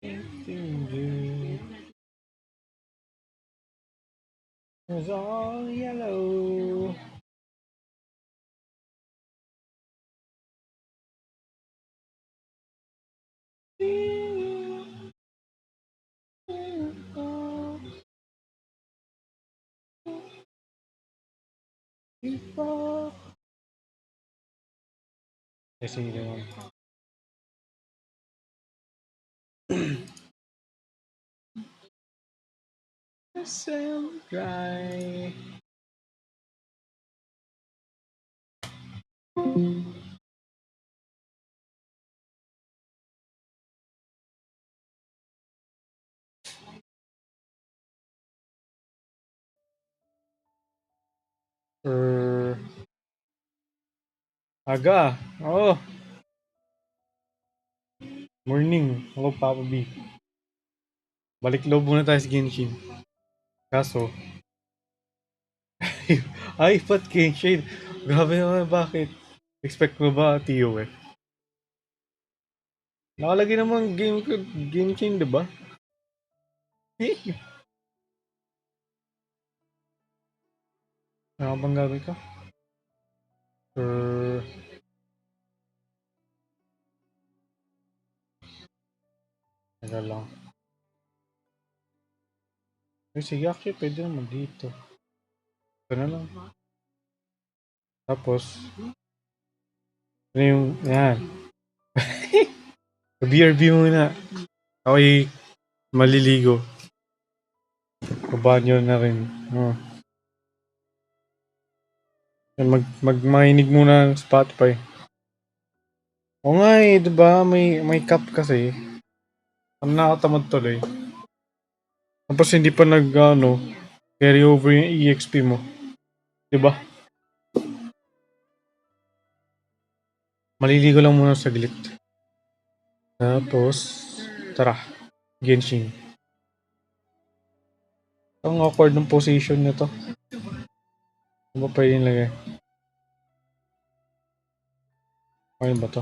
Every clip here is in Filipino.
It's all yellow. Kasi naman. Sam dry. Er, aga. Oh, morning. Ako, Papa B. Balik loob muna tayo sa Genshin. Kaso, ay, ba't Genshin? Grabe naman, bakit? Expect mo ba, TOF? Nakalagay naman Genshin, di ba? Nakabang gamit ka? Er, teka lang. Sige, actually, pwede naman dito. Ito na lang. Tapos, ano yung, yan. BRB muna. Ako'y maliligo. Babanyo na rin. Oh. Makinig muna ng Spotify. O nga eh, diba? May cap kasi. Ano nakatamad tuloy. Tapos hindi pa carry over yung EXP mo. Diba? Maliligo lang muna saglit. Tapos, tara. Genshin. Ang awkward ng position nito. Ano ba pwede nilagay? Ano ba to?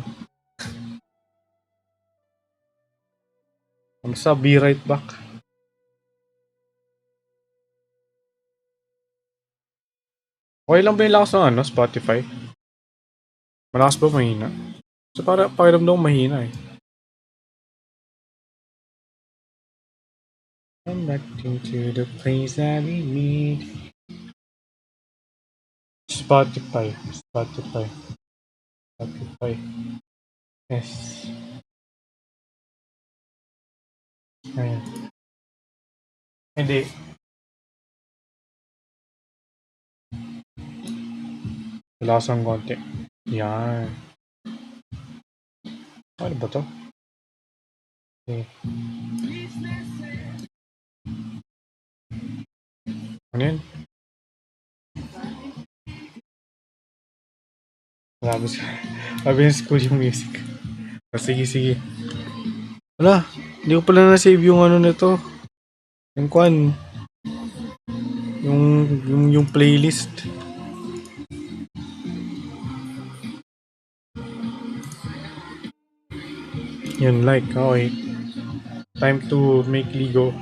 Basta be right back. Okay lang ba yung lakas ng Spotify? Malakas ba mahina? So para pakiramdam ko mahina eh. Come back to the place that we meet. Spotify. Yes. Ayan. Hindi. Lakas ng konti. Yan. Ano ba to? Okay. Ano yun? Sabi ng school yung music. Sige. Wala. Hindi ko pala na-save yung nito. Yung kwan. Yung playlist. Yun, like. Okay. Time to make Ligo.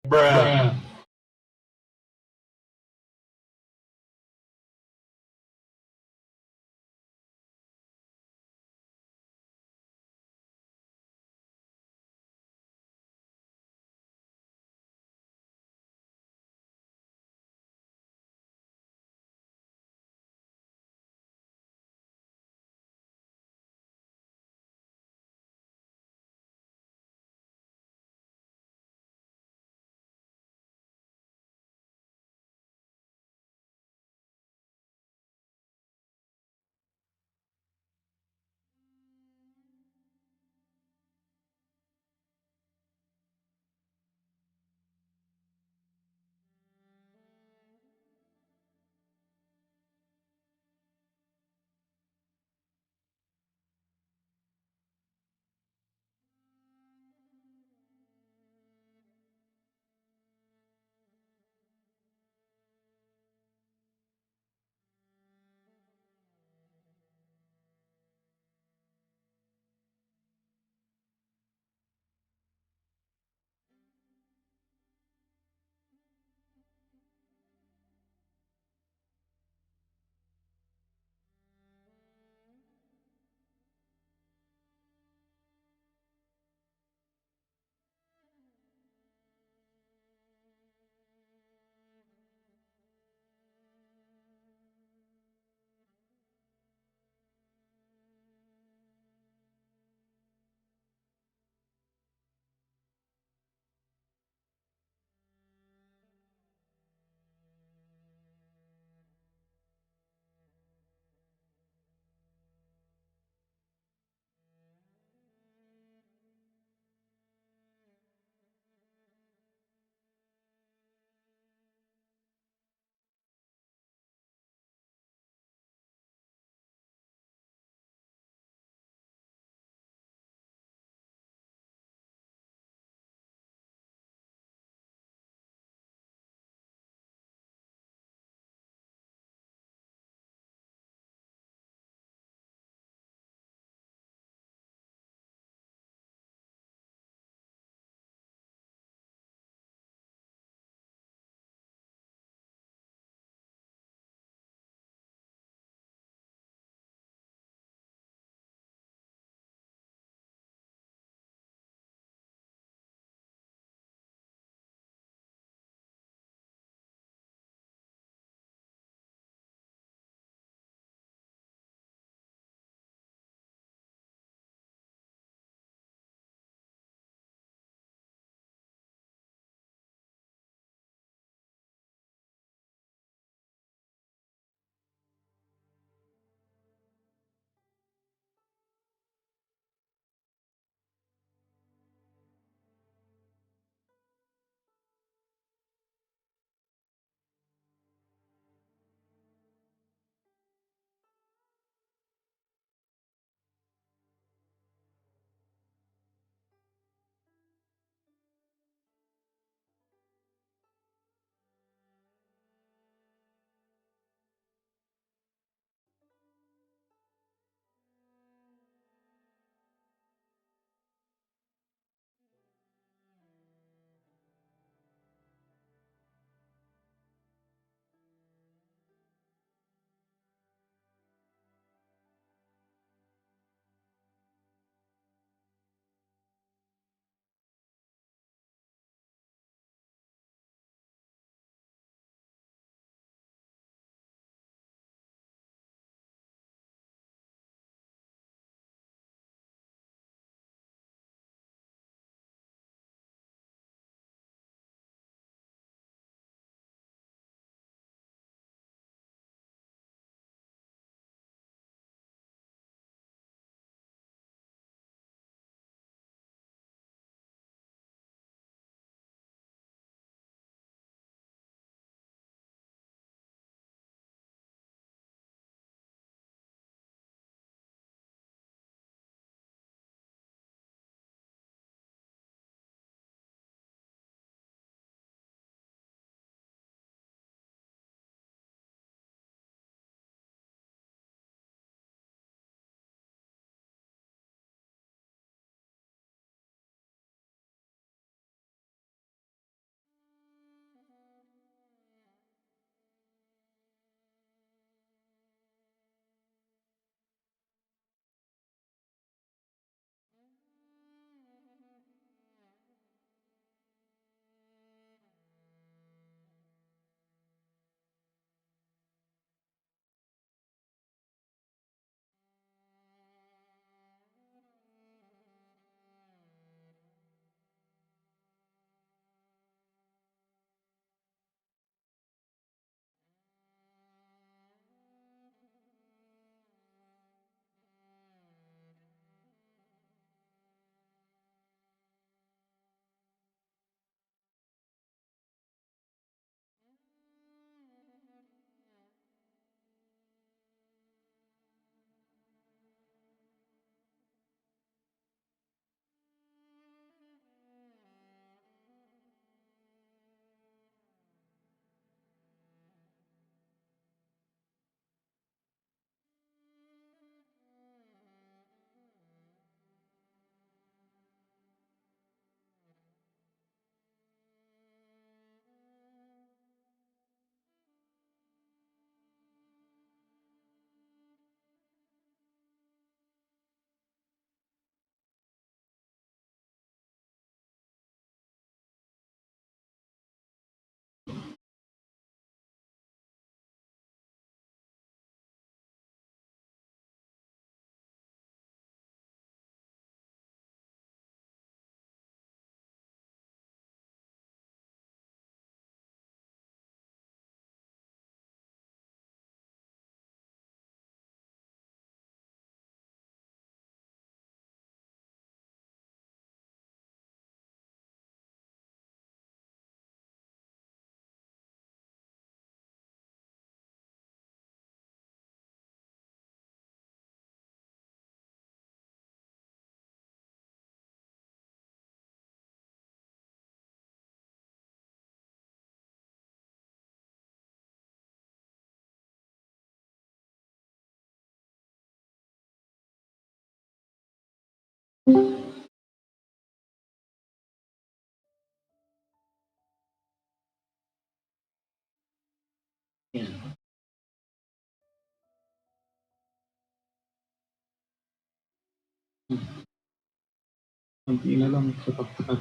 Bruh. Yan. Konti na lang sa pagtatag.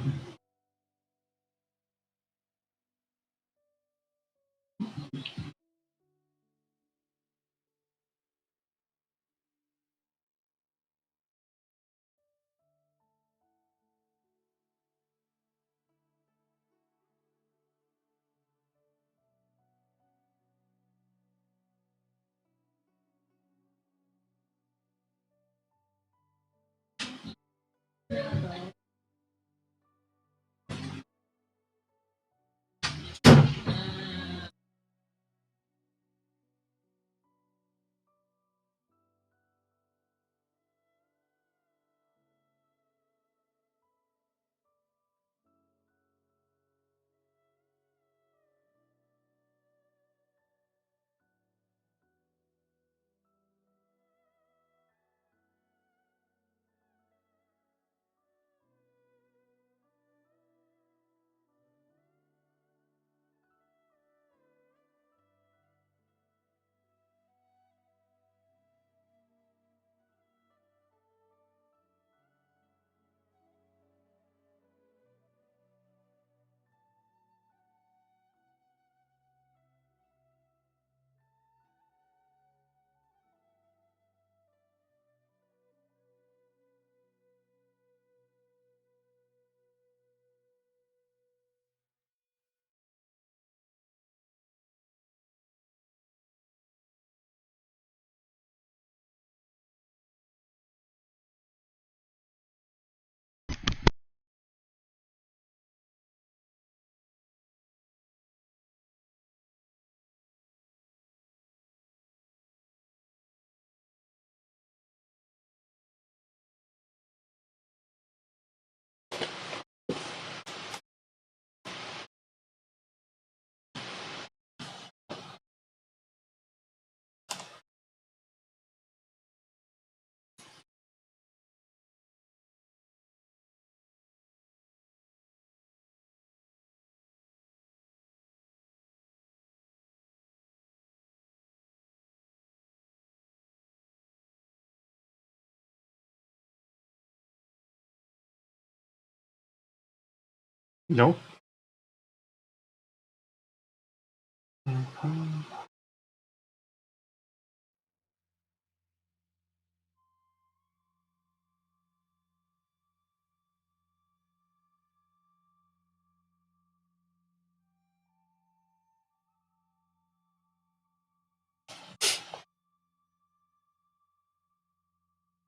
No?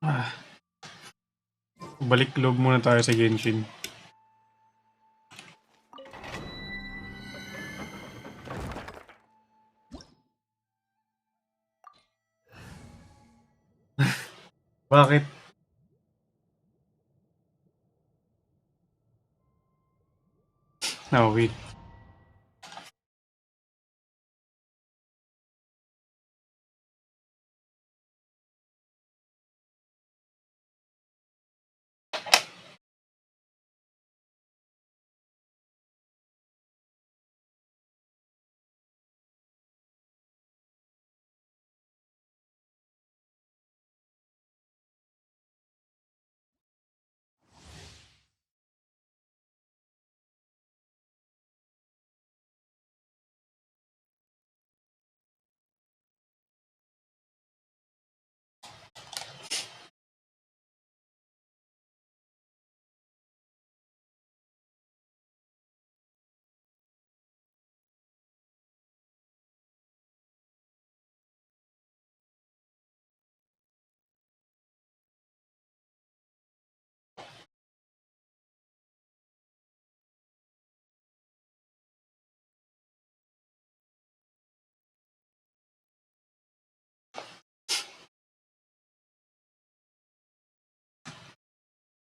Ah, balik loob muna tayo sa Genshin. Bakit? No, wait.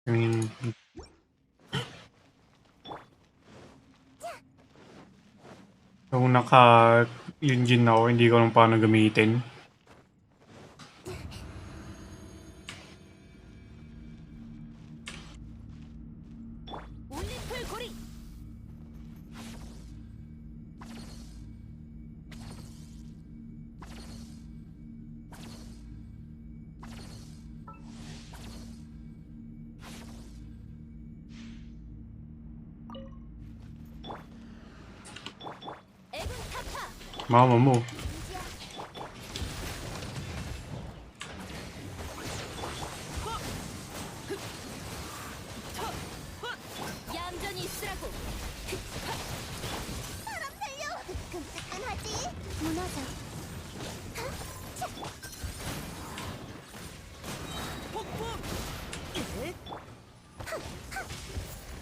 I mean, kung naka-Yunjin ako, hindi ko alam paano gamitin. Mama mo. 얌전히 있으라고. 사람 살려. 끔찍한 하지. 무너져.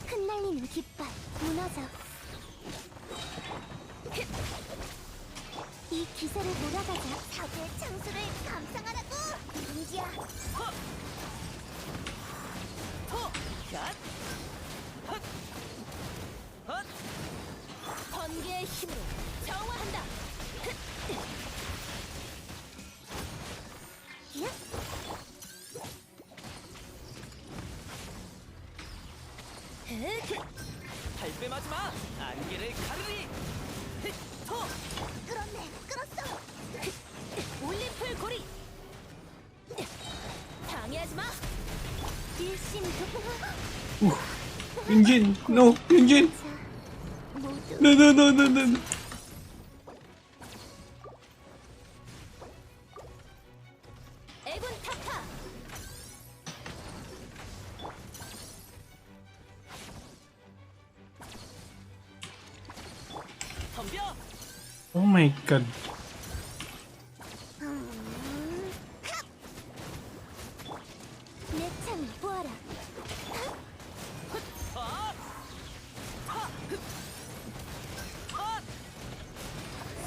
흩날리는 깃발 무너져. 이 기세를 몰아가자. 사고의 창수를 감상하라고. 민지야. 번개의 힘으로 정화한다. 발뺌하지 마! 안개를 가르리! 끌었네, 끌었어. 올림플 고리. 방해하지 마. 일심도. Yunjin! No! Yunjin! 모두 No, no, no, no, no. 애군 타파. 덤벼! Oh my god. 내 창을 보아라.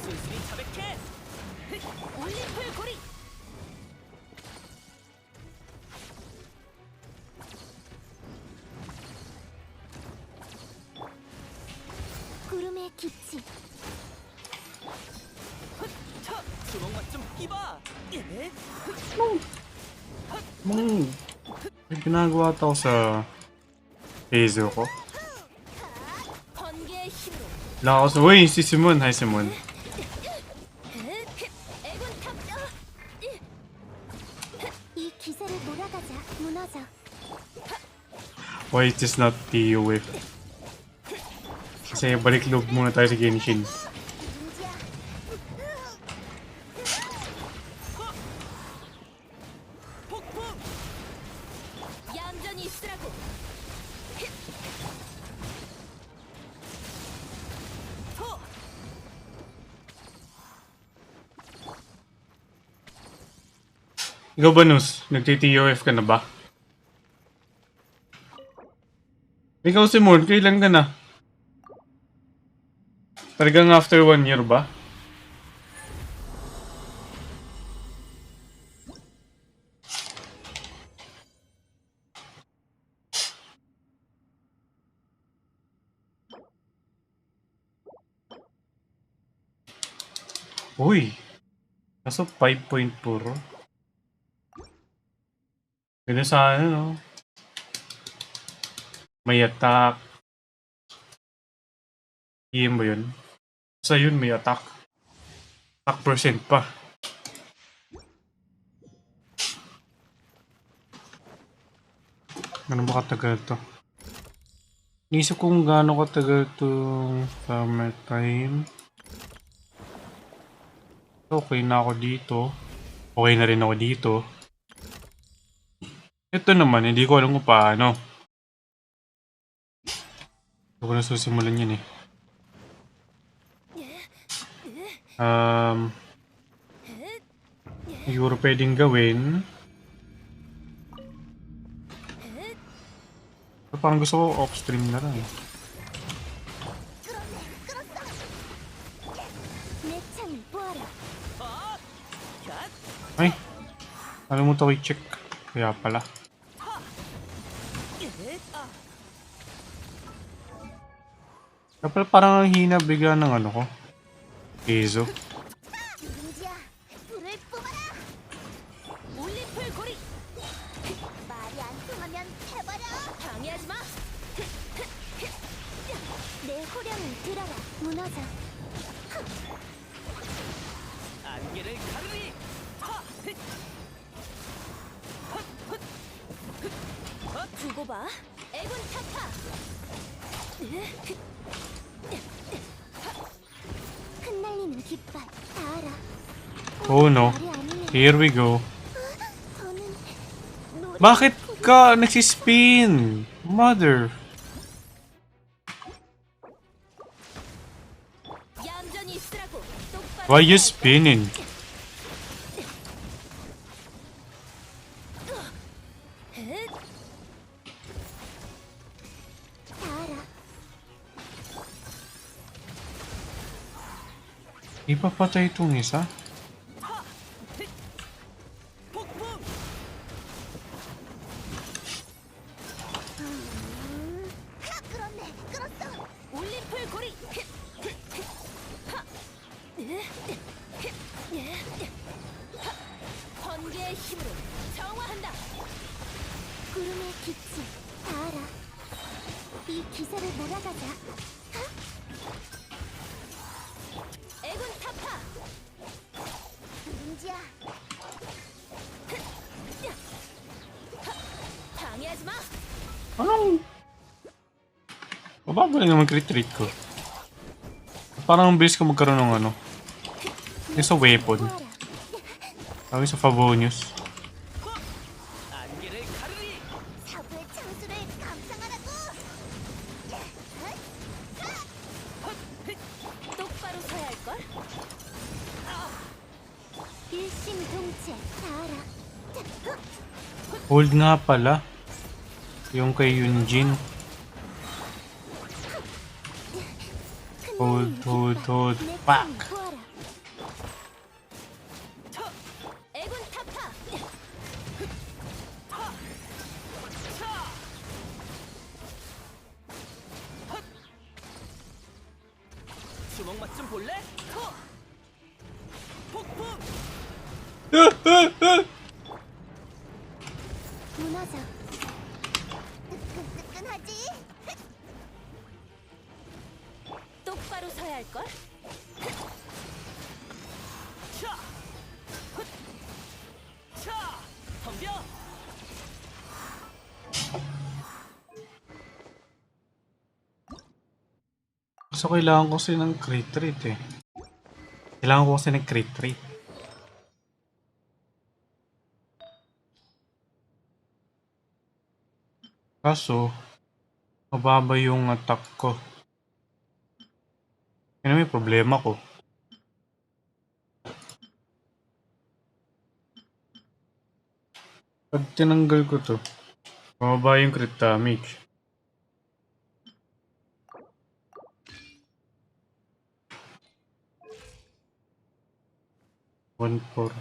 순순히 자백해! 올림플 고리. 구름의 기치. 주먹만 좀 끼봐! 예? May ginagawa to sa Hazel ko. 번개의 힘으로. Lakas. Uy, si Simon. Hi, Simon. 애군 탑. 이 기세를 몰아가자. 무너져. Why is this not TOF? Kasi balik loob muna tayo sa Genshin. 민지야. 폭풍! 얌전히 있으라고. Ikaw ba, Nus? Nagti-TOF ka na ba? Ikaw, Simon, kailan ka na? Talagang after 1 year ba? Uy! Kaso 5.4. Ganun sana, no? May attack. EM ba yun? Sa yun, may attack. Attack percent pa. Ano ba katagal to? Naisip kung gaano katagal itong summer time. Okay na ako dito. Okay na rin ako dito. Ito naman, hindi ko alam kung paano. Hindi ko na susimulan yun eh. Siguro pwedeng gawin. Pero parang gusto ko off-stream na lang. 내 창을 보아라. Ay! Alam mo to i-check. Kaya pala. Kaya pala parang ang hina bigla ng ano ko. Ezo. 민지야, 불을 뿜어라. 올림플 고리. 말이 안 통하면 해버려. 방해하지 마. 내 호령을 들어라. 무너져. 안개를 가르리! 두고 봐. 애군 타파. 흩날리는 보이는 깃발 다 알아. Oh no. 말이 아니네. Here we go. 저는 노래 Bakit ka nagsispin? Mother. 얌전히 있으라고. 똑바로 Why you 서. spinning? 다 알아. Ipapatay itong isa? 폭풍. 끌었네. 끌었어. 올림플 고리. 번개의 힘으로 정화한다. 구름의 빛이 다 알아. 이 기세를 몰아가자. 애군 타파. 누군지야. 방해하지 마. Anong... Mababa lang naman crit rate ko. Parang ang bilis ko magkaroon ng ano. Yung sa weapon. Sabi sa Favonius. 안개를 가르리. 사부의 창수를 감상하라고. 똑바로 서야 할 걸. 일심동체 다 알아. Hold nga pala. Yung kay Yunjin. Hold. Fuck. 애군 타파. 주먹 맛 좀 볼래? 폭풍. 무너져. 뜨끈뜨끈하지? 똑바로 서야 할 걸. 차. 차. 덤벼. So, kailangan ko kasi ng crit rate eh. Kailangan ko kasi ng crit rate. Kaso, mababa yung attack ko. Yan ang may problema ko. Pag tinanggal ko to, mababa yung crit damage. One four.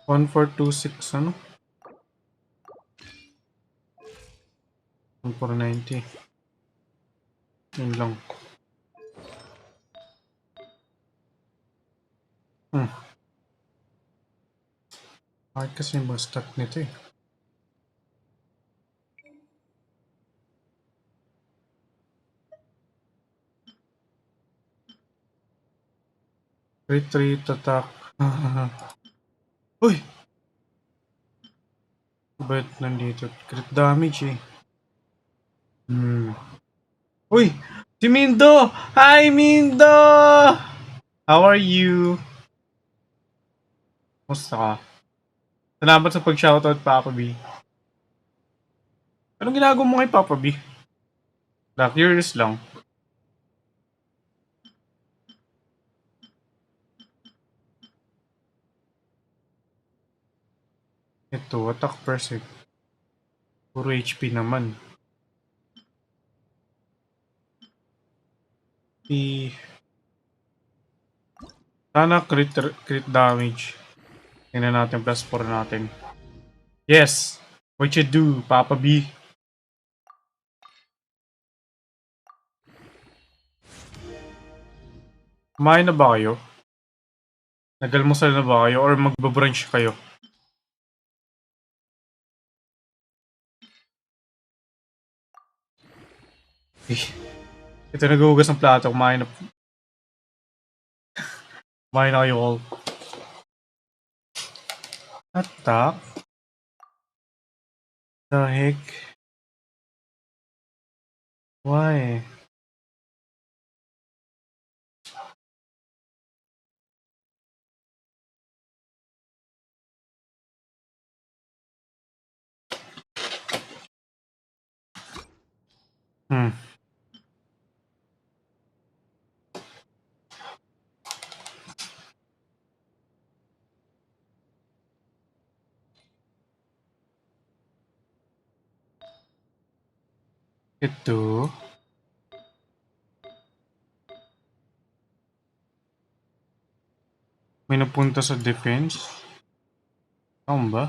One four two six ano? 1490. Yun lang. Bakit kasi yung mga stat nito eh? Retreat attack. Uy! Ba't nandito? Crit damage eh. Uy! Si Mindo! Hi Mindo! How are you? Musta ka? Salamat sa pag-shoutout, Papa B. Anong ginagawa mo kay Papa B? Curious lang. Ito, attack percent. Puro HP naman. Sana crit damage. Tingnan natin plus 4 natin. Yes! What you do, Papa B? Kumain na ba kayo? Nagalmusal na ba kayo? Or magbabrunch kayo? Eh, ito naghuhugas ng plato. Kumain na kayo all. Attack? The heck? Why? Hmm. Ito. May napunta sa defense. Tama ba?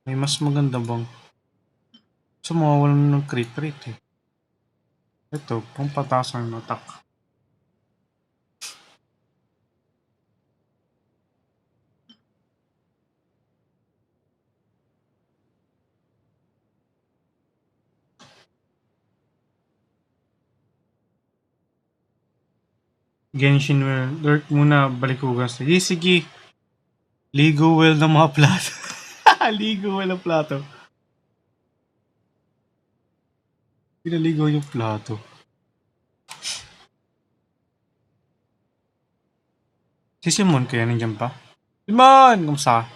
May mas maganda bang? So, mawawalan ng crit rate eh. Ito, pang pataas ang attack. Genshin Well. Lurk muna, balik hugas. Sige, sige. Ligo well ng mga plato. Ligo well ng plato. Pinaligo yung plato. Si Simon kaya nandiyan pa? Simon! Kamusta?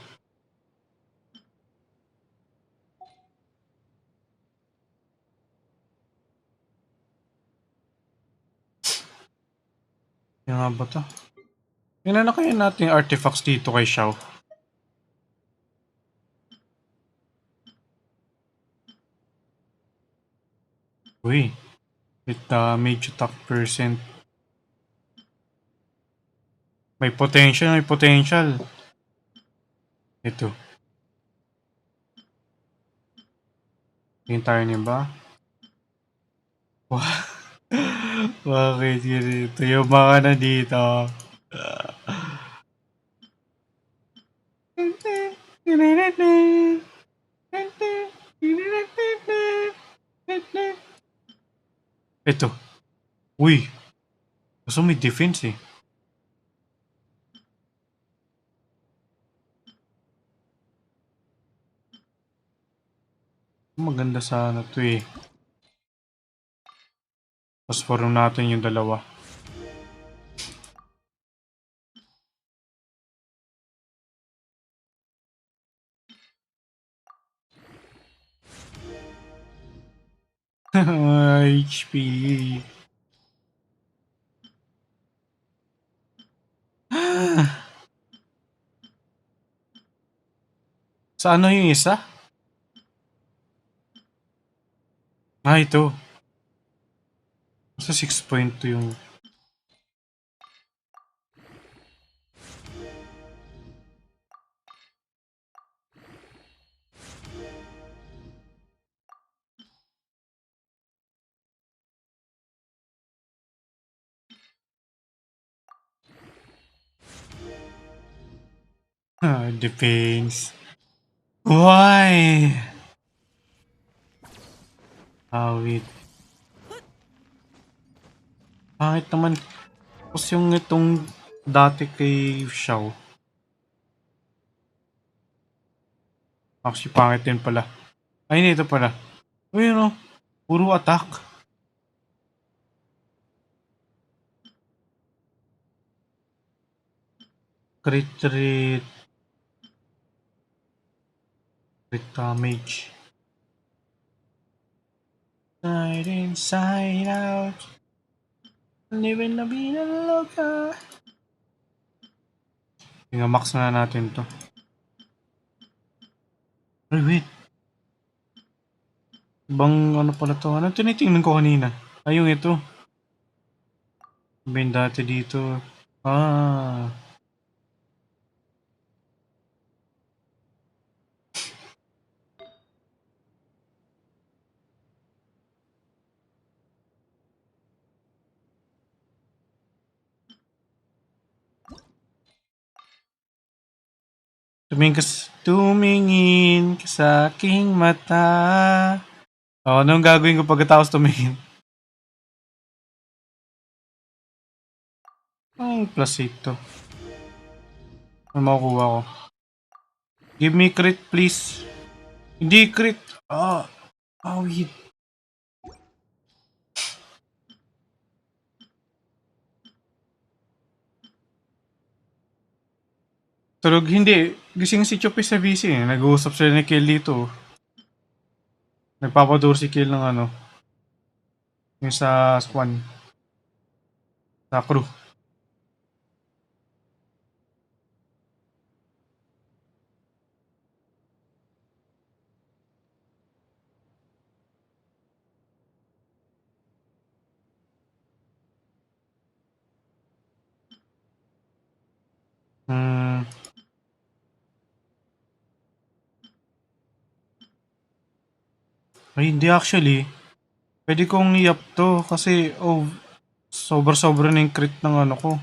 Yan nga ba to? Tingnan na kaya natin yung artifacts dito kay Xiao. Uy. With damage attack percent. May potential, may potential. Ito. Tingin tayo niya ba? Wow. Bakit ganito? Yung mga na dito. Ito. Uy. Gusto may defense eh. Maganda sana to eh. Pasporum natin yung dalawa. HP. Sa ano yung isa? Ah, ito. Sa 6.2 yung... Defense. Why? Wait. Pangit naman. Tapos yung itong dati kay Xiao. Actually, pangit din pala. Ay, ito pala. Uy, ano? Puro attack. Crit rate. Crit damage. Side inside out. Living la vida loca. Max na natin to. Ay, wait. Ibang ano pala to? Ano tinitingnan ko kanina? Ay, yung ito. Iba yung dati dito. Ah. Tumingin ka sa aking mata. Anong gagawin ko pagkatapos tumingin? Ay, plus 8 to. Ano makukuha ko? Give me crit, please. Hindi crit. Wait. Tulog, hindi. Gising si Choppy sa VC eh. Nag-uusap sila ni Kill dito. Nagpapaduro si Kill ng ano. Yung sa Swan. Sa crew. Hmm. Ay, hindi actually. Pwede kong i-up to kasi sobra-sobra na yung crit ng ano ko.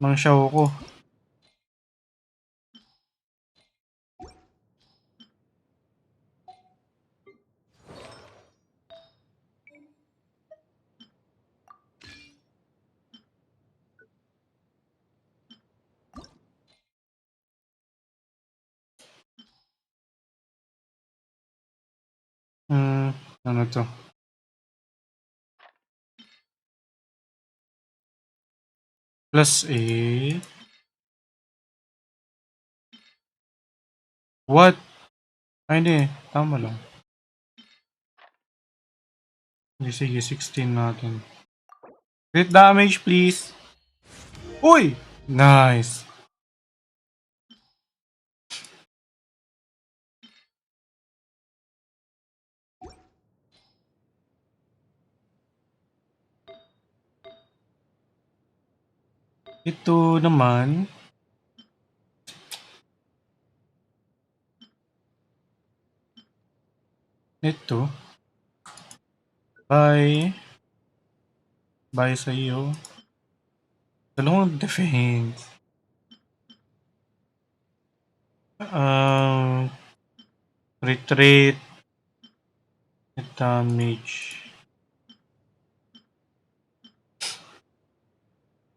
Ng show ko. Hmm. Ano to? Plus 8. What? Ay, hindi. Tama lang. Hindi, sige, 16 natin. Crit damage, please. Uy! Nice. Ito naman. Ito. Bye. Bye sa iyo. Dalawang defense. Um, retreat. Damage.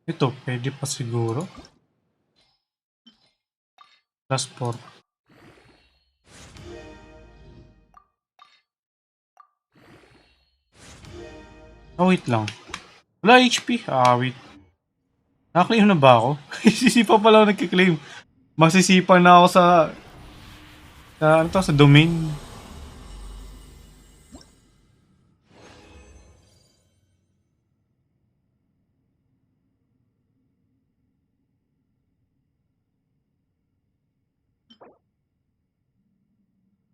Ito, pwede pa siguro. Plus 4. Wait lang. Wala HP. Wait. Nakaklaim na ba ako? Sisipa pala ako nagkiklaim. Masisipa na ako sa domain.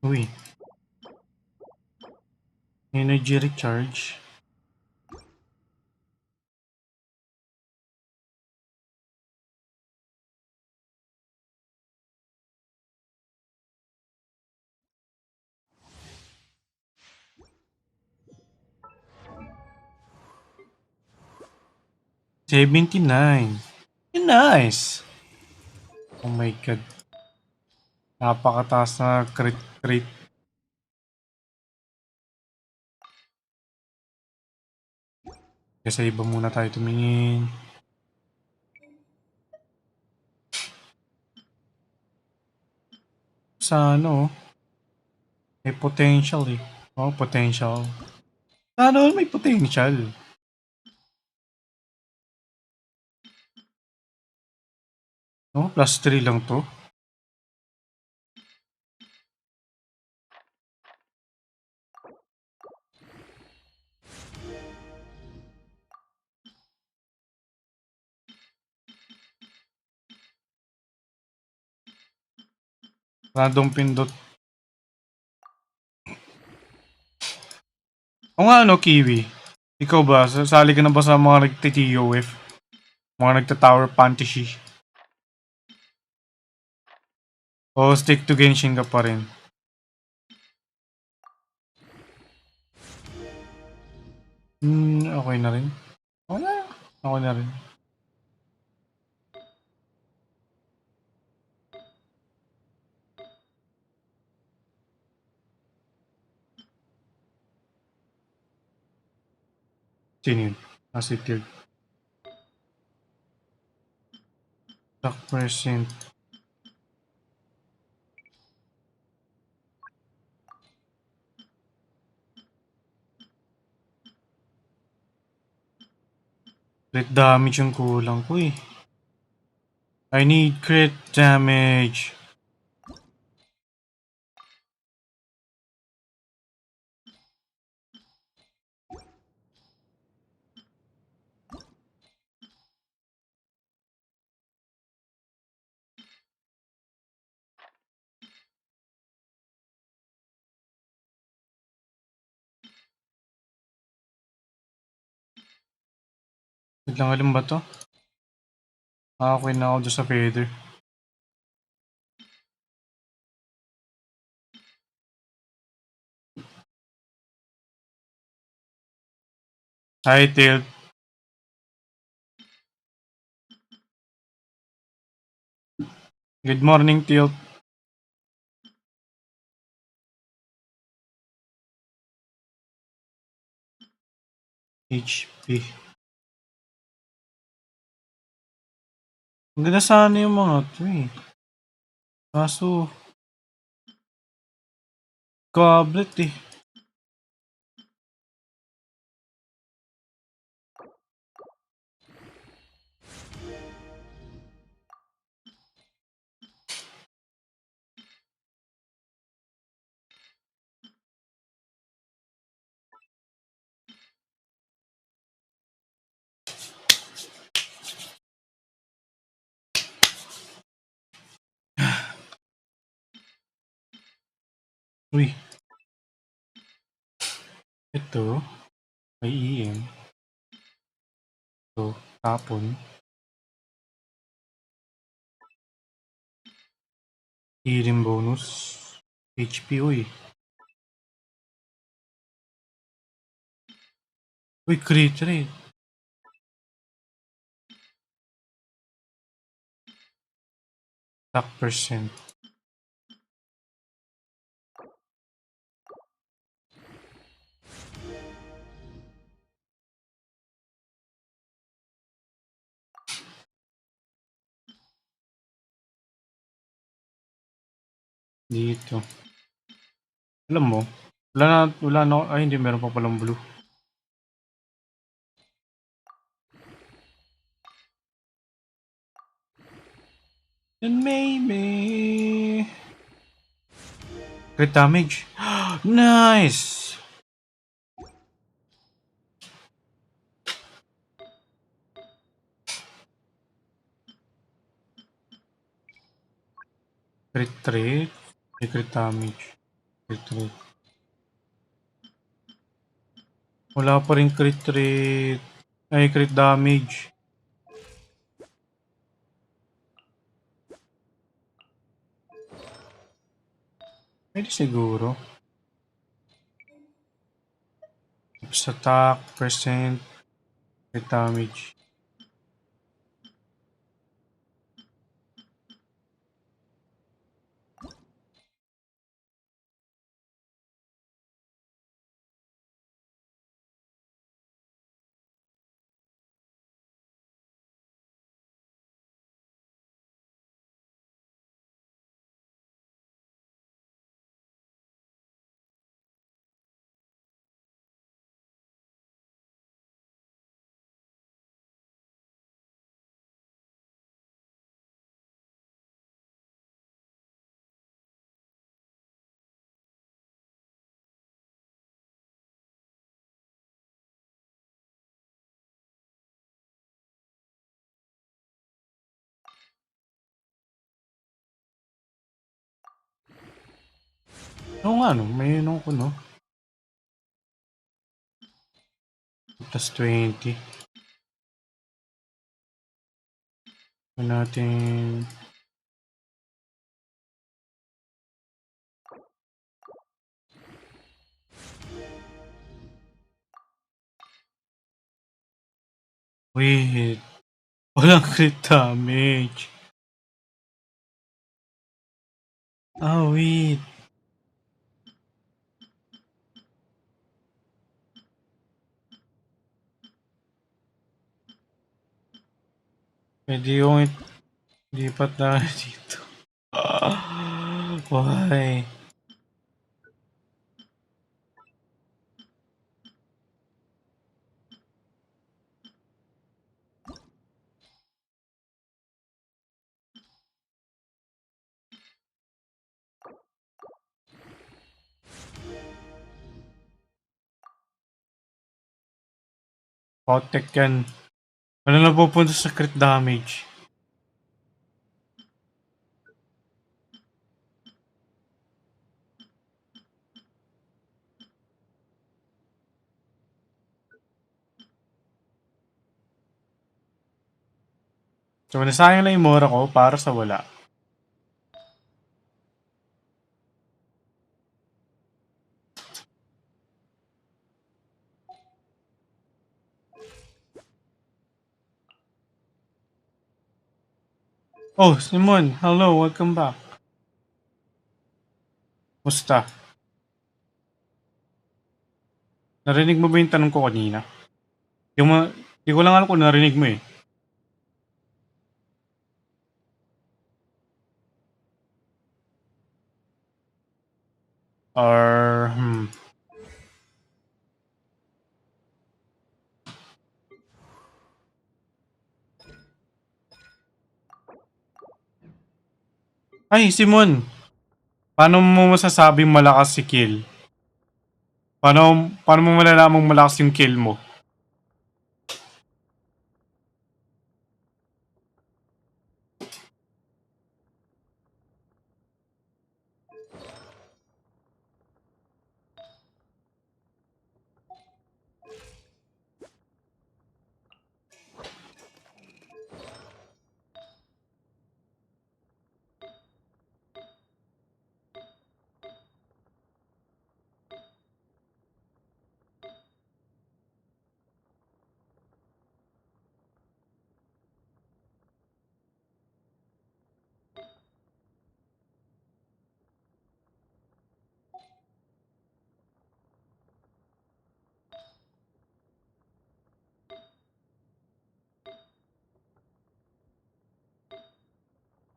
Uy. Energy recharge. $79. Nice. Oh my god. Napakataas na crit. Kasi iba muna tayo tumingin. Sa ano, may potential eh. Potential. Sana all may potential. Plus 3 lang to. Random pindot. O nga ano, Kiwi. Ikaw ba? Sasali ka na ba sa mga nagti-TOF? Mga nagta-tower fantasy? O stick to Genshin ka pa rin? Okay na rin. Okay na. Okay na rin. Sino yun? Si Tilt. Stock percent. Crit damage yung kulang ko eh. I need crit damage. Wait lang, alam ba to? Okay na ako doon sa feather. Hi, Tilt. Good morning, Tilt. HP. Ang ganda sana yung mga to eh. Kaso, goblet eh. Uy, ito, may EM. Ito, tapon. Healing bonus. HP, uy. Uy, crit rate. Attack percent. Dito. Alam mo, wala na, ay hindi, meron pa palang blue. And maybe... Crit damage. Nice! Crit rate. May crit damage. Crit rate. Wala pa rin crit rate. Ay, crit damage. Pwede siguro. Tapos attack, percent, crit damage. Oo nga no, may ano ko no. Plus 20. Ito natin... Wait. Walang crit damage. Ah, wait. Pwede yung lipat na dito. Why? Potek yan. Ano na pupunta sa crit damage? So, nasayang lang yung mura ko para sa wala. Oh, Simon. Hello, welcome back. Musta? Narinig mo ba yung tanong ko kanina? Di ko lang alam kung narinig mo eh. Or, Ay, Simon! Paano mo masasabing malakas si kill? Paano mo malalamang malakas yung kill mo?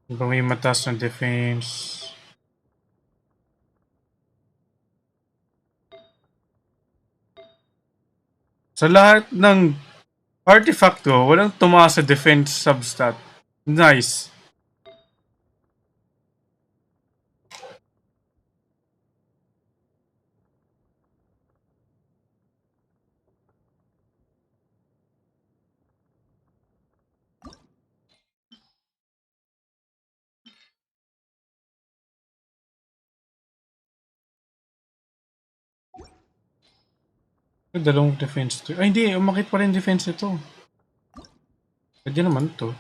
Di ba may mataas na defense? Sa lahat ng artifact ko, walang tumaas sa defense substat. Nice. Dalawang defense to. Ay, hindi. Umakit pa rin defense ito. Pwede naman to.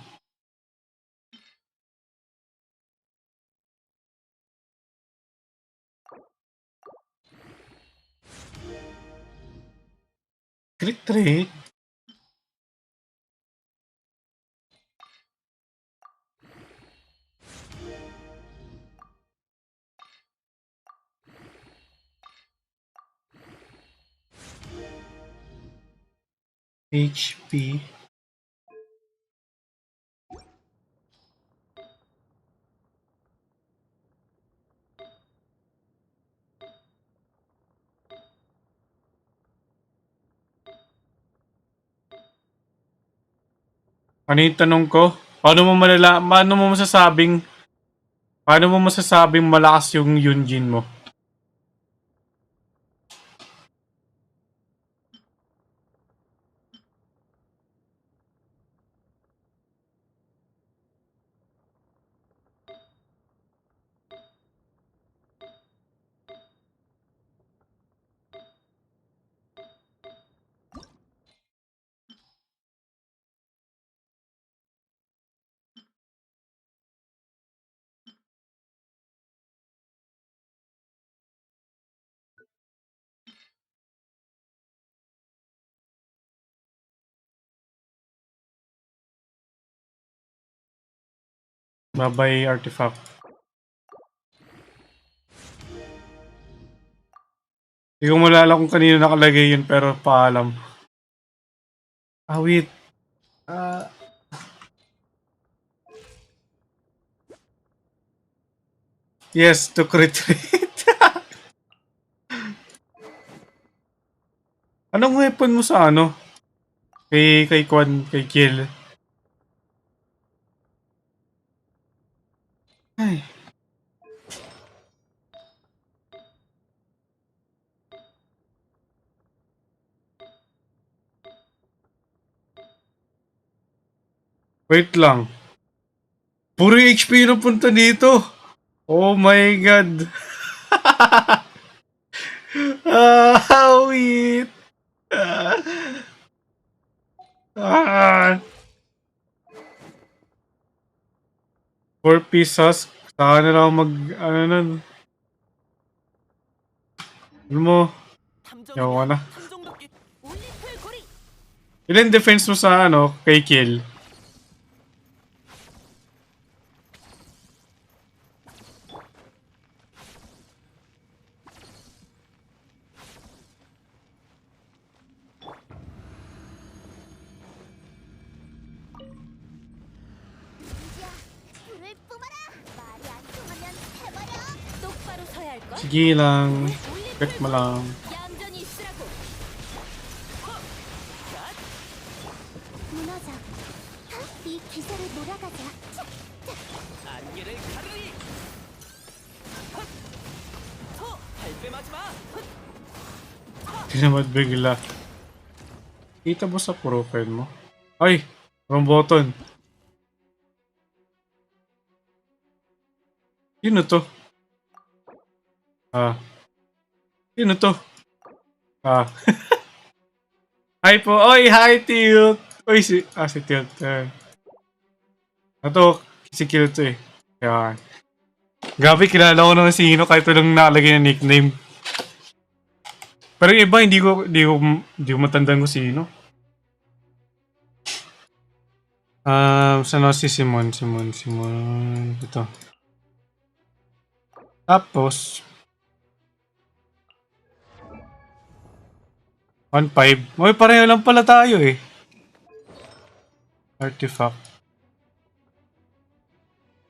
Crit rate? HP. Ano yung tanong ko? Paano mo masasabing malakas yung Yunjin mo? Babay artifact. Hindi ko malala kung kanino nakalagay yun pero paalam. Ah, wait. Ah, Yes, to retreat. Anong weapon mo sa ano? Kay Kwan, kay Kill. Ay. Wait lang. Puro HP na punta dito. Oh my god. Wait. Ah. 4 piece husk. Saka na lang ano nun. Alam mo, yawa na. 탐정답게 올림플 고리. Ilan defense mo sa ano, kay Kill? 민지야, 불을 뿜어라. 말이 안 통하면 해버려. 똑바로 서야 할 걸. Sige lang. 올림플 Check mo lang. 얌전히 있으라고. 무너져. 이 기세를 몰아가자. 안개를 가르리. 발뺌하지 마. Hindi naman bigla. Kita mo sa profile mo? Ay! Wrong button. Sino to? Sino to? Hi po! Oy! Hi, Tilt! Oy, si Tilt. Ito, si Kill to eh. Yan. Grabe, kilala ko naman si Hino kahit walang nakalagay na nickname. Pero yung iba, hindi ko matandaan ko si Hino. Saan si Simon? Ito. Tapos, 1.5. Uy, pareho lang pala tayo eh. Artifact.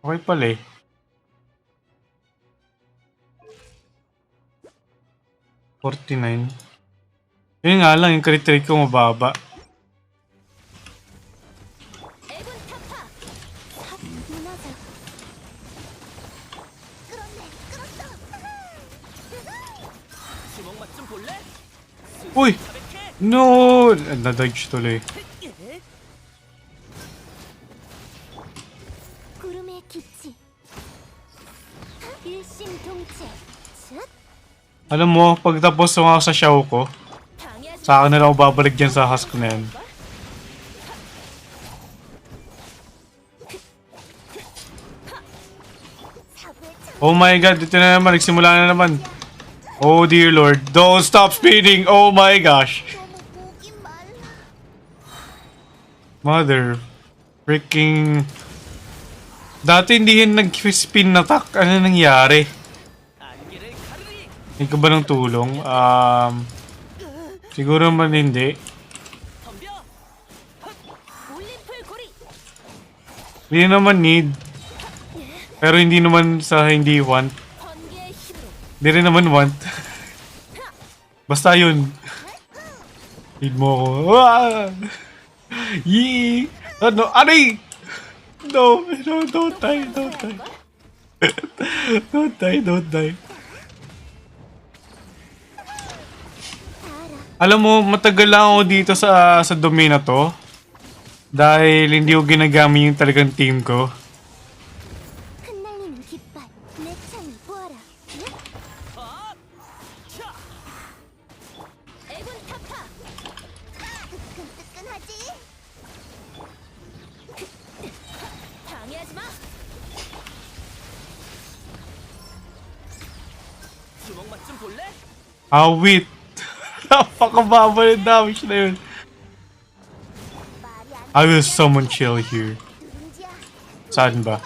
Okay pala eh. $49. Yun nga lang, yung crit rate ko mababa. 애군 타파. 무너져. 끌었네. 끌었어. 주먹 맛 좀 볼래? Uy! 가볍게. No! Nadodge tuloy. 구름의 기치. 일심동체. 쯧. Alam mo, pag tapos ako sa show ko, 방해하지 sa akin na lang ako babalik dyan sa husk na yan. 사고의 참. Oh my god, ito na naman, nagsimula na naman. Oh dear lord, don't stop speeding! Oh my gosh! 너무 보기 말라. Mother, freaking... Dati hindi yan nag-spin attack. Ano nangyari? 안개를 가르리. Hindi ka ba ng tulong? Siguro naman hindi. 덤벼. 올림플 고리. Hindi naman need. Pero hindi naman sa hindi want. 번개의 힘으로. Hindi rin naman want. Basta yun. Need mo ako. Ah! Yee! Ano? Aray! No! No! Don't die! Don't die! Don't die! Don't die! Alam mo, matagal lang ako dito sa domain na to. Dahil hindi ko ginagamit yung talagang team ko. 흩날리는 깃발. 내 창을 보아라. 차. 애군 타파. 뜨끈뜨끈하지? 방해하지 마. 주먹 맛 좀 볼래? Awit! Napakababa yung damage na yun. 말이 안 I will summon chill here. 누군지야. Saan ba?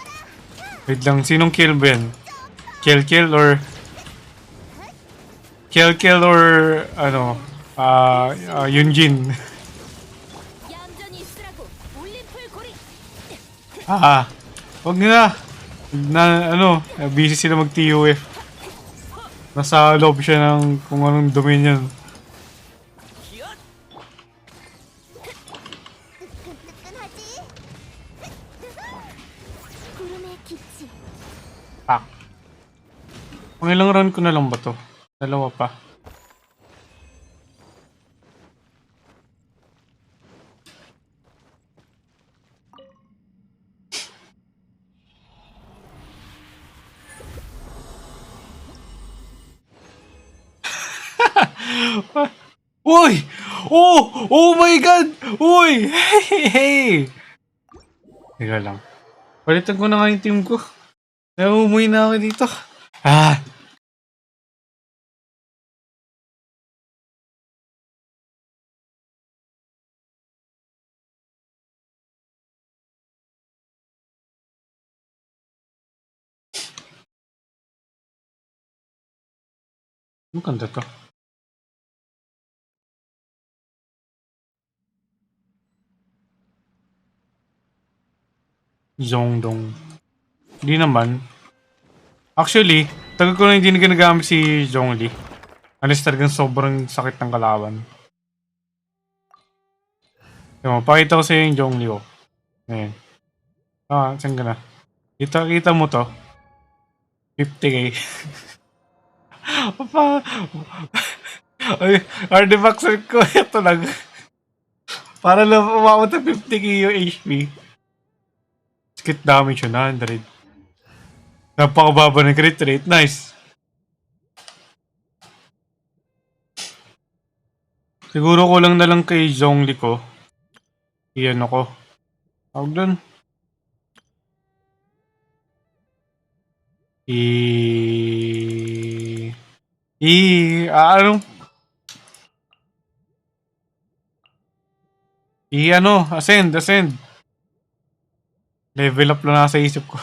Wait lang, sinong kill ba yan? Kill or... Kill or... Ano? Yunjin. 얌전히 있으라고. 올림플 고리. Wag na. Busy sila mag-TOF. Nasa loob siya ng kung anong dominion. 기엇! 뜨끈뜨끈하지? 구름의 빛이 Pak. Mga ilang run ko na lang ba to? Dalawa pa. Uy! Oh! Oh my God! Uy! Hey! Hey! Teka lang. Palitan ko na nga yung team ko. Umuwi na ako dito. Ah! Ang ganda to. Zongdong. Hindi naman. Actually, tagal ko na hindi na ginagamit si Zhongli. Alis talagang sobrang sakit ng kalaban. Diba, pakita ko sa iyo yung Zhongli ko. Ngayon. Saan ka na? Kita mo to. 50k. Papa. Ay, artifact set ko. Ito lang. Para lang umabot ng 50k yung HP. Skit damage yun, 100. Napakababa ng crit rate. Nice. Siguro ko lang na lang kay Zhongli ko. Iyan ako. Tawag dun. Ano? Ascend. Level up lang nasa isip ko.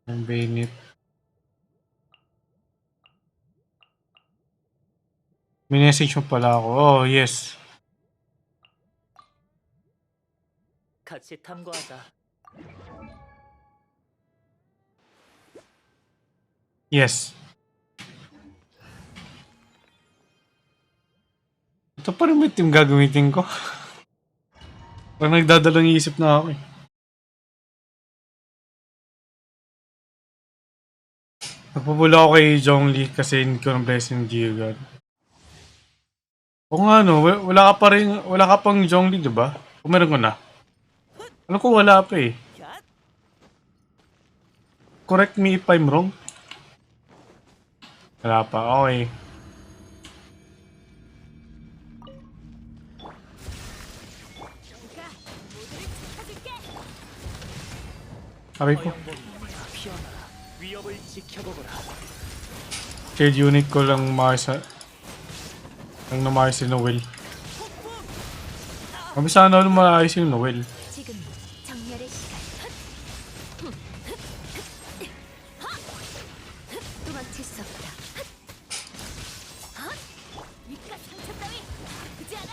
Ang Bennett. May message mo pala ako. Oh, yes. 같이 탐구하자. Yes. Ito pa rin may team gagamitin ko. Parang nagdadalang isip na ako eh. Nagpupula ako kay Zhongli kasi hindi ko ng blessing Geogod. O nga no, wala ka pang Zhongli, di ba? O meron ko na. Ano ko wala pa eh. 갓! Correct me if I'm wrong. Wala pa, okay. Sabi ko, 피어나라. 위협을 지켜보거라. trade unit ko lang namayos si Noel. Kami sana maayos yung Noel. 지금 정렬의 시간 도망칠 수 없다 이깟 상처 따위 아프지 않아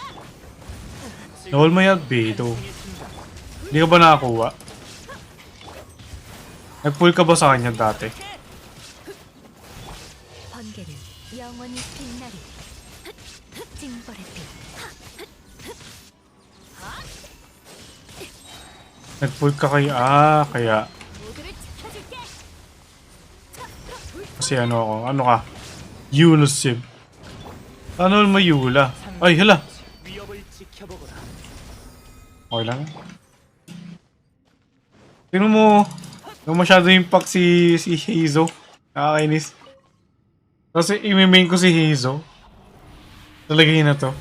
Noel may albedo. Hindi ka ba nakakuha? Nag-pull ka ba sa kanya dati? 번개는 영원히 빛나리 징벌의 빛 Nag-pull ka kaya. 모두를 지켜줄게 Kasi ano ka? Elusive. Ano mo Yula? Ay, hala. 위협을 지켜보거라. Okay lang. Tingnan mo. Yung masyado impact si Heizo. Nakakainis. Kasi i-main ko si Heizo. Talagay na to.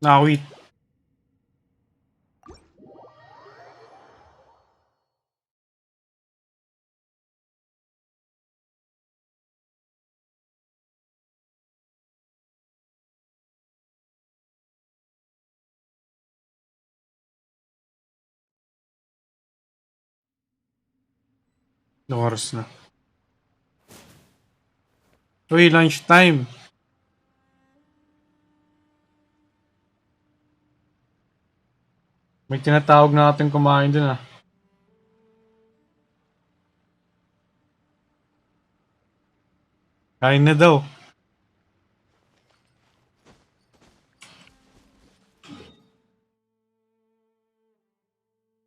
Wait. Ilang oras na. Uy, lunch time. May tinatawag na natin kumain dun ah. Kain na daw.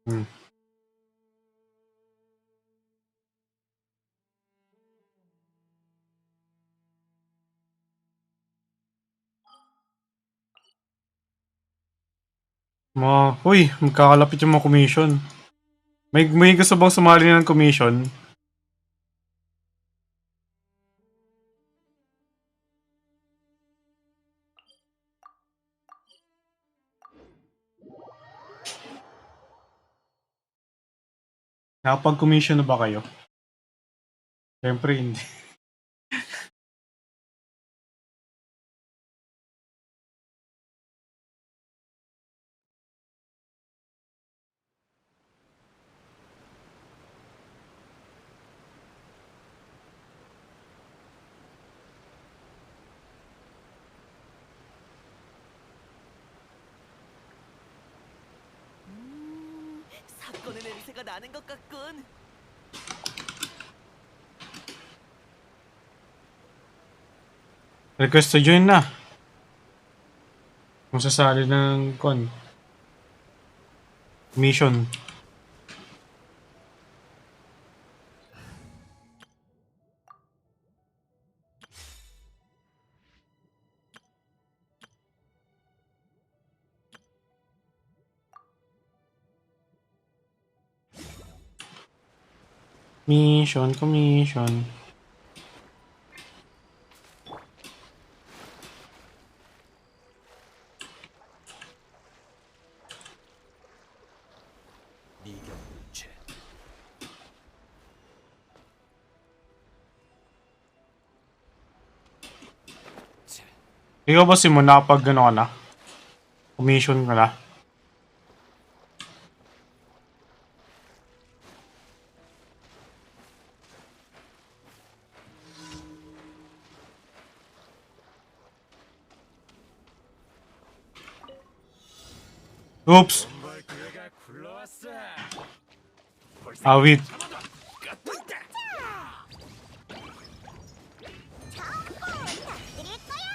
Hmm. Uy, magkakalapit yung mga commission. May gusto bang sumali ng commission? Nakapag-commission na ba kayo? Siyempre hindi. 사건의 냄새가 나는 것 같군. Request to join na. Kung sasali ng mission. Commission. 미경물체. Ikaw ba si mo nakapag ano ka na? Commission ka na? Oops! Awit. 드릴 거야.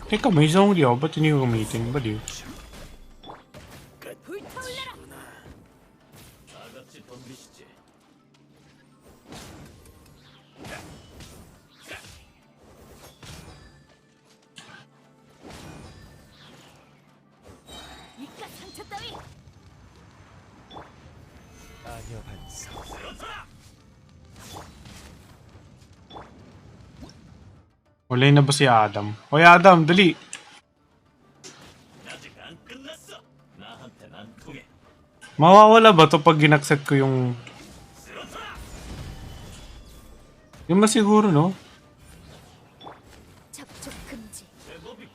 Teka, may zone di ako. Ba't hindi ko gamitin? Baliw. 불타올라라. 다 같이 덤비시지. 이깟 상처 따위. 아녀 반사. Wala na ba si Adam? Hoy Adam, dali! 아직 안 끝났어. 나한텐 안 통해. Mawawala ba to pag ginakset ko yung... Yung ba siguro, no? 접촉 금지. 제법이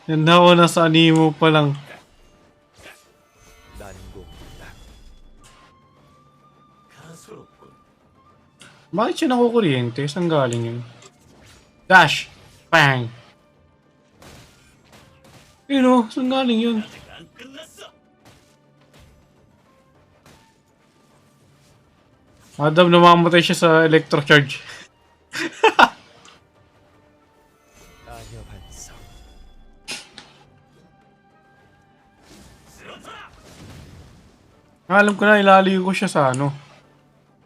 Ganda ko nasa animo pa lang. 난공불락. 가소롭군. Bakit siya nakukuryente? Saan galing yun? Dash! Bang! Yun o, saan galing yun? 아직 안 끝났어. Adam, namamatay siya sa electrocharge. 아녀 반사. Alam ko na, ilaliyo ko siya sa ano.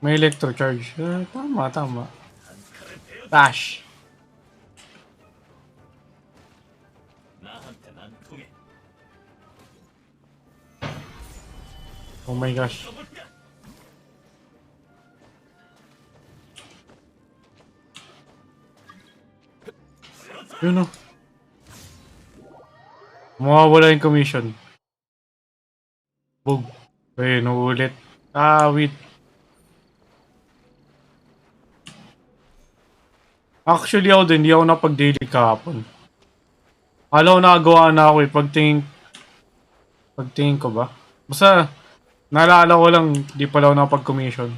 May electrocharge. Tama. Dash! 나한텐 안 통해. Oh my gosh. Yun o. Mawawala yung commission. Bug. Ayun, ulit. Wait. Actually ako din, hindi ako napag-daily kahapon. Alam ko nakagawa na ako eh, pagtingin ko ba? Basta, naalala ko lang, di pala ako nakapag-commission.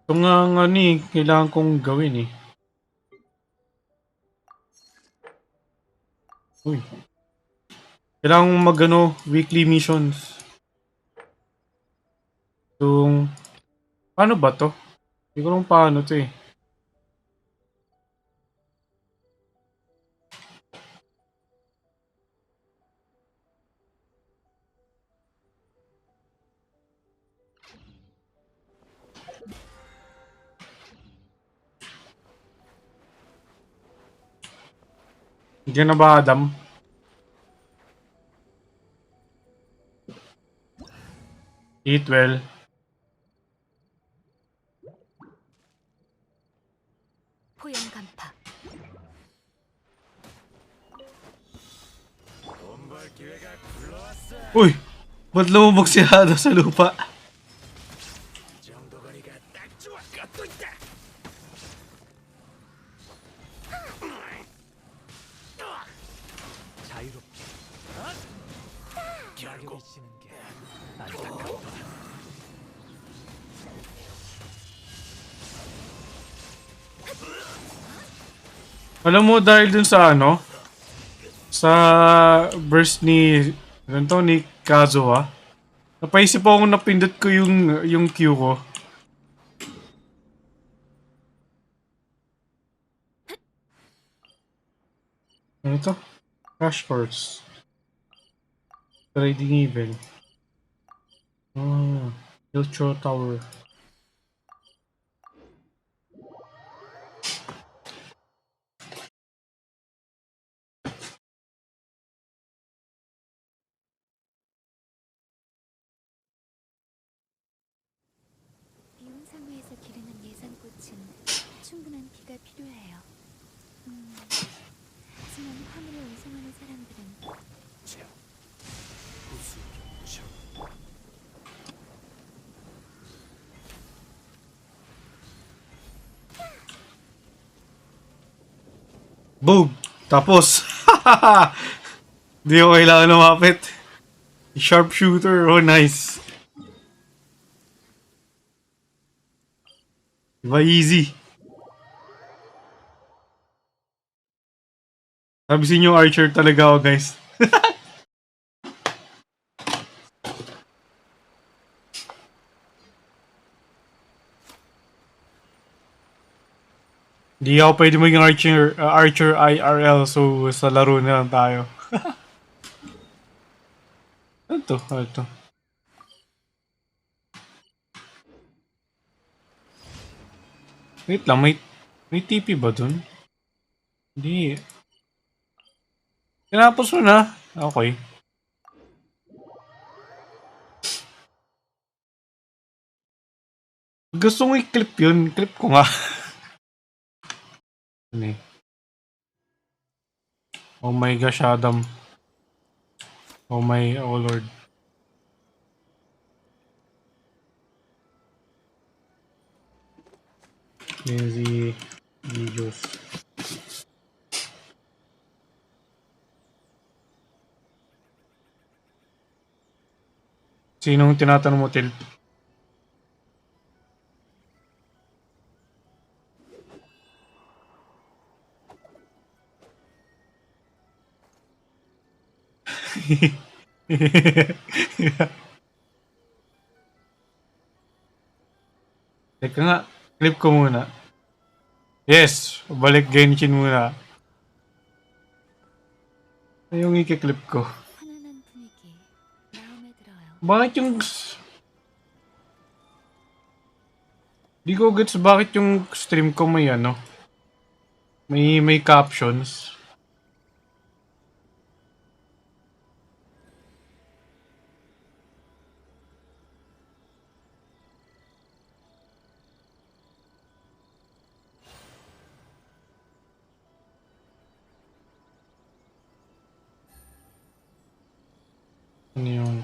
Ito nga ni, kailangan kong gawin eh. Uy. Kailangan kong mag-ano, weekly missions. Yung, paano ba to? Hindi ko lang paano to eh. Hindi na ba, Adam? Eat well. 포용 간파. Uy! Ba't lumubog si Hado sa lupa? 정도거리가 딱 좋아. 깎고 있다. 자유롭게. 결국 치는 게 안타깝다. Alam mo, dahil dun sa ano, sa burst ni, ganito, ni Kazuha, napaisip ako kung napindot ko yung Q ko. Ano to? Crash course. Trading event. Ah, Hiltro Tower. 비온 상회에서 기르는 예산꽃은 충분한 비가 필요해요. 하지만 화물을 운송하는 사람들은 자, 우수경. Boom! Tapos! Di ko kailangan lumapit. Sharpshooter, oh nice. Diba easy? Sabi sa inyo, archer talaga ako guys. Hindi ako pwede maging archer IRL, so sa laro na lang tayo. Ano to? Ano to? Wait lang, may TP ba dun? Hindi. Tinapos mo na. Okay. Gusto mo i-clip yun. Clip ko nga. Ano eh? Oh my gosh, Adam. Oh my, oh lord. Lindsay videos. Sinong tinatanong mo, Til? Teka nga, clip ko muna. Yes, balik Genshin muna. Ano yung i-clip ko? 편안한 분위기 마음에 들어요. Bakit yung... Di ko gets bakit yung stream ko may ano? May captions. Ano yun?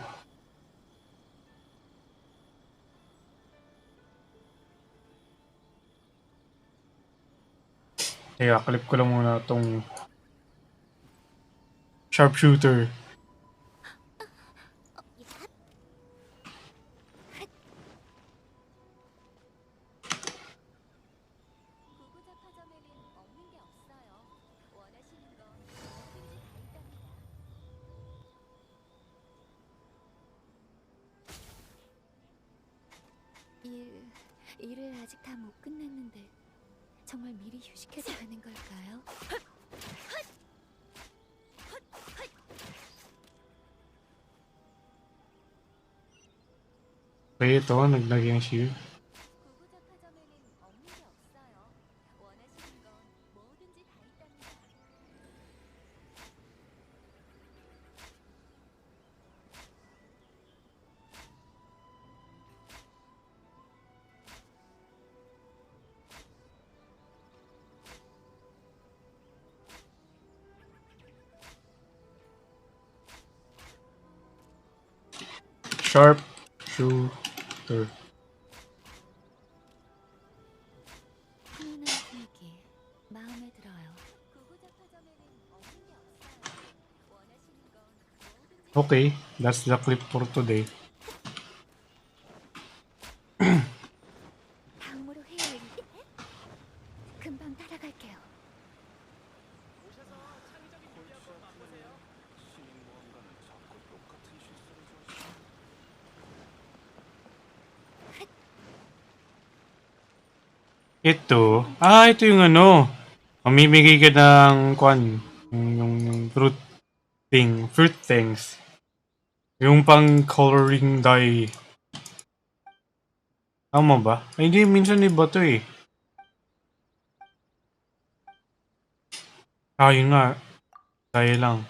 Kaya, clip ko lang muna tong sharpshooter. 구구자파점에는 없는 게 없어요. 원하시는 건 뭐든지 다 있답니다. 일을 아직 다 못 끝냈는데 정말 미리 휴식해서 하는 걸까요? Okay, ito, naglagay ng shield. 구구자파점에는 없는 게 없어요. 원하시는 건 뭐든지 다 있답니다. Sharpshooter. 훈훈한 분위기 마음에 들어요. 구구자파점에는 없는 게 없어요. 원하시는 건 뭐든지 Okay, that's the clip for today. 다음으로 해야 할 일이 금방 따라갈게요. Ito yung ano, mamimigay ka ng kwan, yung fruit things. Yung pang coloring dye. Tama ba? Ay, hindi, minsan iba to eh. Yun nga. Dye lang.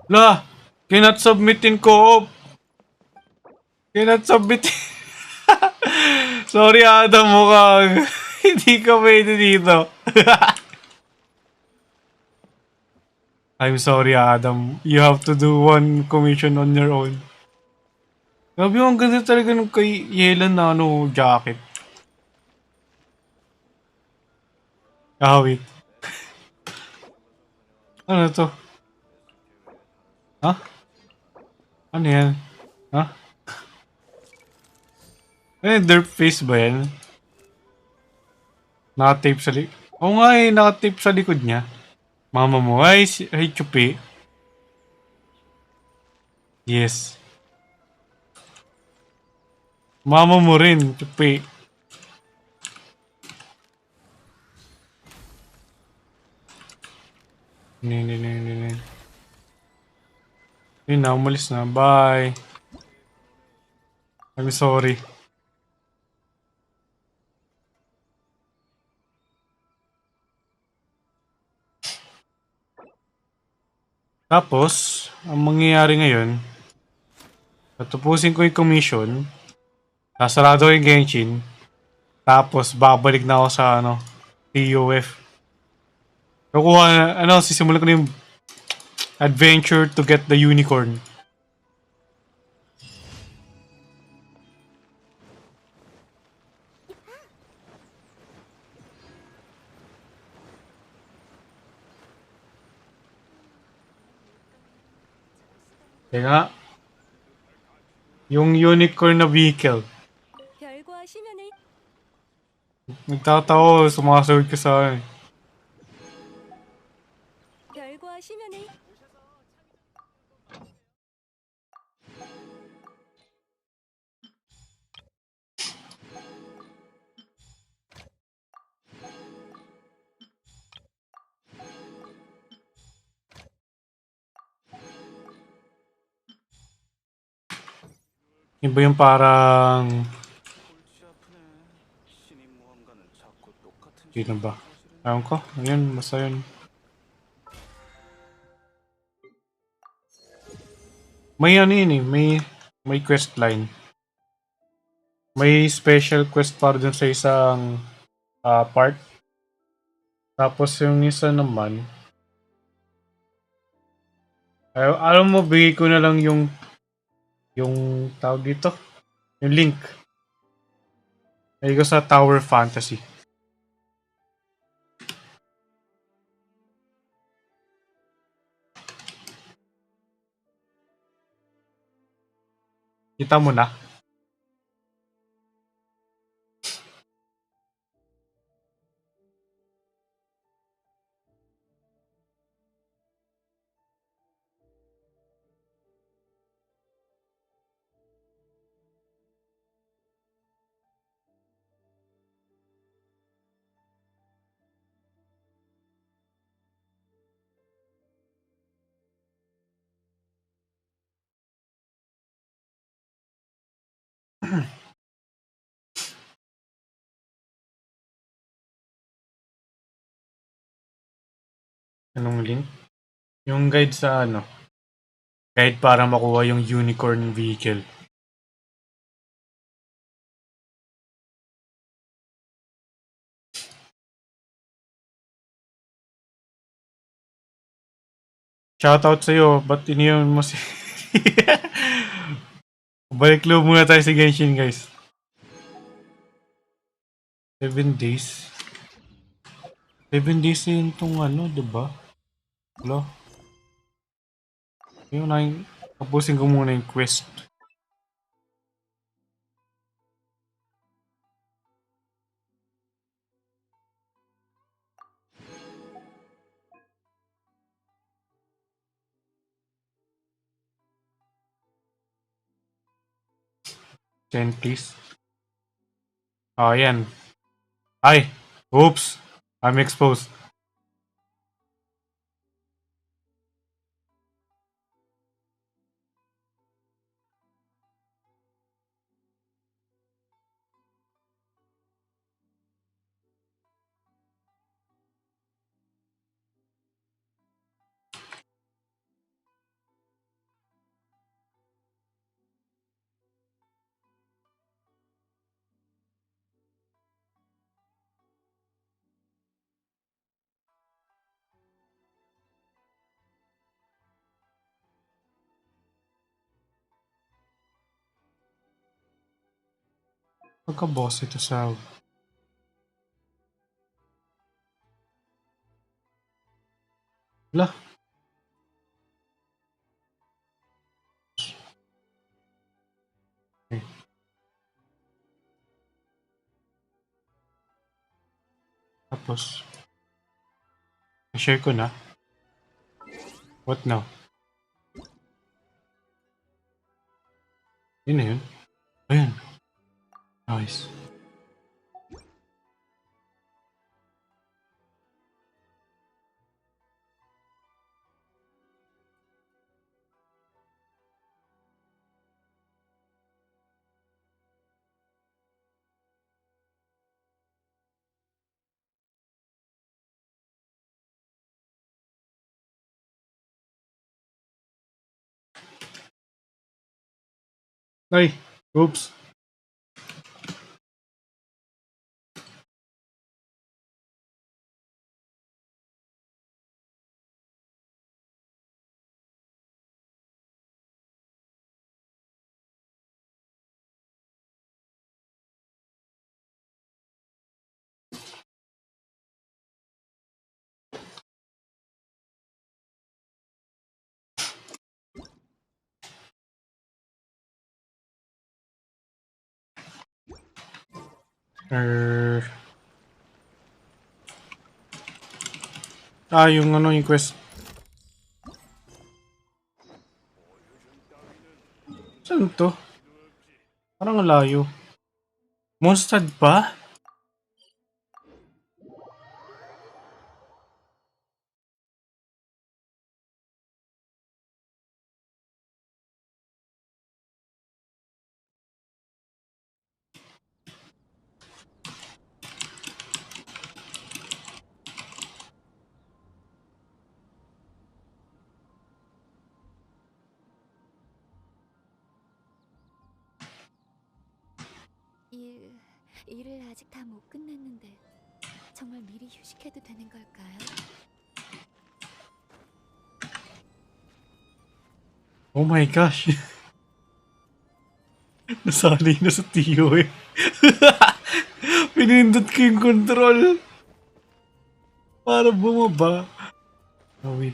La! Cannot submit in co-op! Cannot submit. Sorry, Adam, mukhang hindi ka pwede dito. I'm sorry, Adam. You have to do one commission on your own. Grabe, ang ganda talaga nung kay Yelan na ano, jacket. Wait. Ano to? Ha? Ano yan? Ha? Derp face ba yan? Naka-tape sa likod. Oo nga naka-tape sa likod niya. Mama mo, ay chupi. Yes. Mama mo rin, chupi. Hindi. Yun na, umalis na. Bye. I'm sorry. Tapos, ang mangyayari ngayon, tatapusin ko yung commission, sasarado ko yung Genshin, tapos babalik na ako sa TUF. Sisimulan ko na yung adventure to get the unicorn. Kaya nga, yung unicorn na vehicle. 별거하시면은 Nagtatawa, sumasagot ka sa akin. 별거하시면은 Iba yung parang... Sino ba? Ewan ko. Ayun, basta yun. May ano yun eh. May quest line. May special quest para dun sa isang part. Tapos yung isa naman... alam mo, bigay ko na lang yung tawag dito. Yung link. Ay ko sa Tower Fantasy. Kita mo na. Anong link? Yung guide sa ano? Guide para makuha yung unicorn vehicle. Shoutout sa'yo, ba't iniyon mo si... Balik loob muna tayo sa Genshin, guys. 7 days. 7 days yun itong ano, diba? Wala. Yun na yung... Tapusin ko muna yung quest. Send please. Oh, yan. Ay! Oops! I'm exposed. Pagka-boss ito sa... Wala. Okay. Tapos... share ko na. What now? Yun na yun. Ayun. Nice. Ay! Oops! Yung ano, yung quest. Saan to? Parang layo. Mondstadt pa? 일을 아직 다 못 끝냈는데 정말 미리 휴식해도 되는 걸까요? Oh my gosh. Nasali na sa Tiyo eh. pinindot ko yung control. Para bumaba. Oh, wait.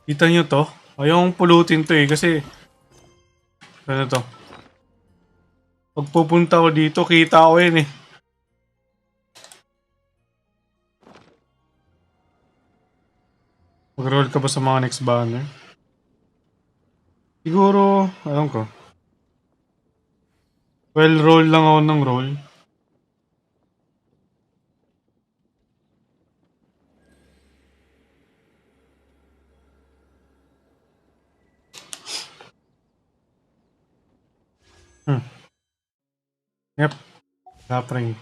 Kita nyo to? Ayong pulutin to eh kasi ano to? Pag pupunta ko dito, kita ko yun eh. Mag-roll ka ba sa mga next banner? Siguro, alam ko. Well, roll lang ako ng roll. Yep. Kapring.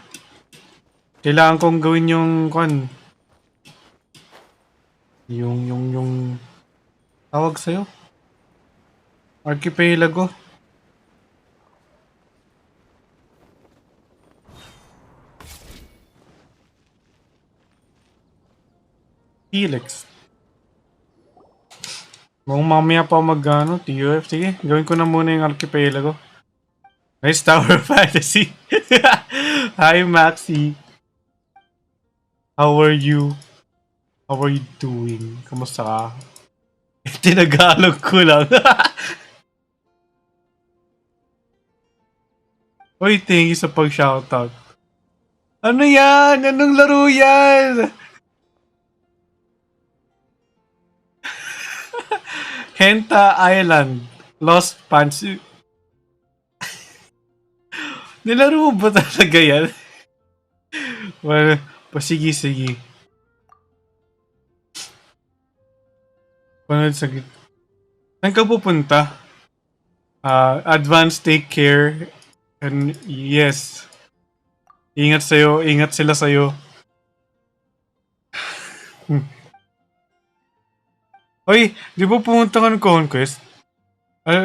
Kailangan kong gawin yung yung tawag sa'yo? Archipelago. Helix. Kung mamaya pa mag TUF, sige, gawin ko na muna yung archipelago. Nice Tower Fantasy. Hi, Maxi. How are you? How are you doing? Kamusta ka? Tinagalog ko lang. Uy, thank you sa pag-shoutout. Ano yan? Anong laro yan? Henta Island. Lost Pants. Nilaro mo ba talaga yan? Well, sige. Panood sa saan ka pupunta? Advance, take care. And yes. Ingat sa'yo. Ingat sila sa'yo. Hoy, di ba pumunta ka ng Conquest?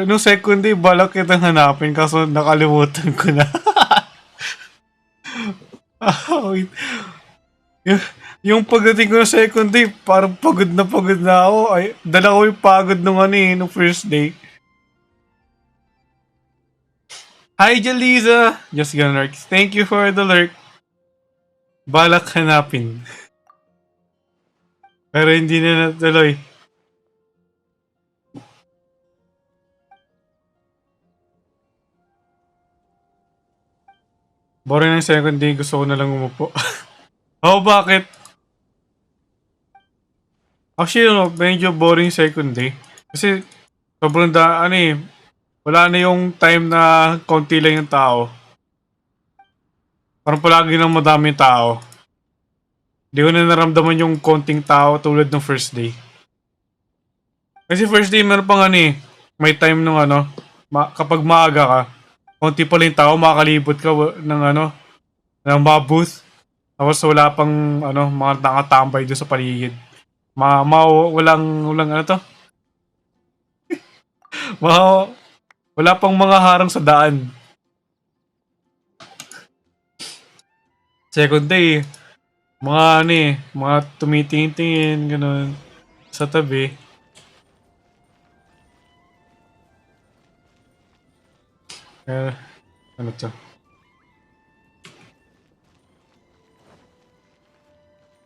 Nung second day, balak kitang hanapin kaso nakalimutan ko na. Wait. Yung pagdating ko ng second day, parang pagod na ako. Ay, dala ko yung pagod nung nung first day. Hi, Jaliza! Just gonna lurk. Thank you for the lurk. Balak hanapin. Pero hindi na natuloy. Boring ng second day, gusto ko na lang umupo. Oh, bakit? Actually, medyo boring second day. Kasi, sobrang wala na yung time na konti lang yung tao. Parang palagi nang madaming tao. Hindi ko na naramdaman yung konting tao tulad ng first day. Kasi first day, meron pang may time nung kapag maaga ka, konti pa lang yung tao, makakalibot ka ng ng mga booth. Tapos wala pang mga nakatambay doon sa paligid. Walang wala pang mga harang sa daan. Second day, mga mga tumitingin-tingin, ganun, sa tabi. Ano to?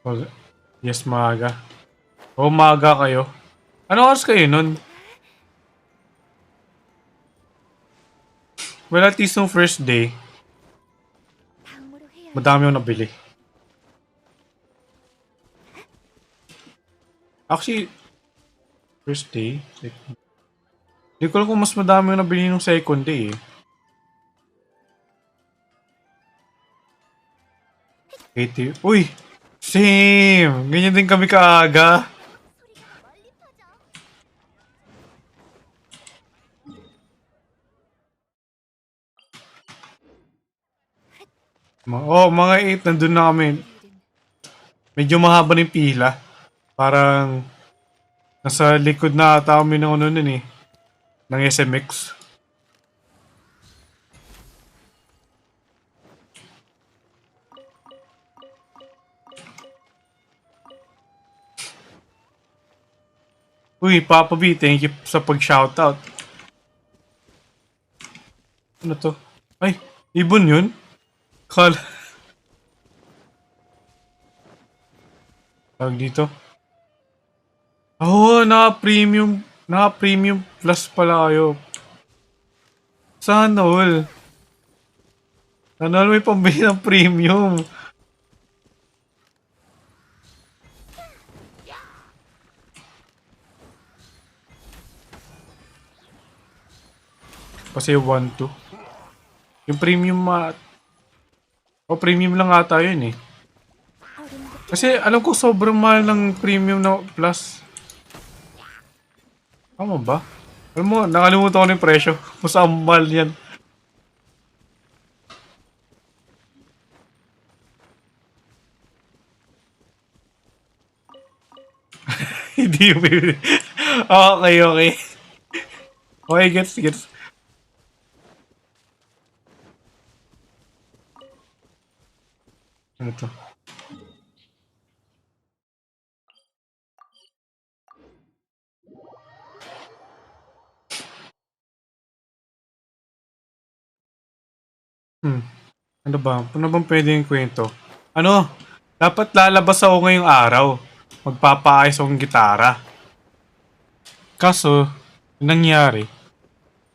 Oh, yes, maaga. Oh, maaga kayo. Ano oras kayo nun? Well, at least nung first day, 다음으로 해야 madami yung nabili. Actually, first day, hindi ko alam kung mas madami yung nabili nung second day eh. 80. Uy! Same! Ganyan din kami kaaga. Mga 8 nandun na kami. Medyo mahaba ng pila. Parang nasa likod na ata kami ng nun eh. Ng SMX. Uy, Papa B, thank you sa pag-shoutout. Ano to? Ay, ibon yun? Call. Tawag dito. Oh, naka-premium. Naka-premium plus pala kayo. Sana all. Sana all may pambili ng premium. Kasi 1-2. Yung premium o premium lang ata yun eh. 어른들 Kasi alam ko sobrang mahal ng premium na plus. Tama ba? Alam mo, nakalimutan ko na yung presyo. Kung saan mahal yan. Hindi yung bibili. Okay, okay. Okay, gets. Ano to? Ano ba? Ano bang pwedeng kwento? Ano? Dapat lalabas ako ngayong araw. Magpapaayos akong gitara. Kaso, yung nangyari,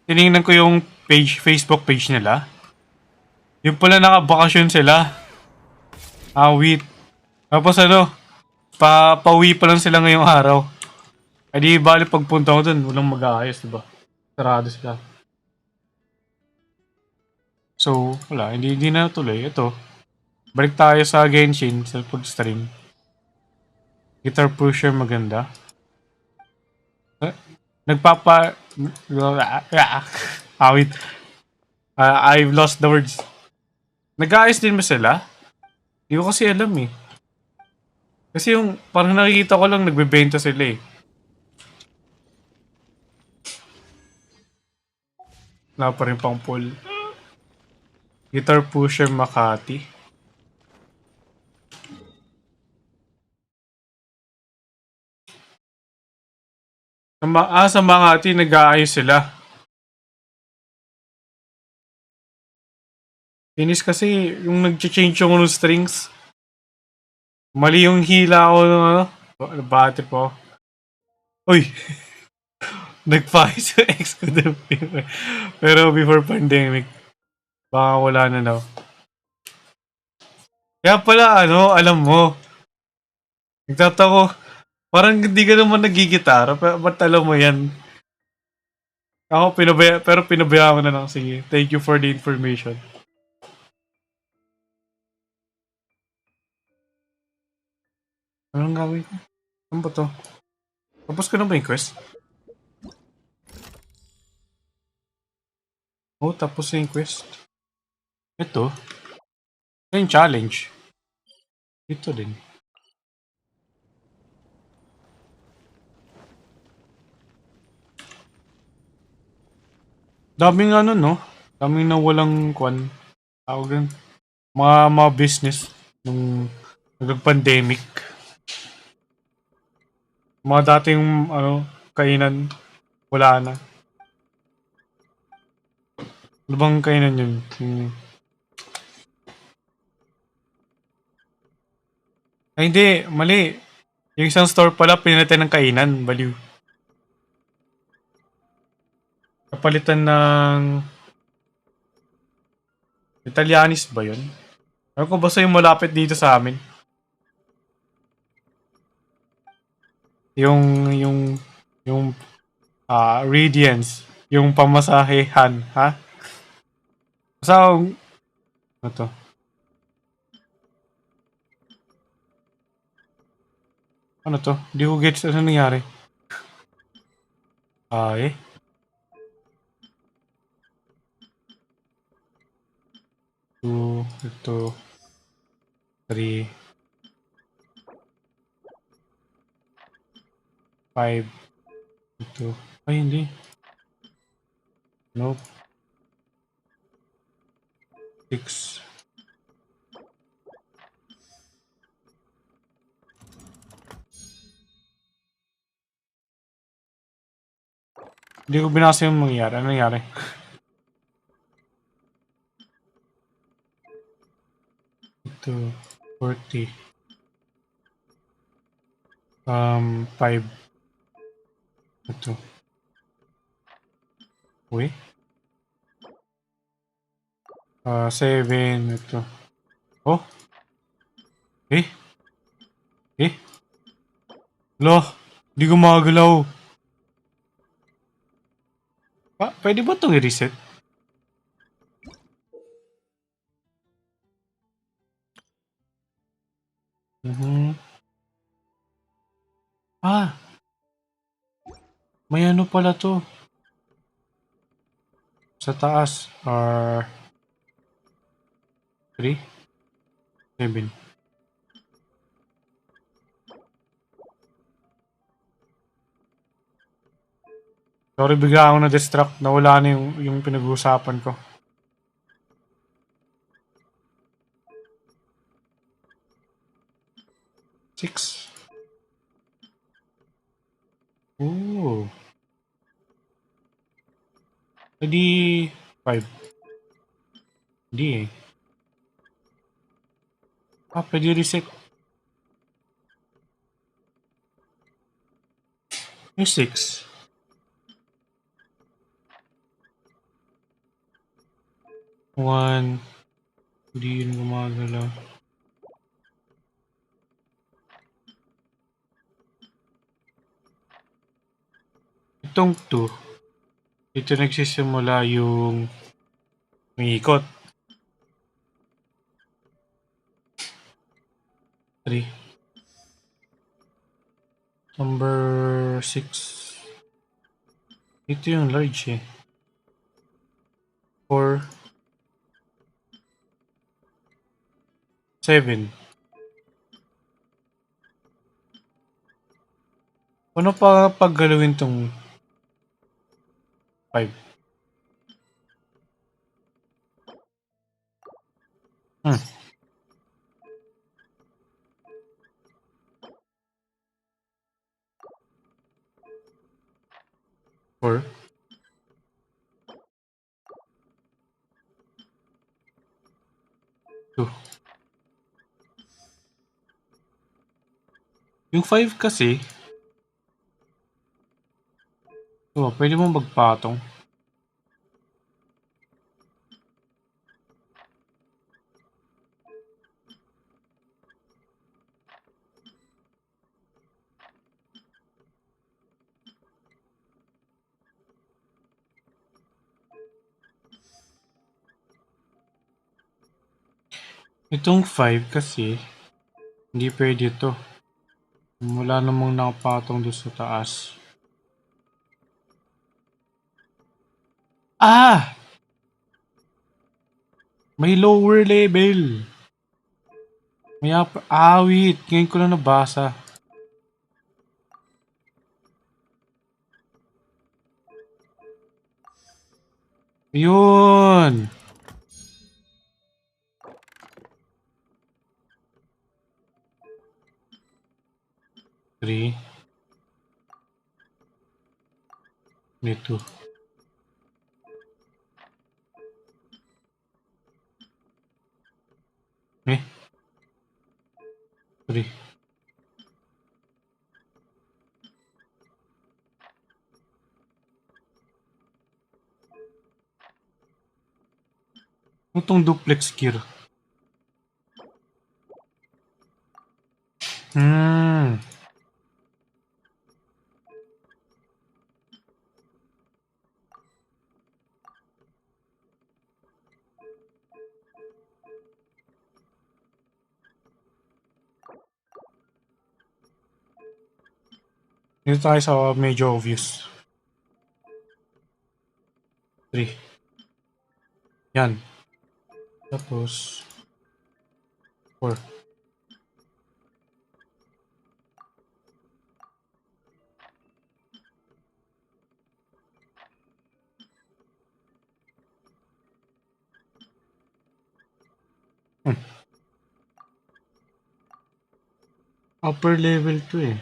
tinignan ko yung Facebook page nila. Yung pala nakabakasyon sila. Awit. Tapos ano, pauwi pa lang sila ngayong araw. Ay di bali pagpunta ko dun, walang mag-aayos, diba? Sarado sila. So, wala, hindi na tuloy. Ito, balik tayo sa Genshin, sa pag-stream. Guitar Pusher maganda. Eh, Nagpapa... Awit. I've lost the words. Nag-aayos din ba sila? Hindi ko kasi alam eh. Kasi yung parang nakikita ko lang nagbebenta sila eh. Wala pa rin pang poll. Guitar Pusher Makati. Sa Makati nag-aayos sila. Inis kasi yung nag-change yung ng strings. Mali yung hila ko ng ano. Bate po. Uy! Nag-fires yung ex ko dun. Pero before pandemic, baka wala na daw. Kaya pala, ano, alam mo, nagtatako, parang hindi ka naman nagigitara, ba't alam mo yan? Ako, pero pinabayaan ko na lang. Sige, thank you for the information. Anong gawin ko? Ano ba to? Tapos ko na ba yung quest? Oh, tapos na yung quest. Ito. Ito yung challenge. Ito din. Daming ano, no? Daming nawalang kwan. Tawag din. Mga business nung nag-pandemic. Mga dating ano, kainan, wala na. Ano bang kainan yun? Ay hindi, mali. Yung isang store pala, pinalitan ng kainan, baliw. Kapalitan ng Italianis ba yun? Ano ko basta yung malapit dito sa amin? Yung Radiance. Yung pamasahehan, ha? Basta, ano to? Ano to? Di ko gets ano nangyari. Ay. 2, ito, 3, 5, ito. Ay, hindi. Nope. 6. Hindi ko binasa yung mangyari. Ano nangyari? Ito, 40. 5. Ito. Uy. 7. Ito. Oh, eh, eh. Lo, di gumagalaw. Pwede ba itong i-reset? Mhm. Ah, may ano pala to. Sa taas, are 3, 7. Sorry, bigla akong na-distract. Nawala na yung pinag-uusapan ko. Six. Ooh. Hindi 5. Hindi eh. Pwede reset. Yung 6. 1. Hindi yun gumagalaw. Itong 2. Dito nagsisimula yung may ikot. 3. Number 6. Ito yung large eh. 4. 7. Ano pa paggalawin tong 5? 4. 2. Yung 5 kasi, pwede mong magpatong. Itong 5 kasi, hindi pwede to. Wala namang nakapatong doon sa taas. Ah! May lower level. May upper... wait. Ngayon ko lang nabasa. Yun! 3. Dito. Eh? 3. Itong duplex gear. Dito tayo sa medyo obvious. 3. Yan. Tapos, 4. Upper level to eh.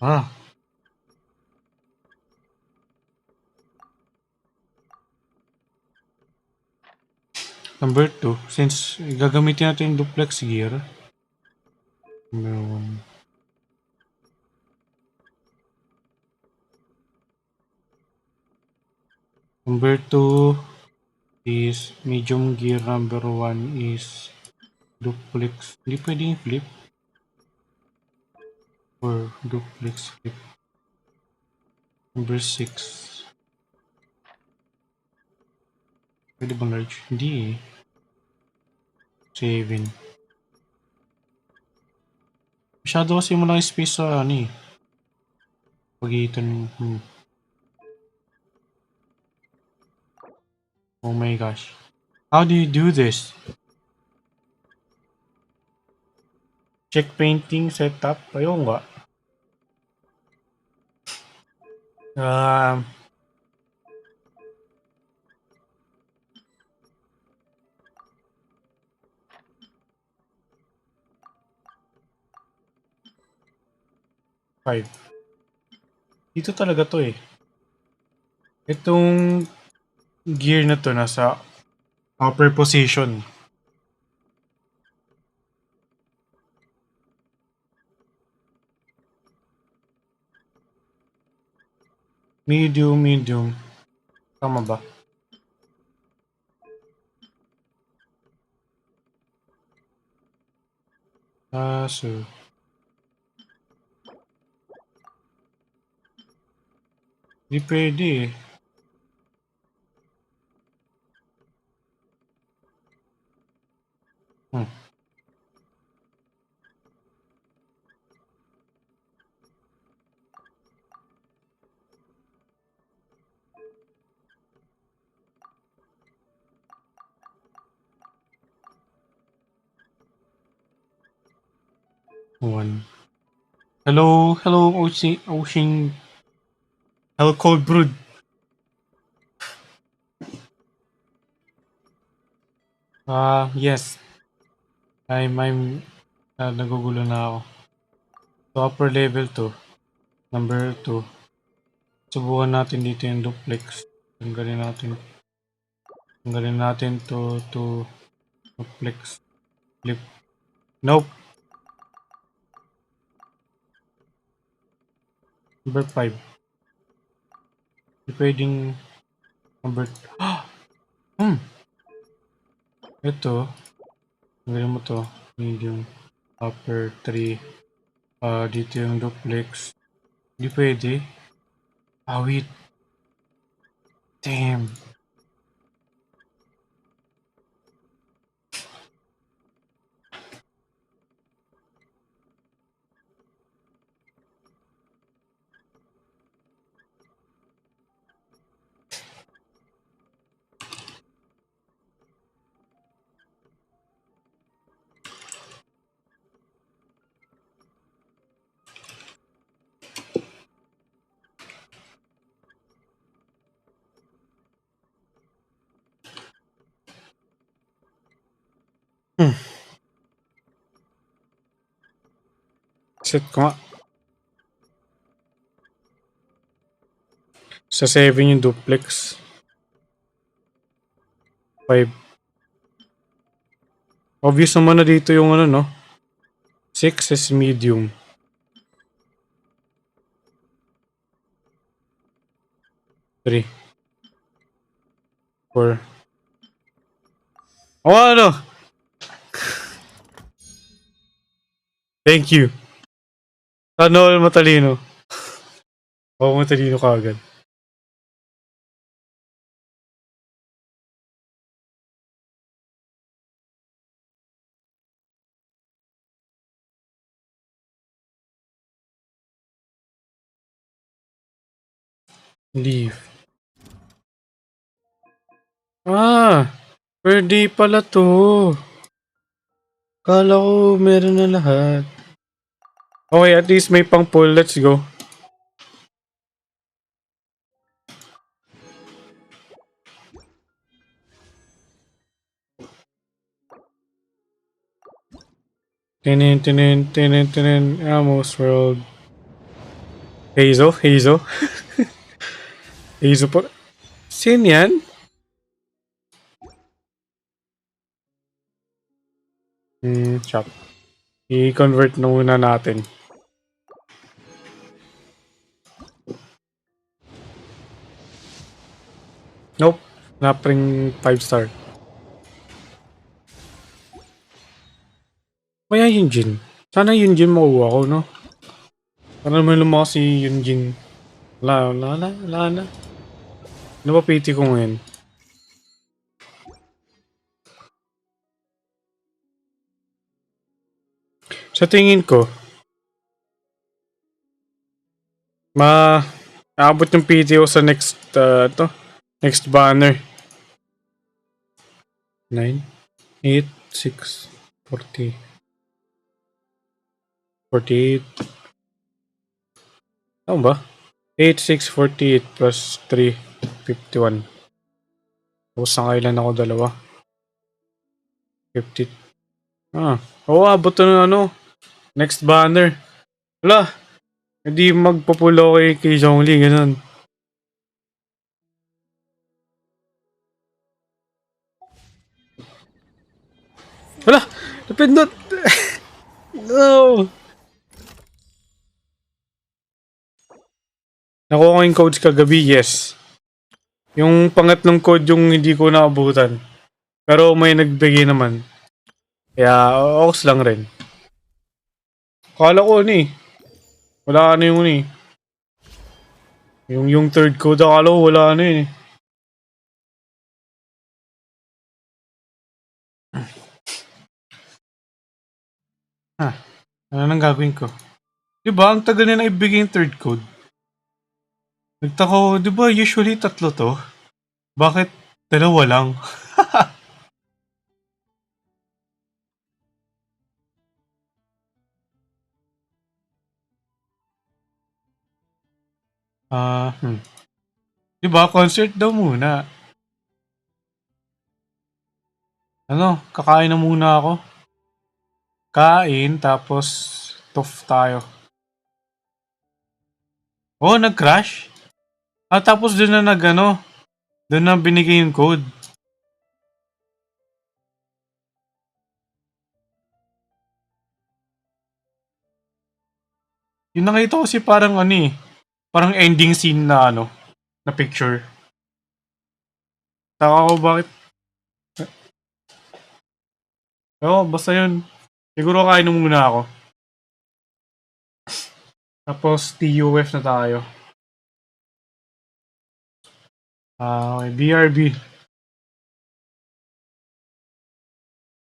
Ah. Number 2, since gagamitin natin yung duplex gear. Number 1. Number 2 is medium gear. Number 1 is duplex. Hindi pwedeng flip. Or duplex flip. Number 6. Pwede bang large? Hindi eh. 7. Masyado kasi mo lang space sa ano eh. Pagitan. Oh my gosh. How do you do this? Check painting setup? Ayun nga. Um, Five. Dito talaga to eh. Itong gear na to nasa upper position. Medium. Tama ba? So. Di pwede eh. Hmm. One. Hello, Ocean. Hello, Cold Brood. Yes. I'm nagugulo na ako. So, upper level to. Number 2. Subukan natin dito yung duplex. Tanggalin natin to duplex. Flip. Nope. Number 5. Hindi pwedeng number... Ito. Tanggalin mo to. Medium. Upper 3. Dito yung duplex. Hindi pwede. Wait. Damn. Set ko nga. Sa 7 yung duplex. 5. Obvious naman na dito yung ano, no? 6 is medium. 3. 4. Oh, ano? Thank you. Sana all matalino. Matalino ka agad. Leave. Per day pala to. Kala ko meron na lahat. Okay, at least may pang pull. Let's go. Tinin. Amos World. Hazel. Hazel po. Sin yan? Shop. I-convert na muna natin. Nope. Napring 5 star. Kaya Yunjin. Sana Yunjin makuha ko, no? Para naman lumakas si Yunjin. Wala na. Ano ba piti ko ngayon? Sa tingin ko, aabot yung PT ko sa next banner. 9, 8, 6, 40, 48. Ano ba? 8, 6, 48 plus 3, 51. Tapos na kailan ako dalawa. 50. Oo, abot na ng next banner. Wala, hindi magpapulo kay Zhongli, ganun. Wala, napindot. No. Nakuha ko yung codes kagabi, yes. Yung pangatlong code yung hindi ko naabutan. Pero may nagbigay naman. Kaya, ox lang rin. Kala ko ni. Wala na yung ni. Yung third code, akala ko wala na yun eh. Ano nang gagawin ko? Diba, ang tagal na ibigay yung third code. Nagtaka ko, diba usually tatlo to? Bakit dalawa lang? Ah, Diba, concert daw muna. Ano, kakain na muna ako. Kain, tapos tough tayo. Oh, nag-crash? Tapos doon na doon na binigay yung code. Yung nakita ko si parang parang ending scene na na picture. Taka ko bakit. Basta yun. Siguro kain na muna ako. Tapos TUF na tayo. Okay, BRB.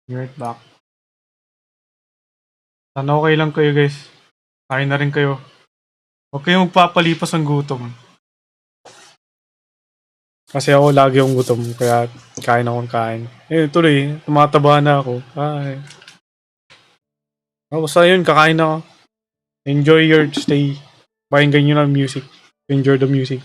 Be right back. Sana okay lang kayo guys. Kain na rin kayo. Huwag kayong magpapalipas ng gutom. Kasi ako lagi yung gutom, kaya kain akong kain. Tuloy, tumataba na ako. Ay. Basta yun, kakain na ako. Enjoy your stay. Pakinggan nyo ng music. Enjoy the music.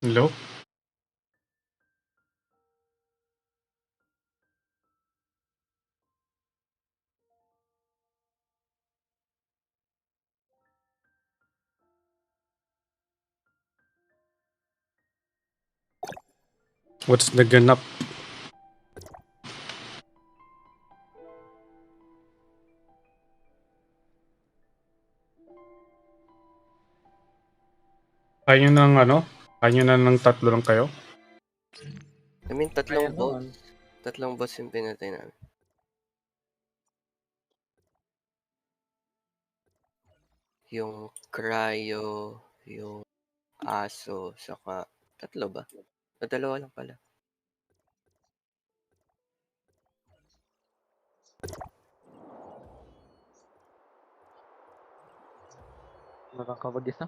Hello? What's the ganap? Kayo ng ano? Kayo na ng tatlo lang kayo? I mean, tatlong Kaya boss. naman. Tatlong boss yung pinatay namin. Yung cryo, yung aso, saka tatlo ba? O dalawa lang pala. Nakakabagis na.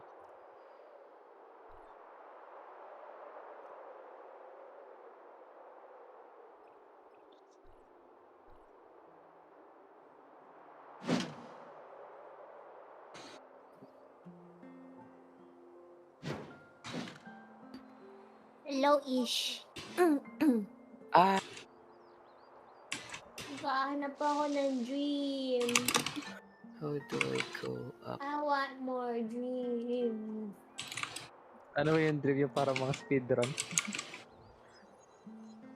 Hello, Ish. Ah! Nakahanap ako ng dream. How do I go up? I want more dreams. Ano yung dream yung para mga speedrun?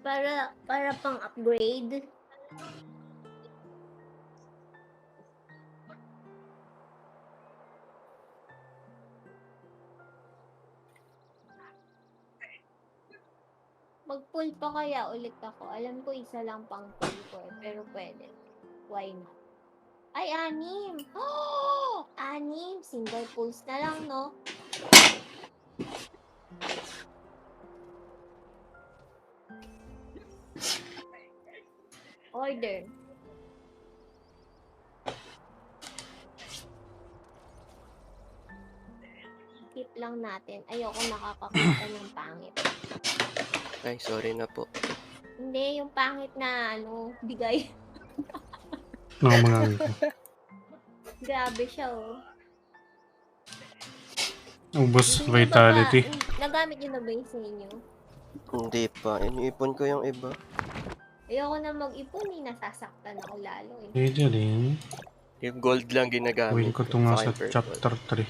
Para pang upgrade. Mag-pull pa kaya ulit ako. Alam ko isa lang pang pull ko eh, pero pwede. Why not? Ay, anim! Oh! Anim! Single pulls na lang, no? Order. Keep lang natin. Ayoko nakakakita ng pangit. Ay, sorry na po. Hindi, yung pangit na bigay. Mga Grabe siya, oh. ubos Hindi niyo vitality. nagamit yun na ba yung sa inyo? Hindi pa. Iniipon ko yung iba. Ayoko na mag-ipon eh. Nasasaktan ako lalo eh. Pwede rin. Yung gold lang ginagamit Gawin ko ito nga sa Saka yung purple. chapter 3.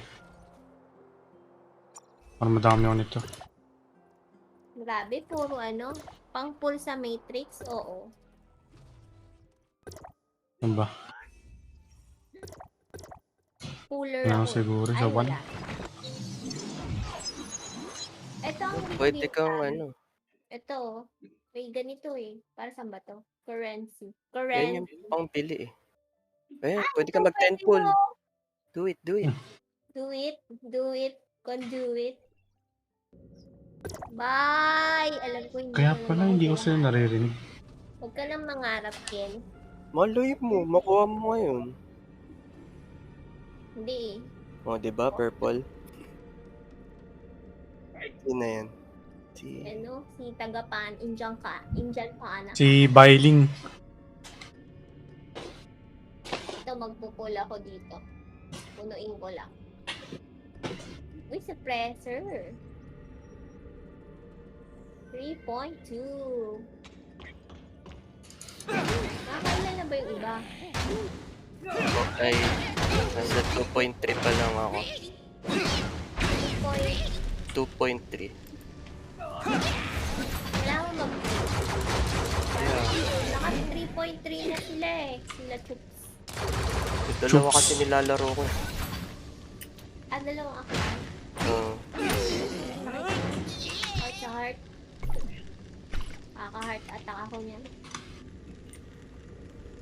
Para madami ako nito. Grabe, puro pang pull sa Matrix, oo. Ano ba? Puller Ano ako. siguro Ay, sa 1? wala. Ito ang Pwede bibigyan kang sa- ano. Ito, may ganito eh. Para saan ba to? Currency. Yan yung Currency. pang pili eh. Ayan, pwede ka Ito, mag 10 pwede pull. mo. Do it, do it. Do it. Do it. Do it. Bye! Alam ko hindi Kaya ko pala naman hindi ko kailangan. sila naririnig. Huwag ka nang mangarap, Ken. Malay mo, makuha mo ngayon. Hindi eh. O, diba, purple? Yun na yan. Si... Si Tagapan, Indian pa anak. Si Bailing. Ito, magpupul ako dito. Punuin ko lang. Uy, suppressor. 3.2. Nakakailan na ba yung iba? Ay, nasa 2.3 pa lang ako. 2.3. Kailangan mag... Yeah. Naka 3.3 na sila eh. Sila Chups. Yung dalawa Chooks. kasi nilalaro ko. Dalawang ako. Heart sa heart. Kaka-heart attack ako niyan.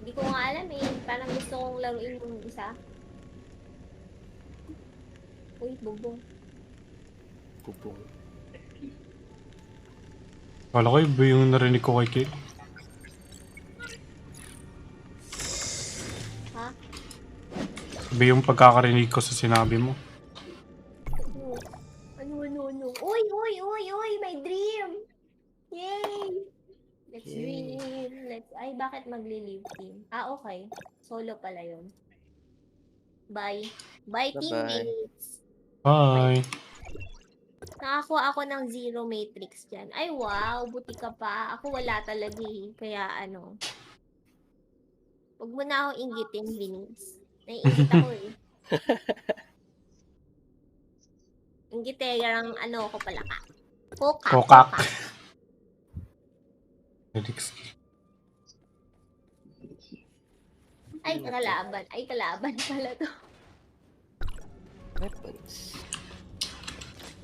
Hindi ko nga alam eh. Parang gusto kong laruin yung isa. Uy, bubong. Bubong. Kala ko iba yung narinig ko kay Kate. Ha? Iba yung pagkakarinig ko sa sinabi mo. Ano? Uy, may dream! Yay! magli-leave team. Ah, okay. Solo pala yun. Bye. Bye, Bye-bye. teammates. Bye. Nakakuha ako ng zero matrix dyan. Ay, wow. Buti ka pa. Ako wala talaga eh. Kaya ano. Huwag mo na akong inggitin, Vince. Naiingit ako eh. Ingiteyang ano ko pala ka. Kokak. Kokak. Ay, kalaban. Ay, kalaban pala to. Weapons.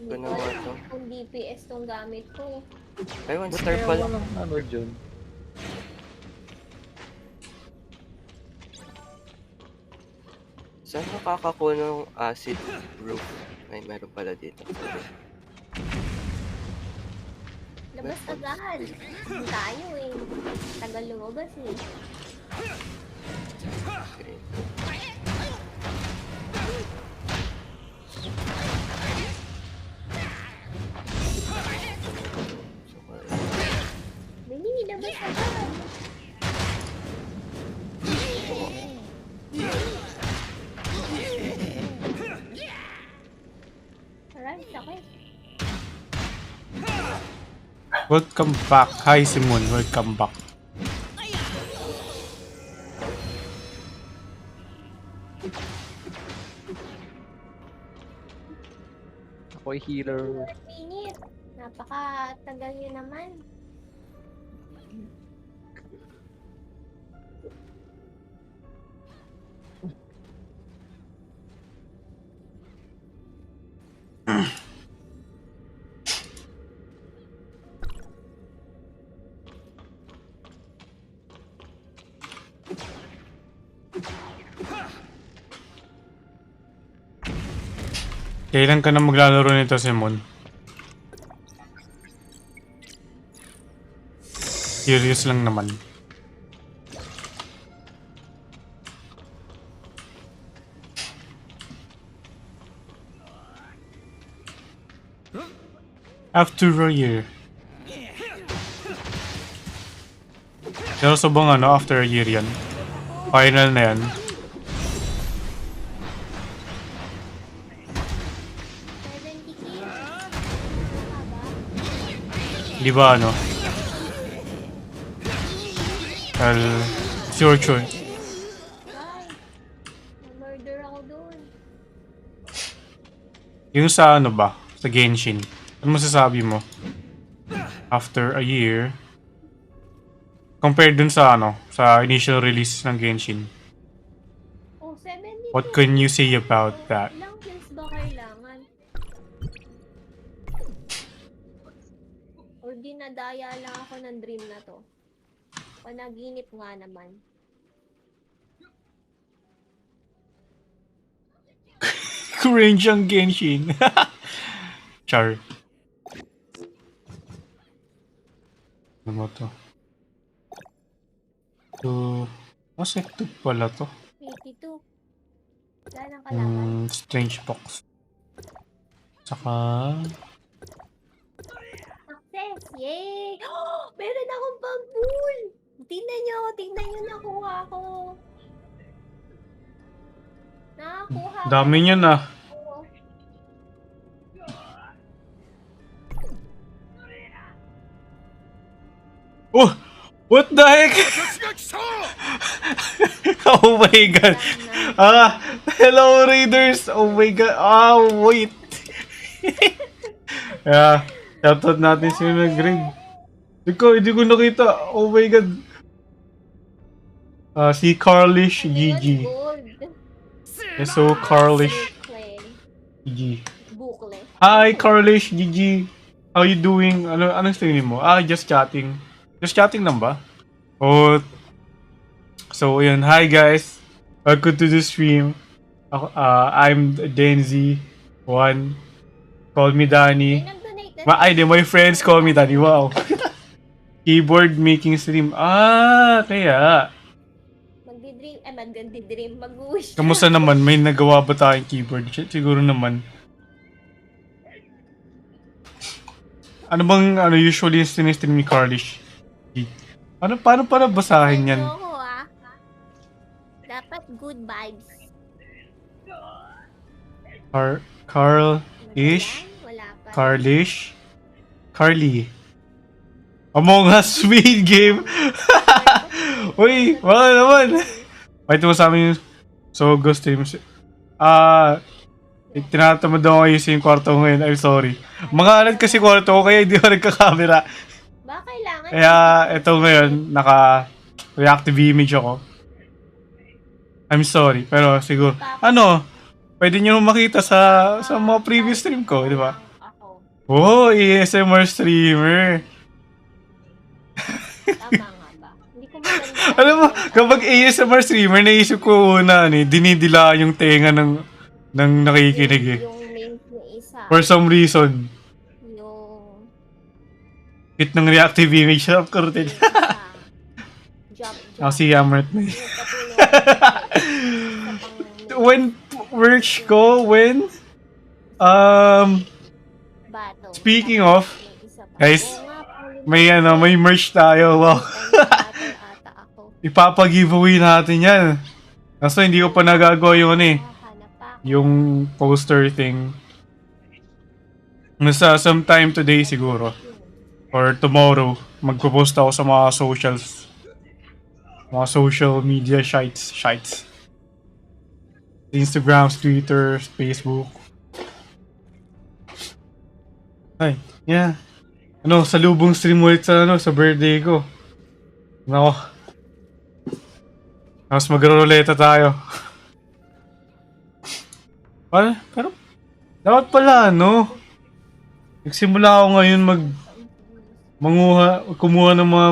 Hindi ko Ano nga alam to? kung DPS tong gamit ko. Ay, 1 Ba't star kaya pala. walang ano dyan? Saan makakakuha ng acid roof? Ay, meron pala dito. Labas agad. Hindi tayo eh. Tagal lumabas eh. Okay. Dali, labas agad. Aray, sakit. Welcome back. Hi, Simon. Welcome back. Ako'y healer. 1 minute. Napaka-tagal nyo naman. Kailan ka na maglalaro nito, Simon? Curious lang naman. After a year. Pero subang ano, after a year yan. Final na yan. 70 kills. Tama ba? Di ba ano? Well, it's your choice. Ay, murder ako doon. Yung sa ano ba? Sa Genshin. Ano masasabi mo? After a year. Compared dun sa ano? Sa initial release ng Genshin. Oh, 72. What can you say about that? Ilang kills ba kailangan? Or dinadaya lang ako ng dream na to? Panaginip nga naman. Cringe ang Genshin. Char. Ano mo to? Set 2 pala to. 82. Wala nang kalaban. Strange box. Saka... Success! Yay! Oh, meron akong pang-pool! Tingnan nyo nakuha ko. Nakakuha ko. Dami niyan ah. Oh! What the heck? Oh my god. Ah, hello Raiders. Oh my god. Ah, wait. Yeah, shoutout natin si nag-raid. Hindi ko nakita. Oh my god. Si Carlish GG. Yes, so Carlish GG. Bukle. Hi Carlish GG. How you doing? Anong streaming mo? Ah, just chatting. Just chatting lang ba? Oh. So, yun. Hi guys. Welcome to the stream. I'm Denzi1. Call me Danny. My friends call me Danny. Wow. Keyboard making stream. Ah, kaya. Magdi-dream. Mag-wish. Kamusta naman? May nagawa ba tayong keyboard? Siguro naman. Ano bang usually sinistream ni Carlish? Paano para basahin yan? Ayoko Dapat good vibes. Carl Ano ba Ish? yan? Wala pa. Carlish? Carly. Among Us Speed Game. Uy, wala naman. Wait mo sa amin yung Sogo streams. Tinatamad ako ayusin yung kwarto ko ngayon. I'm sorry. Mga alat kasi kwarto ko kaya hindi ako nagka-camera. Ba, kailangan. Kaya ito ngayon, naka-reactive image ako. I'm sorry, pero siguro, pwede nyo makita sa mga previous stream ko, di ba? Ako. Oh, ASMR streamer. Tama nga ba? Hindi ko maganda. Alam mo, kapag ASMR streamer, naisip ko una, dinidila yung tenga ng nakikinig eh. Yung main yung isa. For some reason. Yung Hit ng reactive image sa curtain. isa. Jump. Ako si Yamart na Yung patulong. when merch ko, Battle. speaking of, May isa pa. guys, Oo nga, may merch tayo, wow. battle ata ako. Ipapa-giveaway natin yan. Kaso hindi ko pa nagagawa yung Hanap pa ako. yung poster thing. Nasa sometime today siguro. Or tomorrow, magpo-post ako sa mga social media sites. Instagram, Twitter, Facebook. Ay, yeah. Salubong stream ulit sa birthday ko. Nako. Tapos magro-roleta tayo. Pero, dapat pala, nagsimula ako ngayon kumuha ng mga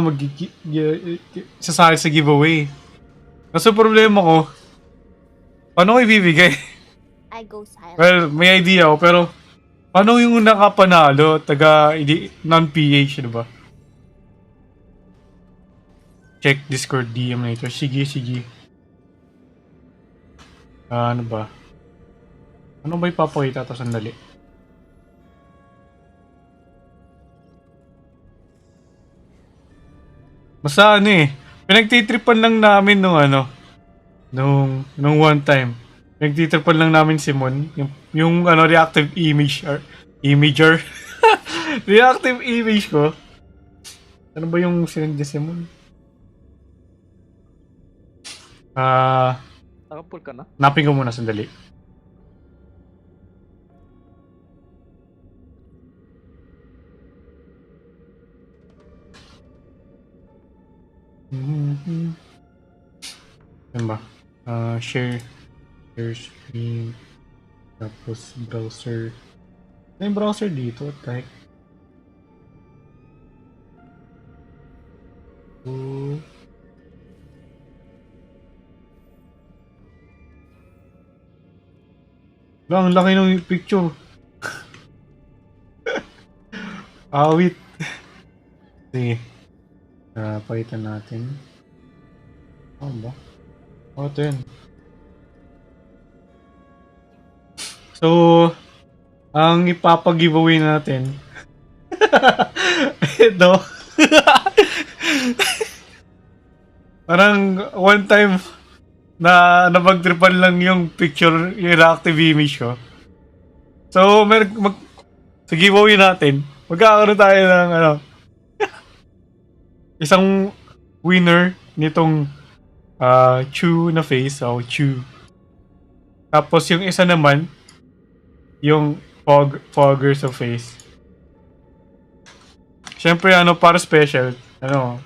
sasali sa giveaway. Kaso problema ko, paano ko ibibigay? I go silent. Well, may idea ako, pero paano yung nakapanalo, non-PH, diba? Check Discord DM later. Sige. Ano ba? Ano ba ipapakita? Tapos sandali. Basta pinagtitripan lang namin nung one time. Pinagtitripan lang namin si Mon, yung reactive imager. Reactive image ko. Ano ba yung sinend niya si Mon? Nakapull ka na? Napin ko muna sandali. Ano ba? Share screen. Tapos browser. May browser dito. What the heck? Ang laki ng picture. Awit. Sige. Pakitan natin. Ano ba? Ito yun. So, ang ipapag-giveaway natin. Ito. Parang one time na napagtripan lang yung picture, yung reactive image ko. So, sa giveaway natin, magkakaroon tayo ng isang winner nitong Chew na face. Chew. Tapos yung isa naman, yung Fogger sa face. Siyempre, para special,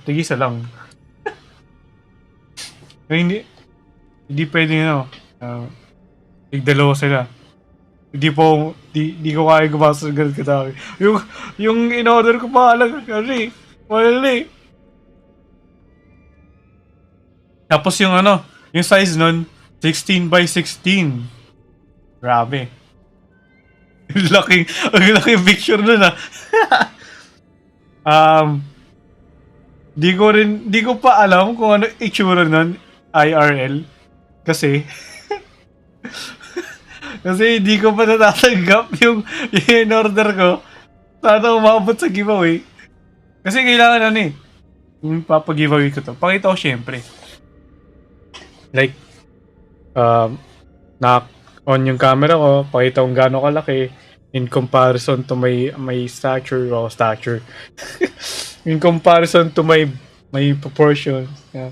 tigisa lang. Hindi pwede, tigdalawa sila. Hindi ko kaya gumasa sa ganun kataki. Yung in-order ko pa lang, wala. Tapos yung size nun, 16 by 16. Grabe. Ang laking picture nun Di ko pa alam kung ano itsura nun, IRL. Kasi hindi ko pa natatanggap yung in-order ko. Sana umabot sa giveaway. Kasi kailangan Yung papag-giveaway ko to, pakita ko syempre. Like, na-on yung camera ko, pakita kung gaano kalaki in comparison to my stature, stature. In comparison to my proportions. Yeah.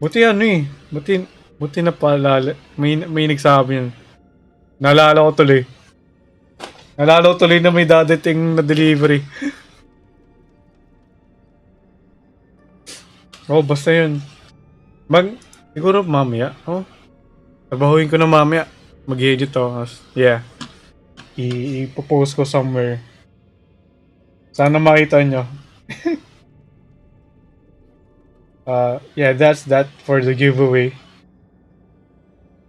Buti ano eh. Buti na pala. May nagsabi yan. Naalala ko tuloy. Na may dadating na delivery. Oh, basta yun. Siguro mamaya. Oh. Trabahuin ko na mamaya. Mag-edit to. Yeah. I-post ko somewhere. Sana makita nyo. Yeah, that's that for the giveaway.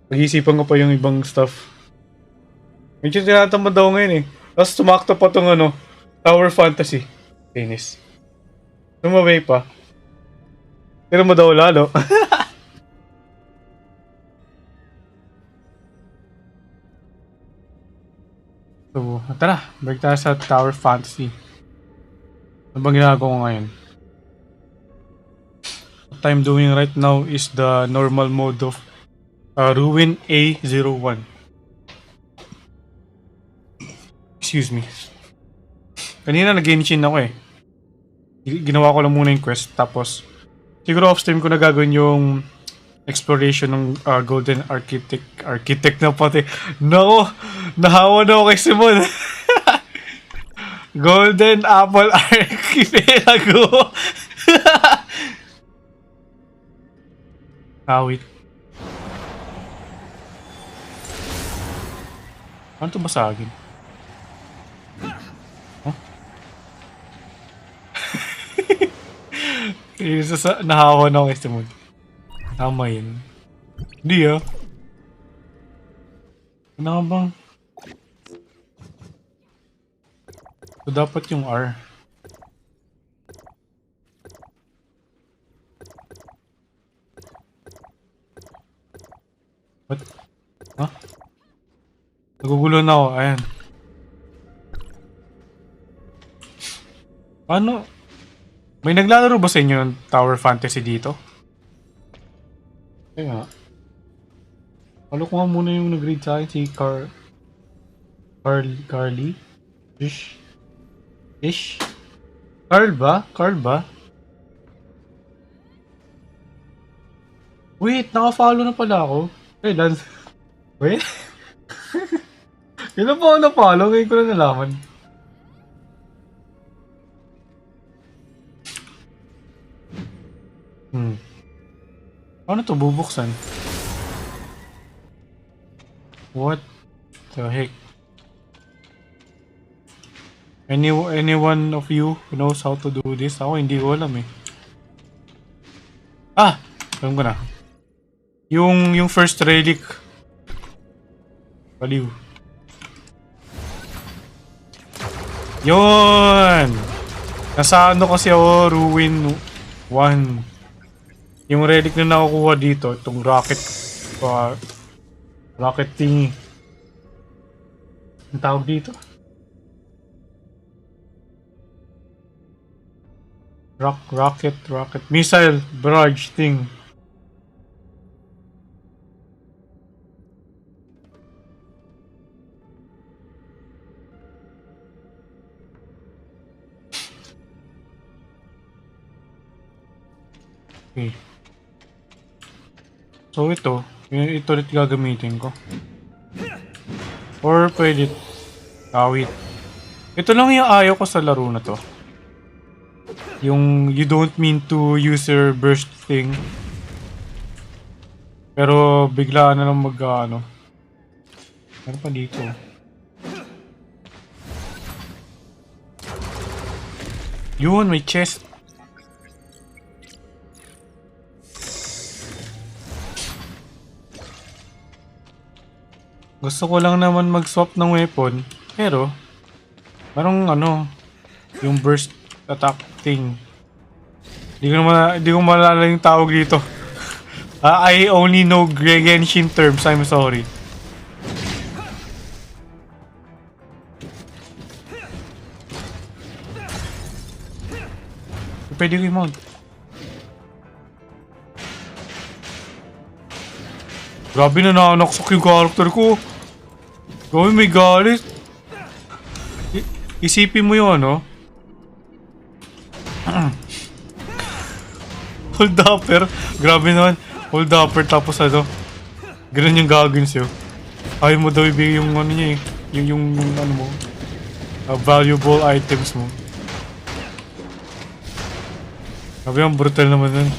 Pag-iisipan ko pa yung ibang stuff. Medyo tinatamad daw ngayon eh. Tapos tumakto pa tong Tower Fantasy. Finish. Tumabay pa. Pero mo daw lalo. So, tara. Balik tayo sa Tower Fantasy. Ano bang ginagawa ko ngayon? What I'm doing right now is the normal mode of Ruin A01. Excuse me. Kanina nag-Genshin ako eh. Ginawa ko lang muna yung quest. Tapos, siguro off-stream ko na gagawin yung exploration ng Golden Architect na pati. Nako! Nahawa na ako kay Simon. Golden Apple Archipelago. Wait. Ano ito basagin? Huh? Nahawa na ako kay Simon. Tama yun. Hindi ah. Ano nga bang? So dapat yung R. What? Huh? Nagugulo na ako. Ayan. Paano? May naglalaro ba sa inyo ng Tower Fantasy dito? Kaya nga. Follow ko nga muna yung nag-read sa akin si Carly? Ish? Carl ba? Wait, naka-follow na pala ako. Kailan? Wait? Kailan pa ako na-follow? Ngayon ko na nalaman. Paano to bubuksan? What the heck? Anyone of you who knows how to do this? Ako hindi ko alam eh. Alam ko na. Yung first relic. Baliw. Yun! Nasa ano kasi ako, Ruin 1. Yung relic na nakukuha dito, itong rocket thingy. Ang tawag dito? Rocket missile barrage thing. Okay. So ito ulit gagamitin ko. Or pwede wait. Ito lang yung ayaw ko sa laro na to. Yung you don't mean to use your burst thing. Pero bigla na lang ano pa dito? Yun, may chest. Gusto ko lang naman mag-swap ng weapon, pero parang yung burst attack thing. Di ko malala yung tawag dito. I only know Genshin terms, I'm sorry. pwede ko i-mount. Grabe na nanaksak yung character ko. Grabe may galit. Isipin mo yun, ano? Hold upper. Grabe naman. Hold upper tapos ano. Ganun yung gagawin sa'yo. Ayaw mo daw ibigay yung ano niya eh. Yung ano mo. Valuable items mo. Grabe yung brutal naman nun.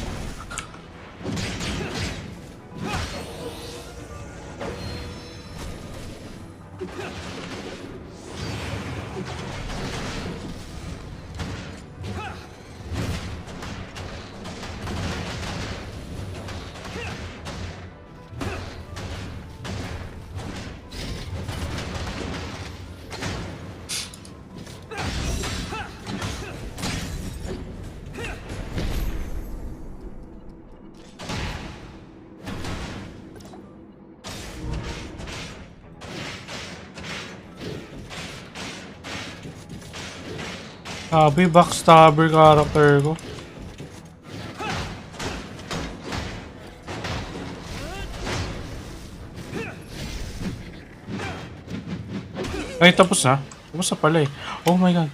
Sabi, backstabber character ko. Ay, tapos na? Tapos na pala eh. Oh my god.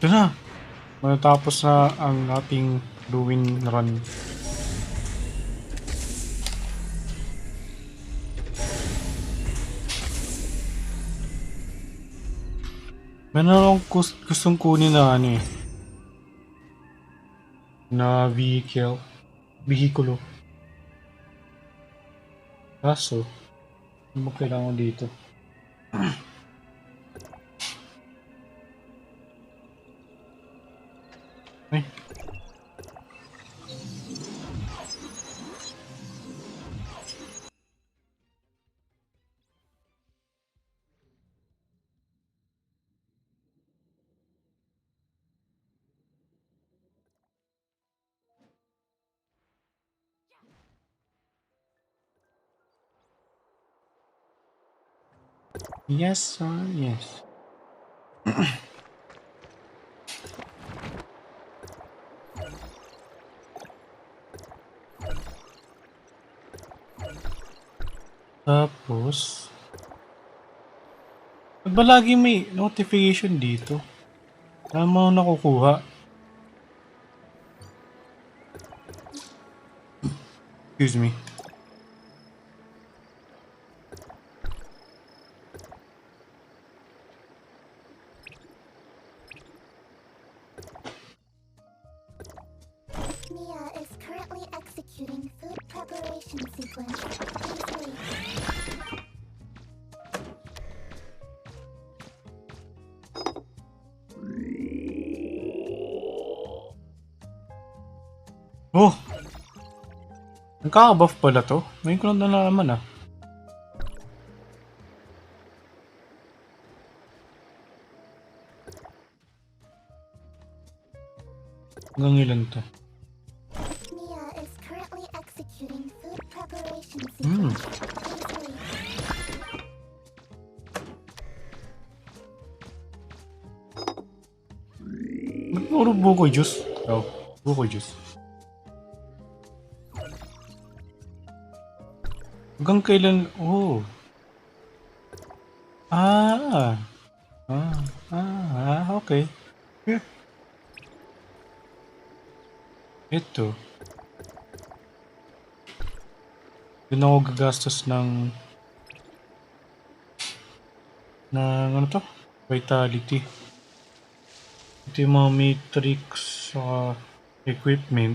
Ito na. Matapos na ang ating ruin run. Meron akong gustong kunin na ano eh. Na vehicle. Kaso, ano ba kailangan dito? Ay. Yes, sir. Yes. Tapos, ba't ba lagi may notification dito? Saan mo nakukuha? Excuse me. Mia is currently executing food preparation sequence. Please wait. Oh! Nagkaka-buff pala to? Ngayon ko lang nalaman ah. Hanggang ilan to? Mia is currently executing food preparation sequence. Please wait. Ba't puro buko juice? Oh, buko juice. Hanggang kailan? Oh. Okay. Yeah. Ito. Doon ako gagastos ng ano to? Vitality. Ito yung mga matrix sa equipment.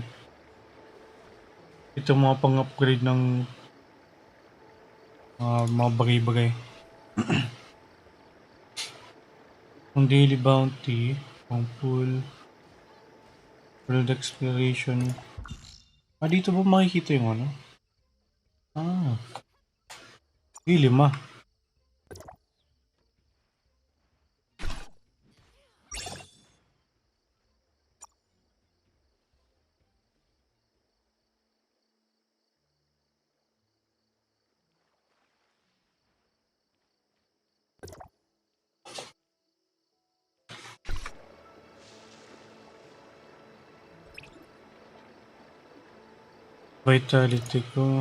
Ito mga pang-upgrade ng mga bagay-bagay. Ang daily bounty, ang pool, world exploration. Dito ba makikita yung ano? Lima. Vitality ko.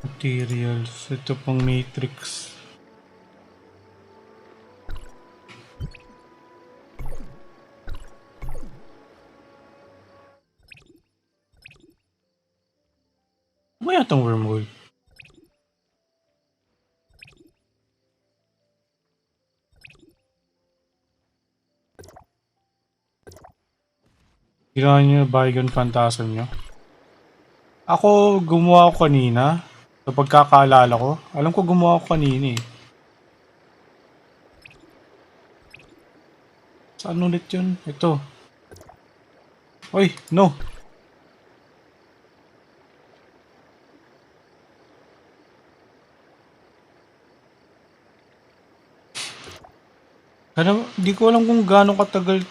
Materials. Ito pang matrix. Ano yatang wormhole? Kailangan nyo na Bygone Phantasm nyo. Ako, gumawa ko kanina. Sa pagkakaalala ko. Alam ko gumawa ko kanina eh. Saan ulit yun? Ito. Oy, no. Di ko alam kung gaano katagal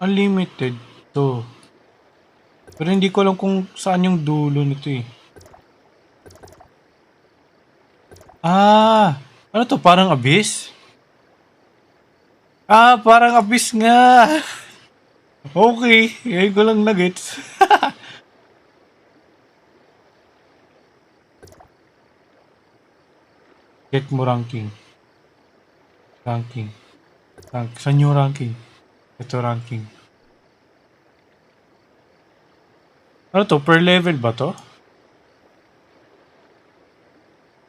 unlimited to. Pero hindi ko alam kung saan yung dulo nito eh. Ano to? Parang abyss? Parang abyss nga. Okay, ngayon ko lang na-gets. Get mo ranking. Saan yung ranking? Ito ranking. Ano to? Per level ba to?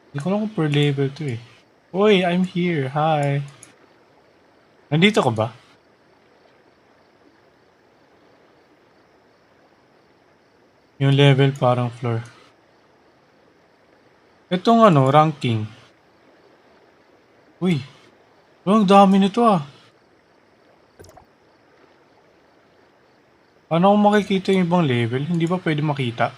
Hindi ko lang kung per level to eh. Uy, I'm here. Hi. Nandito ka ba? Yung level parang floor. Itong ano, ranking. Uy. Ang dami nito ah. Paano kung makikita yung ibang level? Hindi ba pwede makita?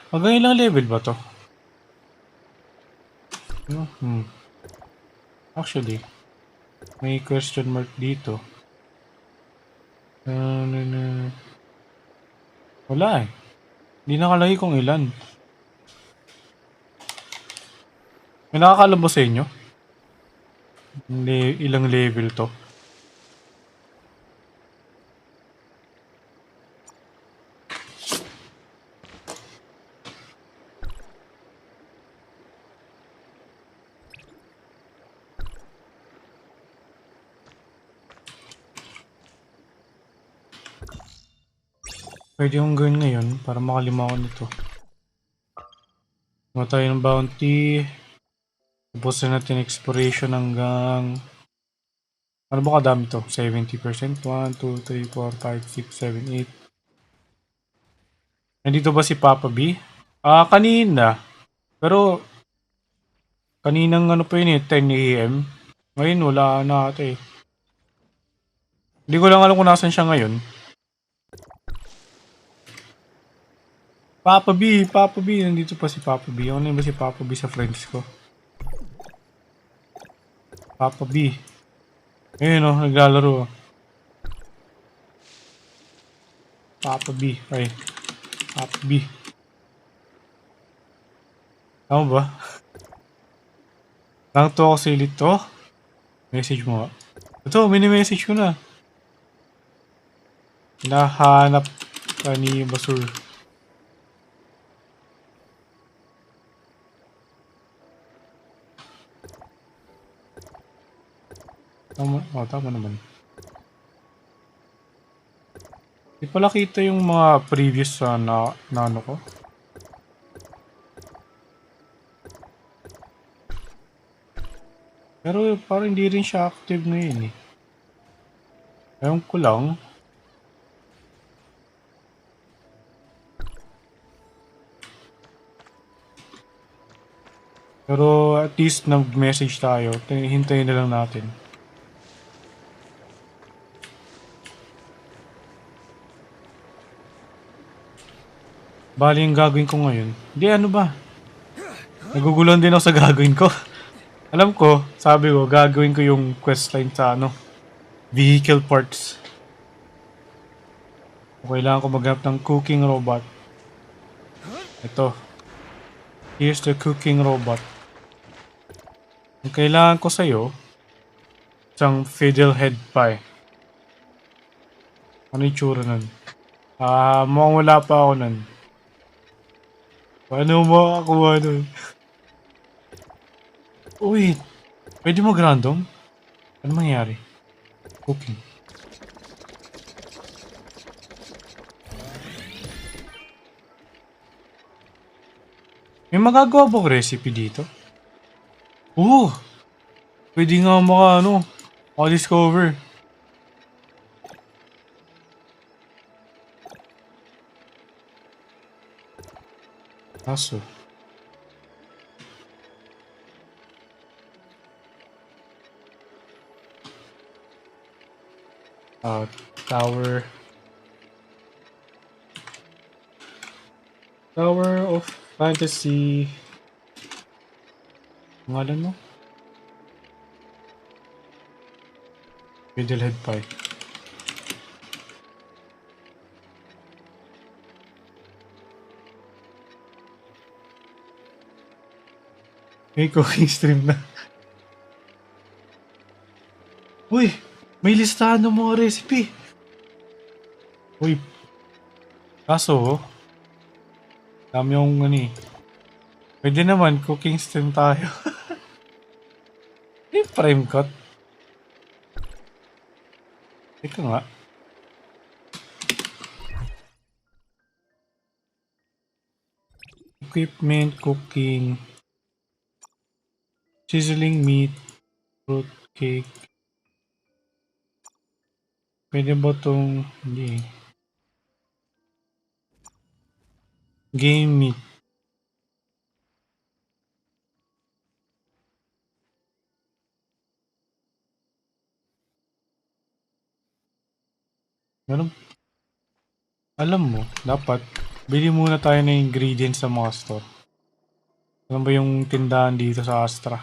Hanggang ilang level ba to? Actually, may question mark dito. Wala eh. Hindi nakalagay kung ilan. May nakakalabas sa inyo? Ilang level to? Pwede yung gawin ngayon para makalima ko nito. Gawa tayo ng bounty. Tapos na natin exploration hanggang... Ano ba kadami to? 70%? 1, 2, 3, 4, 5, 6, 7, 8. Nandito ba si Papa B? Kanina. Pero... Kaninang ano pa yun eh, 10 AM. Ngayon wala na ata eh. Hindi ko lang alam kung nasan siya ngayon. Papa B, nandito pa si Papa B. Ano ba si Papa B sa friends ko? Papa B. Ayun o, naglalaro. Papa B, ay. Papa B. Tama ba? Lang to ako sa ulit to. Message mo. Ito, mini-message ko na. Hinahanap ka ni Basur. Tama naman. Di pala kita yung mga previous na ano ko. Pero parang hindi rin siya active ngayon eh. Ewan ko lang. Pero at least nag-message tayo. Hintayin na lang natin. Bali yung gagawin ko ngayon. Hindi, ano ba? Nagugulan din ako sa gagawin ko. Alam ko, sabi ko, gagawin ko yung questline sa ano, vehicle parts. Kailangan ko maghanap ng cooking robot. Ito. Here's the cooking robot. Ang kailangan ko sa'yo, isang fiddlehead pie. Ano yung tsura nun? Mukhang wala pa ako nun. Paano mo makakuha nun? Uy, pwede mag-random? Ano mangyari? Cooking. May magagawa ba ko recipe dito? Pwede nga maka-discover. Kaso. Tower. Tower of Fantasy. Pangalan mo? Fiddlehead Pie. May cooking stream na. Uy! May listahan ng mga recipe. Uy. Kaso, dami yung ano eh. Pwede naman, cooking stream tayo. Yung prime cut. Ito nga. Equipment, cooking. Sizzling meat. Fruit cake. Pwede ba itong... Hindi eh. Game meat. Meron... Alam mo, dapat bili muna tayo ng ingredients sa mga store. Ano ba yung tindahan dito sa Astra?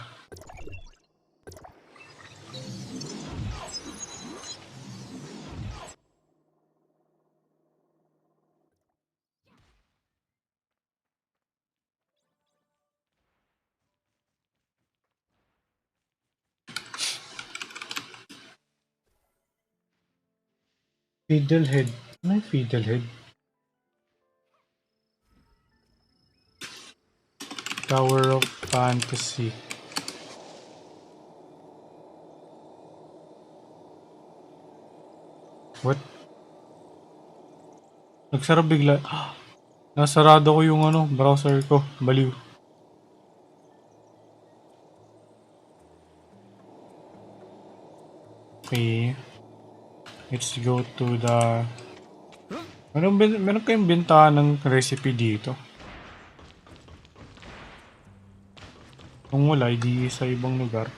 Fiddlehead. Ano yung fiddlehead? Tower of Fantasy. What? Nagsara bigla. Nasarado ko yung browser ko. Baliw. Okay. Let's go to the... Meron kayong bentahan ng recipe dito? Kung wala, di sa ibang lugar.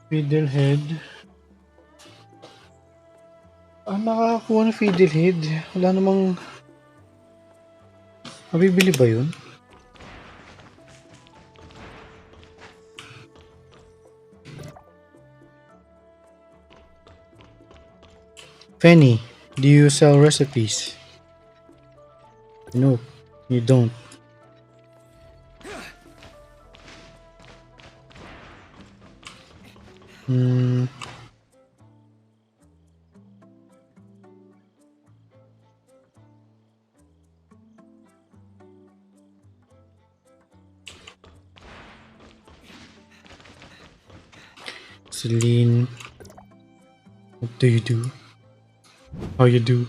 Fiddlehead. Nakakakuha ng fiddlehead. Wala namang... Mabibili ba yun? Fanny, do you sell recipes? No, you don't. Celine. What do you do? How you do?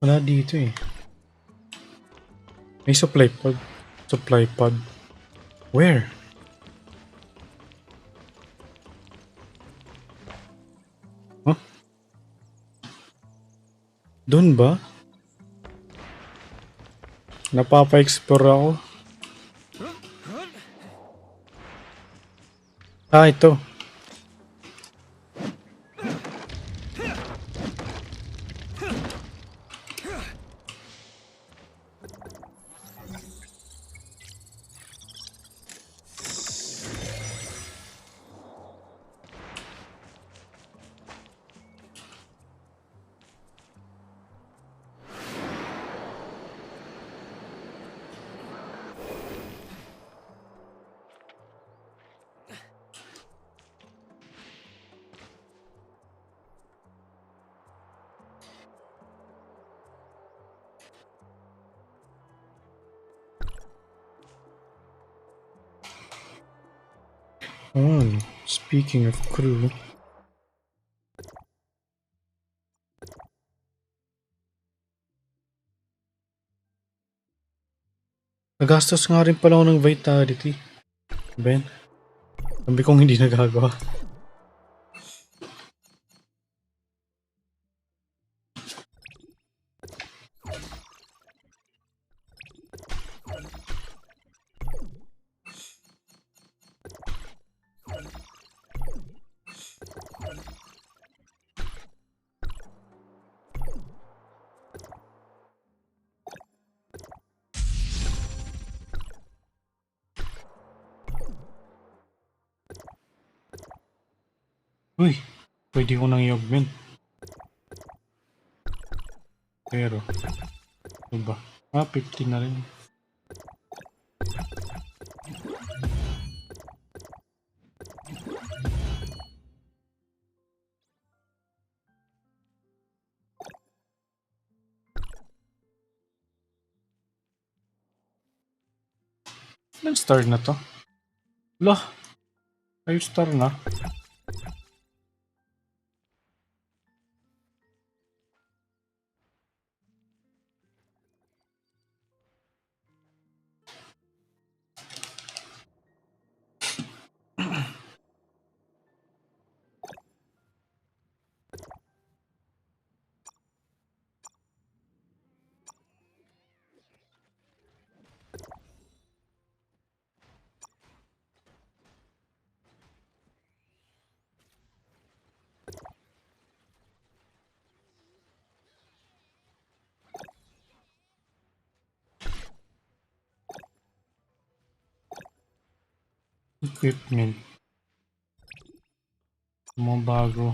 Wala dito eh. May supply pod. Supply pod. Where? Huh? Doon ba? Napapa-explore ako. Ah, ito. Oh, speaking of crew. Nagastos nga rin pala ako ng vitality. Ben, sabi kong hindi nagagawa. Uy, pwede ko nang i-augment. Pero, ano ba? Ah, 50 na rin. Ilang star na to? Lah, 5 star na. Equipment. Mga bago.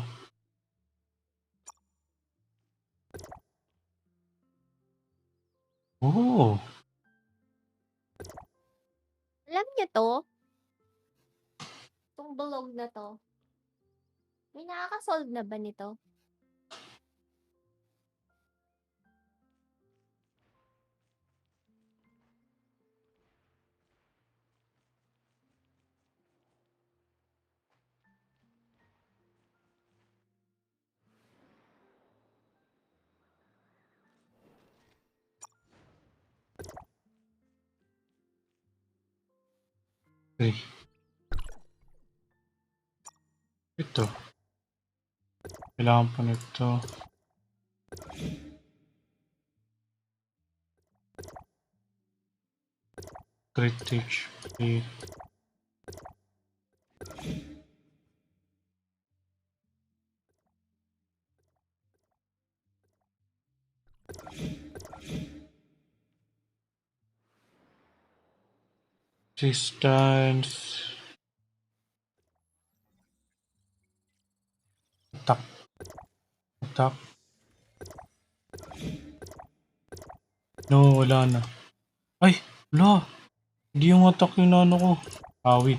Oh, Alam niyo to? Itong bulog na to. May nakaka-solve na ba nito? okay. Ito. Kailangan pa nito. Crit HP. Resistance. Attack. Attack. No, wala na. Ay, wala. Hindi yung attack yung ano ko. Ah, wait.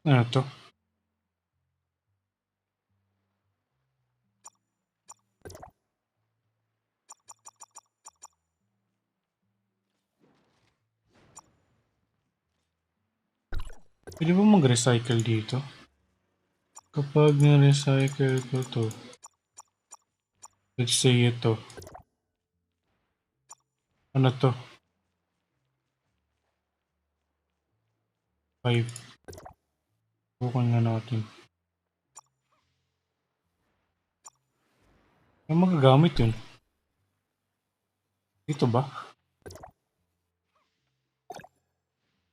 Ano to? Pwede ba mag-recycle dito? Kapag na-recycle ko to, let's say ito. Ano to? 5. Bukan nga natin. Ano magagamit yun? Dito ba?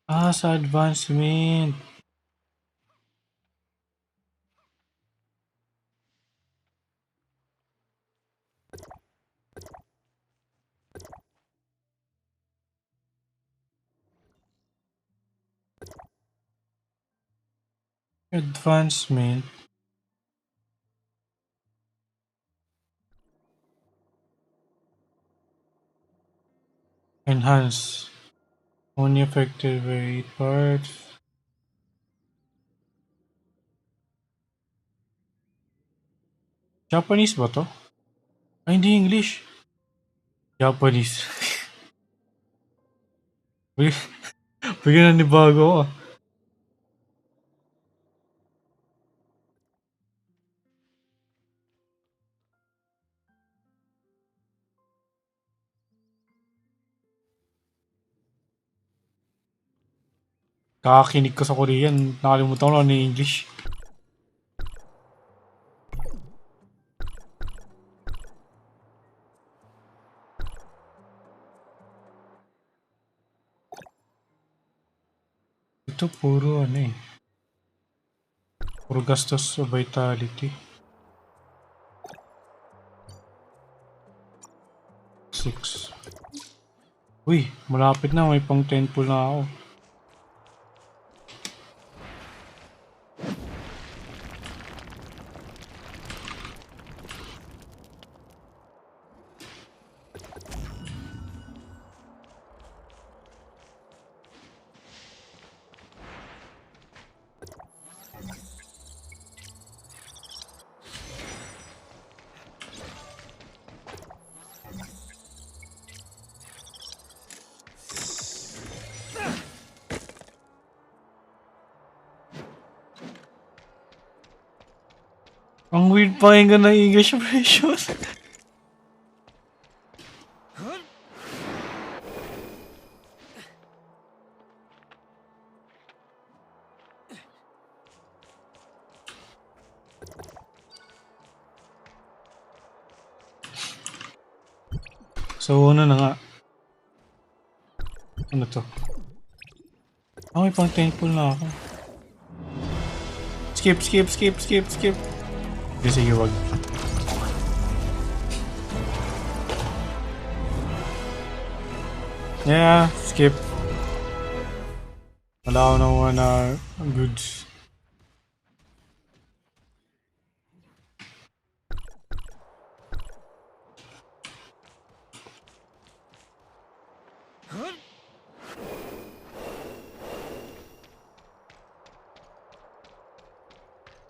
Ah, sa advancement. Advancement. Enhance. Only affected by 8 parts. Japanese ba to? Ay, hindi English. Japanese. Bigyan na ni bago ako. Kakakinig ko sa Korean. Nakalimutan ko na ano yung English. Ito puro ano eh. Puro gastos sa vitality. 6. Uy, malapit na. May pang 10 pool na ako. Ang weird pakinggan ng English version. So, ano na nga. Ano to? Ah, may pang 10 pool na ako. Skip. Hindi, sige, wag. Yeah, skip. Wala ako nakuha na goods.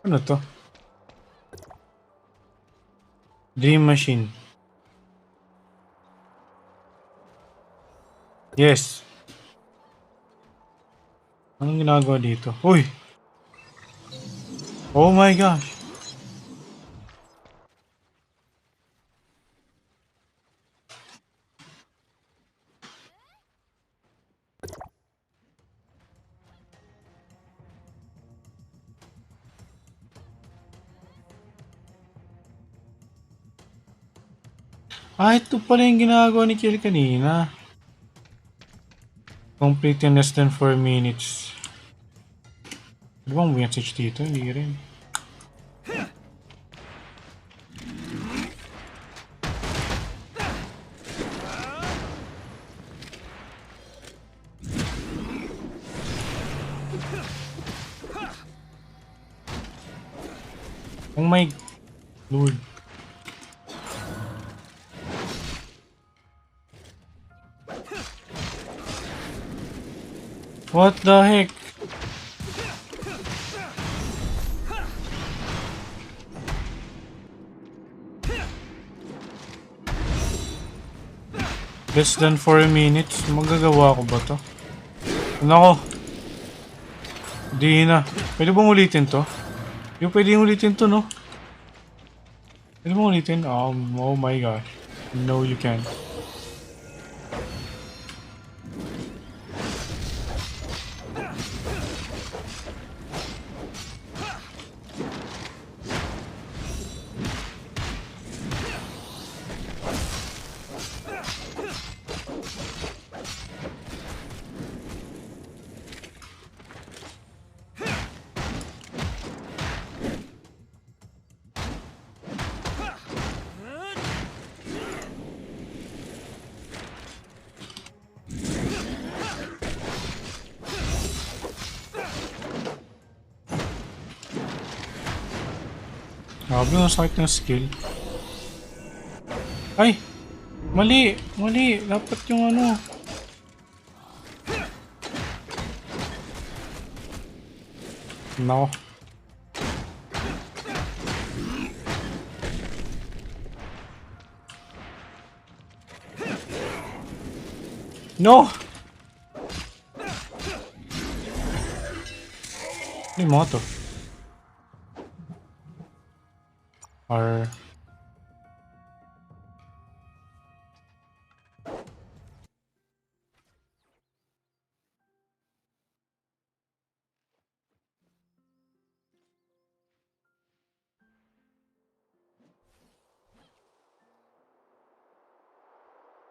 Ano to? Dream machine. Yes. Anong ginagawa dito? Uy! Oh my gosh! Ah, ito pala yung ginagawa ni Kill kanina. Complete in less than 4 minutes. Di ba ang message dito? Hindi rin. Oh my Lord. What the heck? Less than 4 minutes? Magagawa ko ba to? Nako! Di na. Pwede bang ulitin to? Yung pwede yung ulitin to, no? Pwede bang ulitin? Oh my gosh. No, you can't. Grabe ang sakit ng skill. Ay! Mali! Mali! Dapat yung ano. No. No! Ano yung mga to? Or...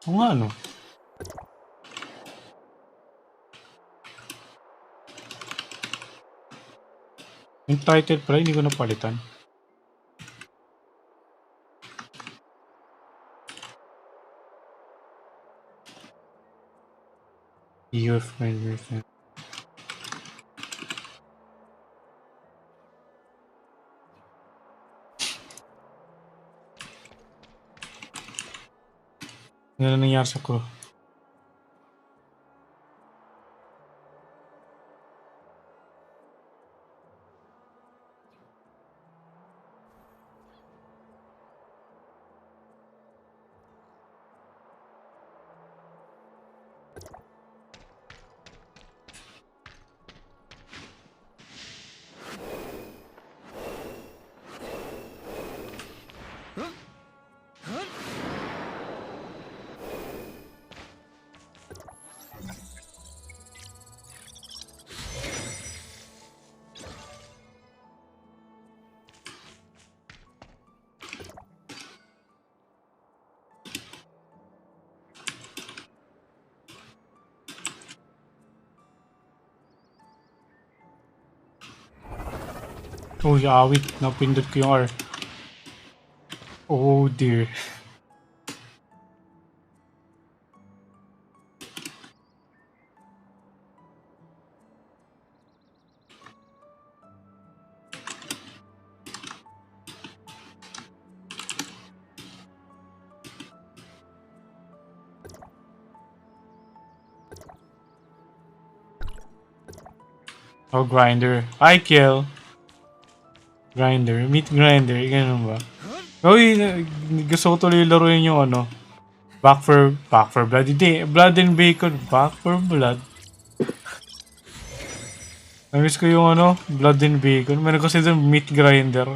Oo nga, ano? Yung title pala, hindi ko napalitan. Your friend, your friend. Ano na nangyari sa crew? Oh, awit. Napindot ko yung R. Oh dear. Oh, grinder. I kill. Grinder. Meat grinder. Ganun ba? Uy, gusto ko tuloy laruin yung ano. Back for blood. Hindi, blood and bacon. Back for blood. Namiss ko yung ano, blood and bacon. Meron kasi doon meat grinder.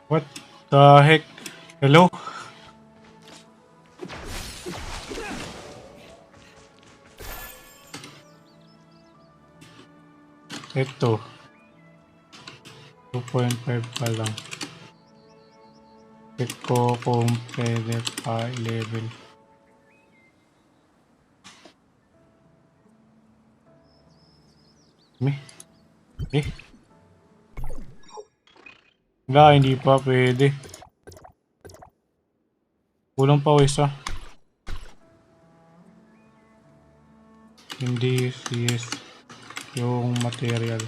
What the heck? Hello? Ito. 2.5 pa lang. Check ko kung pwede pa level. Wala, hindi pa pwede. Kulang pa o isa. Hindi yes yung material.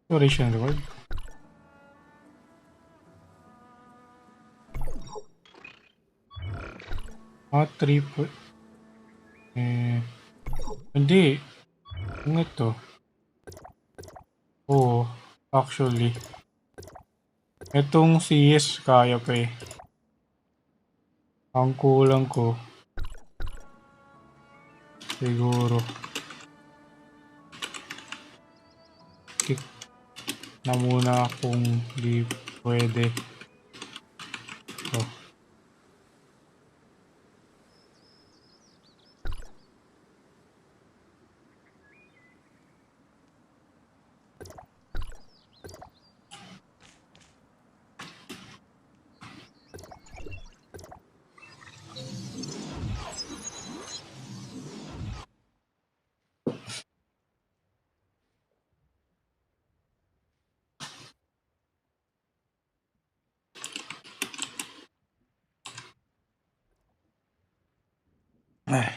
Exploration reward. Trip. Hindi. Ano ito? Oo. Actually. Itong CS kaya pa eh. Ang kulang ko. Siguro. Kick na muna kung di pwede. Oh. Ay.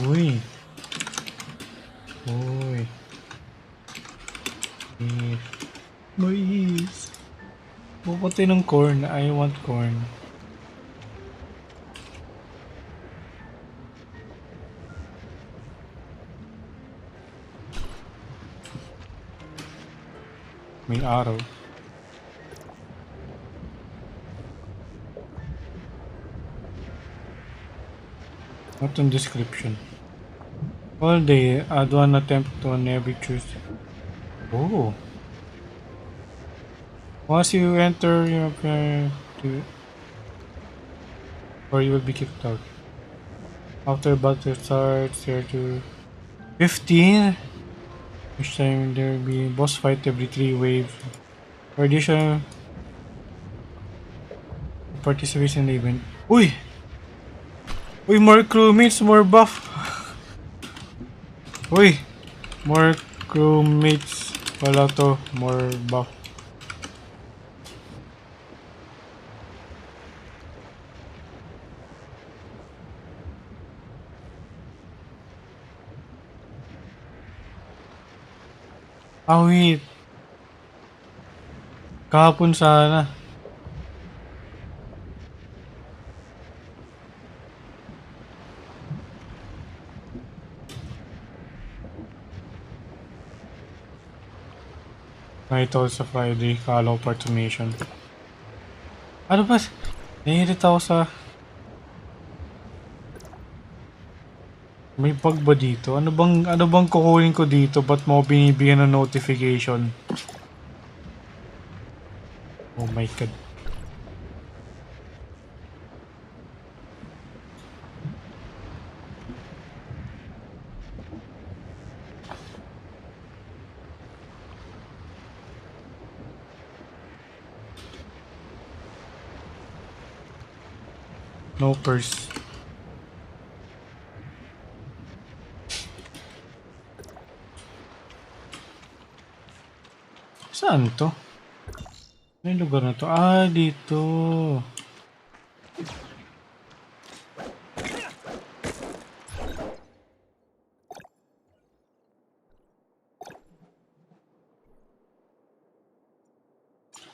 Uy. Uy. Boys. Puputi ng corn. I want corn. May araw. Not in description. All day, add one attempt on every Tuesday. Oh. Once you enter your or you will be kicked out. After battle starts, there to 15. Each time there will be boss fight every 3 waves. For additional participation in the event. Uy! Uy, more crewmates, more buff. Uy! More crewmates pala to, more buff. Ah, wait. Kahapon sana. Night sa Friday, kala ko partumation. Ano ba? Naiirit ako sa... May bug ba dito? Ano bang kukunin ko dito? Ba't mo binibigyan ng notification? Oh my god. No purse. Saan to? Ano yung lugar na to? Ah, dito.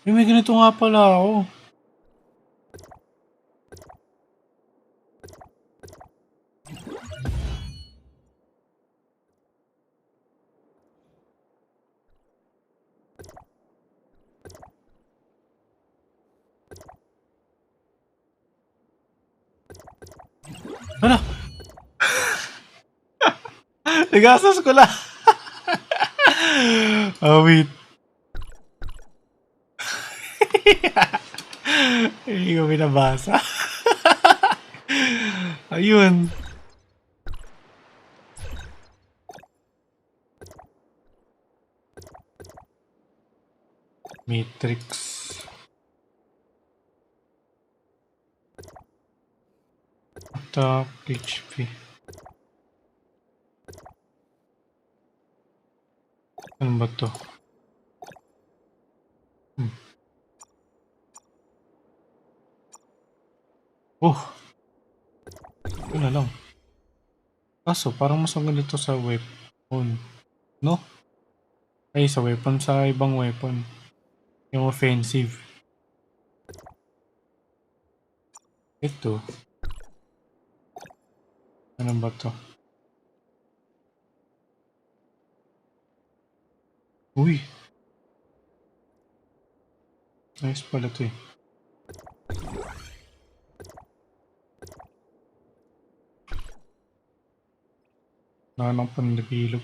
May ganito nga pala ako. Ano? Nagastos ko lang. Oh, wait. Hindi ko binabasa. Ayun. Matrix. Attack HP. Ano ba to? Oh! Yun na lang. Kaso, parang mas maganda to sa weapon. No? Ay, sa weapon. Sa ibang weapon. Yung offensive. Ito. Ano ba to? Uy! Nice pala to eh. Wala nang panlagilog.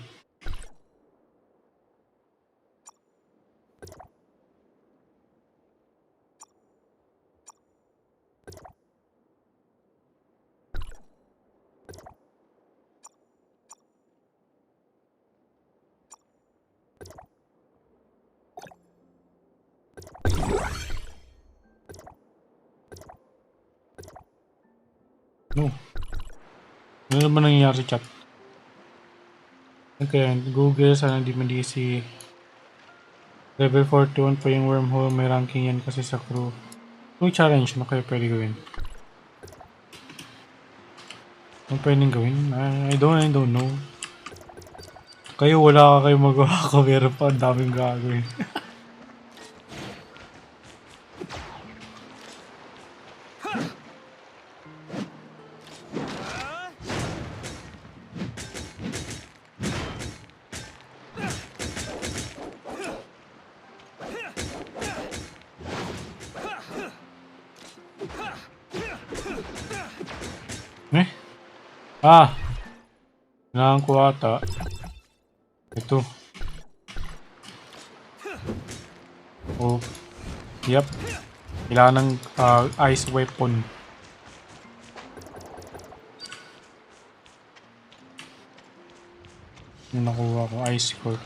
No. Ano naman nangyayari sa chat? Okay, Google, sana di mali si level 41 pa yung wormhole. May ranking yan kasi sa crew. Crew challenge, ano kaya pwede gawin? Ano pwedeng gawin? I don't know. Kayo wala ka kayo magawa ko, meron pa ang daming gagawin. Eh? Ah! Kailangan ko ata. Ito. Oh. Yep. Kailangan ng ice weapon. Yung nakuha ko, ice core.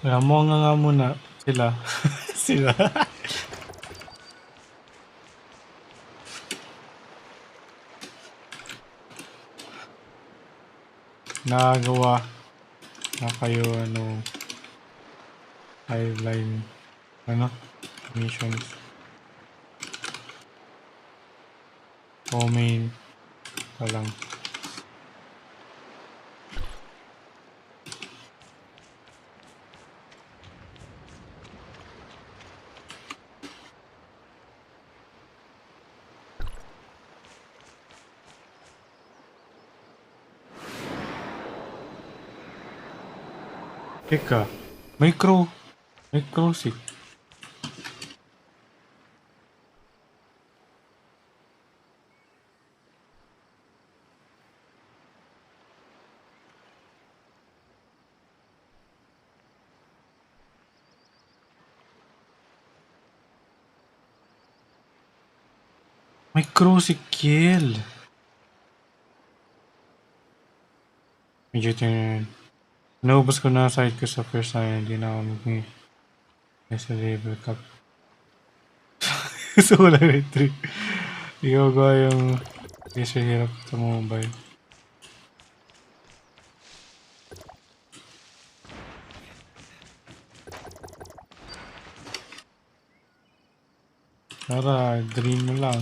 Alam mo nga muna sila. Sila. Nagawa na kayo ano highline ano missions o main pa lang. Teka, may crucifix. May crucicle. Medyo tin. Naubos ko na side ko sa first time. Hindi na ako sa level cap. Gusto ko lang yung trick. Hindi ko gawa yung kasi hirap sa mobile. Tara, dream mo lang.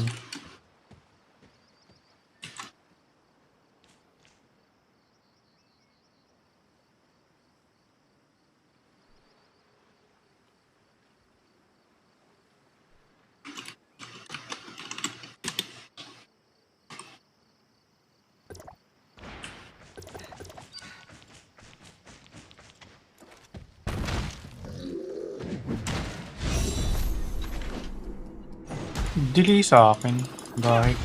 Delay sa akin. Bakit?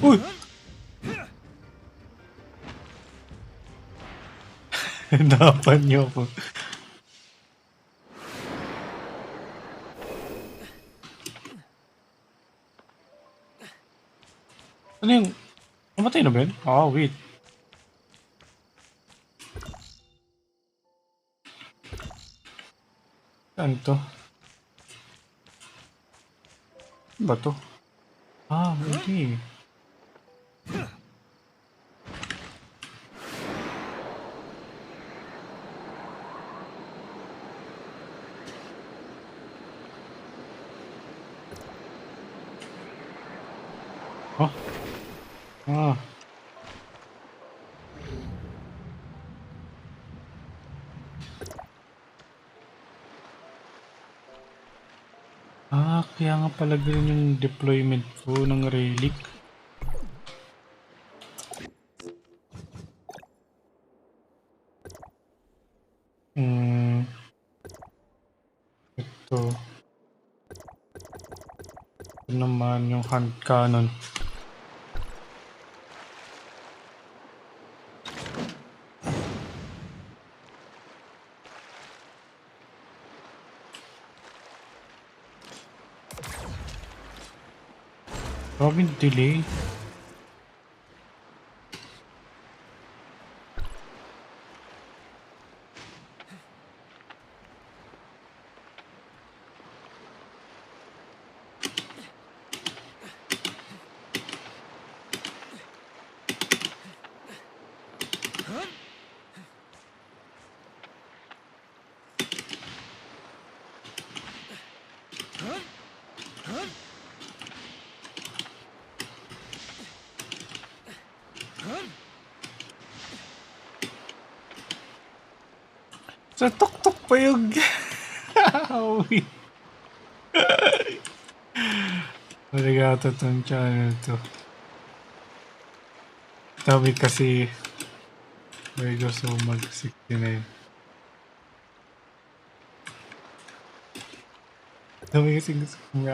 Uy! Hanapan niyo ako. Ano yung... Namatay na ba yun? Ah, wait. Saan to? Ano ba to? Ah, hindi. Oh. Ah. Ah, kaya nga pala ganun yung deployment ko ng relic. Hmm. Ito. Ito naman yung hand cannon. Robin delay. Sa tok-tok pa yung... Uy. Marigato tong channel to. Dami kasi... Medyo so mag-69. Dami kasi gusto kong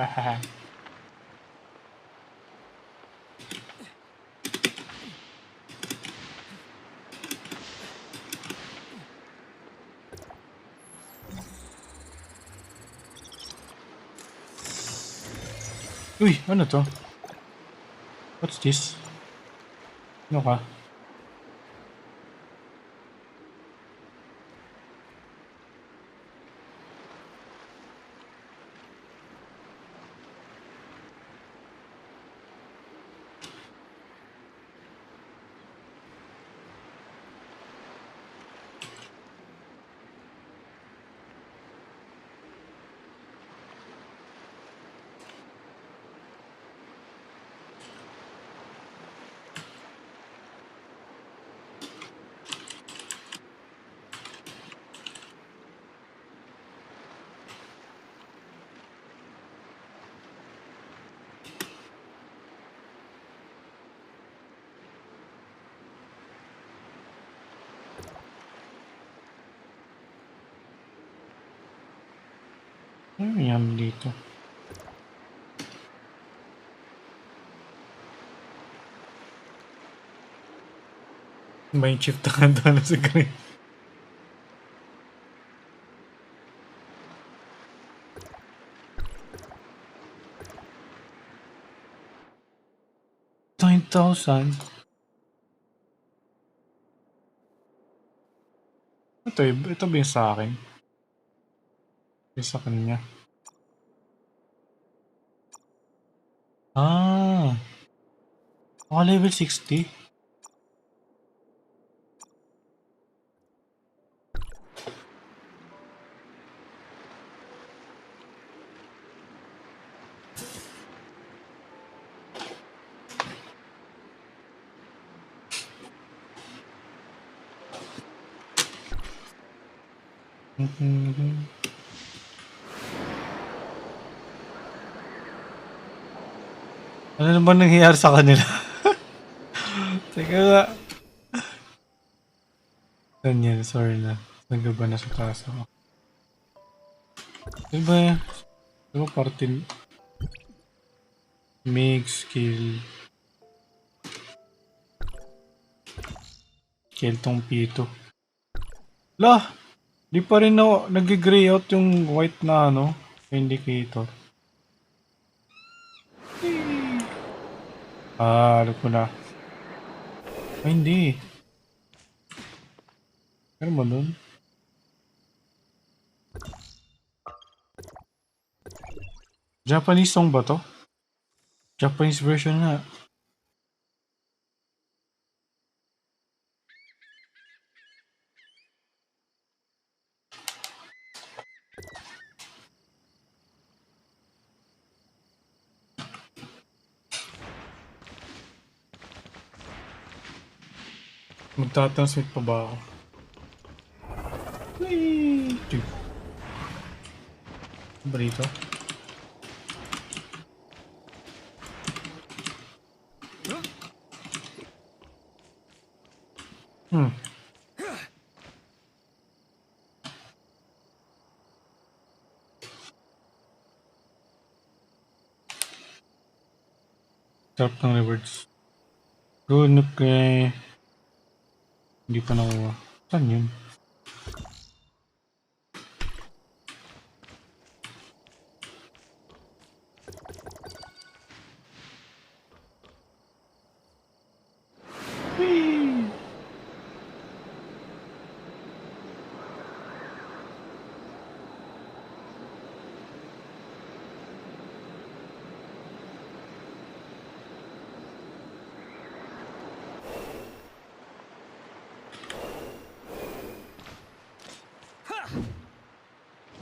Uy, ano to? What's this? Ano ka? Ano yan dito? May chip na sa green. $9,000. Ito ba yung sa akin? Yung sa kanya. Ah, ako level 60. Ano naman nangyayari sa kanila? Teka nga. Ganyan, sorry na. Nagaba na sa taas ako. Diba? Diba parte make skill. Skill tong pito. Lah, di pa rin nag-gray out yung white na ano, indicator. Alam ko na. Ay, hindi. Meron ba nun? Japanese song ba to? Japanese version nga. Magtatransmit pa ba ako? Whee! Ano ba dito? Hmm. Sarap ng rewards. Good, okay. Hindi pa nakuha. Saan yun? Whee!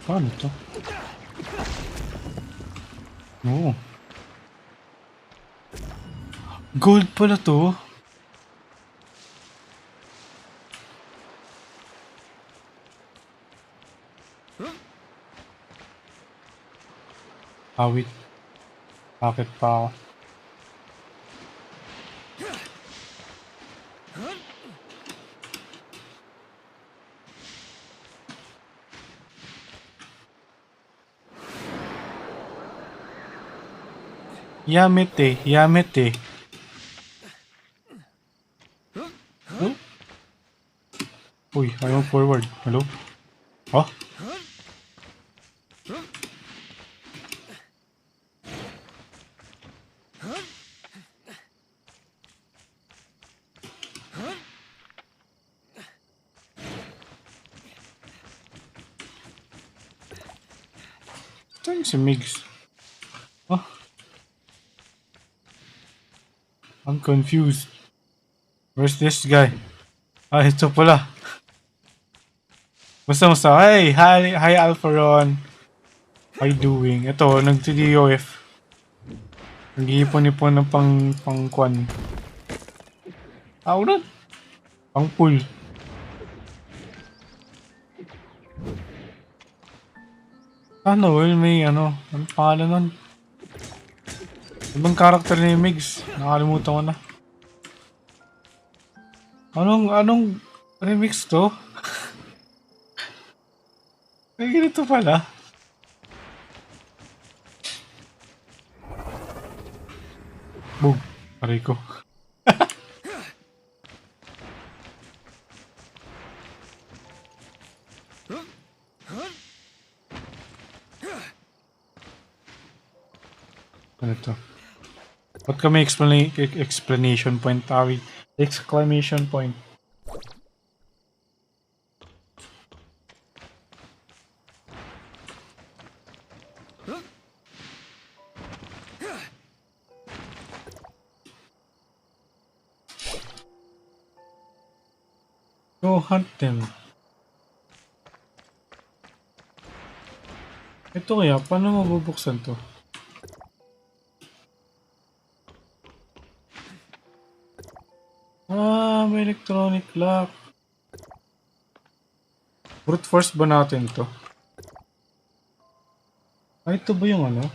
Paano to? Oo. Gold pala to. Awit. Bakit pa ako? Yamete, Yamete. Huh? Uy, ayaw forward. Hello? Oh? Saan si Migs? Oh? I'm confused. Where's this guy? Ah, ito pala. Basta. Hey, hi Alpharon. How you doing? Ito, nag-DOF. Nag-iipon-ipon ng pang-kwan. Tawag nun? Pang-pool. Ano, well, may ano pangalan nun? Ibang karakter ni Migs. Nakalimutan ko na. Anong remix to? Ay, ganito pala. Boom. Aray ko. Ano to? Ba't kami explanation point, tawid? Exclamation point. Go hunt them. Ito kaya, paano mabubuksan to? Ah, may electronic lock. Brute force ba natin to? Ah, ito ba yung ano?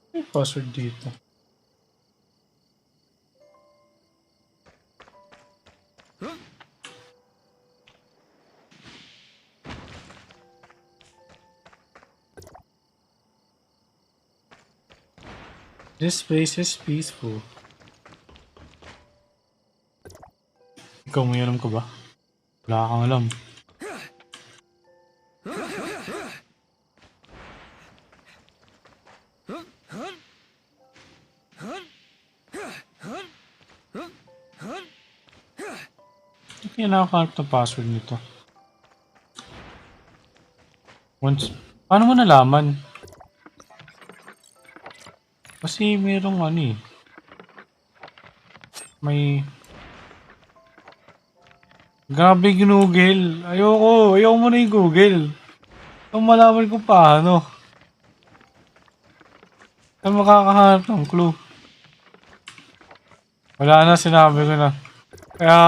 May password dito. This place is peaceful. Ikaw, may alam ka ba? Wala kang alam. Hindi nakakahanap ng password nito. Once, paano mo nalaman? Kasi merong ano eh. May... Grabe ginugel. Ayoko mo na yung Google. Kung malaman ko paano. Saan makakahanap ng clue? Wala na, sinabi ko na. Kaya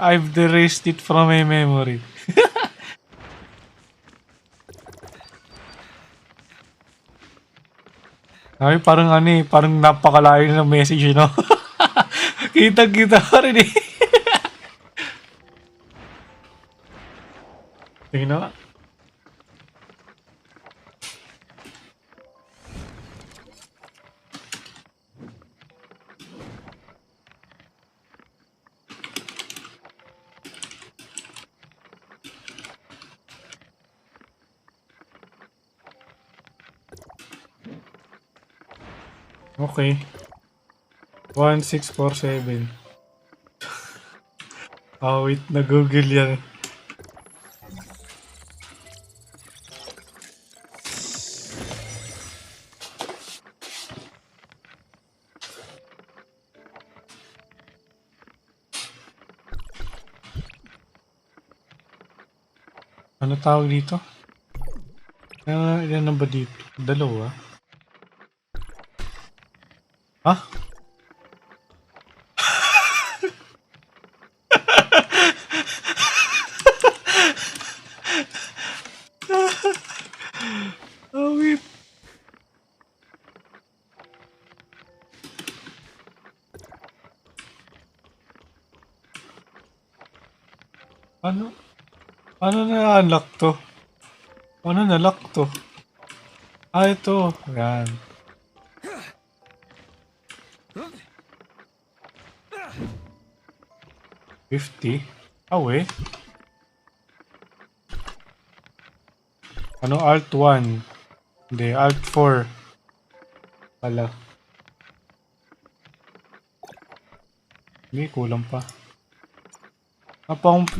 I've erased it from my memory. Ay, parang ano eh, parang napakalayo ng message, no? Kita pa rin eh. Tingnan nga. Okay. 1647. Wait, na-google yan. Ano tawag dito? Ilan na ba dito? Dalawa? Ha? Wait. Ano? Ano na-unlock to? Ano na-lock to? Ito. Yan. $50? Eh. Ano Alt 1? Hindi, Alt 4. Pala. Hindi, kulang pa.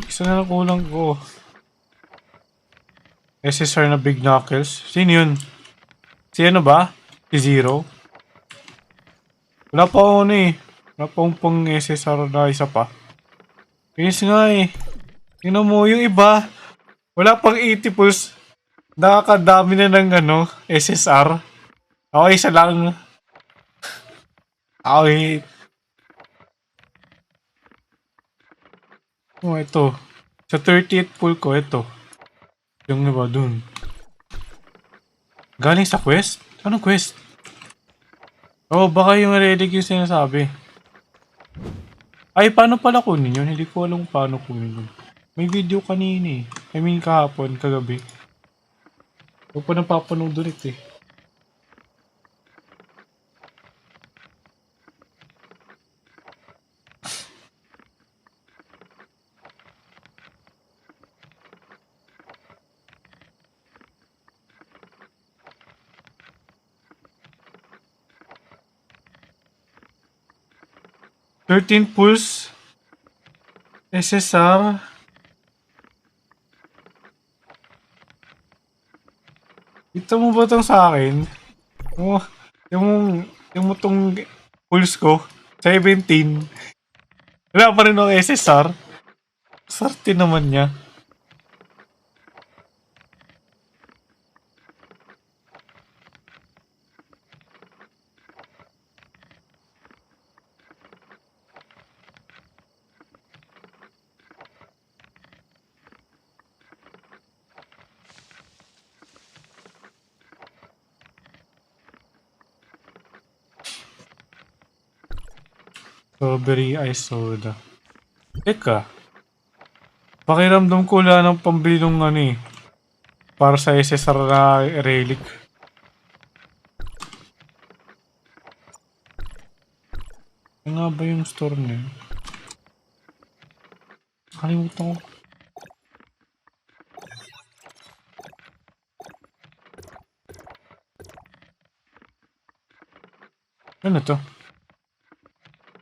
Isa na lang kulang ko. SSR na Big Knuckles. Sino yun? Si ano ba? Si Zero? Wala pa ako eh. Wala pa akong pang SSR na isa pa. Yes nga eh. Tingnan mo yung iba. Wala pang 80 pulse. Nakakadami na ng SSR. Ako isa lang. Okay. Ito. Sa 38 pull ko, ito. Yung iba dun. Galing sa quest? Anong quest? Baka yung relic yung sinasabi. Ay, paano pala kunin yun? Hindi ko alam paano kunin yun. May video kanina eh. I mean kahapon, kagabi. Huwag pa napapanood ulit eh. $13 pulse SSR. Ito mo ba itong sa akin? Yung mo itong pulse ko 17. Wala pa rin ng SSR. Sarte naman niya. Strawberry ice soda. Teka. Pakiramdam ko wala ng pambili ng para sa SSR na relic. Ano nga ba yung store niya? Kalimutan ko. Ano to?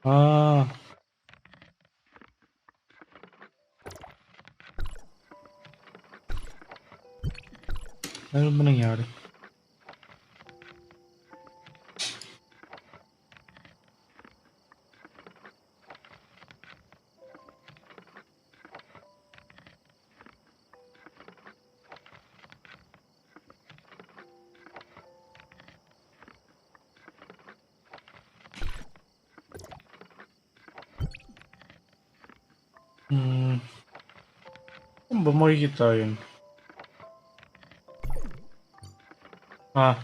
Ah. Ano ba nangyari? Saan ba makikita yun? Ah.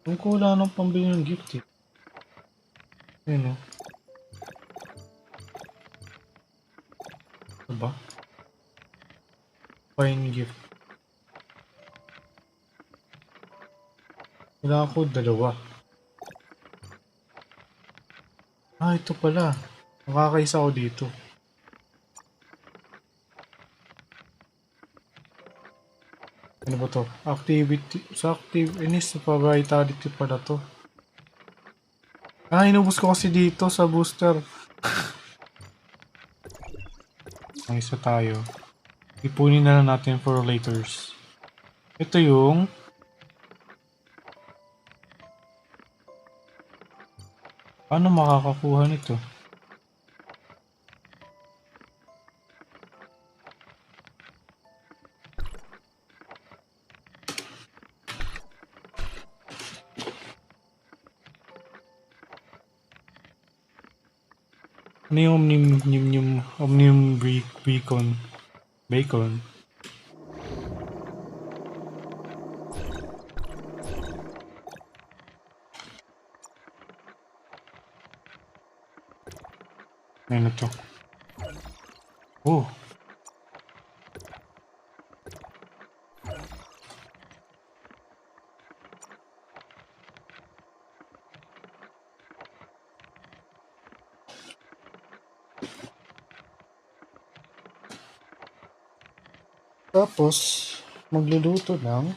Ang ko wala nang pambili ng gift eh. Ayun o. Ano ba? Fine gift. Wala ako dalawa. Ah, ito pala. Makakaisa ako dito. Ano ba to? Activity. Sa inis sa vitality pala to. Ah, inubos ko kasi dito sa booster. Ang isa tayo. Ipunin na lang natin for laters. Ito yung... Paano makakakuha nito? Ano yung omnium beacon? Bacon? Ano to? Oh! Tapos, magluluto ng...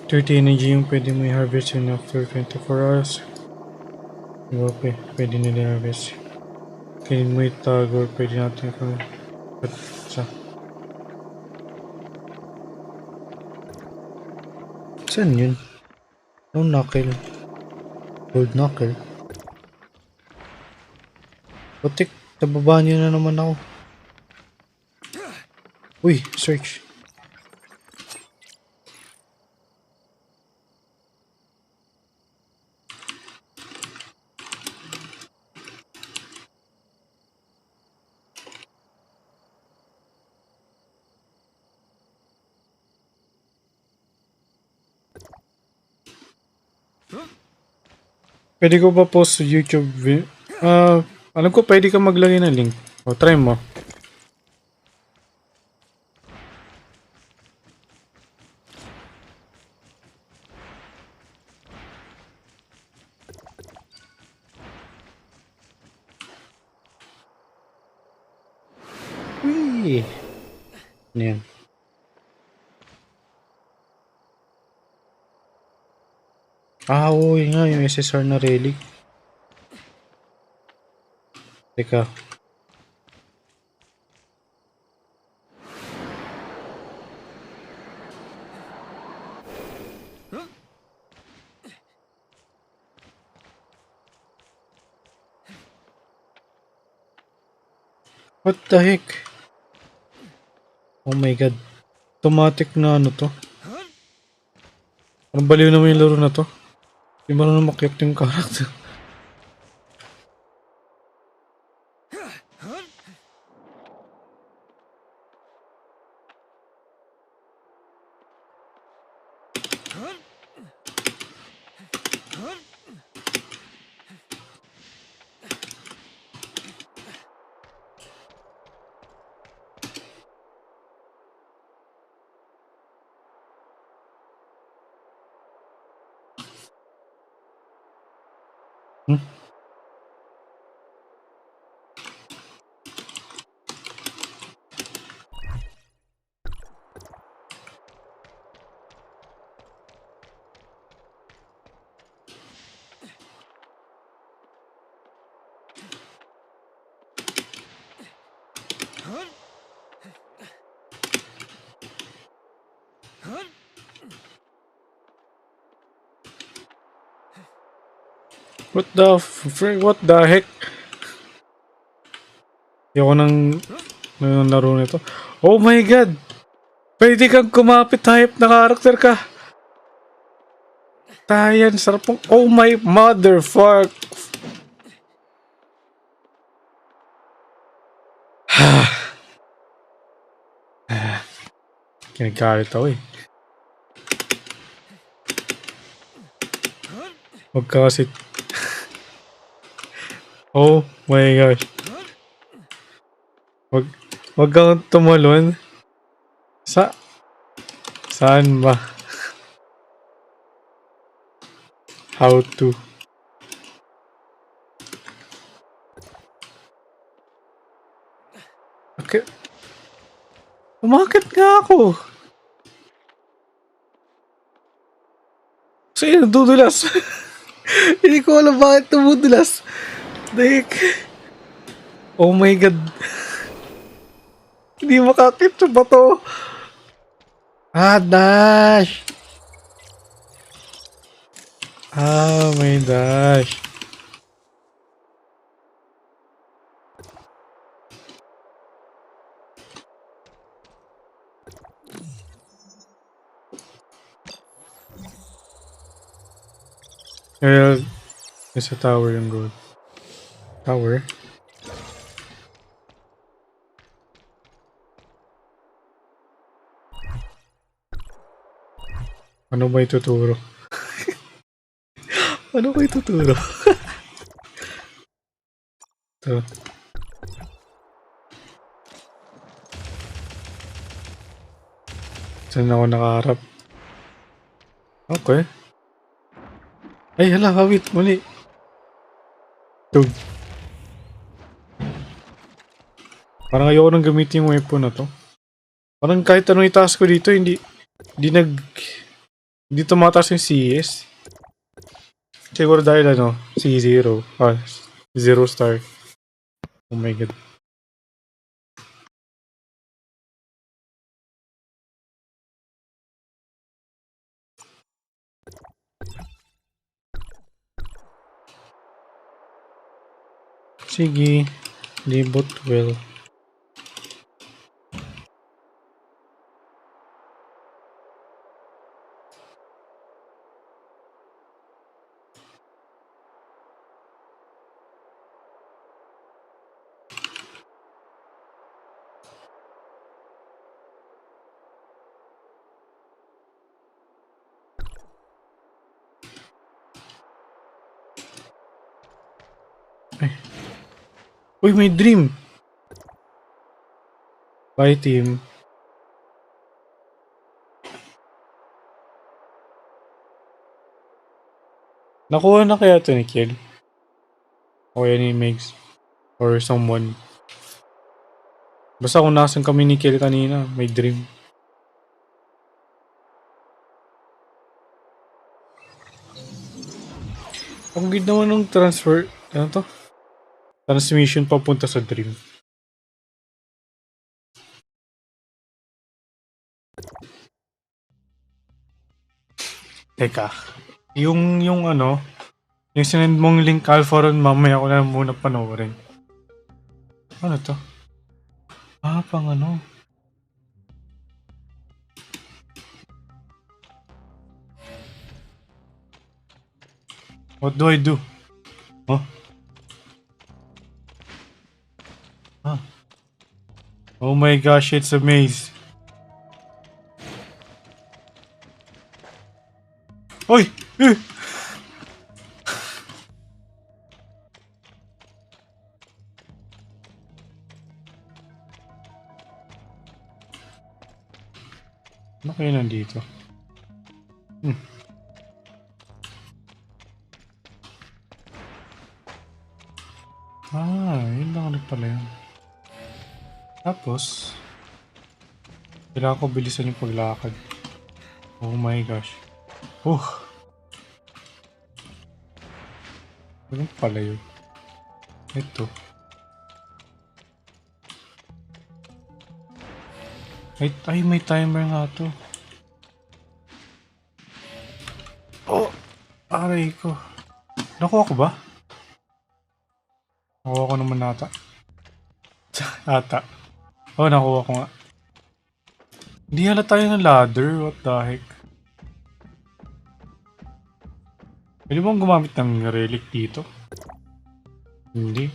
Thirty energy yung pwede mo i-harvest yun after 24 hours. Diba, pwede nila i-harvest. Kaya mo itago or pwede natin kung... At sa... Saan yun? No knuckle. Gold knuckle. Putik, nababa niyo na naman ako. Uy, search. Pwede ko ba post sa YouTube? Alam ko pwede ka maglagay ng link. O, try mo. Uy! Ano yan? Ah, oo, yun nga, yung SSR na relic. Teka. What the heck? Oh my god. Automatic na ano to? Parang baliw naman yung laro na to. Hindi marunong makyat yung character. Hmm? What the heck? Ayoko nang laro nito. Oh my god! Pwede kang kumapit type na karakter ka. Tayan, sarap pong... Oh my motherfuck! Kinagalit ako eh. Huwag ka kasi... Oh my gosh. Wag kang tumalon. Saan ba? How to? Okay. Umakit nga ako. Sa'yo, dudulas. Hindi ko alam bakit tumudulas. Like... Oh my god. Hindi makakit sa bato. Ah, dash. Ah, may dash. Well, it's a tower yung gold. Tower? Ano ba ituturo? Ano ba ituturo? Ito. Saan ako nakaharap? Okay. Ay, hala, kawit. Mali. Dude. Parang ayoko nang gamitin yung weapon na to. Parang kahit anong itaas ko dito, hindi tumataas yung CS. Siguro dahil ano, C0. Ah, 0 star. Oh my god. Sige. Libot well. Ay. Uy, may dream! Bye, team. Nakuha na kaya ito ni Kiel? O kaya ni Megs? Or someone? Basta kung nasan kami ni Kiel kanina, may dream. Ang gid naman ng transfer, ano to? Transmission papunta sa dream. Teka, yung ano, yung sinend mong link alpha ron, mamaya ko na muna panoorin. Ano to? Ah, pang ano? What do I do? Huh? Ah. Oh my gosh, it's a maze. Oy! Eh! Ano kayo nandito? Yun lang ulit pala yun. Tapos, kailangan ko bilisan yung paglakad. Oh my gosh. Ganun pala yun. Ito. Ay, may timer nga to. Oh! Aray ko. Nakuha ko ba? Nakuha ko naman ata. Ata. Oh, nakuha ko nga. Hindi halata tayo ng ladder. What the heck? Pwede bang gumamit ng relic dito? Hindi.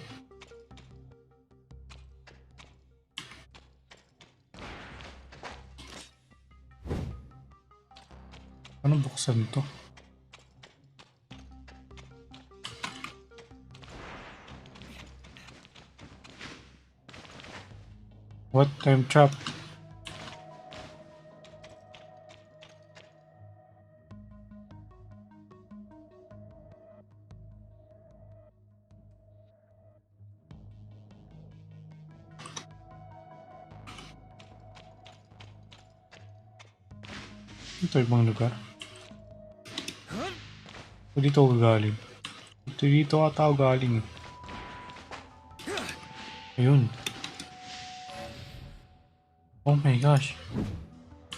Ano buksan to? What? I'm trapped. Ito ibang lugar. O dito ako galing. Dito ata ako galing eh. Ayun. Oh my gosh.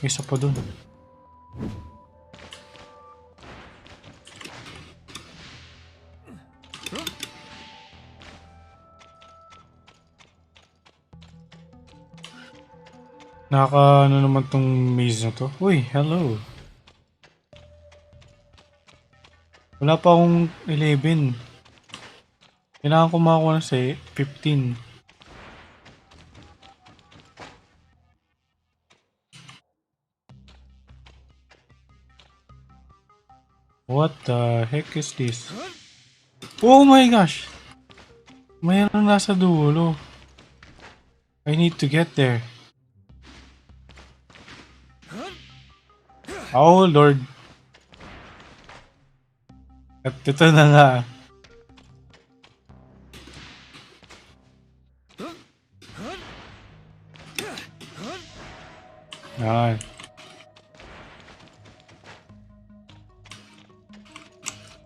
May isa pa dun. Ano naman tong maze na to? Uy, hello. Wala pa akong 11. Kailangan ko makakuha na sa 15. What the heck is this? Oh my gosh! Mayroon nasa dulo. I need to get there. Oh Lord. At ito na nga. Yan.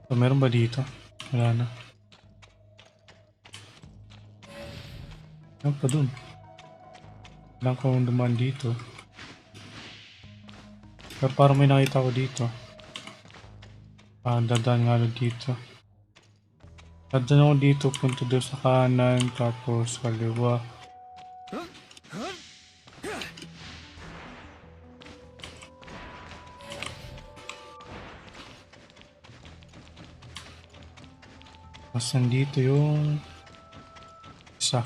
So, meron ba dito? Wala na. Yan pa dun. Kailangan ko dumaan dito. Pero parang may nakita ko dito. Dadaan nga lang dito. Dadaan ako dito, punta doon sa kanan, tapos kaliwa. Tapos nandito yung isa.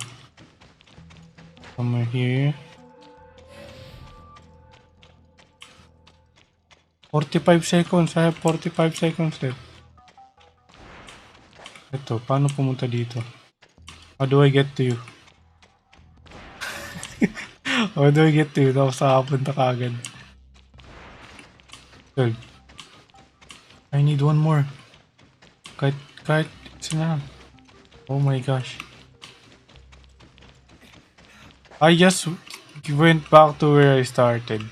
Somewhere here. 45 seconds. I have 45 seconds left. Ito, paano pumunta dito? How do I get to you? How do I get to you? Tapos nakapunta ka agad. Good. I need one more. Kahit isa na. Oh my gosh. I just went back to where I started.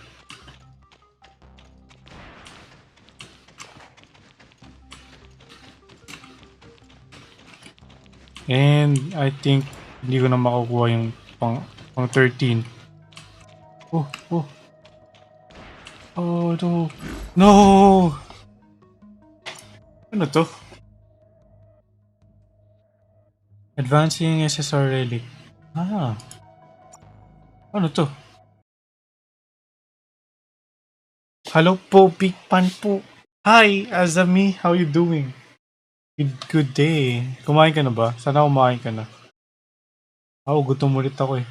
And I think hindi ko na makukuha yung pang 13. Oh. Oh no. No! Ano to? Advancing SSR relic. Ano to? Hello po, Big Pan po. Hi, Azami. How you doing? Good day. Kumain ka na ba? Sana kumain ka na. Gutom ulit ako eh.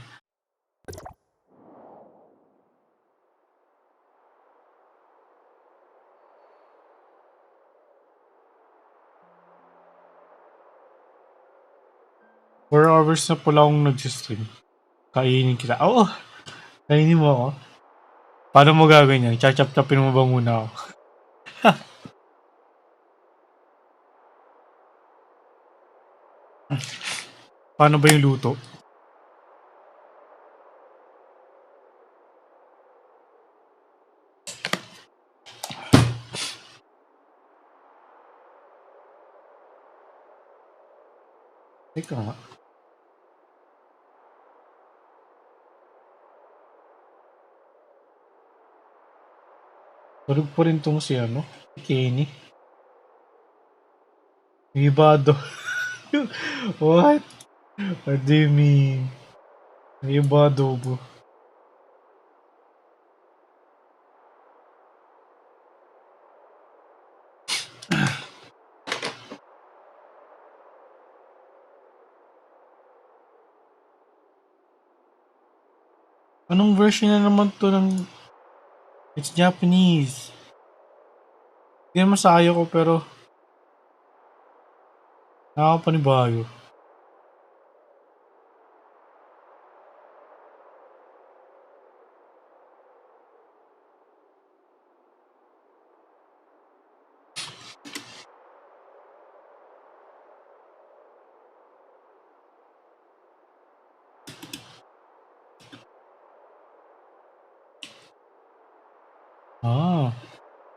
Four hours na pala akong nag-stream. Kainin kita. Kainin mo ako. Paano mo gagawin yan? Chachap-chapin mo ba muna ako? Paano ba yung luto? Teka nga. Tulog pa rin tong si ano? Si Kenny. Ibado. What? What do you mean? Ibado po. Anong version na naman to ng... It's Japanese. Hindi naman sayo ko pero... Nakakapanibago.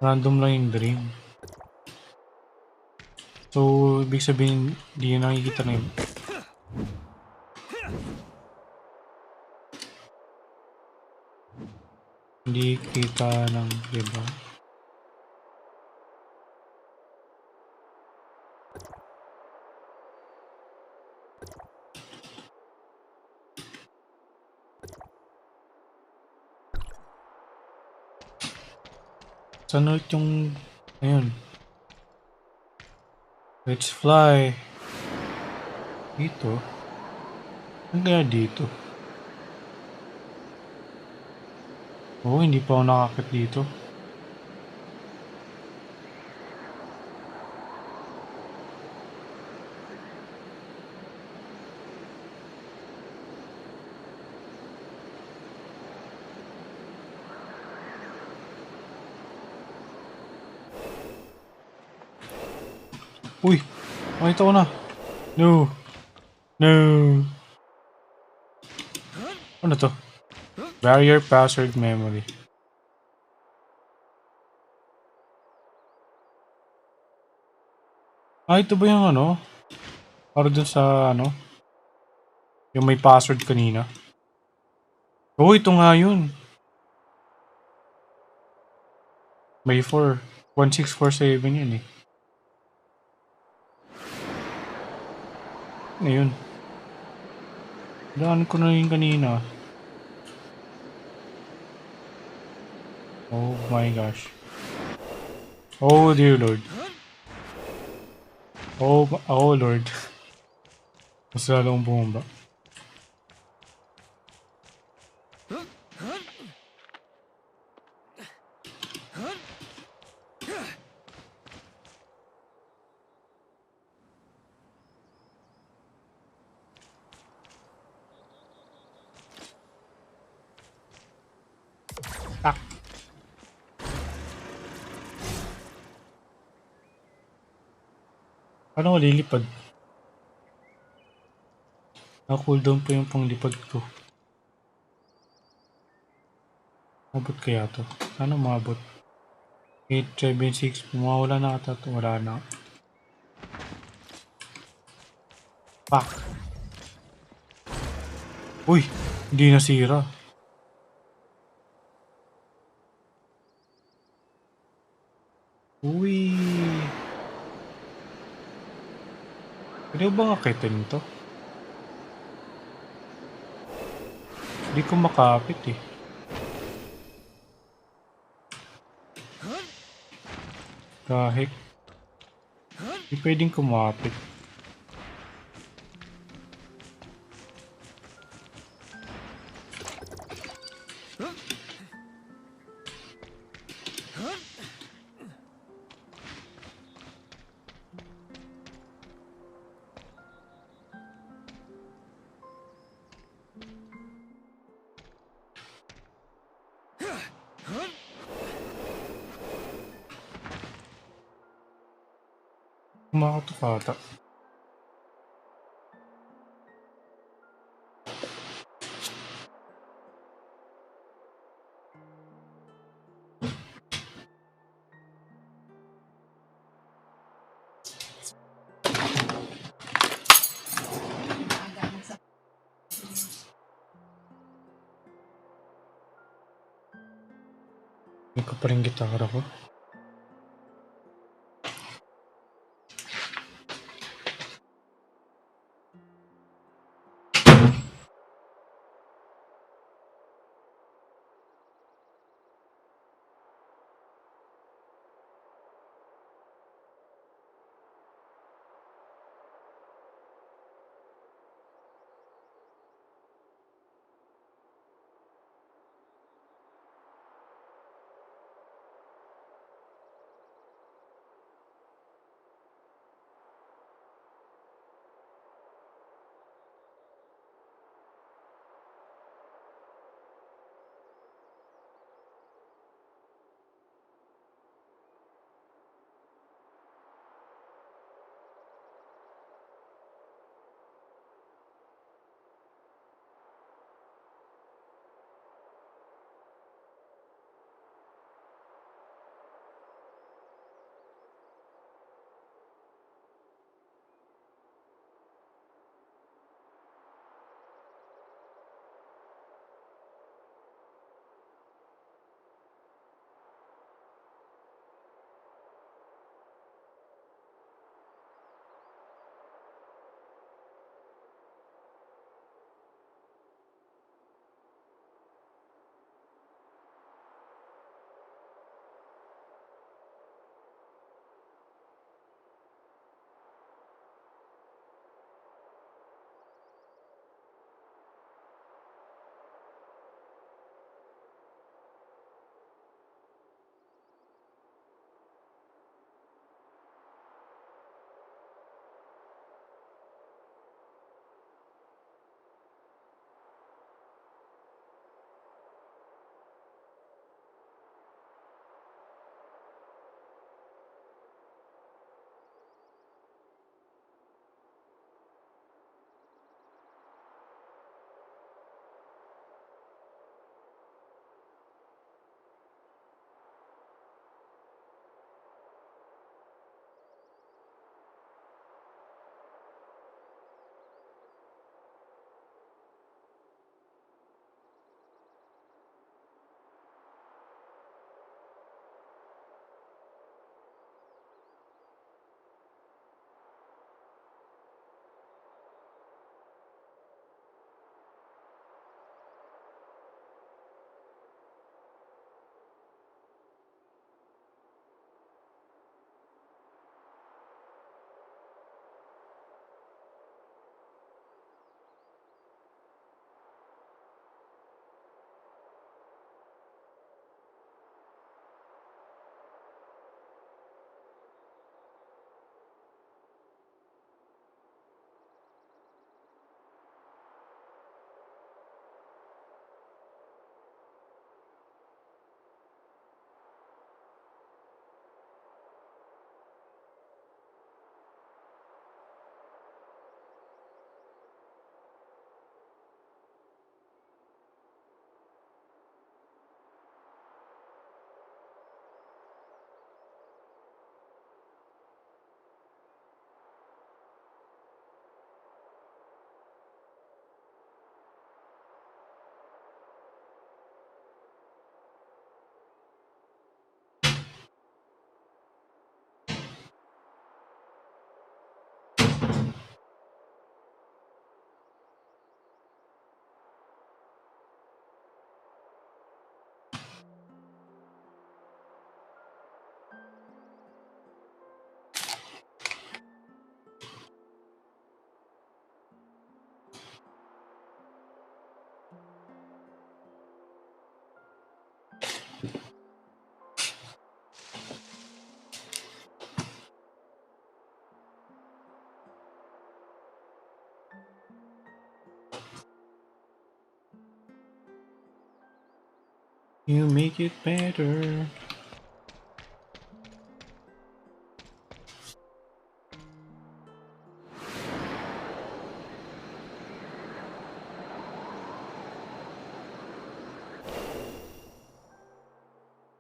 Random lang yung dream. So, ibig sabihin, di yun nakikita na yun. Hindi kita ng iba. Saan ulit yung... Ayun. Let's fly. Dito? Ano kaya dito? Oo, hindi pa ako nakakit dito. Uy! Makita ko na! No! No! Ano to? Barrier password memory. Ito ba yung ano? Para dun sa ano? Yung may password kanina. Oo, ito nga yun. May 4. 1647 yun eh. Ngayon. Daan ko na yun kanina. Oh my gosh. Oh dear Lord. Oh Lord. Mas lalong bumaba. Ah. Paano ko lilipad? Naka-cooldown pa yung panglipad ko. Mabot kaya to? Sana mabot? 8, 7, 6. Mawala na ata to. Wala na. Fuck. Uy! Hindi nasira. Uy! Pwede ba ngakitin to? Hindi ko makapit eh. Kahit. Hindi pwedeng kumapit. Kumakatok ata. ko pa rin gitara ko. You make it better.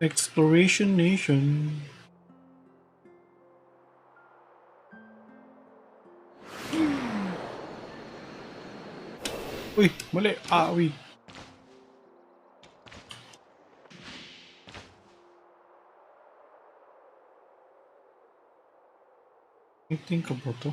Exploration Nation. Uy, mali. Uy. I think about to.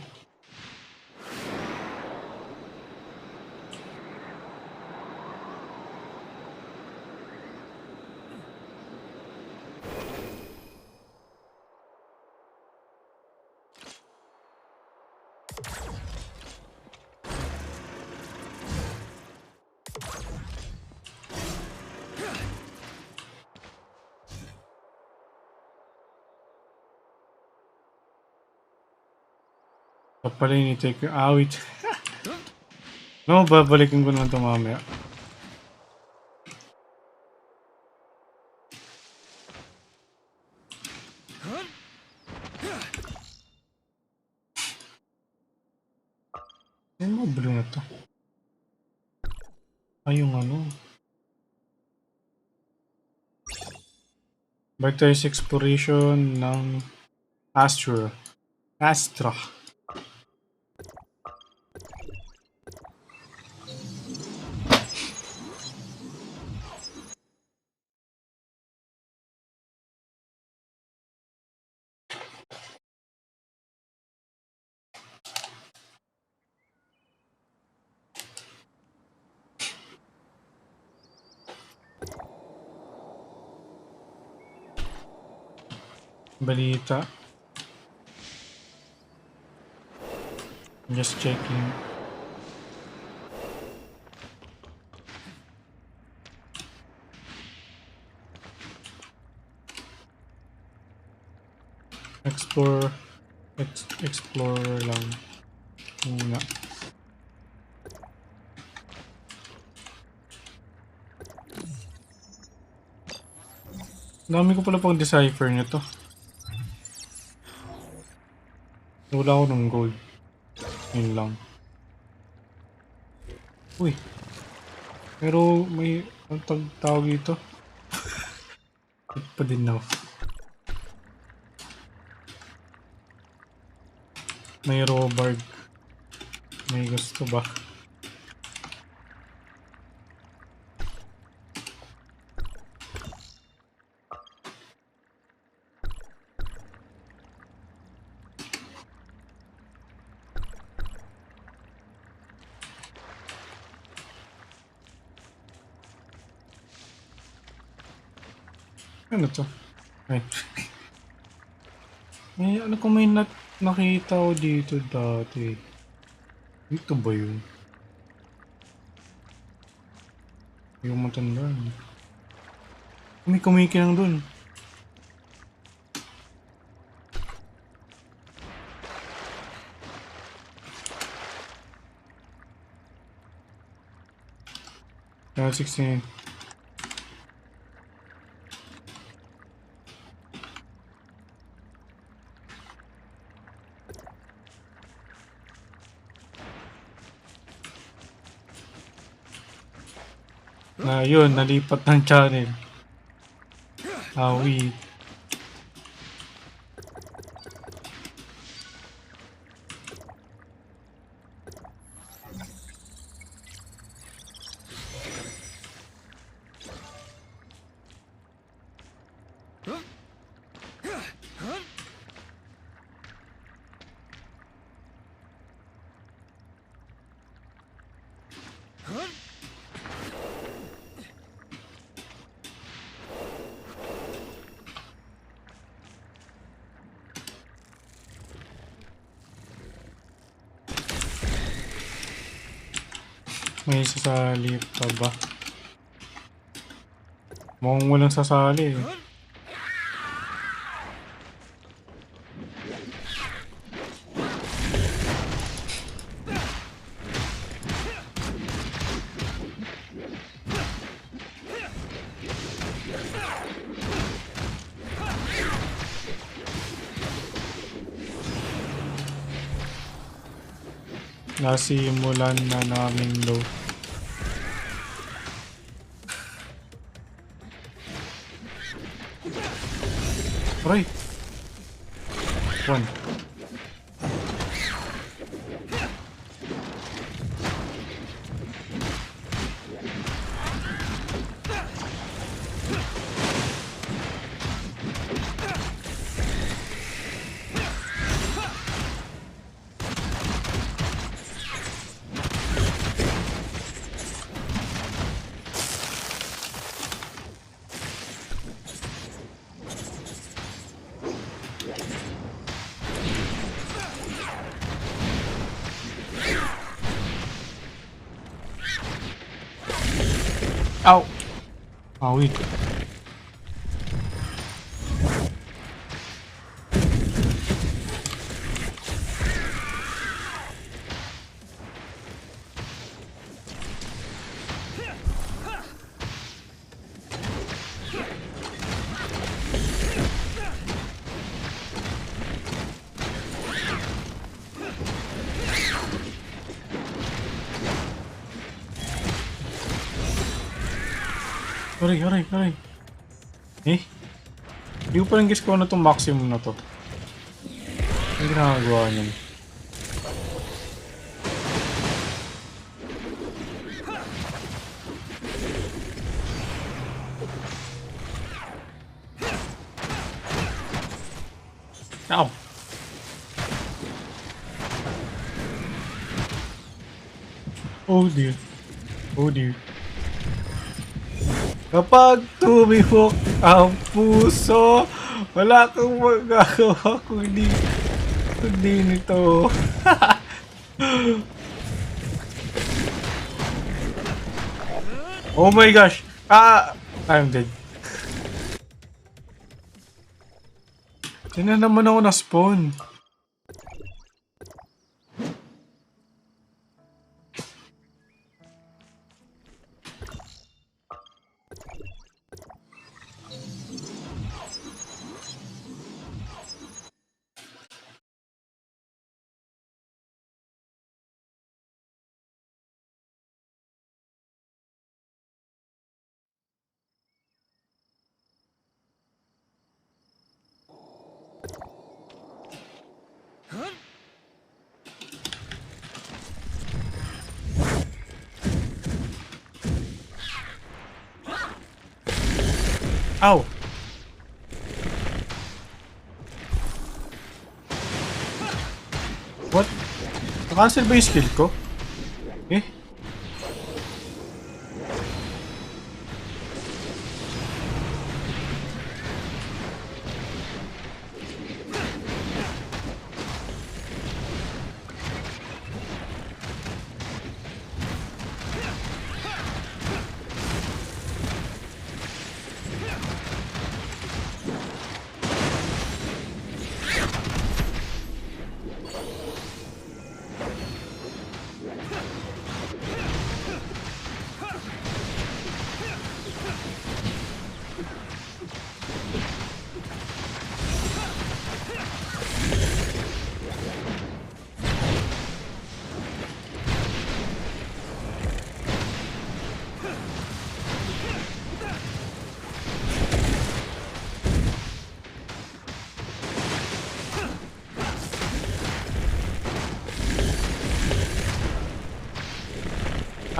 Pala yung i-take yung awit. No, babalikin ko naman ito mamaya. Ano mo blue na to? Ay, yung ano. Balik tayo sa exploration ng Astra. Astra. Balita. Just checking. Explore lang muna. Dami ko pala pang decipher nito. Wala ako ng gold. Yun lang. Uy. Pero may ang tawag dito. Ito pa din ako. May Robard. May gusto ba? Ano to? Ay. May ano kung may nakita ko dito dati. Dito ba yun? Yung matanda. May kumikinang dun. Level 16. Na yun, nalipat ng channel. Awi. May sasali pa ba? Mukhang walang sasali eh. Nasimulan na namin low. Aray! One. Ow! Ah, wait. Aray, aray, aray. Eh? Hindi ko pa rin guess kung ano tong maximum na to. Ano ginagawa niyan? Ow! Oh dear. Oh dear. Kapag tumihok ang puso, wala kang magagawa kundi nito. Oh my gosh! Ah! I'm dead. Sino naman ako na-spawn? Ow! What? Na-cancel ba yung skill ko? Eh?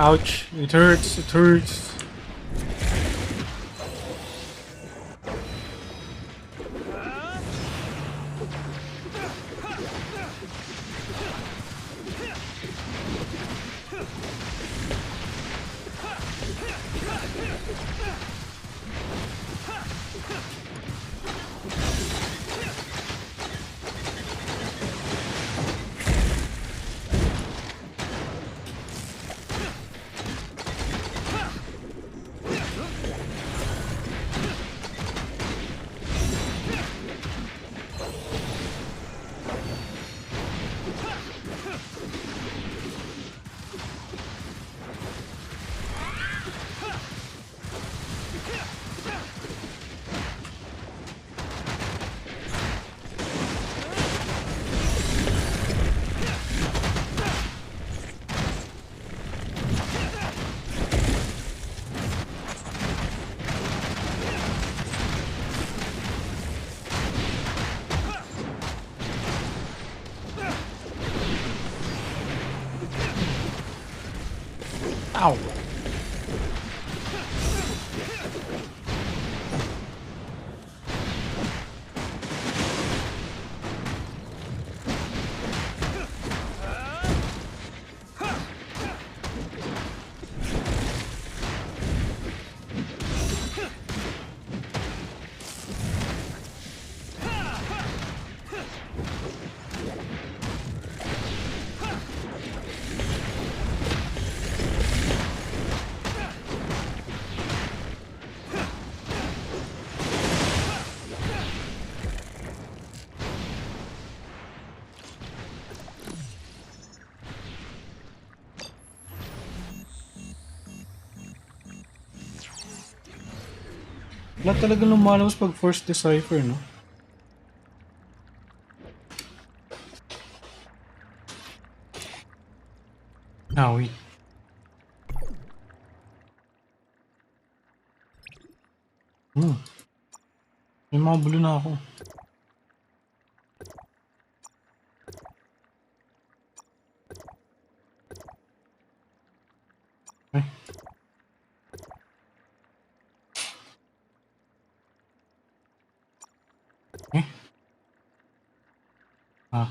Ouch, it hurts, it hurts. Ow! Wala talaga lumalabas pag first decipher, no? Ah, wait. May mga blue na ako. Eh. Eh? Ah.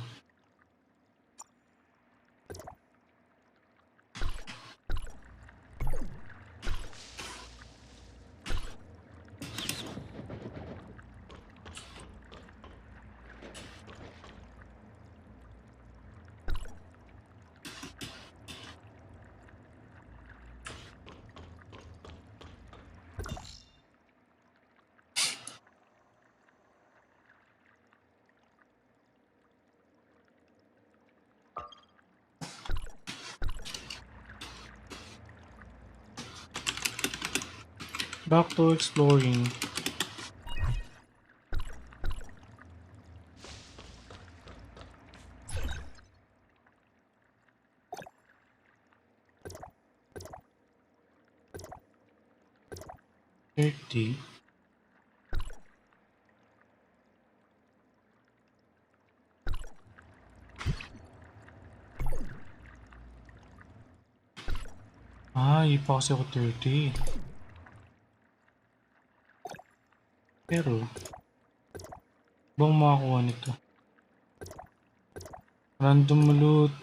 Back to exploring. $30. Ah, hindi pa kasi ako 30. Pero, bang makakuha nito? Random loot,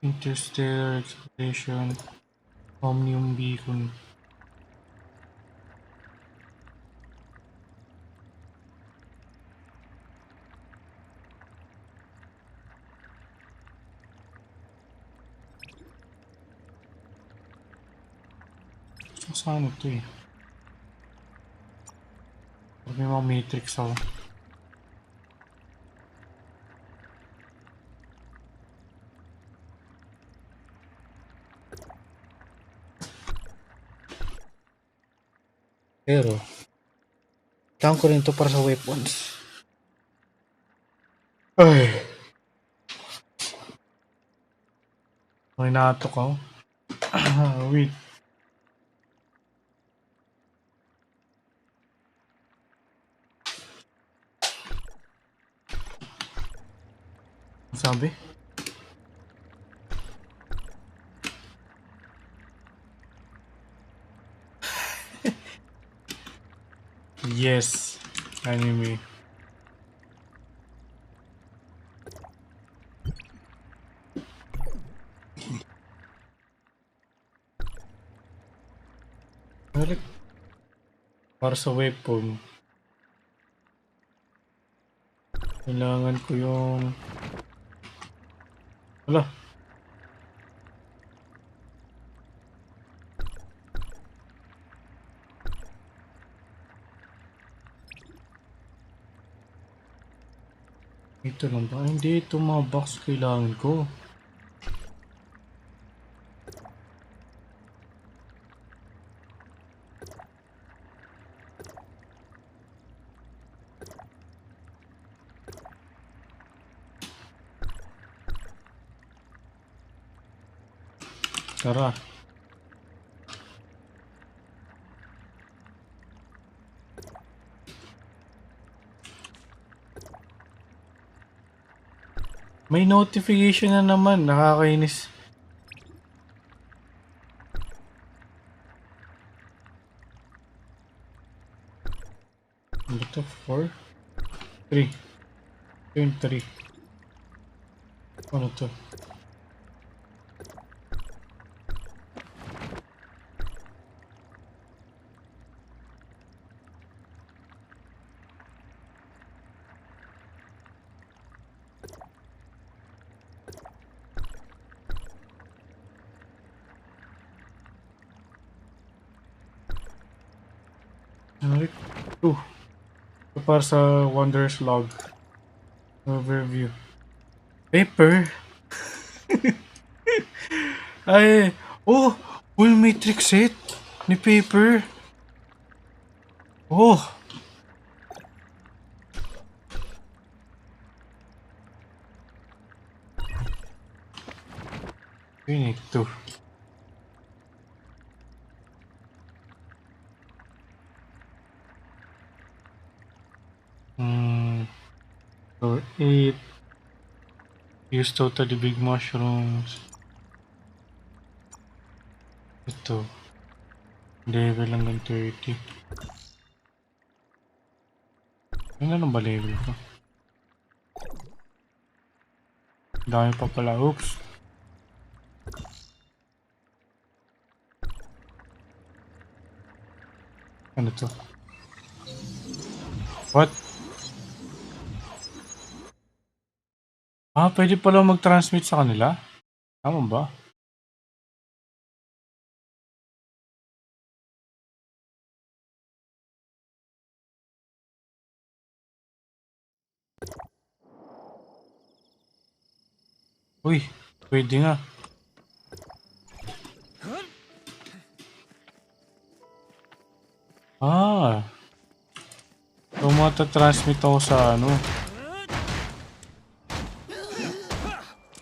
interstellar exploration, omnium beacon. Saan ito eh? May mga matrix ako. Pero, kailangan ko rin ito para sa weapons. Ay! May natok ako. Wait. Ano sabi? Yes. Anime. Balik. Para sa weapon. Kailangan ko yung... Wala. Ito lang ba? Hindi, ito mga box kailangan ko. Tara. May notification na naman, nakakainis. Ano to? 4? 3. Ito yung 3. Ano to? Alright. Ito para sa Wanderer's Log. Overview. Paper. Ay, oh, full matrix set ni Paper. Oh, We need to. So 8. Use totally big mushrooms. Ito. Level hanggang 30. Ano ba level ko? Dami pa pala. Oops. Ano to? What? Pwede pala mag-transmit sa kanila? Tama ba? Uy, pwede nga. So matatransmit ako sa ano?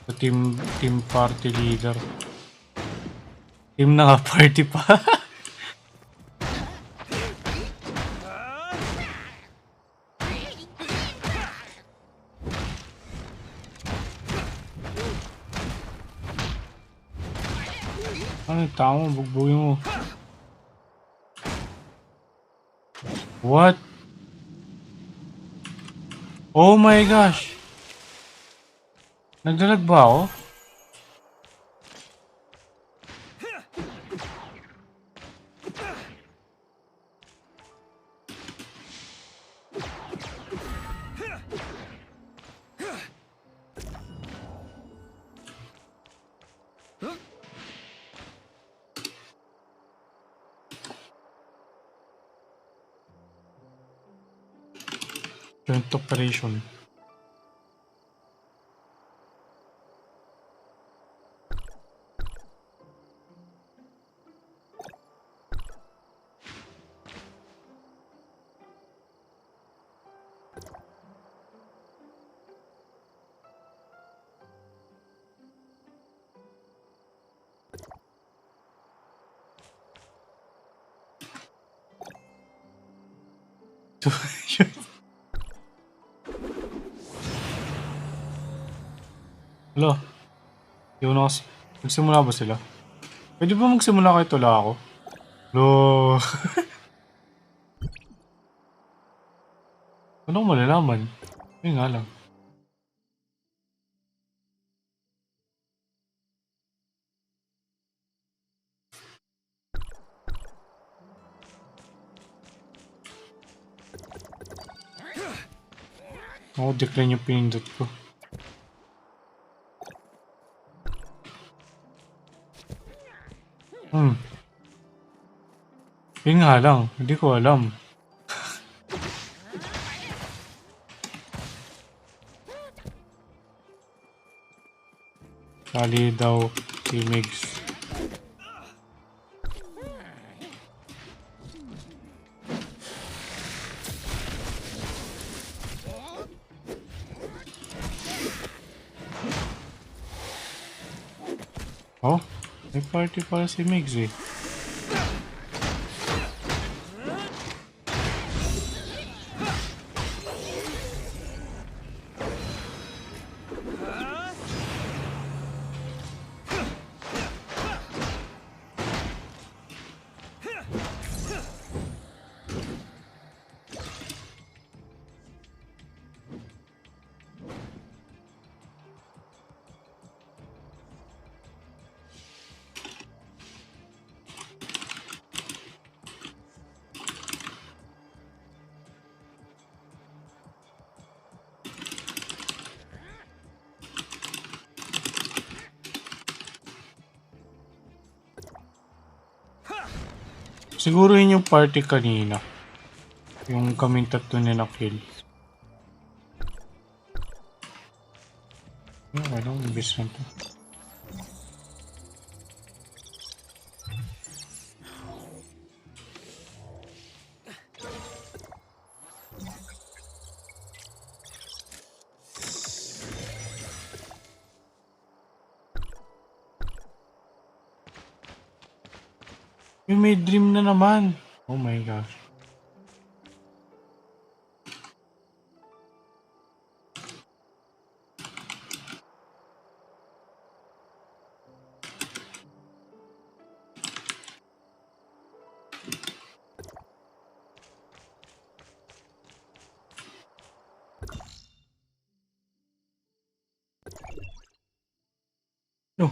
Sa team party leader. Team na nga party pa. Ano tama, bugbugin mo. What? Oh my gosh! Nagdalag ba ako? Joint operation. Hello? Yun ako. Nagsimula ba sila? Pwede ba magsimula kahit wala ako? Hello? Ano ko malalaman? Yun nga lang. Ako decline yung pinindot ko. Yun nga lang, hindi ko alam. Sali daw si Migs. Oh, may party pala si Migs eh. Siguro yun yung party kanina. Yung kaming tatlo na na-kill. Okay lang, imbis na to. May dream na naman. Oh my gosh. No.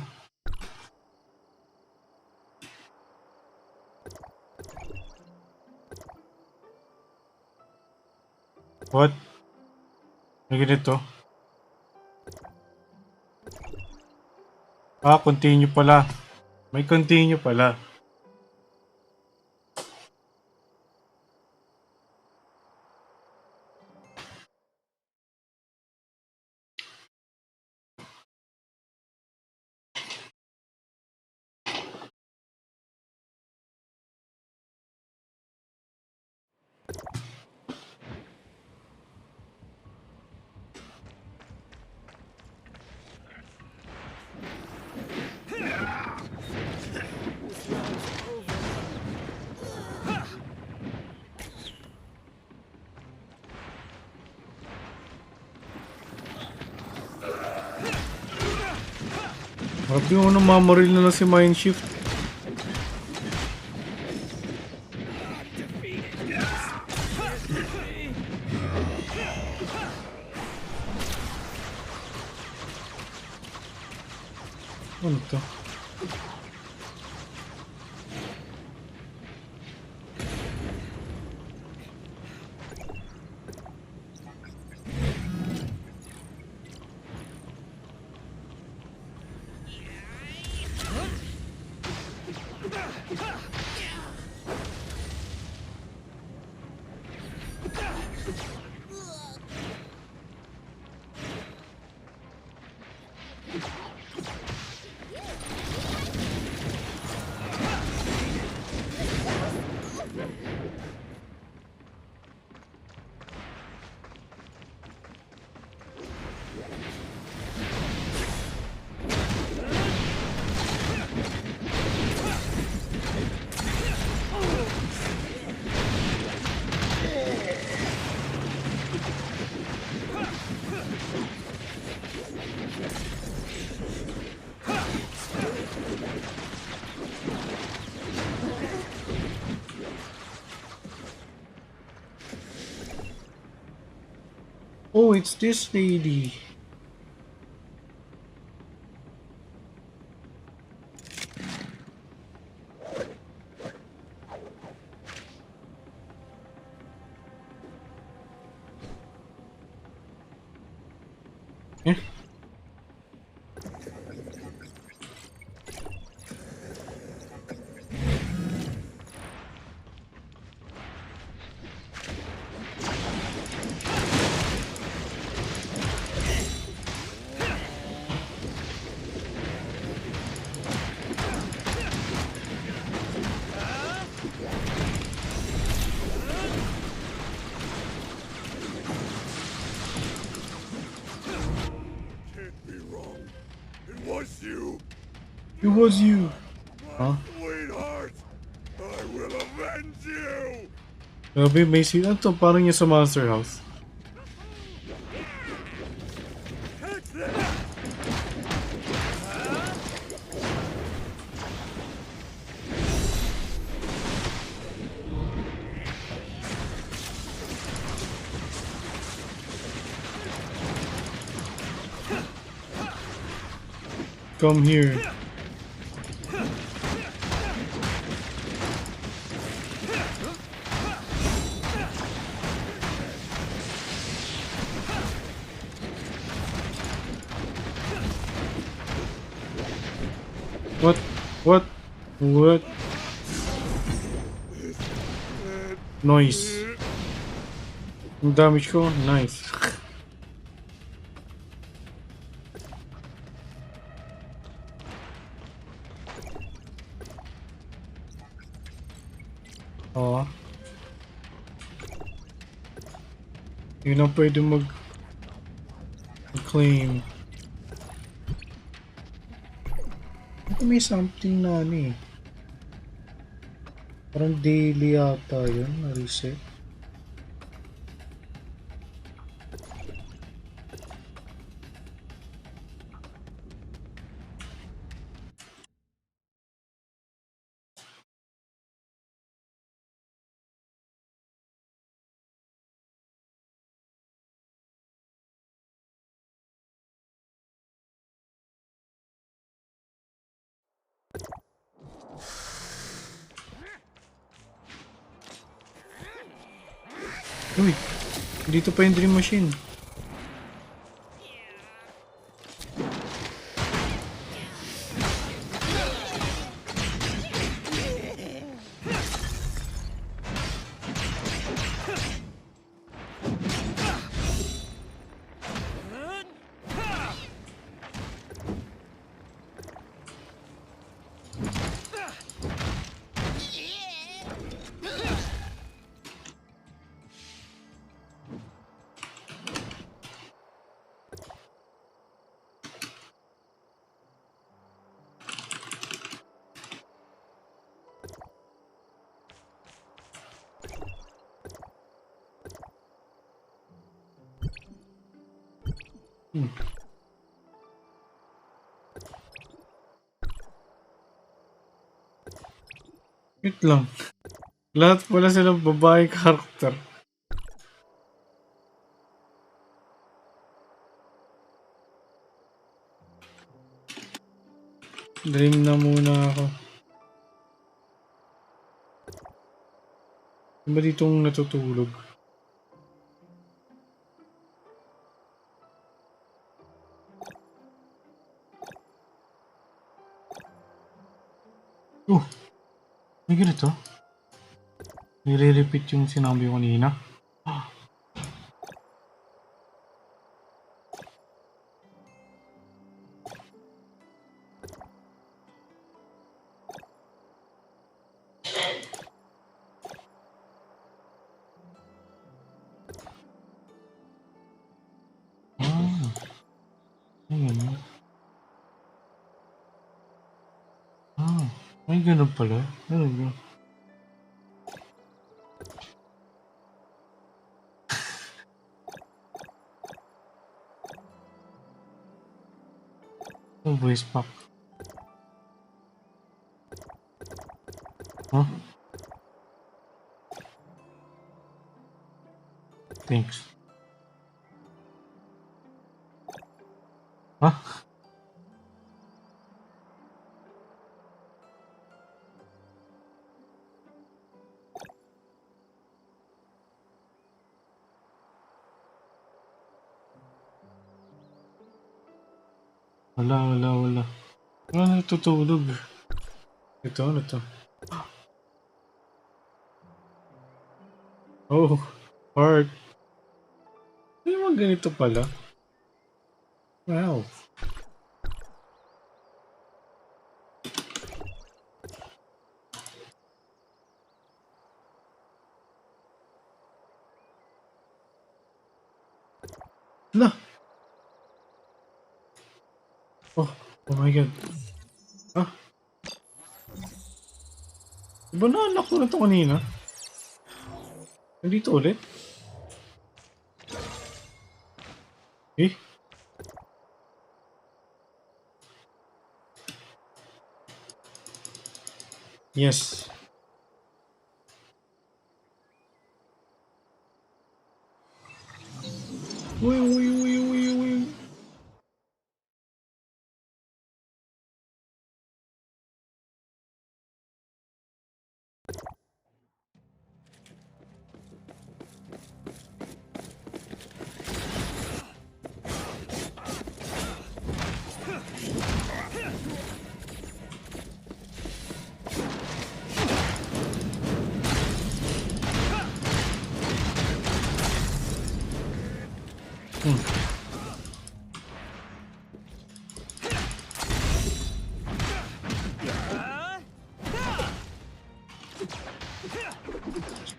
What? May ganito? Continue pala. May continue pala. Grabe mo nang mamaril na lang si Mindshift. Ano to? Oh, it's this lady. Eh? Can't be wrong. It was you, It was you. Huh? sweetheart. I will avenge you. Grabe, may scene. Ano to? Parang yung sa Monster House. Take that. Come here. What? What? What? Noise. Yung damage ko? Nice. Oo. Yun ang pwede mag-claim. Ito may something na ano eh. Parang daily yata yun, na-reset. Uy, dito pa yung dream machine. Wait lang. Lahat pala silang babae character. Dream na muna ako. Ano ba ditong natutulog? Oh! May ganito? Nire-repeat yung sinabi ko kanina. Ayan. May ganun pala. Ano? Oh, voice pack. Huh? Thanks. Huh? Wala. Wala natutulog. Ito, ano to? Oh, heart. May mga ganito pala. Wow. Lah. Oh my god. Ah. Diba na-unlock ko na ito kanina? Nandito ulit? Eh? Yes. Uy.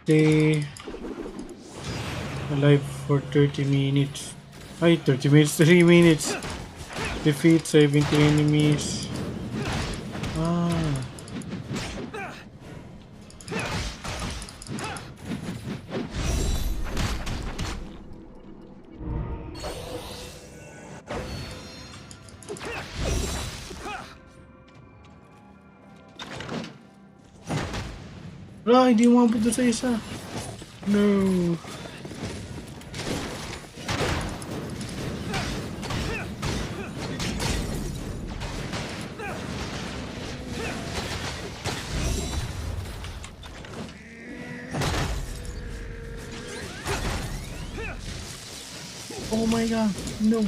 Stay alive for 30 minutes. Ay, 30 minutes, 3 minutes. Defeat 70 enemies. Wala, hindi umabot doon sa isa. No. Oh my god, no.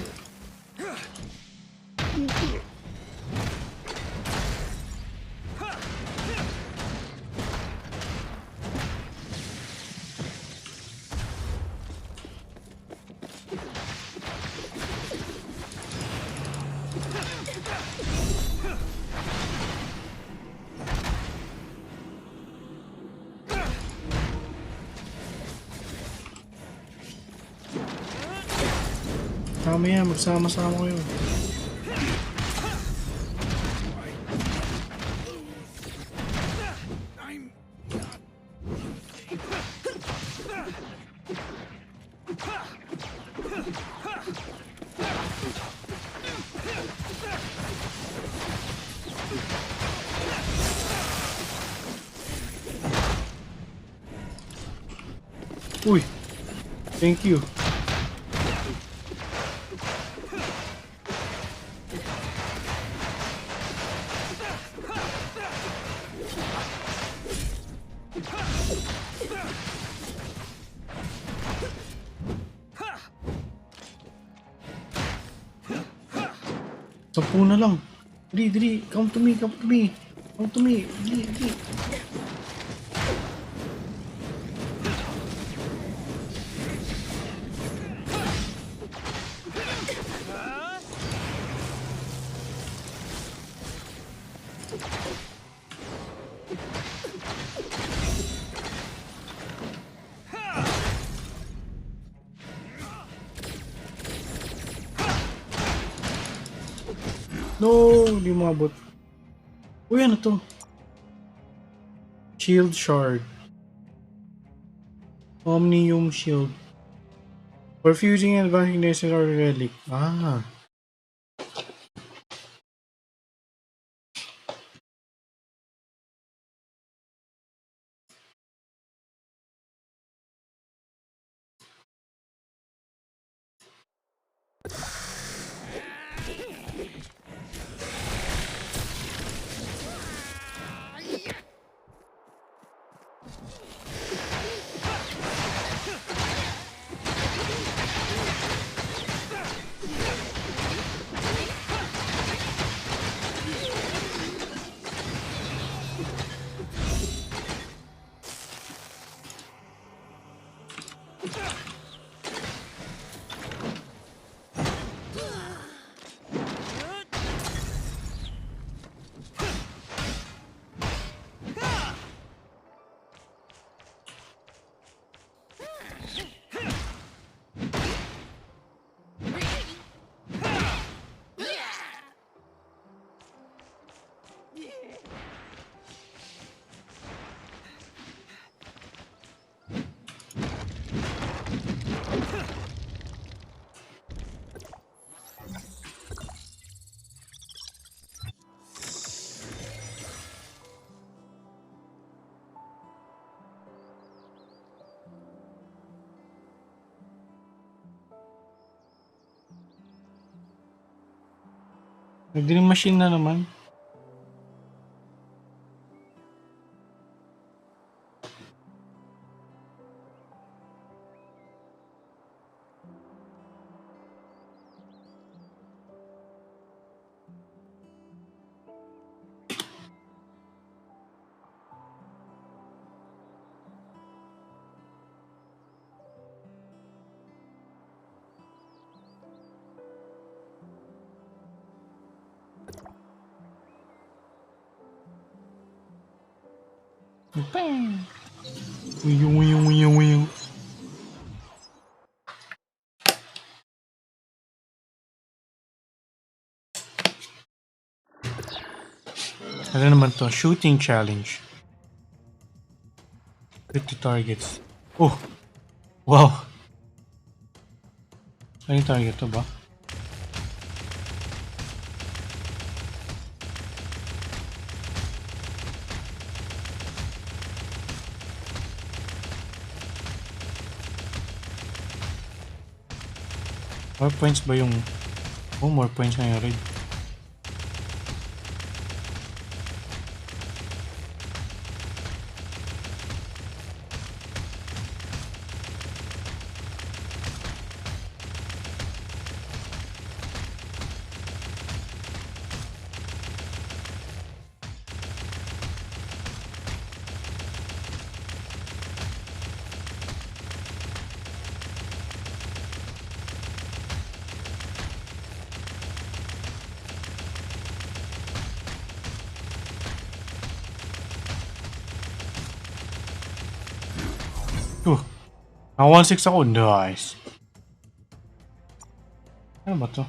Mamaya, magsama-sama kayo. Uy, thank you. Sampu na lang. Dali, dali. Come to me, come to me. Come to me. Dali, dali. No, hindi umabot. Uy, ano to? Shield shard. Omnium shield. For fusing and advancing necessary relic. Ah. Nag-dream machine na naman. Bang! Uyung, uyung, uyung, uyung. Ano naman to? Shooting challenge. 50 targets. Oh! Wow! Ano yung target to ba? More points ba yung... Oh, more points na yung raid. Naka 1-6 ako. Nice. Ano ba to?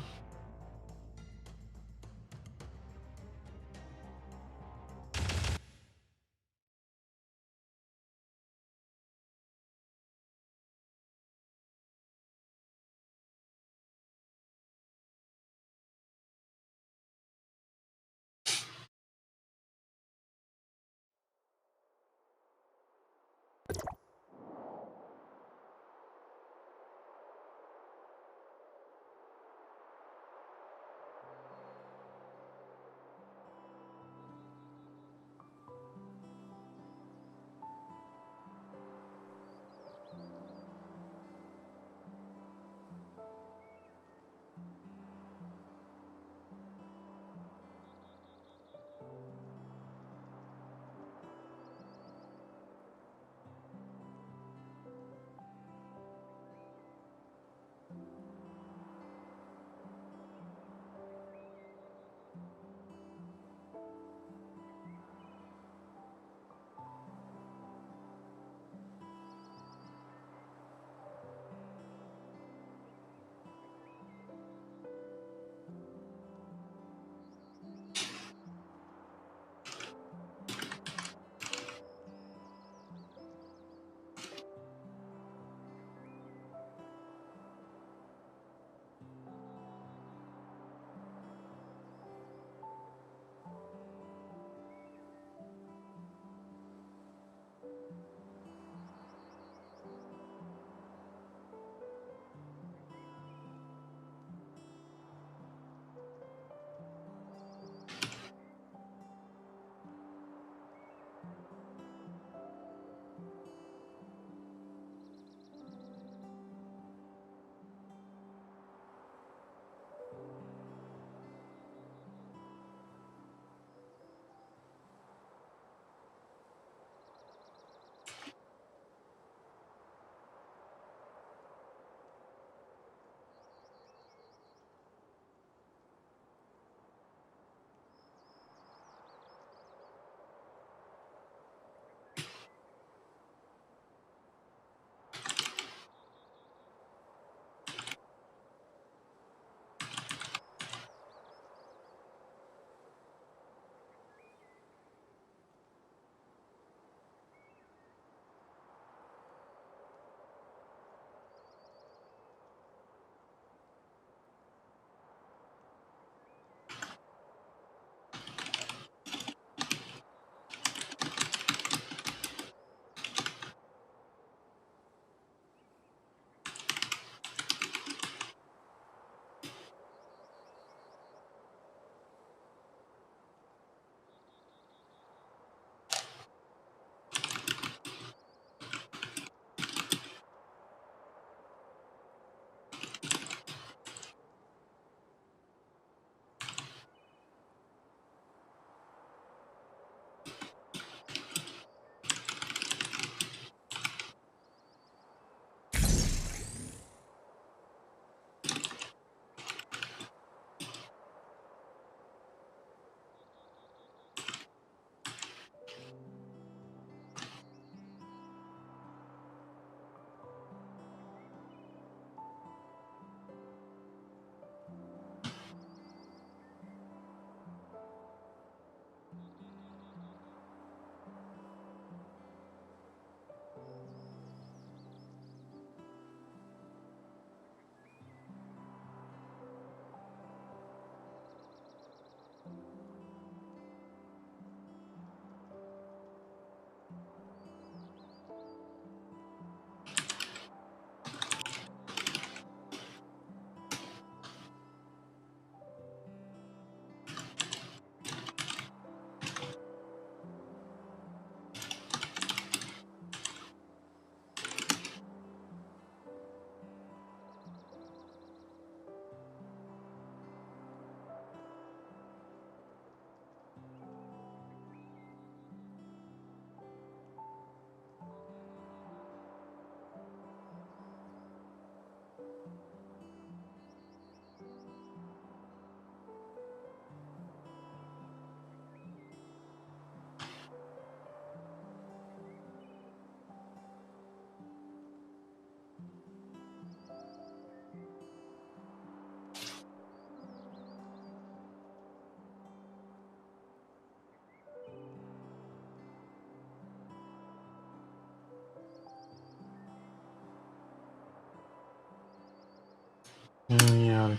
Ano nangyayari?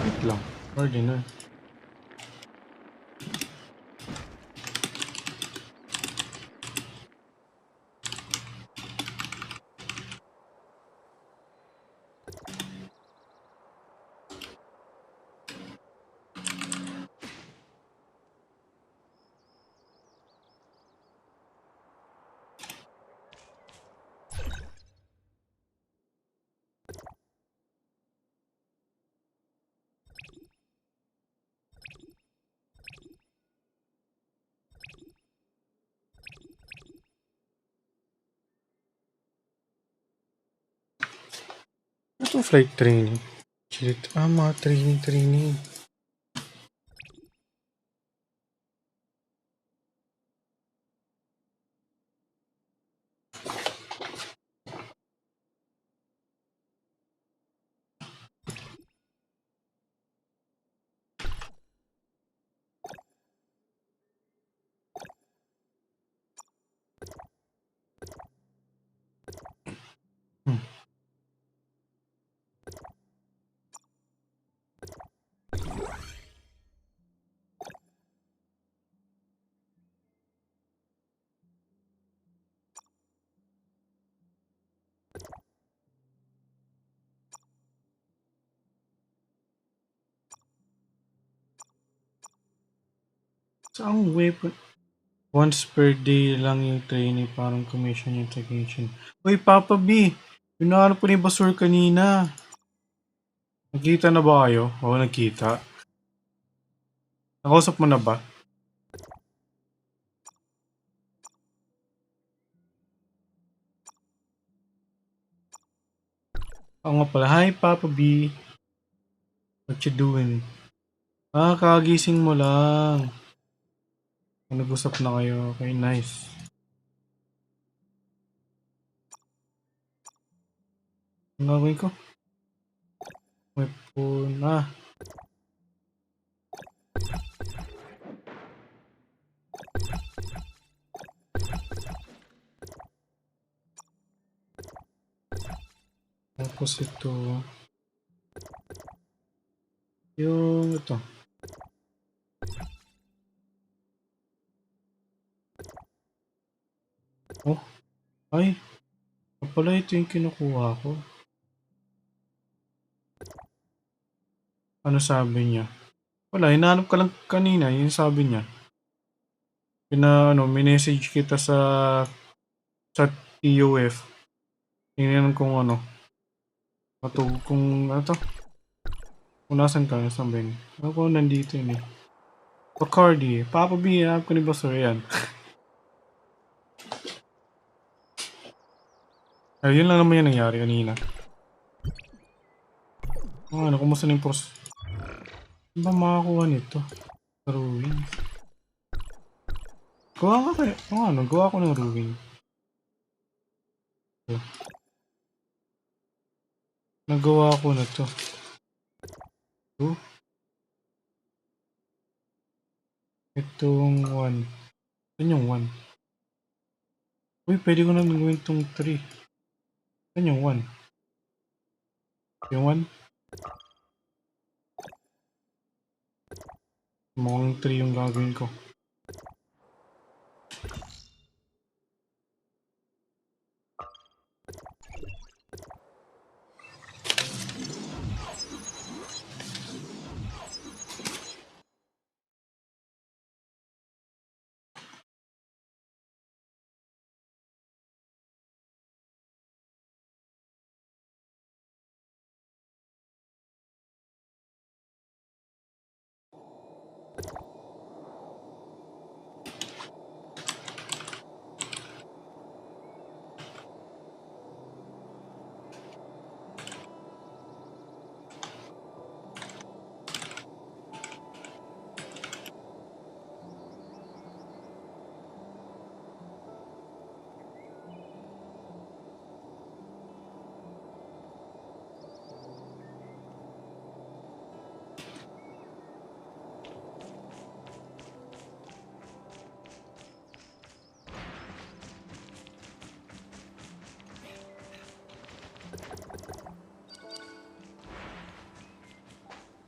Wait lang. Ordinal. Ito flight training. Shit. Mga training. Hmm. Saan weapon? Once per day lang yung training, parang commission yung technician. Uy, Papa B! Pinahanap ko ni Basur kanina. Nagkita na ba kayo? Oo, nagkita. Nakausap mo na ba? Oo nga pala. Hi, Papa B. What you doing? Kagising mo lang. Nag-usap na kayo. Okay, nice. Ang gagawin ko? Weapon. Tapos ito. Yung ito. Oh, ay. Pala ito yung kinukuha ko. Ano sabi niya? Wala, hinahanap ka lang kanina. Yung sabi niya. Minessage kita sa TOF. Tingnan kung ano. Kung ano to? Kung nasan ka, nasan ba yun? Ako nandito yun eh. Bacardi. Papa B, hanap ko ni Basur. Yan. Yun lang naman yung nangyari kanina. Ano, kumusta na yung Ano ba makakuha nito? Ruin. Gawa nga kayo. Gawa ko ng ruin. Nagawa ko na to. Itong 1. Saan yung 1? Uy, pwede ko na gawin itong 3. Saan yung 1? Yung 1? Mukhang 3 yung gagawin ko.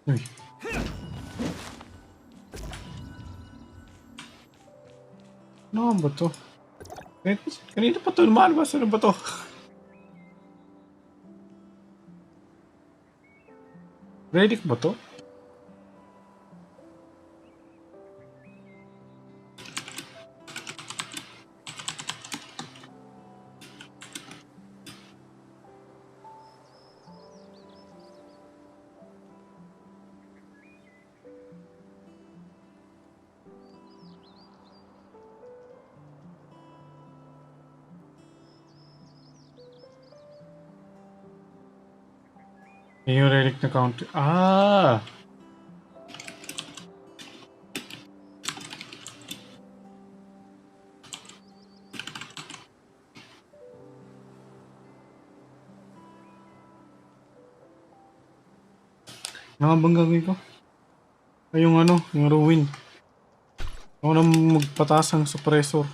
Uy. Ano ba to? Kanina pa to lumalabas. Ano ba to? Relic ba to? Yung relic na counter. Ah! Ano nga bang gagawin ko? Ay, yung ano, yung ruin. Ako na magpataas ng suppressor.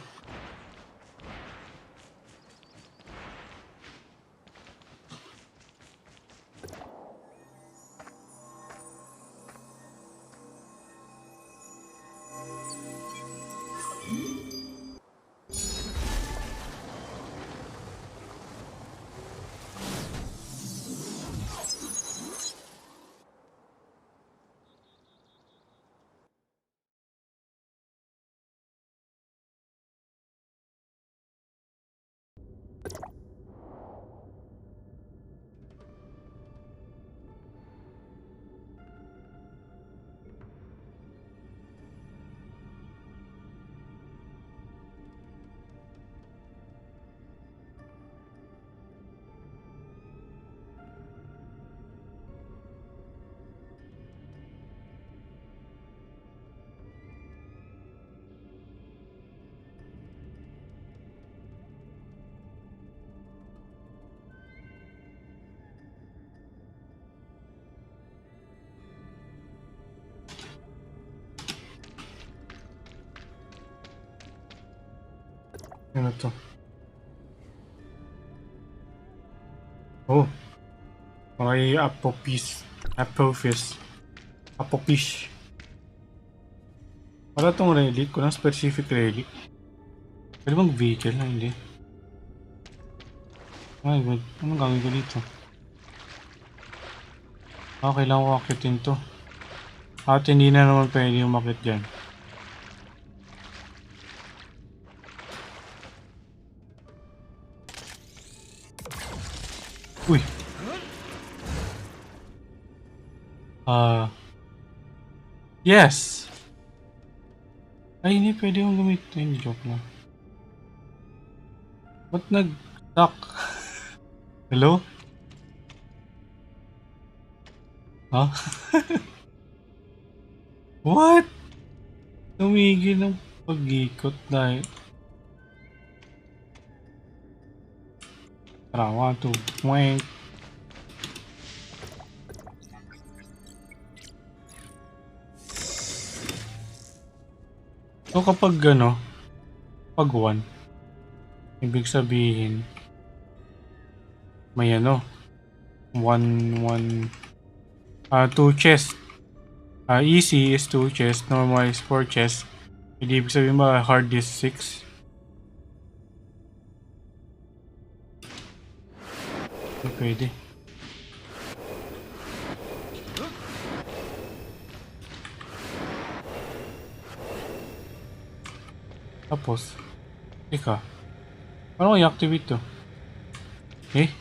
Ano to? Oh. May Apophis. Apophis. Apophis. Wala tong relic. Walang specific relic. Pwede bang vehicle na hindi? Ay, God. Anong gagawin ko dito? Ah, kailangan ko akitin to. At hindi na naman pwede umakit dyan. Uy! Yes! Ay, hindi pwede yung gamitin. Joke lang. Ba't nag-stuck? Hello? Huh? What? Tumigil ng pag-ikot dahil... Tara, 1, 2, mweng. So kapag ano, pag 1, ibig sabihin, may ano, 2 chest. Easy is 2 chest, normal is 4 chest. Hindi ibig sabihin ba hard is 6? Hindi pwede. Tapos, teka, paano ko i-activate to? Eh?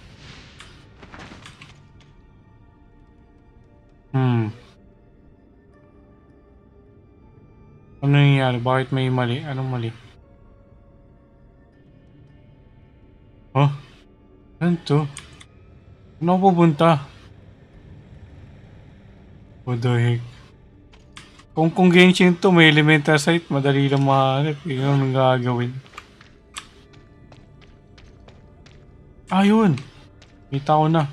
Ano nangyayari? Bakit may mali? Anong mali? Oh? Ano to? Ano ako pupunta? What the heck? Kung Genshin to, may elemental site, madali lang mahanap. Yun ang gagawin. Ayun! Kita ko na.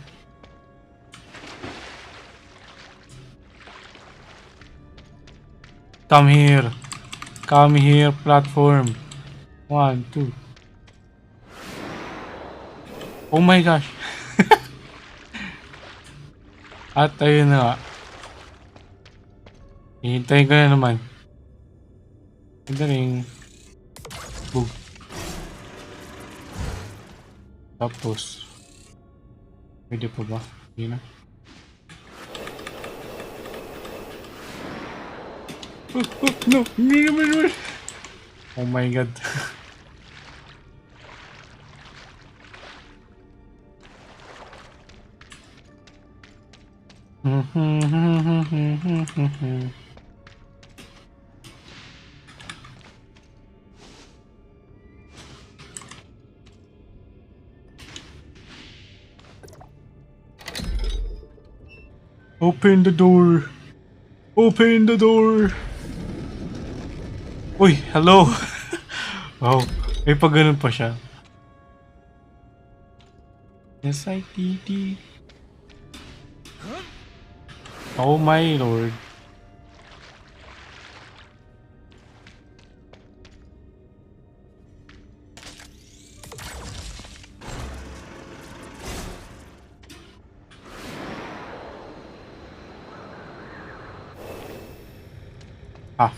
Come here. Come here, platform. 1, 2. Oh my gosh. At ayun na nga. Hihintayin ko na naman. Madaling. Bug. Tapos. Pwede pa ba? Hindi na. No! Hindi naman. Oh my god. Open the door. Open the door. Uy, hello. Wow, may pag ganun pa siya. SITD. Oh my lord. Ah.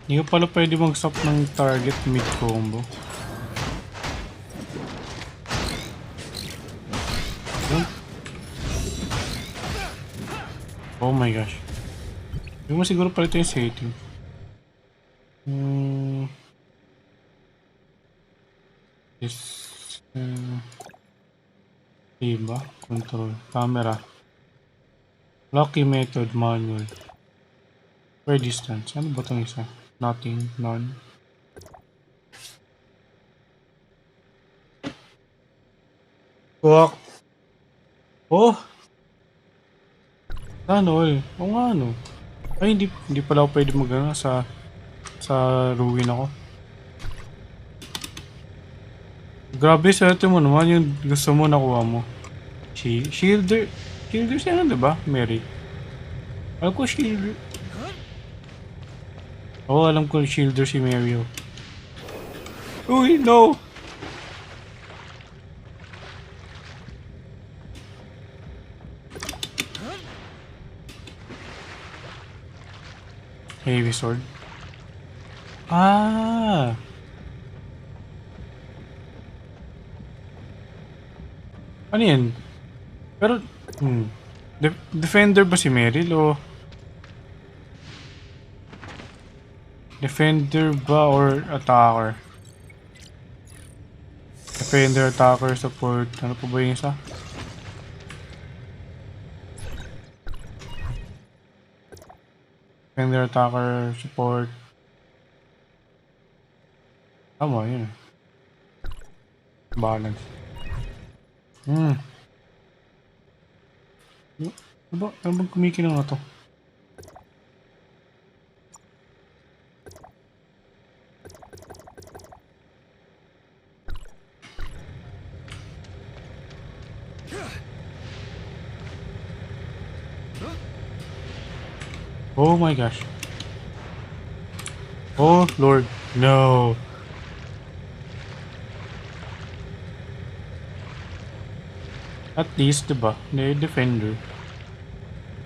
Hindi ko pala pwede mag-stop ng target mid-combo. Oh my gosh. Hindi mo siguro pala ito yung setting. This... diba? Control. Camera. Lucky method manual. Square distance. Ano ba itong isa? Nothing. None. Fuck. Oh! Ano eh? Oo nga ano. Ay hindi pala ako pwede mag-ano sa ruin ako. Grabe, swerte mo naman yung gusto mo nakuha mo. Shielder siya na diba? Mary. Alam ko shielder. Oo, alam ko shielder si Mario. Uy, no! Heavy sword. Ah! Ano yan? Pero, Defender ba si Meryl o? Defender ba or attacker? Defender, attacker, support. Ano pa ba yung isa? Defender, attacker, support. Tama, yun. Balance. Ano bang kumikinang na to? Oh my gosh. Oh Lord, no. At least, diba? May defender.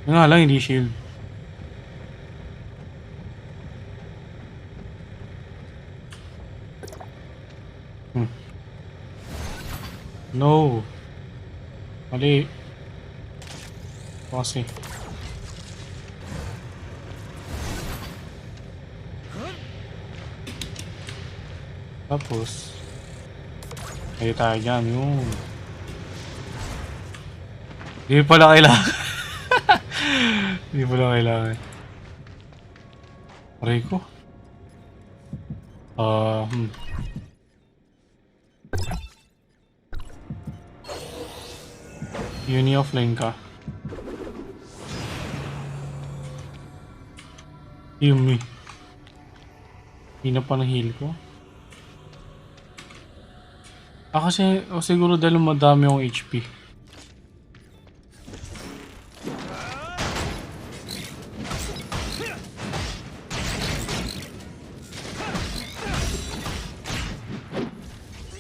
Yung nga lang, hindi shield. No. Mali. Kasi. Tapos. Ay tayo dyan, yun. Hindi pala kailangan. Hindi pala kailangan. Aray ko. Uni offline ka. Yumi. Hindi na pa na-heal ko. Kasi siguro dahil madami yung HP.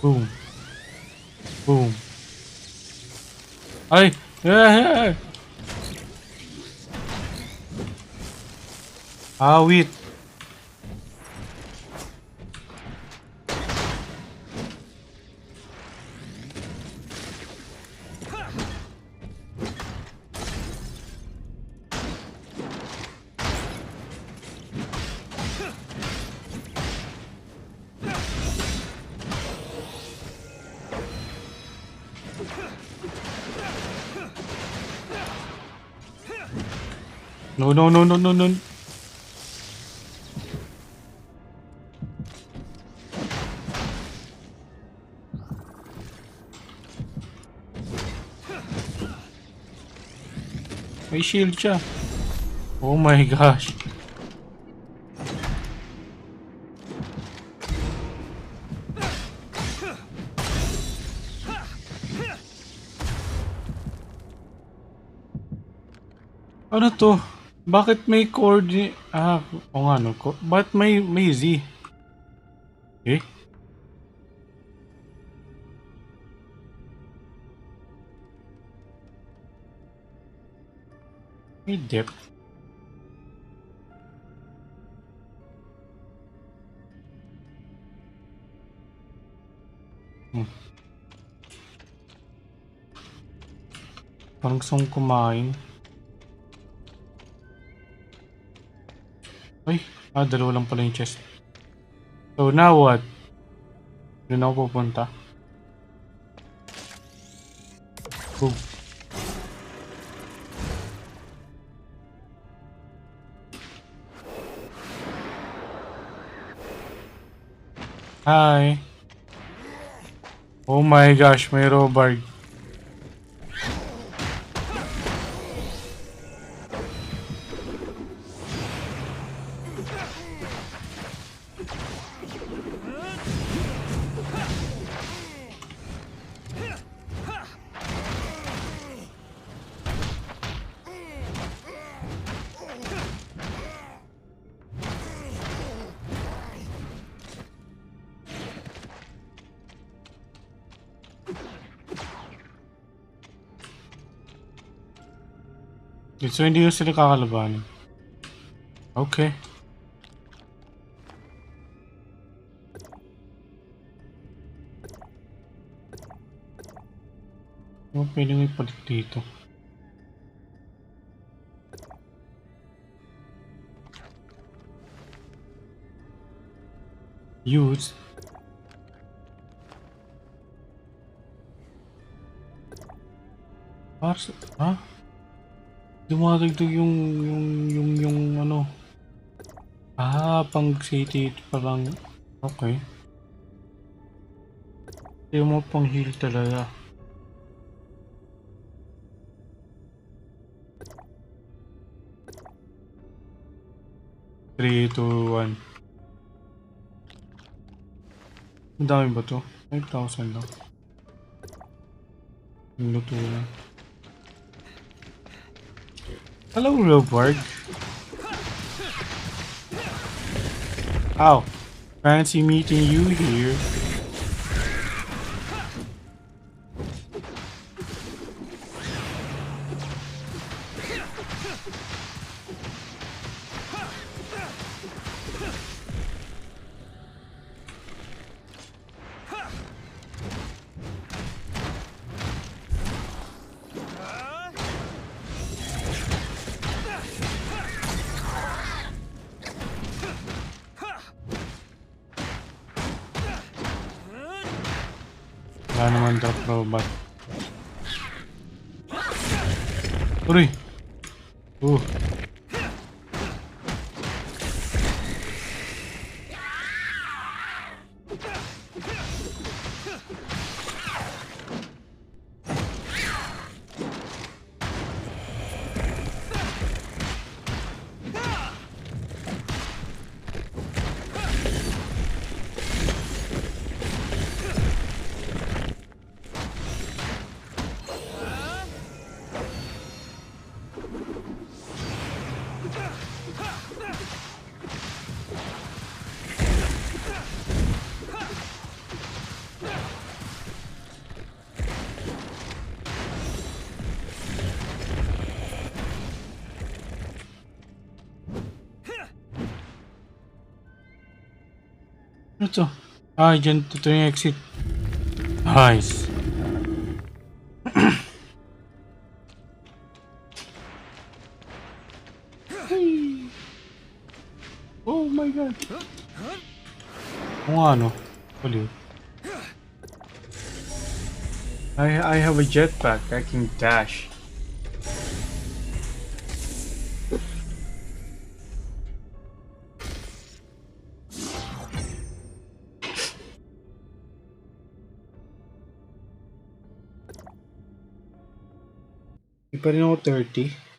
Boom. Boom. Ay! Yeah! Awit. No, no, no, no, no, no. May shield siya. Oh my gosh. Ano to? Bakit may coordinate? O nga no. Bakit may Z? Eh? May depth. Parang gusto kong kumain. Ay, dalawa lang pala yung chest. So now what? Doon ako pupunta. Boom. Hi. Oh my gosh, may Robard. So hindi ko sila kakalabanin. Okay. Ano pwede may palit dito? Use. Parse, ha? Dumadagdag yung ano. Pang city pa lang. Okay. Yung mo pang heal talaga. Three, two, one. Ang dami ba to? 5,000 lang. Ang luto lang. Hello, Robard. Ow. Fancy meeting you here. Wala naman drop robot. Uy! to? Ah, dyan. Ito yung exit. Nice. Oh my god. Kung ano. Ulit. I have a jetpack. I can dash. Di pa rin ako 30.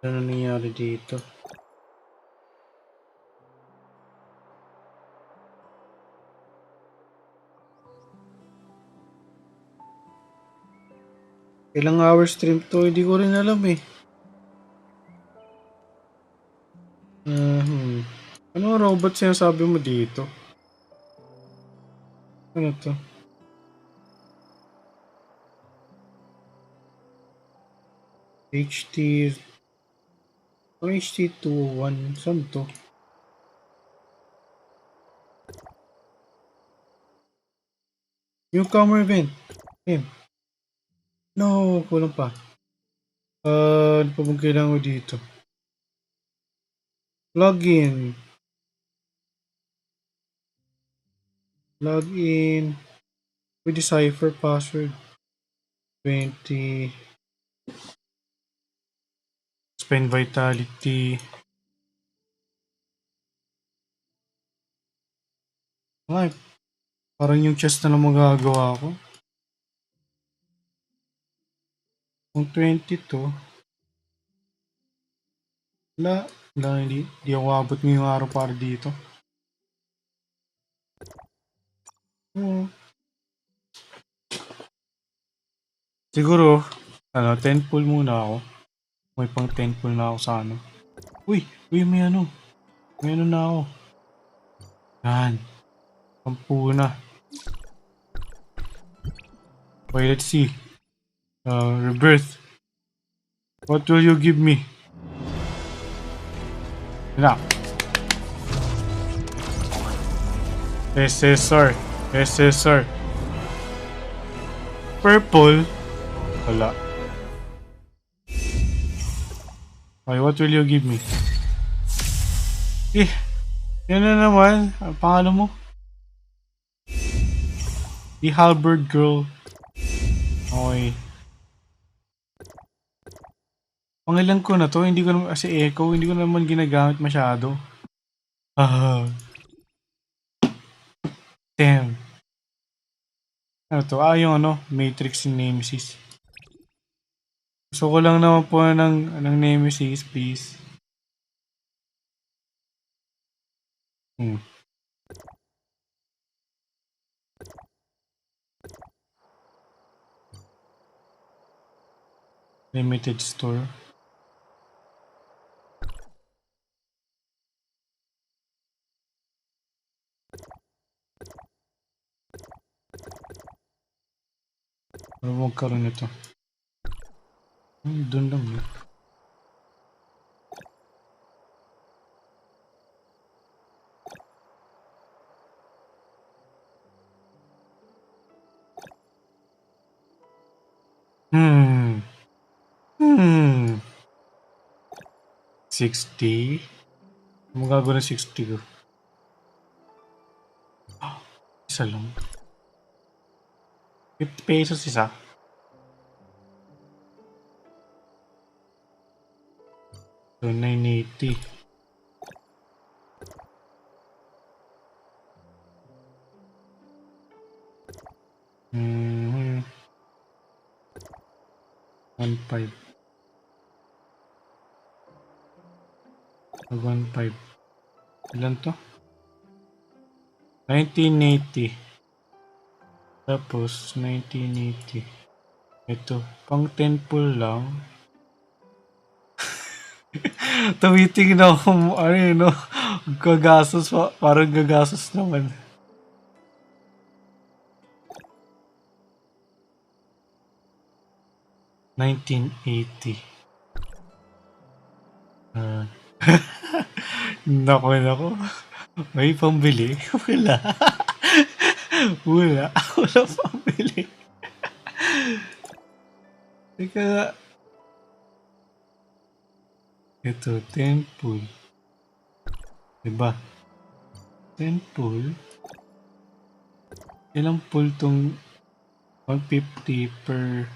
Ano nangyari dito? Ilang hours stream to? Hindi ko rin alam eh. Ano robot sinasabi mo dito? Ano to? HT... Ano HT21? Saan to? Newcomer event. Ayun. No, kulang pa. Ano pa bang kailangan ko dito? Login. Login. With decipher password. 20. Spend vitality. Ay, parang yung chest na lang magagawa ko. Kung 20 to. Wala, hindi ako abot ngayong araw para dito. Oo. Siguro, 10 pull muna ako. May pang 10 pull na ako sa ano. Uy, may ano. May ano na ako. Yan. 10 na. Okay, let's see. Rebirth. What will you give me? Na. SSR. SSR. Purple. Wala. Okay, what will you give me? Yan na naman. Ang pangalan mo? The Halberd Girl. Okay. Pangilan ko na to. Hindi ko naman, kasi Echo, hindi ko naman ginagamit masyado. Damn. Ano to? Yung Matrix in Nemesis. Gusto ko lang naman po ng Nemesis, please. Limited store. Ano magkaroon nito? Doon lang yun. Hmm. 60? Ano magagawa ng 60 ko? Isa lang. 50 pesos isa. So, 980. Mm-hmm. 1.5. 1.5. Ilan to? 1980. Tapos, 1980. Ito, pang 10 pull lang. Tumitingin ako, ano yun, no? Gagastos, parang gagastos naman. $1980. Ah. Nako. May pambili? Wala. Wala. Wala pambili. Teka nga. Ito, 10 pool. Diba? 10 pool. Ilang pool tong 150 per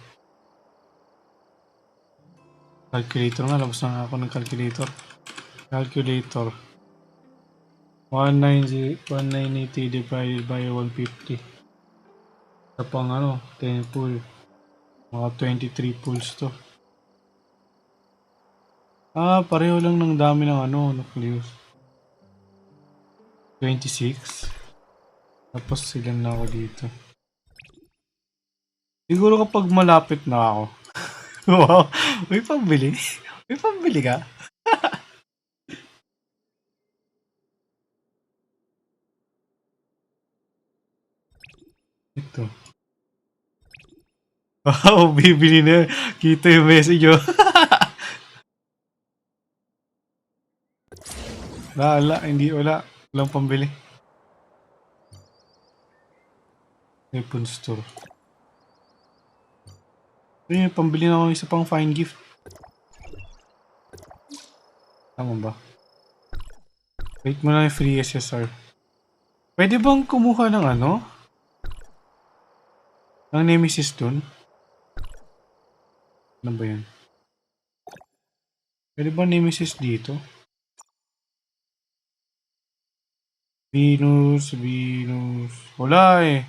calculator nga. Labas na ako ng calculator. Calculator. 1980 divided by 150. Sa pang 10 pool. Mga 23 pools to. Pareho lang ng dami ng nucleus. 26. Tapos silan na ako dito. Siguro kapag malapit na ako. Wow, may pambili? May pambili ka? Ito. Wow, bibili na. Kita yung message oh. Wala. Walang pambili. Weapon store. Ayun, pambili na ako isa pang fine gift. Tama ba? Wait mo lang yung free SSR. Pwede bang kumuha ng ng Nemesis dun? Ano ba yan? Pwede ba Nemesis dito? Venus. Wala eh.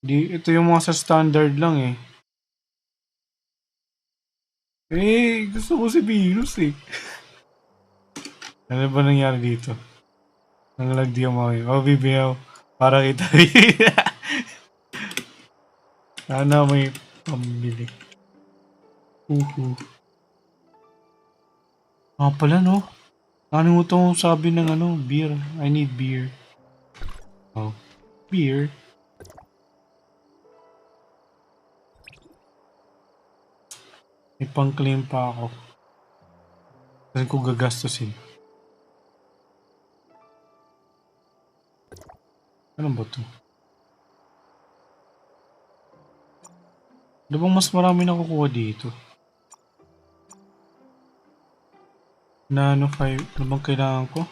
Ito yung mga sa standard lang eh. Gusto ko si Venus eh. Ano ba nangyari dito? Nanglag di ako bibiyaw. Para kita. Sana may pambili. Pala no? Nakalimutan ko sabi ng beer. I need beer. Oh, beer. May pang-claim pa ako. Saan ko gagastusin? Ano ba to? Ano bang mas marami nakukuha dito? Ano bang kailangan ko?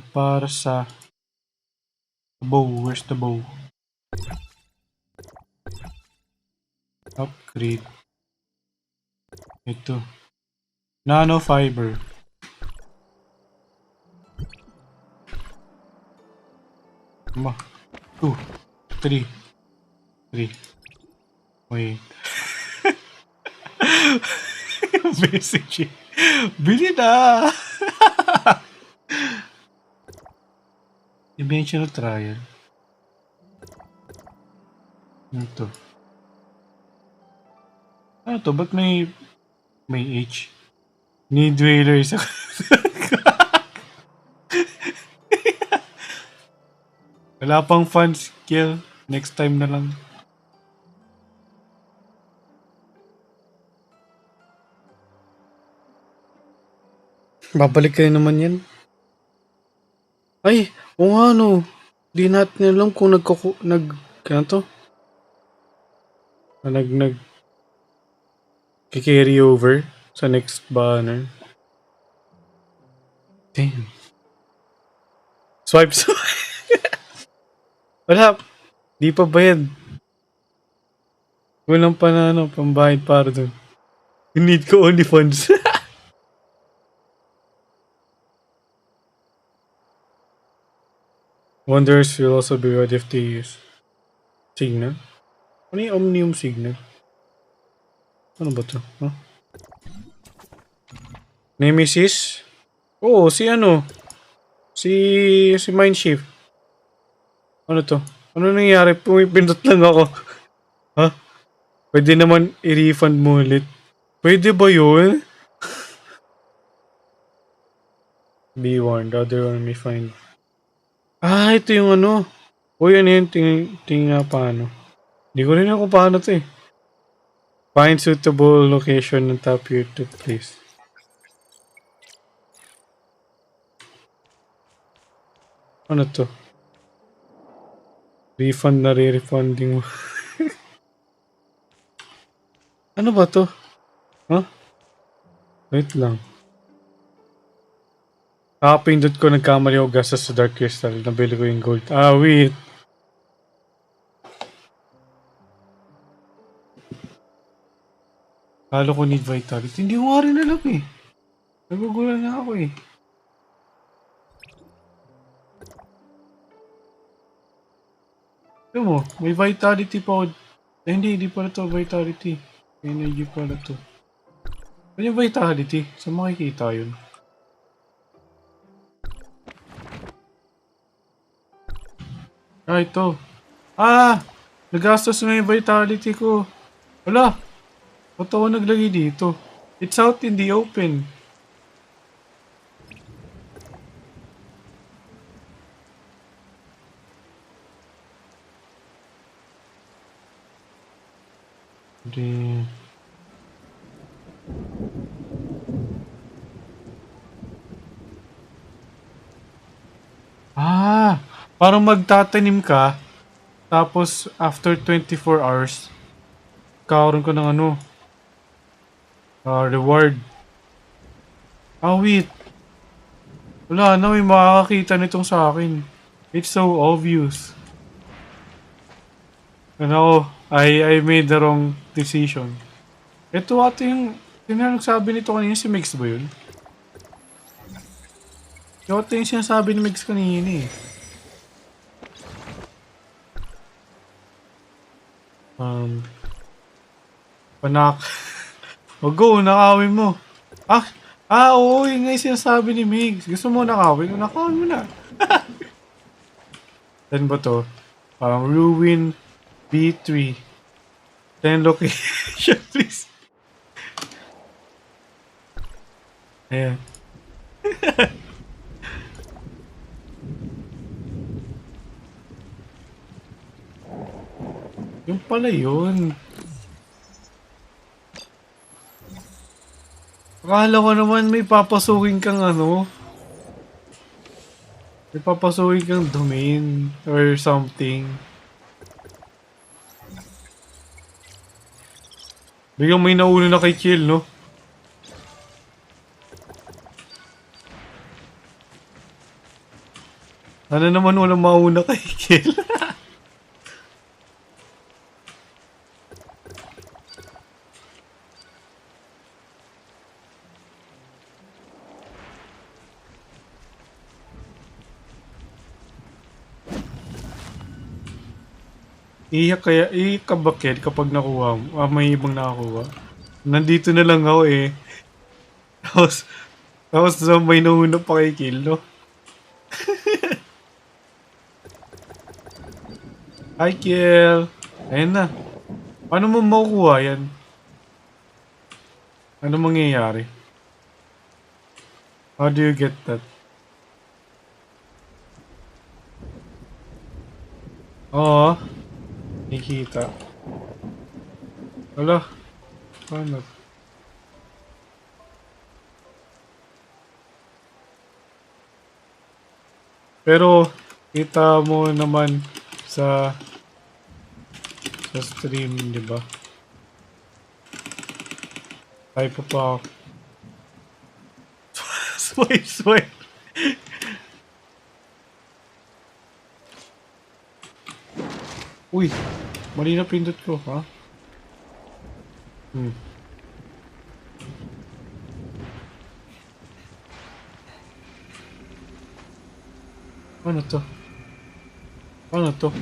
Para sa bow. Where's the bow? Upgrade. Ito. Nano fiber. Tama. 2, 3. Wait. Message. Bili na! Dimensional trial. Ito. Ano to? Ba't may H? Need whaler isa. Wala pang funds, kill. Next time na lang. Babalik kayo naman yan. Ay, o nga di natin alam kung kaya to? Carry over sa next banner. Damn. Swipe. Wala. Di pa bayad. Walang pa na pambayad para dun. You need ko only funds. Wonders will also be ready if they use signal. Ano yung Omnium signal? Ano ba to? Huh? Nemesis? Oo, si Si Mindshift. Ano to? Ano nangyari? Pumipindot lang ako. Ha? Pwede naman i-refund mo ulit. Pwede ba yun? Be warned, other one may find. Ah, ito yung ano. Uy, ano yun? Tingin nga paano. Hindi ko rin ako paano to eh. Find suitable location and tap here to place. Ano to? Refund na re-refunding mo. Ano ba to? Huh? Wait lang. Kakapindot ko nagkamali ako gastos sa Dark Crystal. Nabili ko yung gold. Ah, wait. Kala ko need vitality. Hindi ko nga rin alam eh. Nagugulan na ako eh. Alam mo, may vitality pa ako. Eh, hindi pala to vitality. Energy pala to. Ano yung vitality? Saan makikita yun? Ah, ito. Ah! Nagastos na yung vitality ko. Wala! Ba't ako naglagay dito? It's out in the open. Hindi. Ah! Parang magtatanim ka. Tapos, after 24 hours, kakaroon ko ng ano, reward. Ah, wait. Wala na, may makakakita nitong sa akin. It's so obvious. Ano, I made the wrong decision. Ito ate yung, nagsabi nito kanina, si Mix ba yun? Ito ate yung sinasabi ni Mix kanina eh. Panak. O go, nakawin mo. Oo, yun nga yung sinasabi ni Migs. Gusto mo nakawin? Nakawin mo na. Saan ba to? Ruin B3. 10 location, please. Ayan. Yung pala yun. Akala ko naman may papasukin kang ano. May papasukin kang domain or something. Biglang may nauna na kay Kill, no? Ano naman walang mauna kay Kill? Iyak ka ba, Kid, kapag nakuha mo? Ah, may ibang nakakuha. Nandito na lang ako eh. Tapos may nauna pa kay Kill, no? Hi, Kill! Ayan na. Paano mo makukuha yan? Ano mangyayari? How do you get that? Oo. Nakikita. Wala. Paano? Pero, kita mo naman sa stream, di ba? Type pa ako. Swipe. Uy, mali na pindot ko, ha? Ano to? Ano to?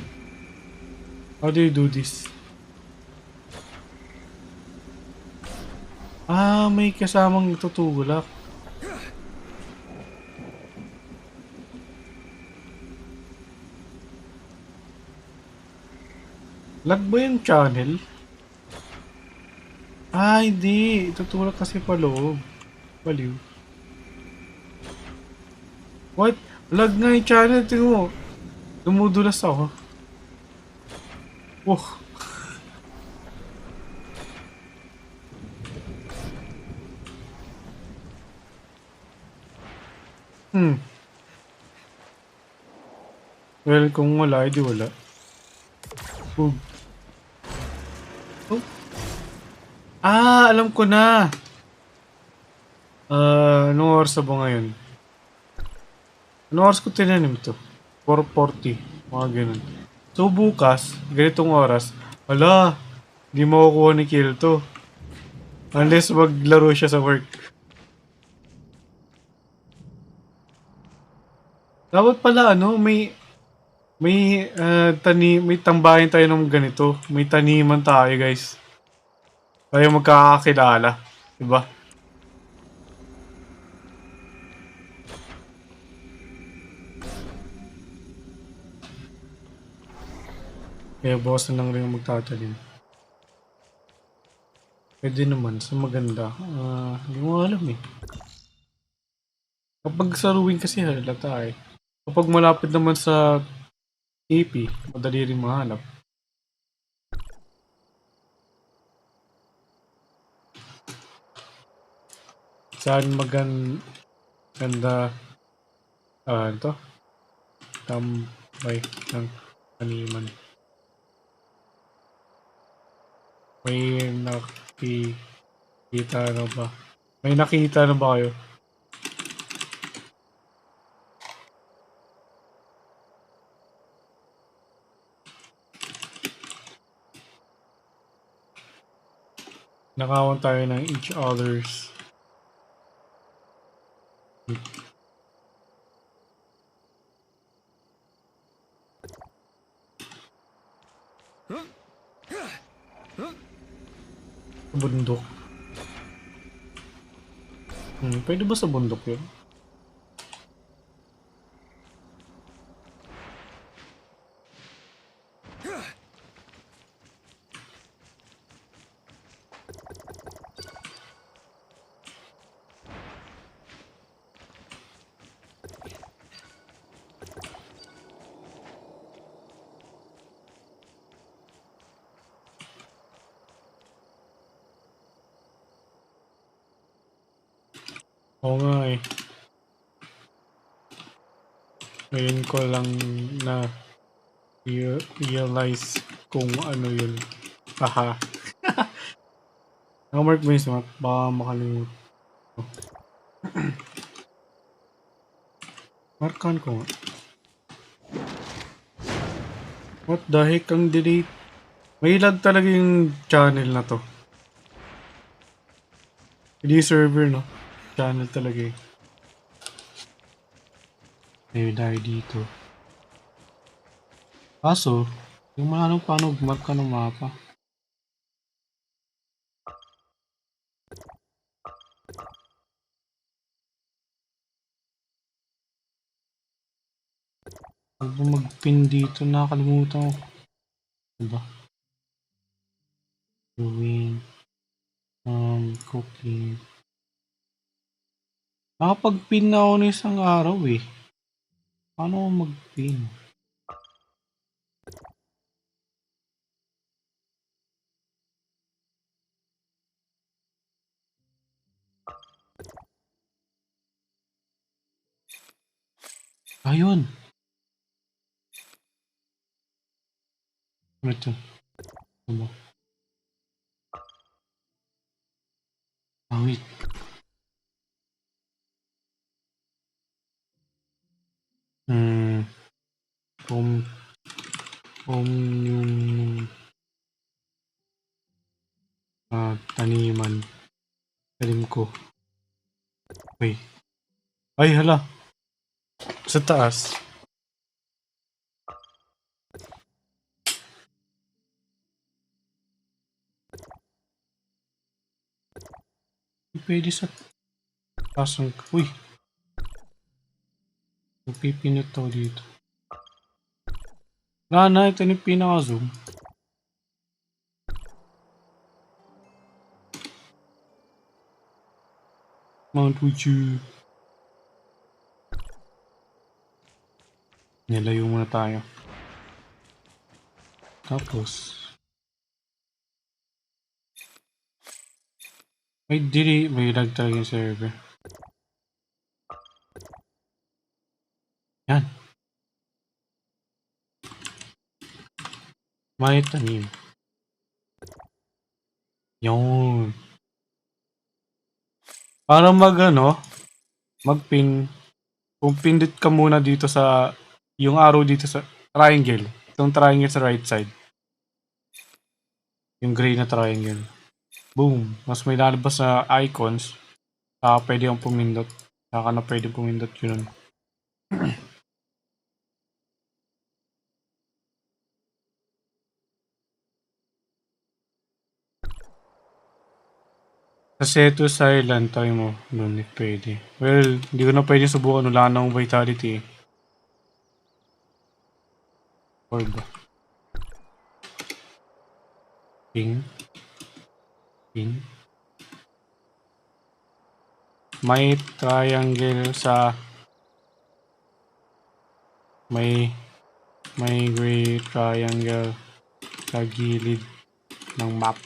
How do you do this? Ah, may kasamang tutulak. Lag ba yung channel? Ah, hindi. Itutulak kasi pa loob. Baliw. What? Lag nga yung channel. Tingnan mo. Dumudulas ako. Oh. Well, kung wala, edi wala. Boom. Oh. Ah, alam ko na. Anong oras na ba ngayon? Anong oras ko tinanim ito? 4:40. Mga ganun. So, bukas, ganitong oras, wala, hindi makukuha ni Kill to. Unless maglaro siya sa work. Dapat pala, may tambahin tayo ng ganito. May taniman tayo, guys. Tayo magkakakilala. Diba? Kaya boss na lang rin ang magtatanim. Pwede naman, sa maganda. Hindi mo alam eh. Kapag sa ruin kasi halata eh. Kapag malapit naman sa AP, madali rin mahanap. Saan ganda ito? Tambay ng taniman. May nakikita na ba? May nakita na ba kayo? Nakawan tayo ng each others. Sa bundok. Pwede ba sa bundok yun? Oo nga eh. Ngayon ko lang na realize kung ano yun. Haha. Nakamark mo yung smart. Baka makalimutan. Markan ko nga. What the heck ang delete? May lag talaga yung channel na to. Hindi server no. Channel talaga eh. May dahil dito. Kaso, yung mga paano mark ka ng mapa. Pag mag-pin dito, nakakalimutan ko. Diba? Doing, cooking. Nakapag-pin na ako ng isang araw eh. Paano ako mag-pin? Ayun! Ano ito? Ano? Wait. Yung taniman. Tanim ko. Wait. Ay, hala. Sa taas. Pwede sa taas ng... Uy. Magpipinot ako dito. Wala na, ito yung pinaka-zoom. Mount with you. Nilayo muna tayo. Tapos, may lag talaga yung server. Yan. May tanim. Yun. Para mag-pin. Kung pindot ka muna dito sa, yung arrow dito sa triangle. Itong triangle sa right side. Yung gray na triangle. Boom. Mas may lalabas na icons. Saka pwede yung pumindot. Saka na pwede pumindot yun. Sa Cetus Island, try mo. Doon if pwede. Well, hindi ko na pwede subukan. Wala na akong vitality eh. Or ba? Ping. Ping. May triangle sa... May gray triangle sa gilid ng map.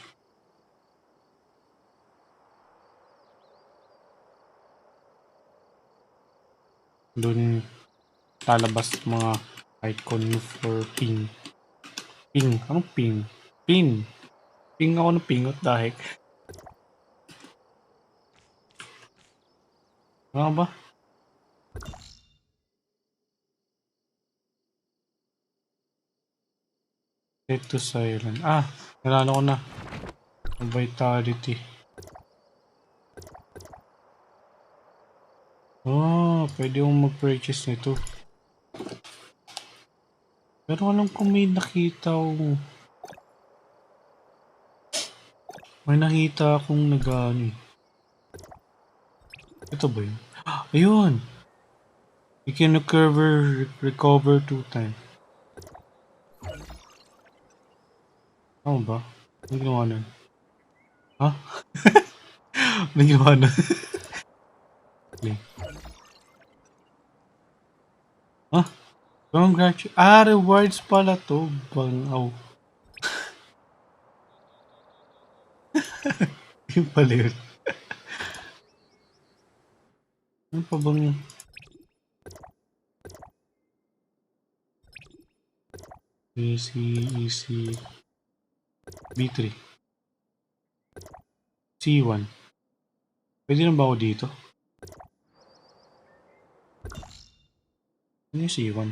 Doon lalabas mga icon for ping. Ping. Anong ping? Ping. Ping ako ng ping. What the heck? Ano ba? Set to silent. Ah! Nalala ko na. Vitality. Oh, pwede akong mag-purchase nito. Pero alam ko may nakita akong... May nakita akong nag-ano eh. Ito ba yun? Ah, ayun! You can recover 2 times. Ano ba? Ano ginawa nun? Ha? Ano ginawa nun? Ha? Congratulations. Ah, rewards pala to. Bangaw. Yung pala yun. Ano pa bang... easy. B3. C1. Pwede na ba ako dito? Ano yung C1?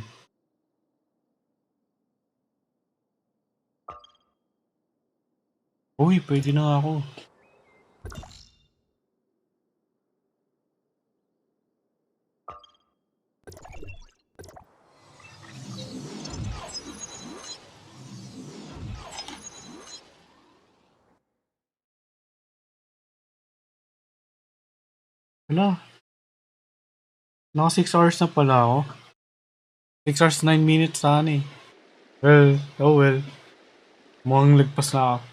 Uy, pwede na nga ako. Wala. Naka 6 hours na pala ako. 6 hours 9 minutes sana eh. Well, oh well. Mukhang lagpas na ako.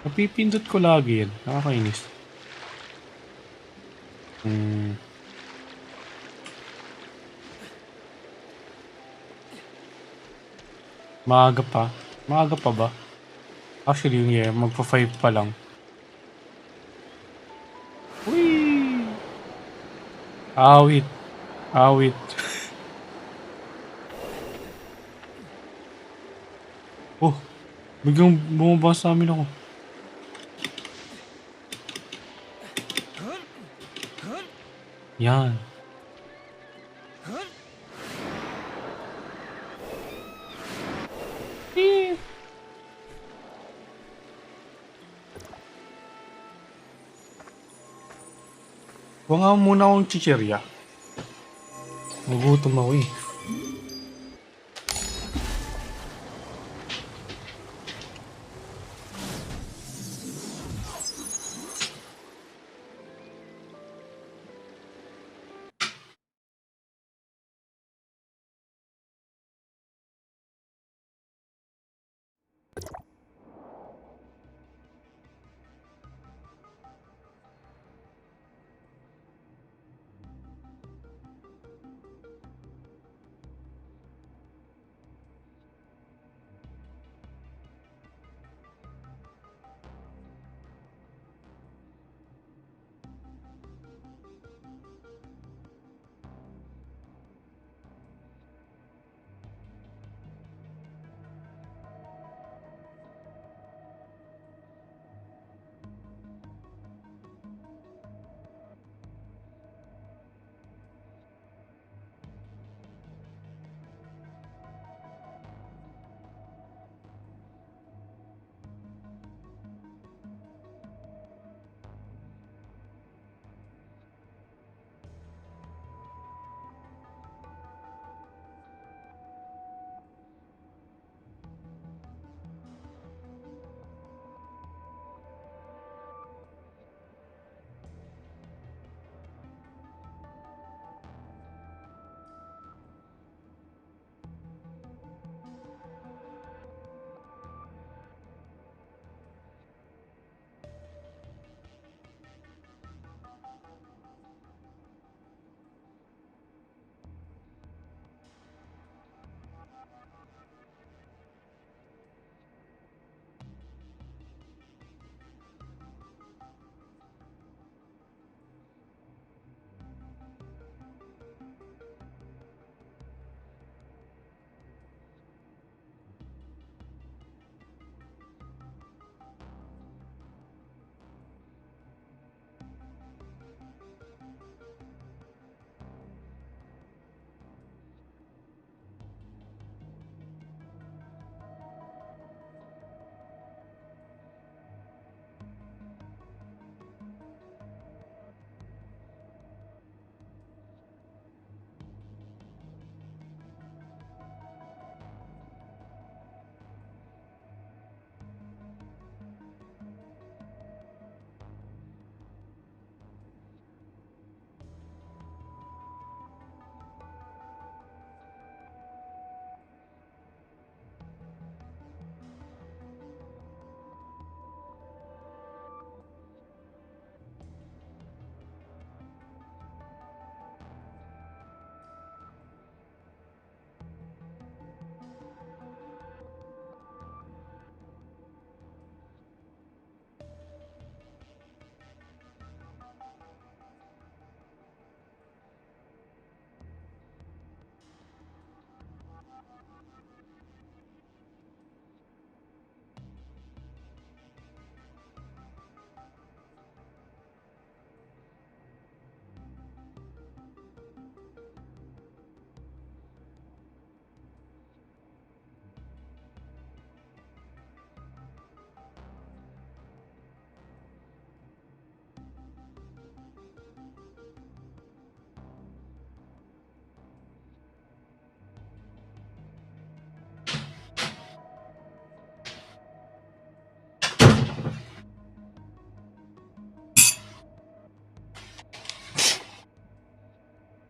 Napipindot ko lagi yan. Nakakainis. Maaga pa. Maaga pa ba? Actually, yung year, magpa-5 pa lang. Whee! Awit. Oh, biglang bumaba sa amin ako. Yan. Huwag nga muna akong chichirya. Nagutom ako eh.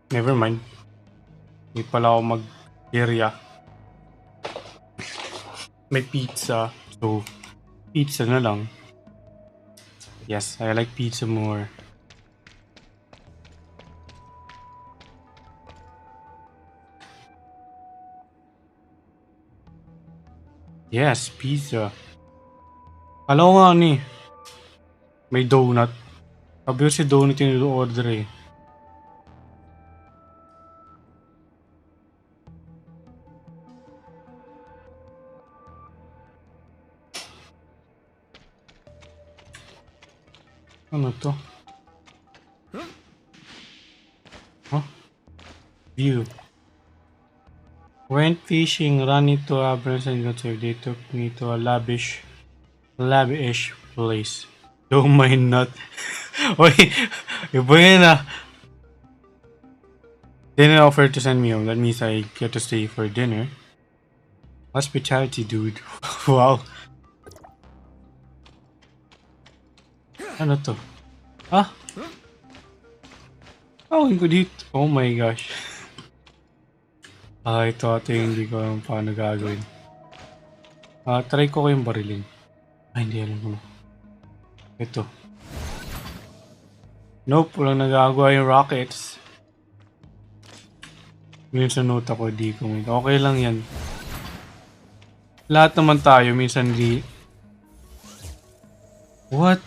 Never mind. Hindi pala ako mag-area. May pizza. So, pizza na lang. Yes, I like pizza more. Yes, pizza. Kala ko nga ni. May donut. Sabi ko si donut yung order eh. Ano to? Huh? View. Went fishing, ran into Abrams and got saved. They took me to a lavish place. Don't mind not. Oy, iba yun ah. Dinner offered to send me home. That means I get to stay for dinner. Hospitality, dude. Wow. Ano to? Ah? Oh, ko dito. Oh my gosh. Ito yung hindi ko alam paano gagawin. Try ko kayong barilin. Ay, hindi alam ko na. Ito. Nope, walang nagagawa yung rockets. Minsan note ako, di ko. Okay lang yan. Lahat naman tayo, minsan di. What?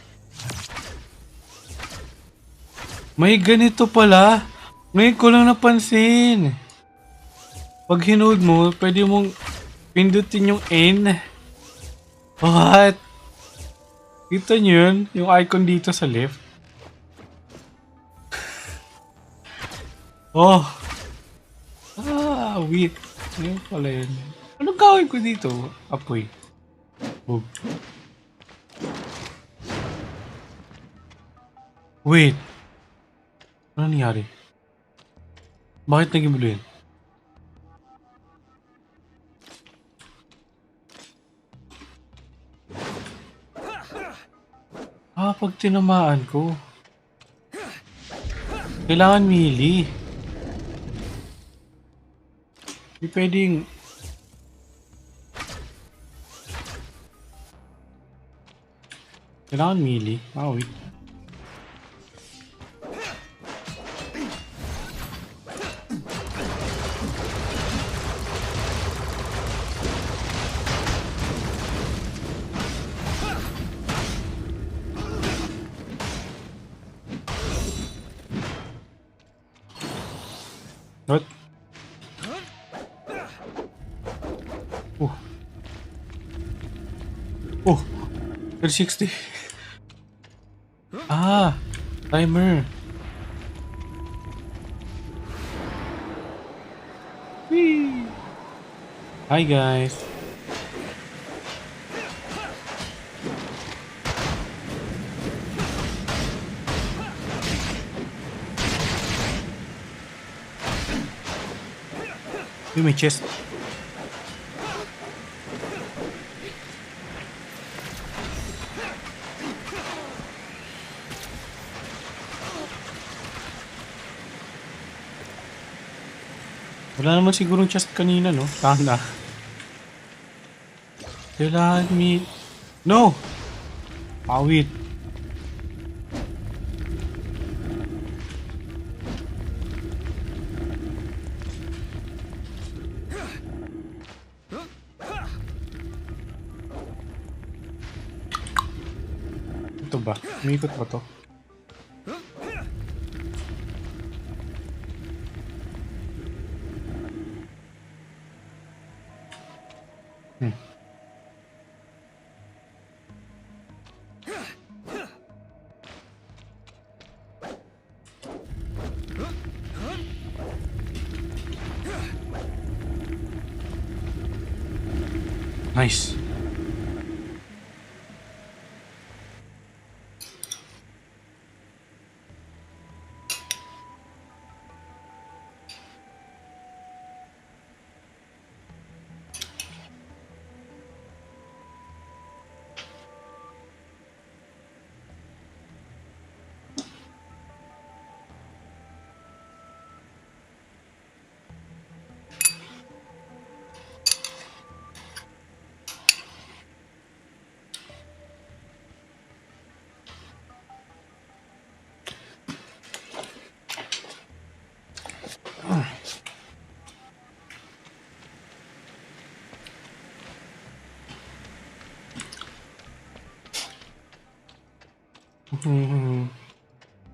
May ganito pala. Ngayon ko lang napansin. Pag hinold mo, pwede mong pindutin yung N. What? Kita nyo yun? Yung icon dito sa left. Oh. Wait. Ayun pala yun. Anong gawin ko dito? Apoy. Boom. Wait. Ano nangyari? Bakit naging blue yan? Pag tinamaan ko. Kailangan melee. Hindi pwedeng... Kailangan melee. Wait. What? Oh, 360. Timer. Whee! Hi guys. Uy, may chest. Wala naman sigurong chest kanina, no? Sana. Kailangan No! Wait. Ito ba? Umikot ba to? Nice.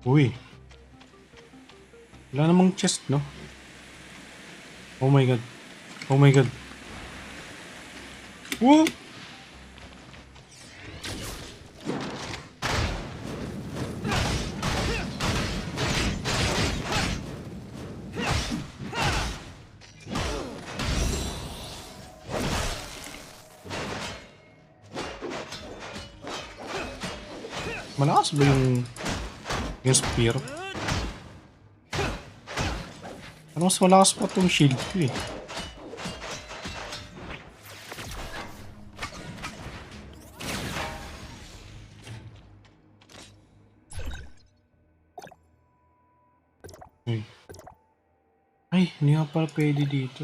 Uy. Wala namang chest, no? Oh my god. Oh my god. Whoa! Malakas ba yung spear? Ano mas malakas pa itong shield ko eh. Ay, hindi nga pala pwede dito.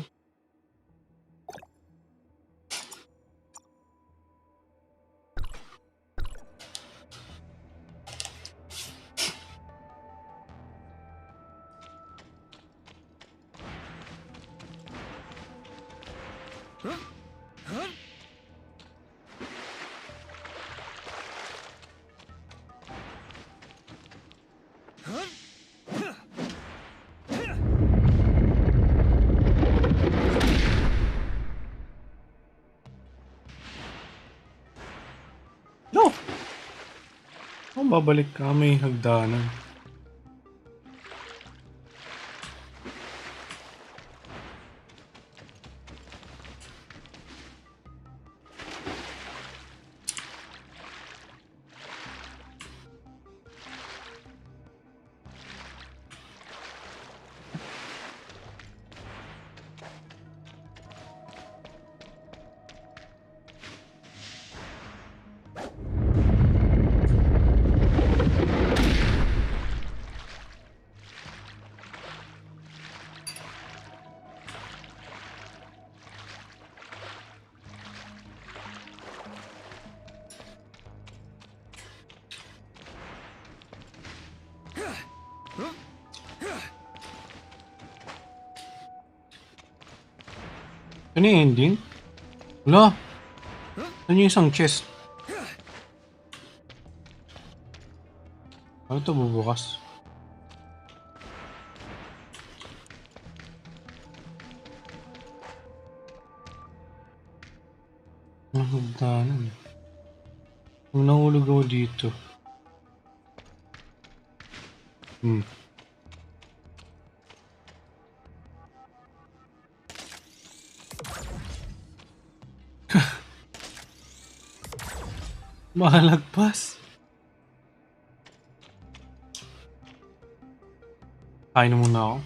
No! Kung babalik ka, may hagdanan. Ano yung ending? Wala. Ano yung isang chest? Ano ito bubukas? Ang hagdanan. Kung nahulog ako dito. Mahalagpas. Kain na muna ako.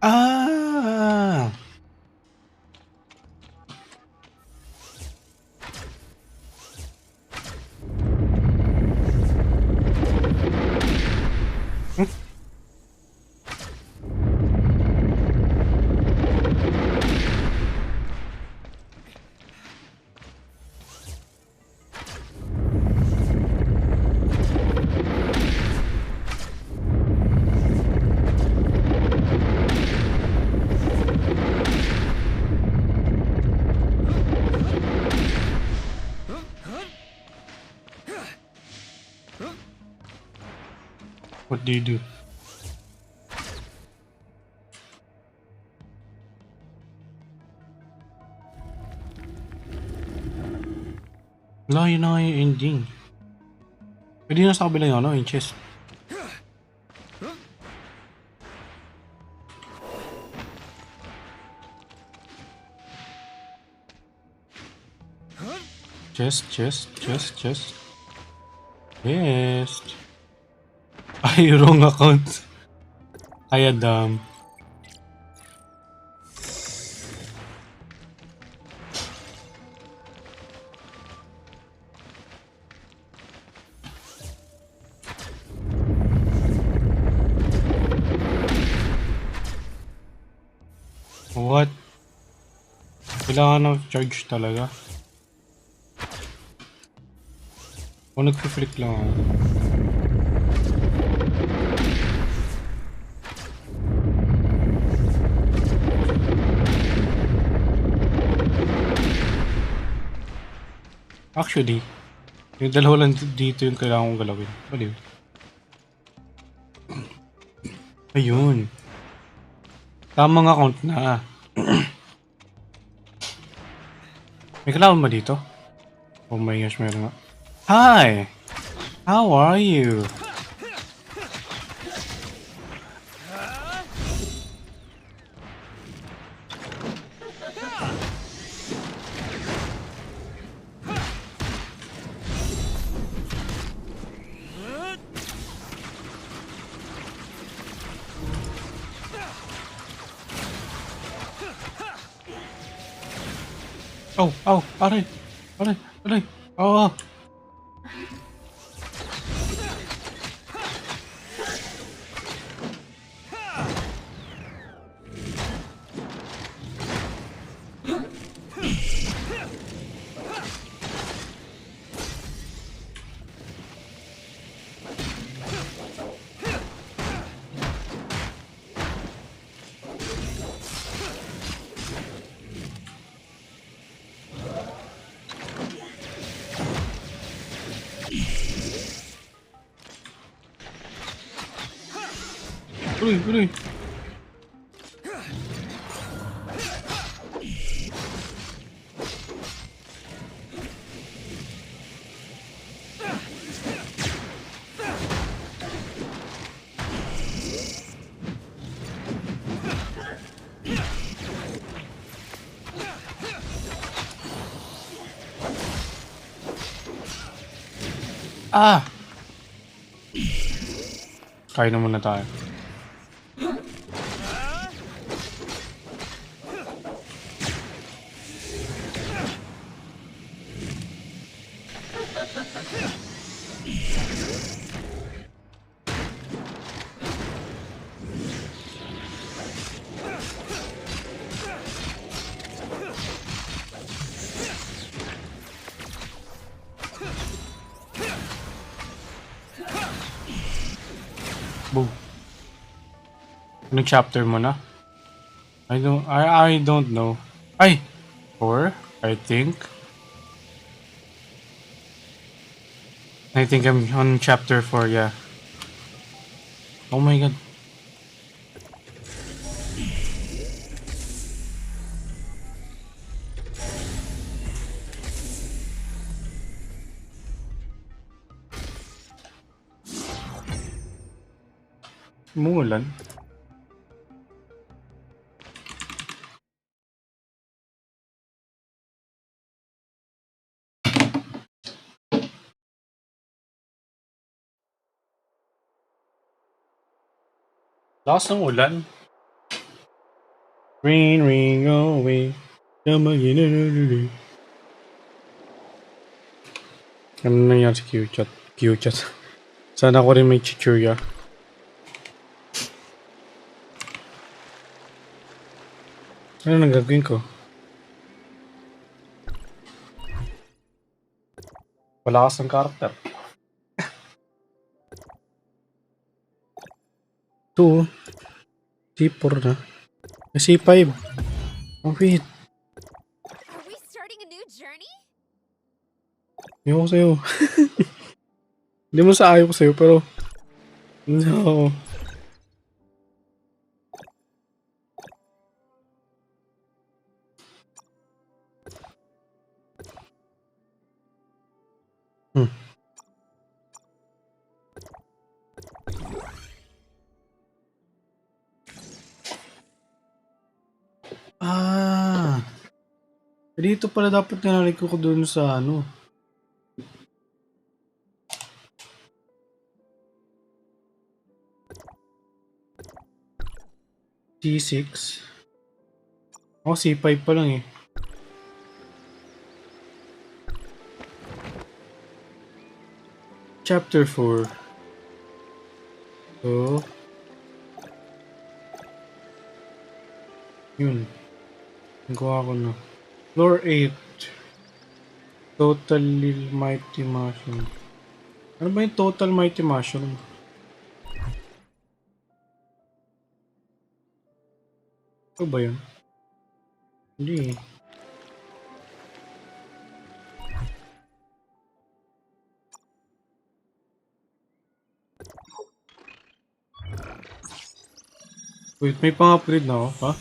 Ah! What do you do? Wala, yun na nga yung ending. Pwede na sa kabila yung ano, yung chest. Chest. Yes. Ay, wrong account. Kaya dam. What? Kailangan ng charge talaga. O nagpi-flick lang ako. Actually, Yung dalawa lang dito yung kailangan kong galawin. Baliw. Ayun. Tamang account na. May kalaban ba dito? Oh my gosh, meron nga. Hi! How are you? Oh, oh, aray! Aray! Aray! Oh! Aray! Aray! Ah! Kain na muna tayo. Boom. Anong chapter mo na? I don't know. Ay! 4, I think. I think I'm on chapter 4, yeah. Oh my god. Umuulan. Lakas ng ulan. Rain, rain, go away. Ano nangyari sa Q-chat? Q-chat. Sana ako rin may chichurya. Ano nang gagawin ko? Wala kasang karakter. 2. C4 na. C5. Oh wait. Are we starting a new journey? Ayaw ko sa'yo. Hindi mo sa ayaw ko sa'yo pero... No. Hmm. Ah. Dito pala dapat nalalig ko doon sa ano. C6. Oh, C5 pa lang eh. Chapter 4. So, yun. Nagawa ko na. Floor 8. Total Mighty Mushroom. Ano ba yung Total Mighty Mushroom? Ito ba yun? Hindi eh. Wait, may pang-upgrade na ako, ha?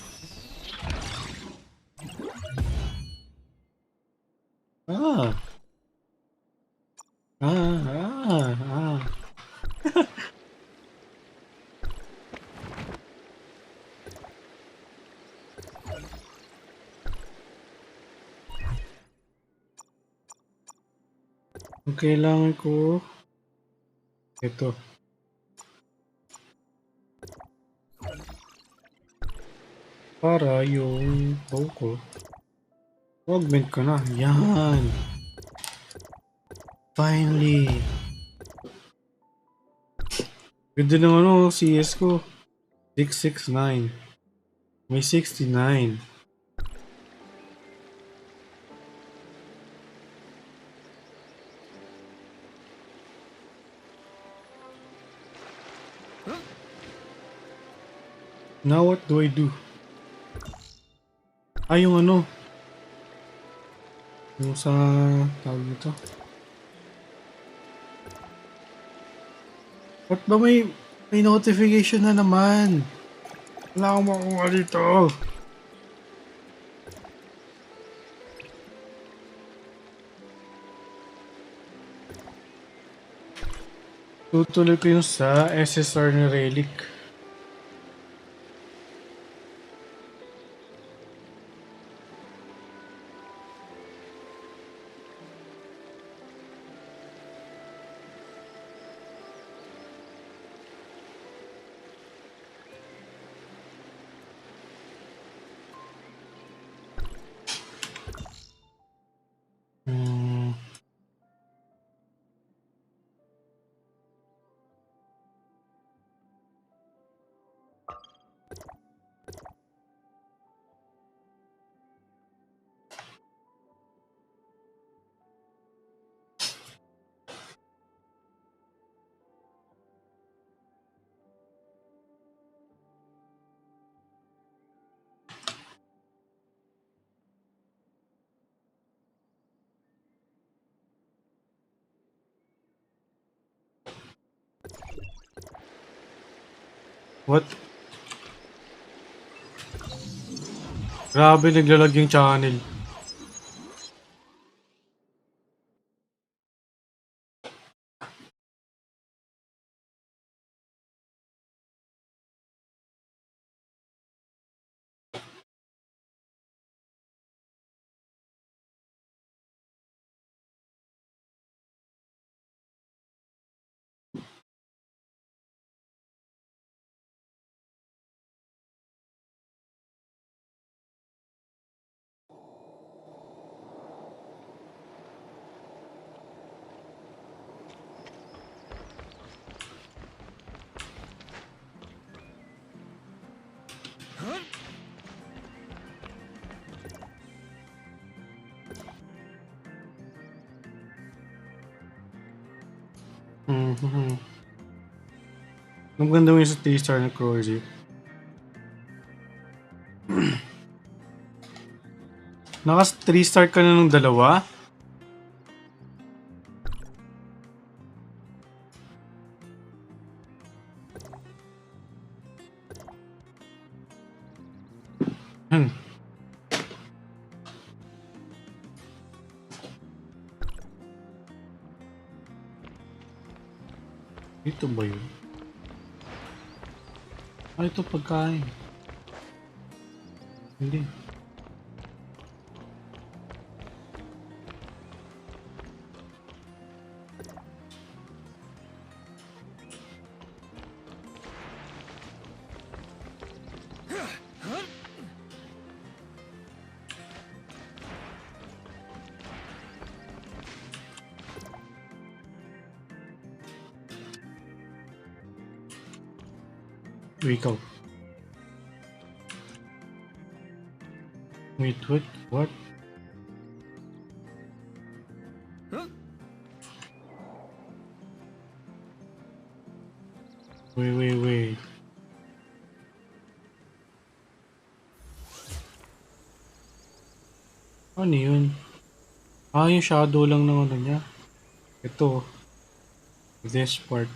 Ah. Ah. Ang kailangan ko, ito. Para yung bow ko, augment ko na. Yan. Finally. Ganda ng ano, CS ko. 669. May 69. Now what do I do? Ay, yung ano. Yung sa tawag nito. Ba't ba may notification na naman? Wala akong makuha dito. Tutuloy ko yung sa SSR na Relic. What? Grabe, naglalag yung channel. Ang ganda mo yung sa 3-star na Crozier. Naka 3-star ka na ng dalawa? Ito ba yun? Ah, ito pagkain. Hindi. Ikaw. Wait, what? Wait. Ano yun? Ah, yung shadow lang ng ano niya. Ito. This part.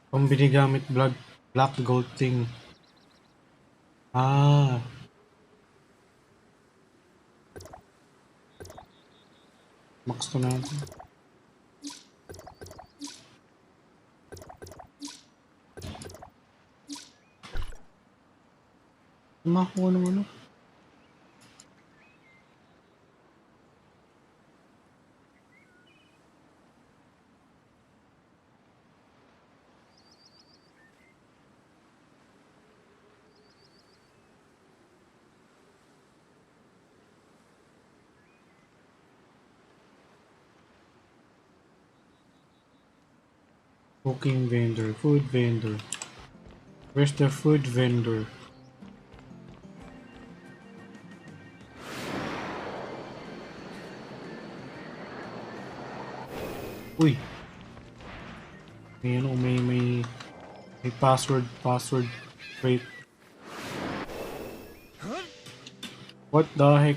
Kung binigamit black gold thing. Ah. Max to natin. Makakuha ng ano? Cooking vendor, food vendor. Where's the food vendor? Uy! May ano, may password. Wait. What the heck?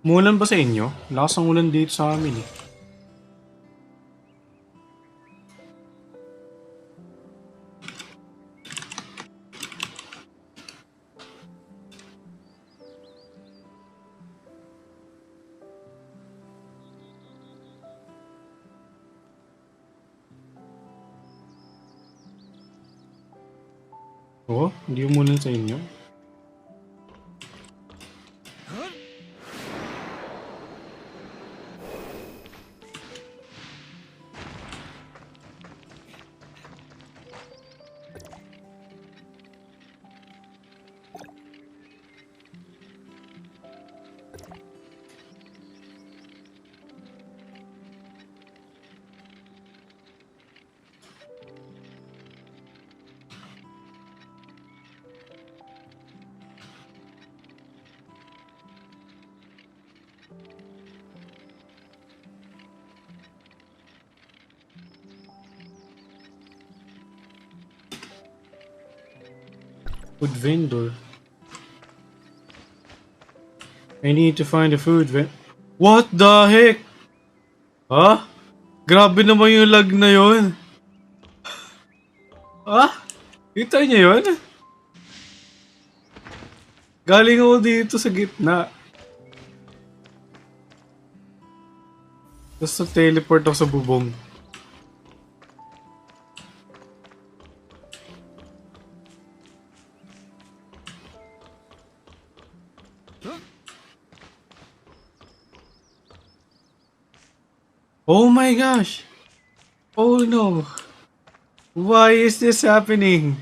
Umulan ba sa inyo? Lakas ang ulan dito sa amin eh. Oh, hindi umulan sa inyo? Food vendor. I need to find a food vendor. What the heck? Ha? Grabe naman yung lag na yun. Ha? Kita niyo yun? Galing ako dito sa gitna. Tapos teleport ako sa bubong. Oh my gosh! Oh no! Why is this happening?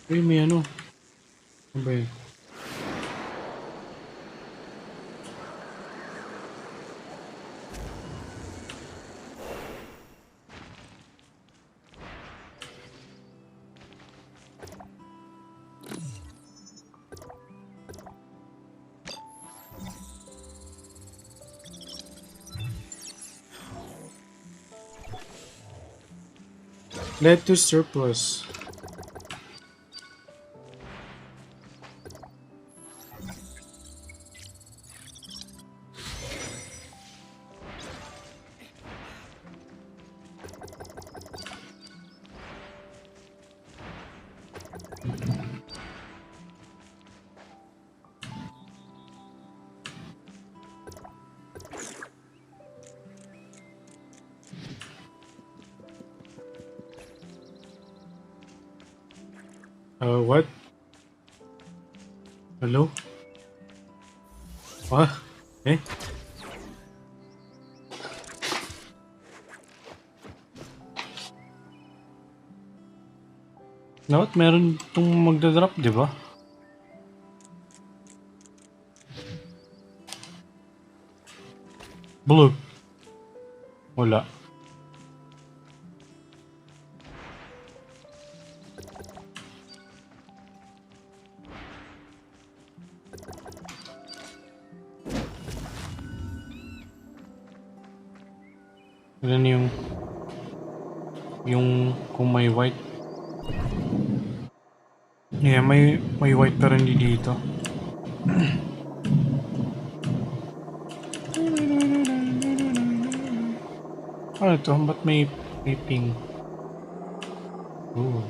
Uy, may ano? Ano ba yun? Led to surplus. What? Hello? Ah, eh? Dapat meron itong magdadrop, di ba? Blue. Wala. Ilan yung kung may white. Yeah, may white pero hindi dito. Ano to? Ba't may ping? Ooh.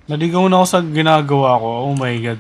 Naligaw na ako sa ginagawa ko. Oh my god.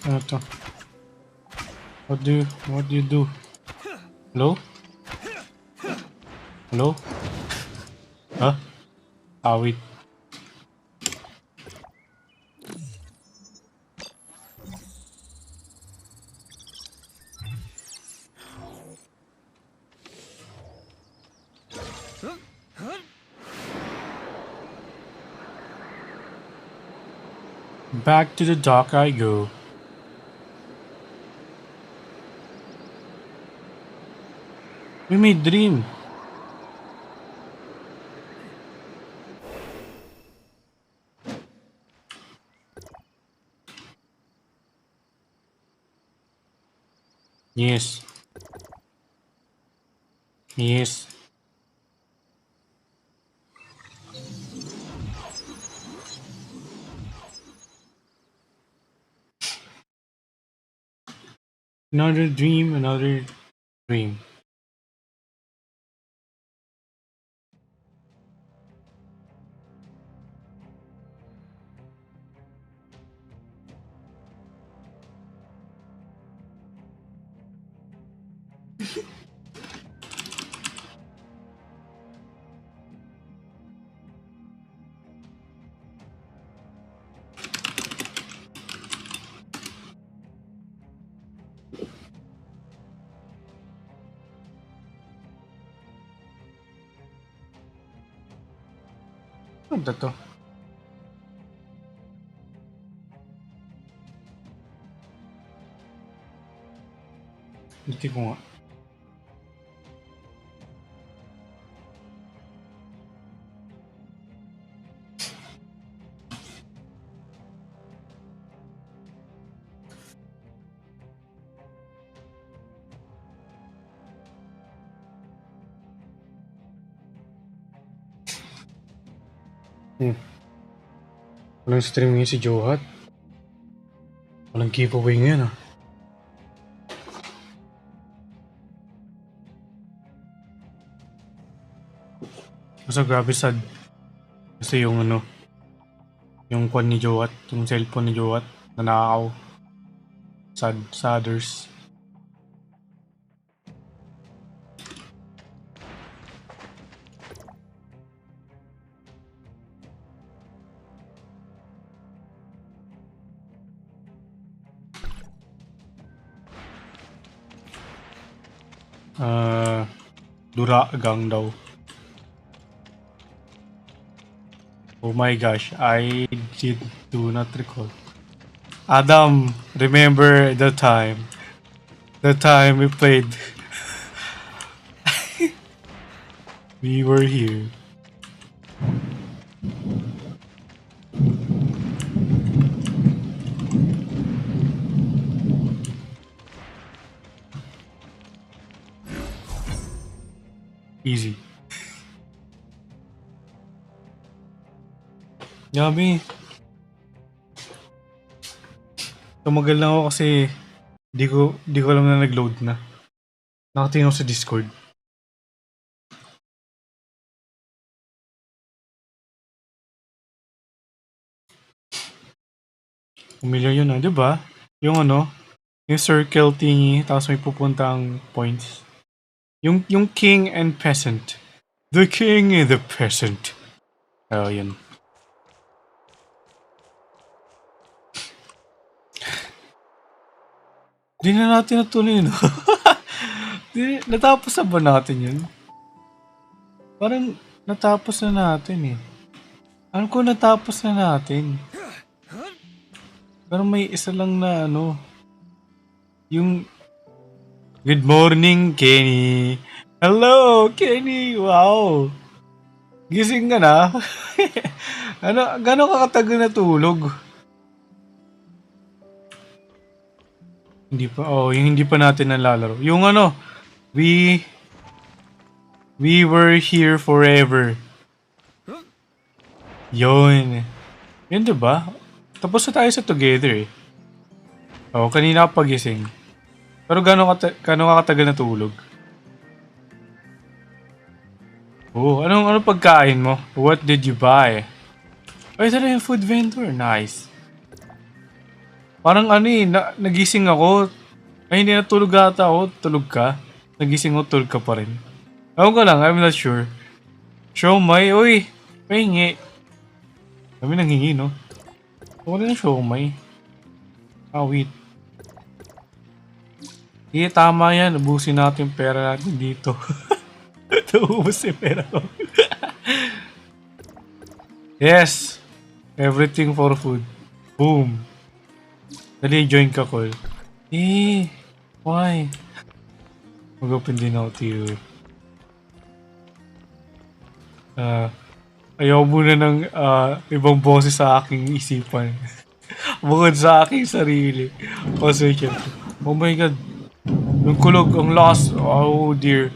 Ano to? What do you do? Hello? Hello? Huh? Awit. Back to the dock I go. We made dream. Yes. Yes. Another dream, another dream. Ano to? Hindi ko nga. Walang stream ngayon si Johat. Walang giveaway ngayon ah. Basta grabe sad. Kasi yung ano, yung kwan ni Johat, yung cellphone ni Johat, nanakaw. Sadders. Duragang daw. Oh my gosh, I do not recall. Adam, remember the time? The time we played. We were here. Easy. Yummy. Tumagal lang ako kasi Di ko alam na nag-load na. Nakatingin ako sa Discord. Familiar yun di ba? Yung yung circle thingy, tapos may pupuntang points. Yung king and peasant. The king and the peasant. Oh, yun. Di na natin natuloy, no? Natapos na ba natin yun? Parang natapos na natin eh. Alam ko natapos na natin. Pero may isa lang na yung good morning, Kenny. Hello, Kenny. Wow. Gising ka na? Gano'n ka katagal na tulog? Hindi pa. Yung hindi pa natin nalalaro. Yung we were here forever. Yun. Yun diba? Tapos na tayo sa together eh. Kanina ka pagising. Pero gano'n ka katagal na tulog? Anong pagkain mo? What did you buy? Ito na yung food vendor. Nice. Parang nagising ako. Ay, hindi natulog ata ako. Tulog ka? Nagising ako, tulog ka pa rin. Ewan ko lang, I'm not sure. Siomay, uy! Pahingi. Kami nanghingi, no? Wala na siomay. Wait. Tama yan. Ubusin natin yung pera natin dito. Naubos yung pera ko. Yes! Everything for food. Boom! Dali, join ka, call. Why? Mag-open din ako to you. Ayaw muna ng ibang boses sa aking isipan. Bukod sa aking sarili. Kasi syempre. Oh my god. Yung kulog, ang lakas. Oh dear.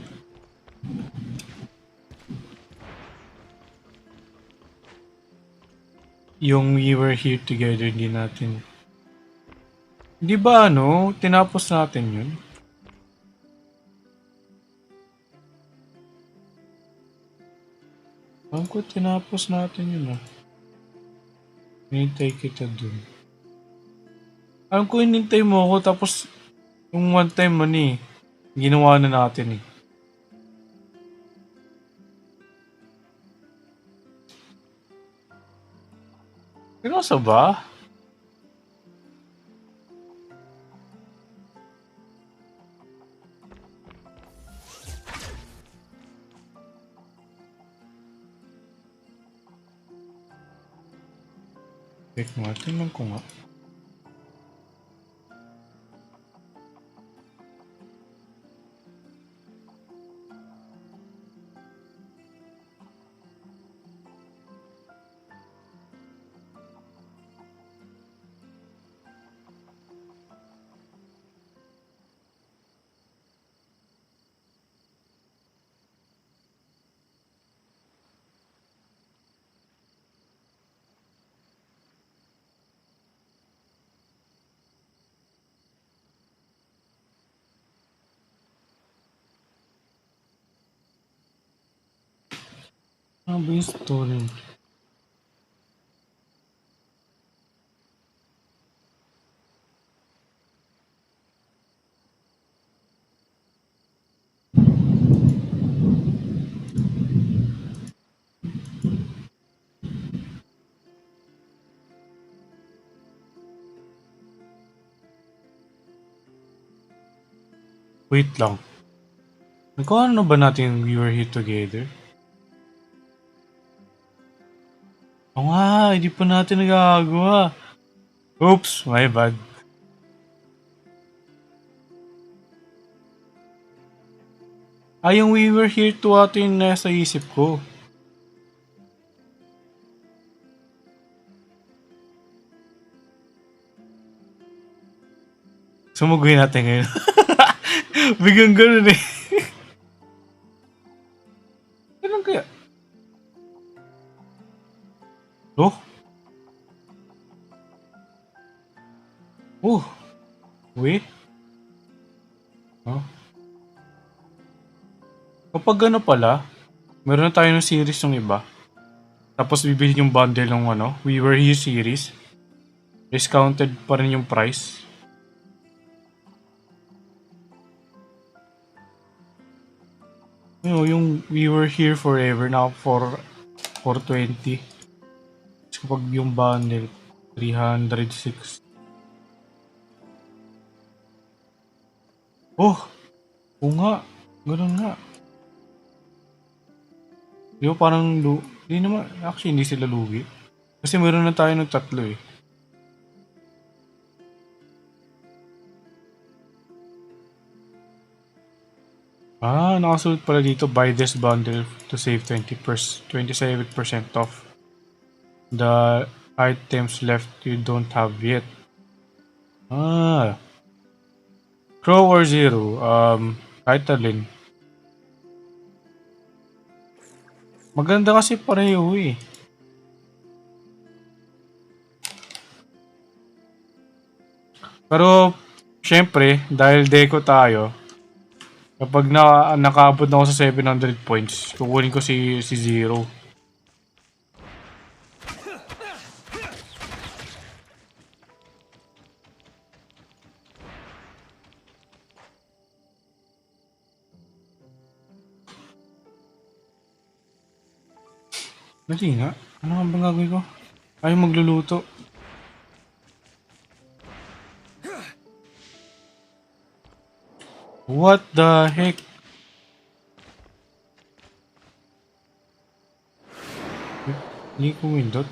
Yung we were here together, hindi natin. Di ba tinapos natin yun? Alam ko tinapos natin yun hinintay kita dun. Alam ko hinintay mo ako tapos yung one time ginawa na natin eh. Seryoso ba? Check nga, tingnan ko nga. Ano ba yung story? Wait lang. Nagawa na ba natin we were here together? Oo nga, hindi pa natin nagagawa. Oops, my bad. Yung we were here to yung nasa isip ko. Sumuguin natin ngayon. Biglang ganun eh. Ganun kaya? Wait. Huh? Kapag ano pala, meron na tayo ng series ng iba. Tapos bibili yung bundle ng ano, We Were Here series. Discounted pa rin yung price. Yung We Were Here Forever na for 420. Tapos kapag yung bundle, 306. Oh! Oo nga. Ganun nga. Di ba parang hindi naman, actually hindi sila lugi. Kasi meron na tayo ng tatlo eh. Nakasulat pala dito, buy this bundle to save 27% off the items left you don't have yet. Crow or Zero? Kahit alin. Maganda kasi pareho eh. Pero, syempre, dahil deco tayo, kapag nakaabot na ako sa 700 points, kukunin ko si Zero. Dali nga. Ano nga bang gagawin ko? Ayaw magluluto. What the heck? Hindi ko windot.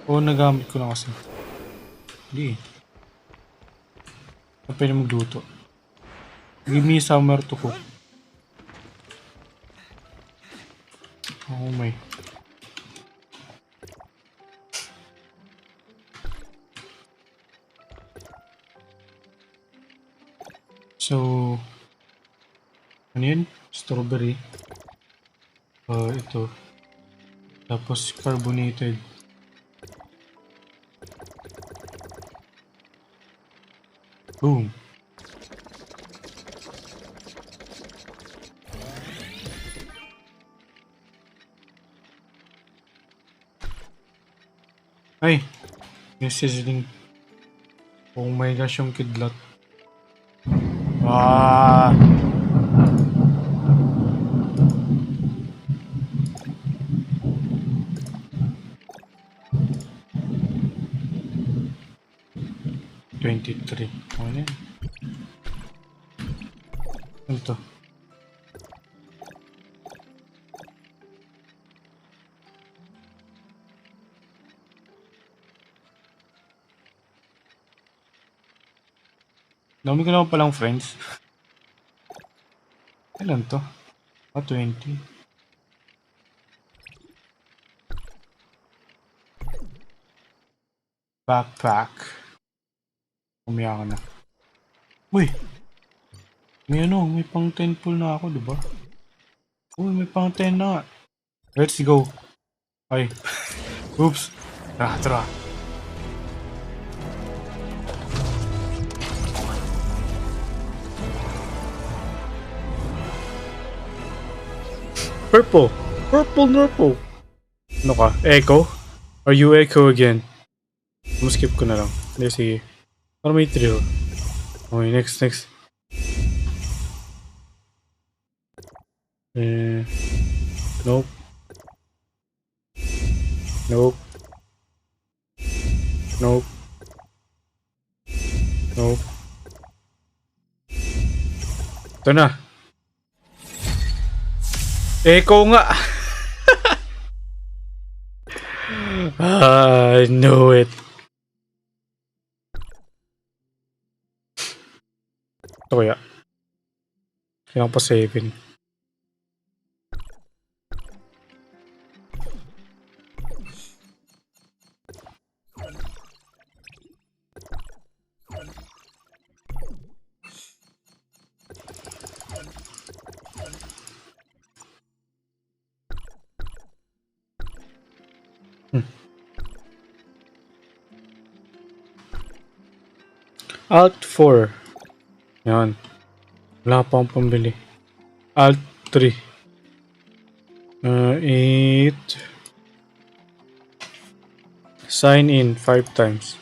O nagamit ko na kasi. Hindi eh. Pwede magluto. Give me somewhere to cook. Oh my. So, ano yun? Strawberry. Ito. Tapos carbonated. Boom. Ay! Yung sizzling. Oh my gosh, yung kidlat. Ah! $23. Ano yan? Ano to? Dami ko naman palang friends. Ilan to? 20. Backpack. Umiyak na. Uy! May pang 10 pull na ako, diba? Uy, may pang 10 na. Let's go. Ay. Oops. Tara. Purple. Purple. Ano ka? Echo? Are you Echo again? Skip ko na lang. Hindi, sige. Para may thrill. Okay, next. Nope. Ito na. Echo nga. I knew it. Ito kaya. Kailangan pa 7. Alt 4. Yan. Wala pa akong pambili. Alt 3. 8. Sign in 5 times.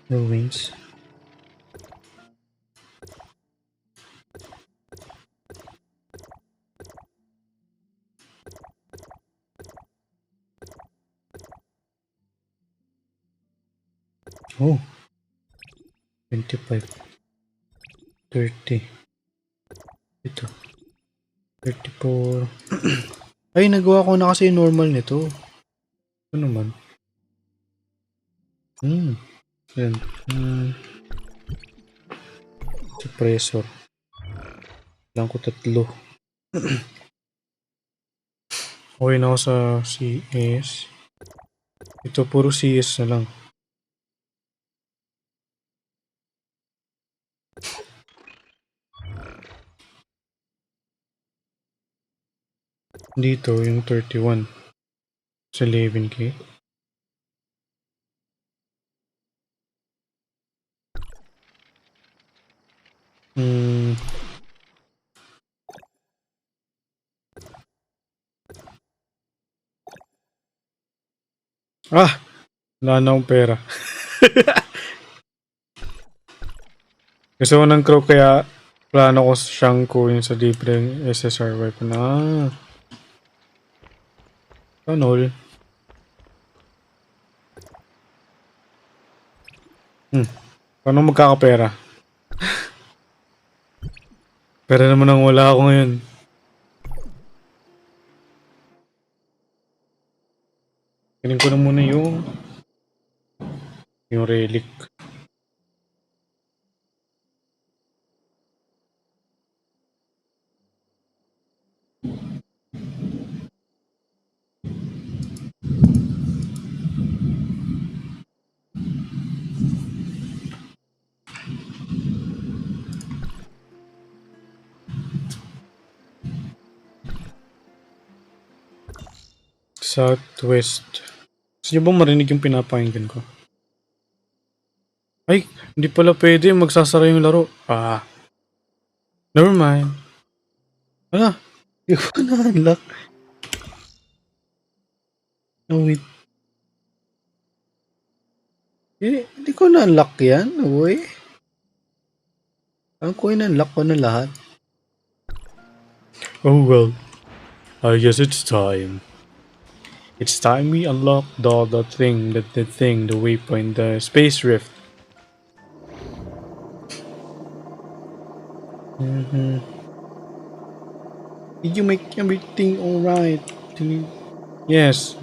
Ruins. Oh. 25. 30. Ito. 34. Ay, nagawa ko na kasi yung normal nito. Ano naman? Yan. Suppressor. Kailangan ko 3. Okay na ako sa CS. Ito puro CS na lang. Dito yung 31 sa 11K. Wala na akong pera. Gusto ko ng crow kaya plano ko siyang kunin sa libreng SSR weapon. Tanol. Paano magkakapera? Pera naman ang wala ako ngayon. Kunin ko na muna yung relic. Southwest. Gusto niyo bang marinig yung pinapakinggan ko? Ay, hindi pala pwede. Magsasara yung laro. Never mind. Hindi ko na-unlock. No, wait. Hindi ko na-unlock yan, boy. Ang ko na-unlock ko na lahat. Oh well. I guess it's time. It's time we unlock the thing, the waypoint, the space rift. Did you make everything alright? Yes.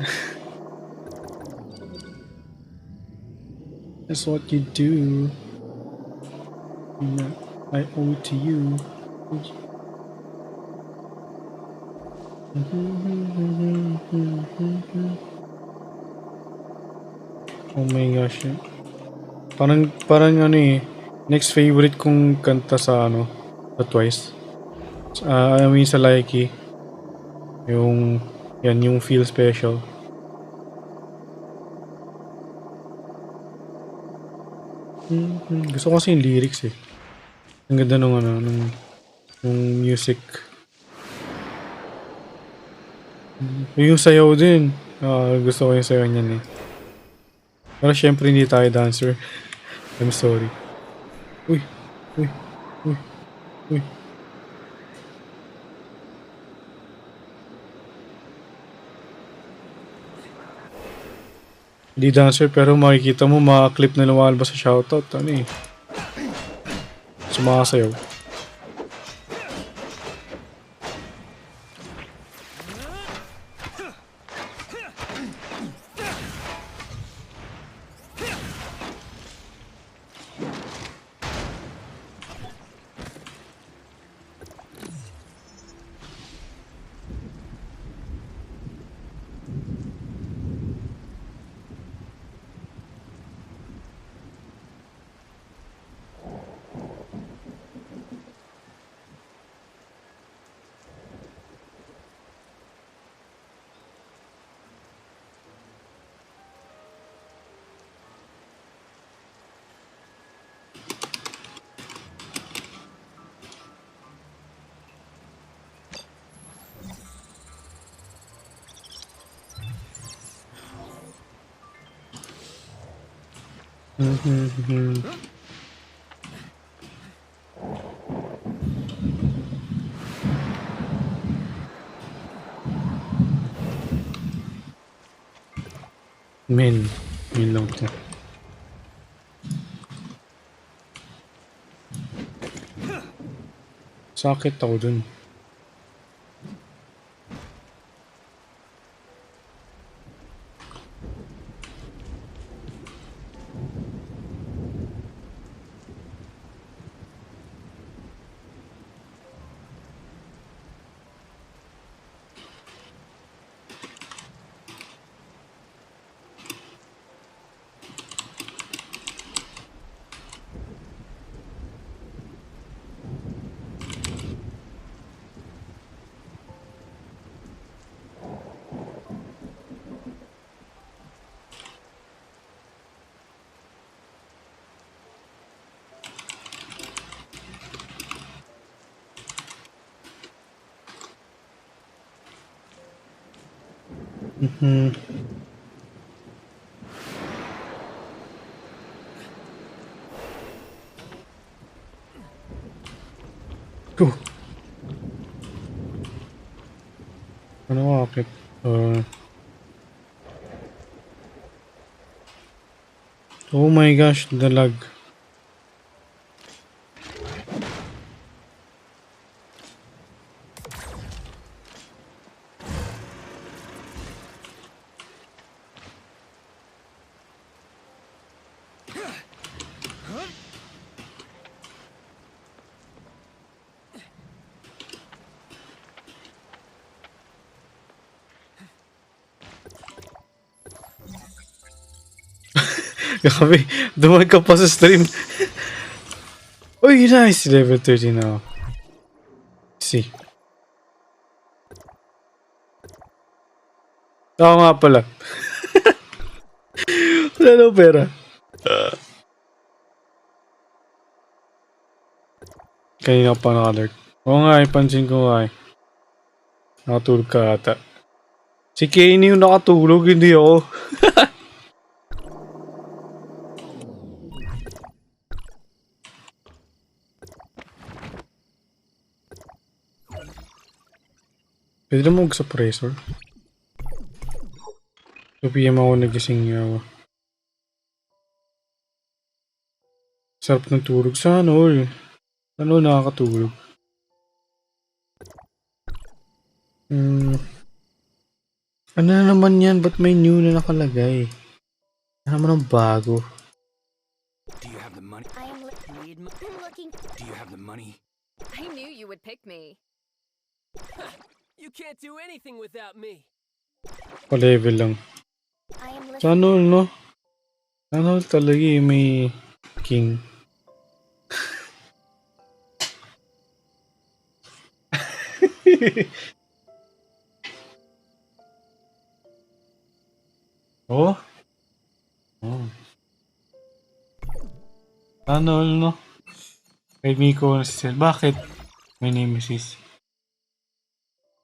That's what you do. I owe it to you. Oh my gosh. Parang ano next favorite kong kanta sa sa Twice. I mean sa Likey. Yung Feel Special. Gusto ko kasi yung lyrics eh. Ang ganda nung music. Yung sayaw din. Gusto ko yung sayaw niyan eh. Pero syempre hindi tayo dancer. I'm sorry. Uy. Hindi dancer pero makikita mo mga clip na lumalabas sa shoutout. Sumasayaw. Men. Men lang to. Sakit ako dun. Go. Ano akit? Oh my gosh, dalag. Grabe, duman ka pa sa stream. Uy, nice! Level 30 na ako. See. Ako nga pala. Wala na pera. Kanina pa naka-alert. Oo nga, pansin ko nga eh. Nakatulog ka ata. Si Kenny yung nakatulog, hindi ako. Pwede na mag-suppressor. 2 PM ako nagising niya. Sarap ng tulog. Sana all. Ano nakakatulog? Ano na naman yan? Ba't may new na nakalagay? Ano naman ang bago? Do you have the money? I am looking. Do you have the money? I knew you would pick me. You can't do anything without me. Pa-level lang. I am listening. Sana all, no? Sana all talaga eh, may king. Oh? Oh. Sana all, no? Kay Miko na si Sel. Bakit? My name is Sis.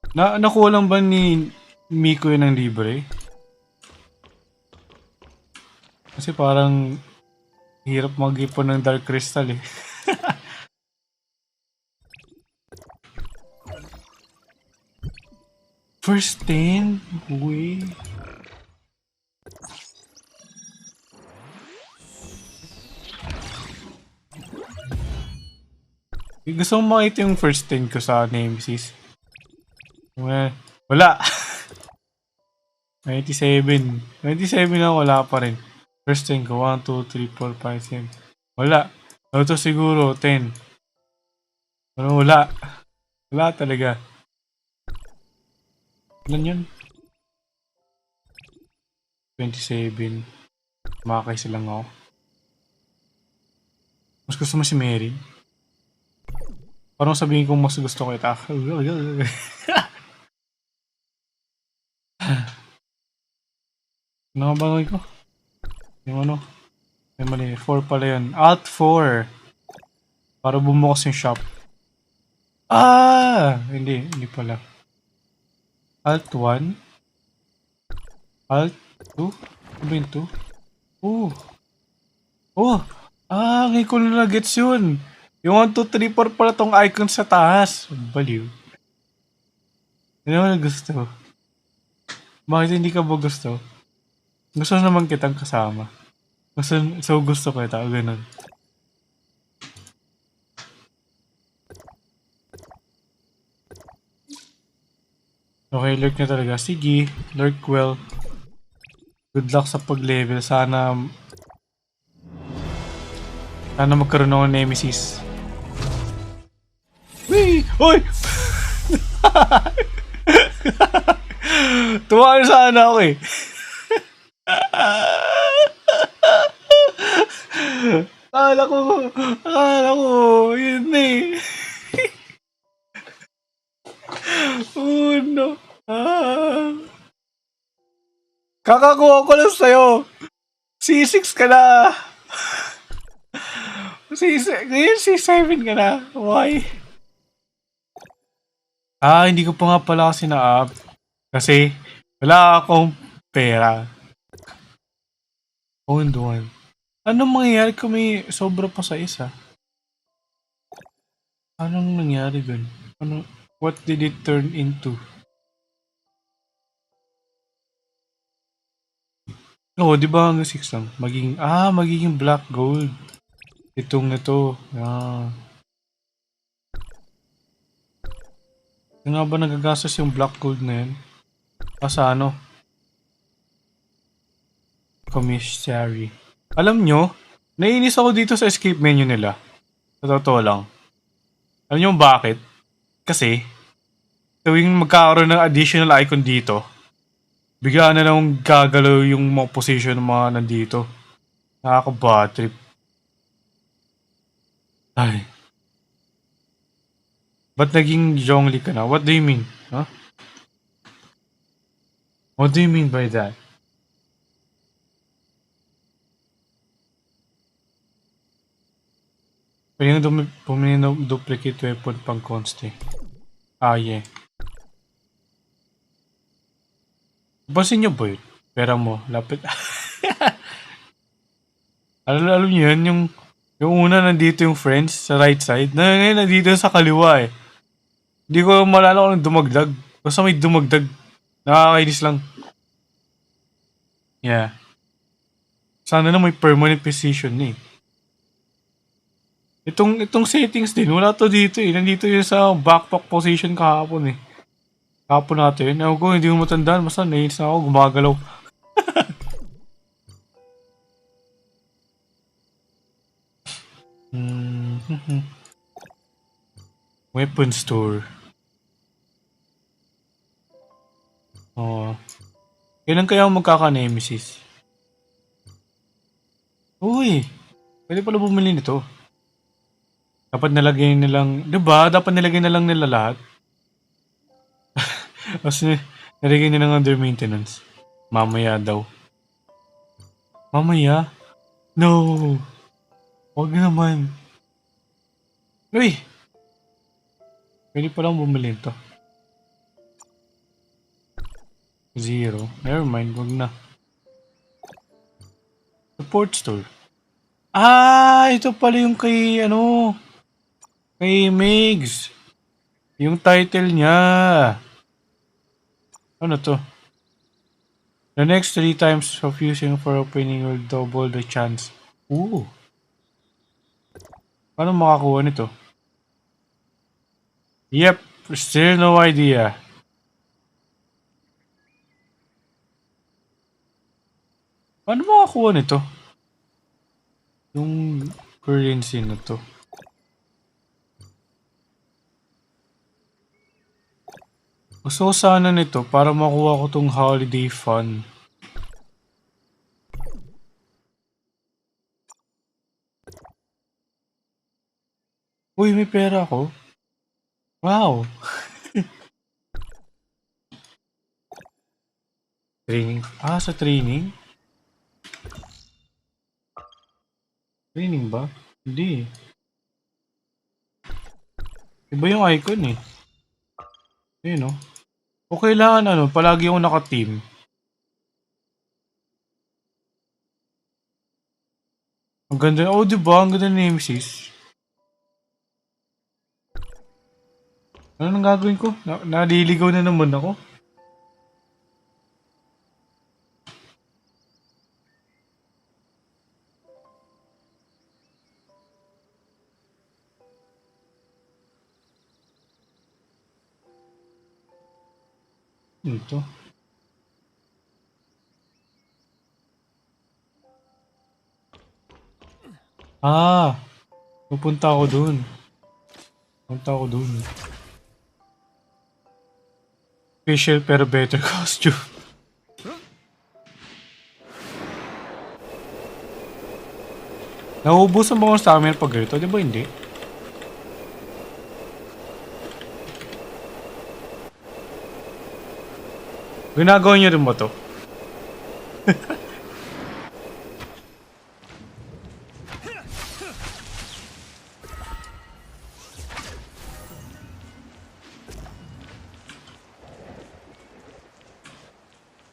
Nakuha lang ba ni Miko yun ng libre? Kasi parang hirap mag-ipon ng Dark Crystal eh. First 10? Uy. Gusto mo makita yung first 10 ko sa Nemesis? Well, wala. 97. 97 na wala pa rin. First 10 ko. 1, 2, 3, 4, 5, 6. Wala. Ito siguro 10. Pero wala. Wala talaga. Ilan yun? 27. Makakay silang ako. Mas gusto mo si Mary? Parang sabihin kong mas gusto ko ito. Ano nga ba ko? Yung ano? Ay mali. 4 pala yun. Alt 4. Para bumukas yung shop. Ah! Hindi pala. Alt 1. Alt 2. Ano ba yung 2? Oh. Oh! Ngayon ko na gets yun. Yung 1, 2, 3, 4 pala tong icon sa taas. Baliw. Hindi mo na gusto. Bakit hindi ka ba gusto? Gusto naman kitang kasama. Gusto ko ito. Ganun. Okay, lurk na talaga. Sige, lurk well. Good luck sa pag-level. Sana magkaroon ako ng nemesis. Wee! Hoy! Tumayo sana ako eh. Akala ko, yun na eh. Oh no. Kakakuha ko lang sa'yo. C6 ka na. Ngayon C7 ka na. Why? Hindi ko pa nga pala kasi na-up. Kasi wala akong pera. Oh, doon. Anong mangyayari kung may sobra pa sa isa? Anong nangyari dun? What did it turn into? Oo, di ba hanggang 6 lang? Magiging black gold. Itong ito. Yung nga ba nagagastos yung black gold na yun? Sa ano? Commissary. Alam nyo, naiinis ako dito sa escape menu nila. Sa totoo lang. Alam nyo bakit? Kasi, tuwing magkakaroon ng additional icon dito, bigla na lang gagalaw yung mga position ng mga nandito. Nakaka-bad trip. Ay. Ba't naging Zhongli ka na? What do you mean? Huh? What do you mean by that? Pumili ng duplicate weapon pang conste. Yeah. Basin nyo ba yun? Pera mo, lapit. alam nyo yun, yung una nandito yung friends sa right side. Ngayon nandito sa kaliwa eh. Hindi ko malala kung dumagdag. Basta may dumagdag. Nakakainis lang. Yeah. Sana na may permanent position eh. Itong settings din, wala to dito eh. Nandito yun sa backpack position kahapon eh. Kahapon natin. Ewan ko, hindi ko matandaan. Basta nainis na ako, gumagalaw. Weapon store. Kailan kaya magkaka-nemesis? Uy! Pwede pala bumili nito. Dapat nilagay nilang... Diba? Dapat nilagay na lang nila lahat. Kasi nilagay nilang under maintenance. Mamaya daw. Mamaya? No! Huwag naman. Uy! Pwede palang bumili ito. 0. Never mind, wag na. Support store. Ito pala yung kay kay Migs. Yung title niya. Ano to? The next 3 times of using for opening will double the chance. Ooh. Paano makakuha nito? Yep, still no idea. Paano makakuha nito? Yung currency na to. Gusto ko sana nito para makuha ko tong holiday fund. Uy, may pera ako. Wow. Training. Sa training? Training ba? Hindi. Iba yung icon eh. Ayun o. O kailangan palagi akong naka-team. Ang ganda. Oh, diba? Ang ganda ng Nemesis. Ano nang gagawin ko? Naliligaw na naman ako. Ito. Ah! Pupunta ako dun. Punta ako dun. Facial pero better costume. Nauubusan ba ako sa amin pag ganito? Di ba hindi? Ginagawa niyo rin ba to?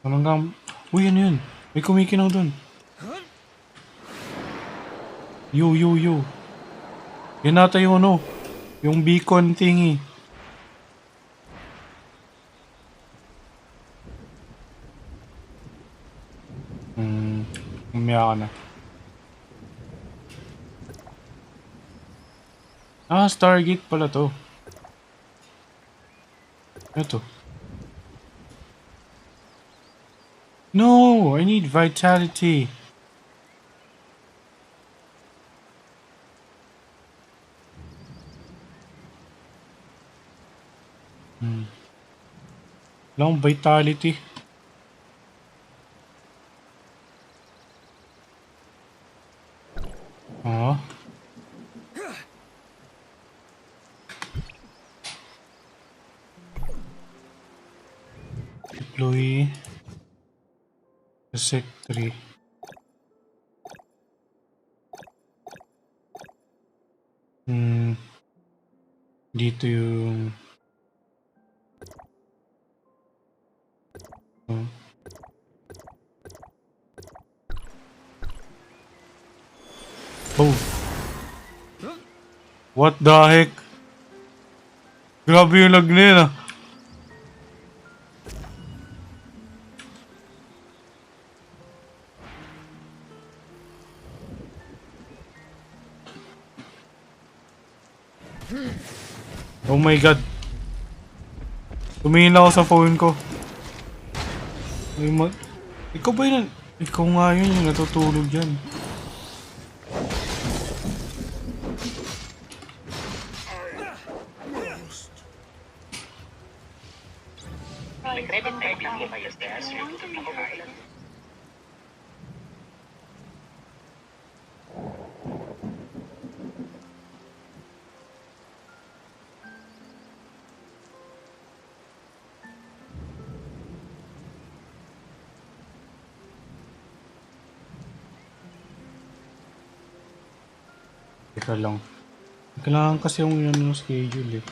Anong nga? Uy, ano yun? May kumikinaw dun. Yo. Yan nata yung ano. Yung beacon thingy. Umiyak ka na. Ah, Stargate pala to. Ano to? No! I need vitality. Wala akong vitality. Ah. Deploy. Sec 3. Dito yung... Oh. What the heck? Grabe yung lag na yun ah. Oh my god. Tumingin ako sa phone ko. Ikaw ba yun? Ikaw nga yun yung natutulog dyan. Teka lang. Kailangan kasi yung schedule eh.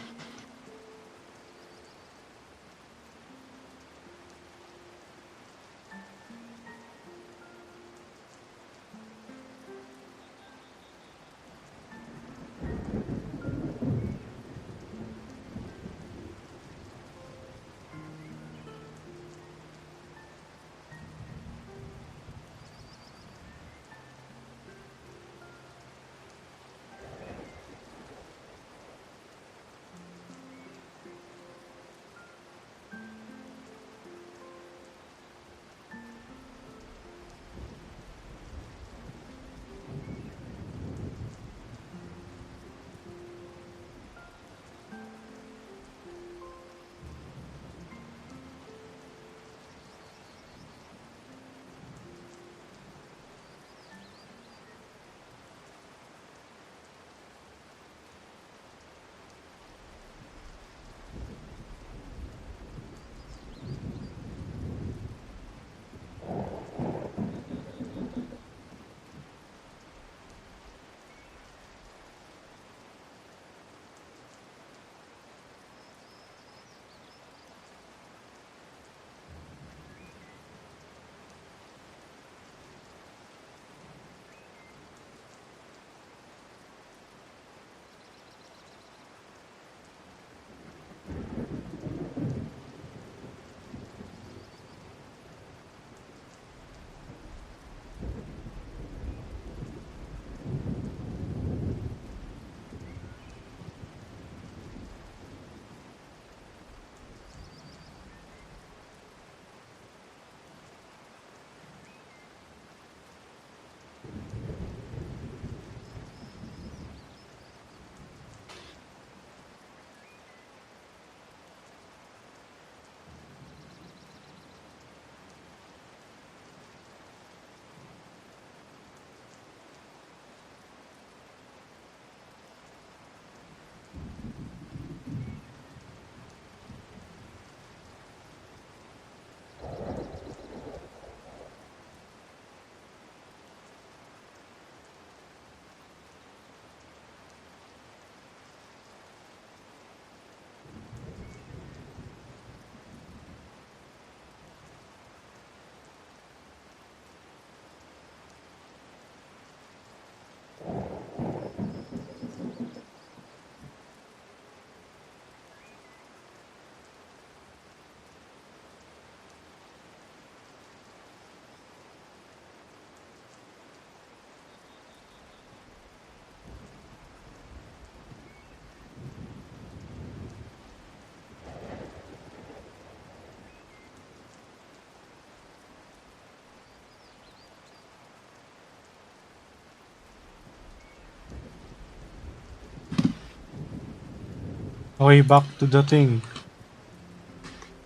Okay, back to the thing.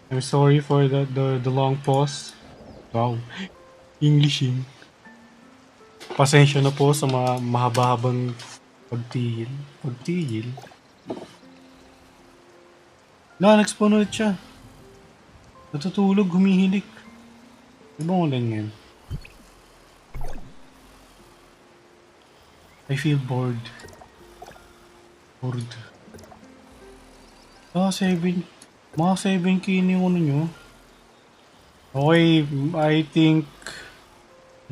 I'm sorry for the long pause. Wow. Englishing. Pasensya na po sa mga mahaba-habang pagtigil. Pagtigil? Nag-spawn ulit siya. Natutulog, humihilik. Ibang ulan yan. I feel bored. Bored. Ah, 7. Mga 7k na yung ano nyo. Okay, I think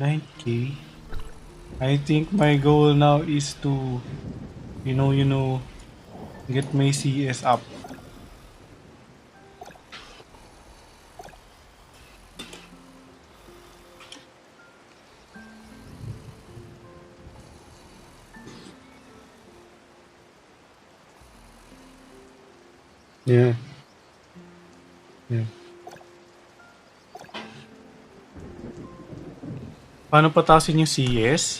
9k. I think my goal now is to, you know, get my CS up. Yeah. Yeah. Paano patasin yung CS?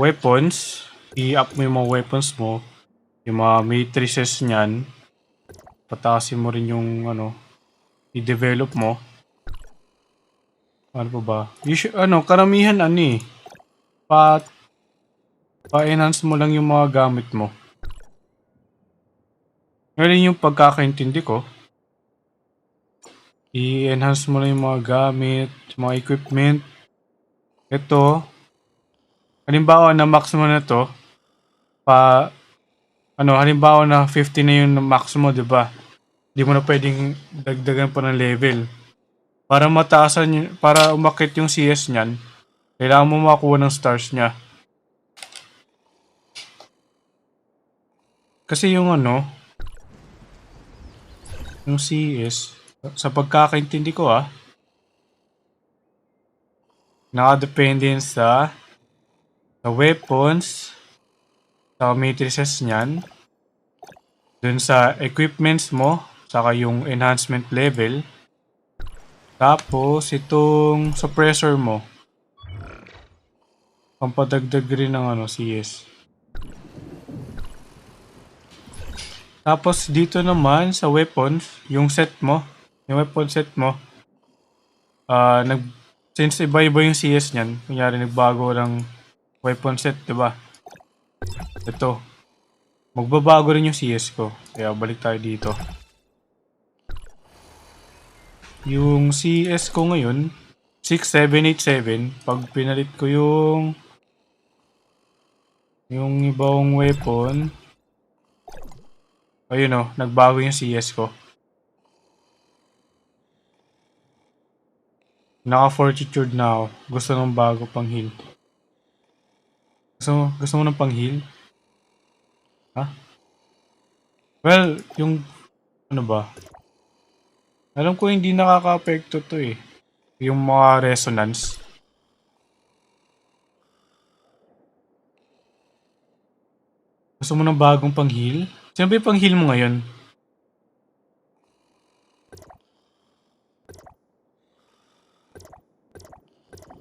Weapons. I-up mo yung mga weapons mo. Yung mga matrices niyan. Patasin mo rin yung ano. I-develop mo. Ano pa ba? Karamihan pa-enhance mo lang yung mga gamit mo. Ngayon yung pagkakaintindi ko. I-enhance mo lang yung mga gamit, mga equipment. Ito, halimbawa na max mo na to, halimbawa na 50 na yung max mo, di ba? Hindi mo na pwedeng dagdagan pa ng level. Para umakit yung CS niyan, kailangan mo makakuha ng stars niya. Kasi yung yung CS, sa pagkakaintindi ko nakadepende sa weapons, sa matrices niyan, dun sa equipments mo, saka yung enhancement level, tapos itong suppressor mo, pampadagdag rin ng CS. Tapos dito naman sa weapons, yung weapon set mo, since iba-iba yung CS niyan, kunyari nagbago ng weapon set, diba? Ito, magbabago rin yung CS ko. Kaya balik tayo dito. Yung CS ko ngayon, 6787, pag pinalit ko yung ibang weapon, ayun nagbago yung CS ko. Naka-fortitude na ako. Gusto ng bago pang heal. Gusto mo ng pang heal? Ha? Well, yung ano ba? Alam ko hindi nakaka-apekto to eh. Yung mga resonance. Gusto mo ng bagong pang heal? Sino ba yung pang heal mo ngayon?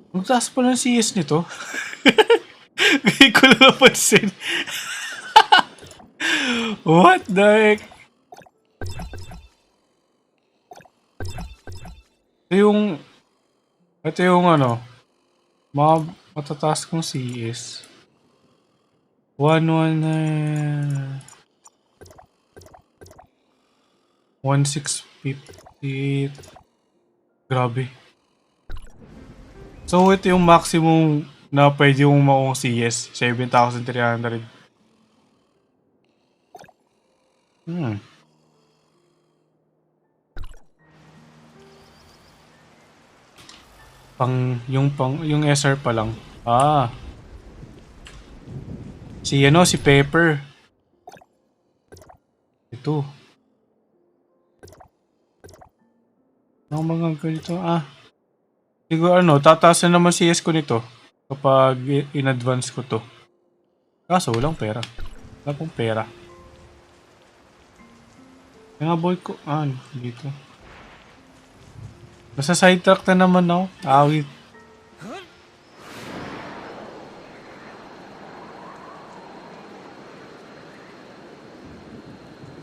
Ang taas pa ng CS nito. Hindi ko lang napansin. What the heck? Ito yung mga matataas kong CS. 1650. Grabe. So, ito yung maximum na pwede yung makuha CS. 7,300. Yung SR pa lang. Si Pepper. Ito. Ano mga ganito? Siguro tataas na naman CS ko nito kapag in-advance ko to. Kaso walang pera. Wala pong pera. Kaya nga boy ko, dito. Basta sidetrack na naman ako. Awit.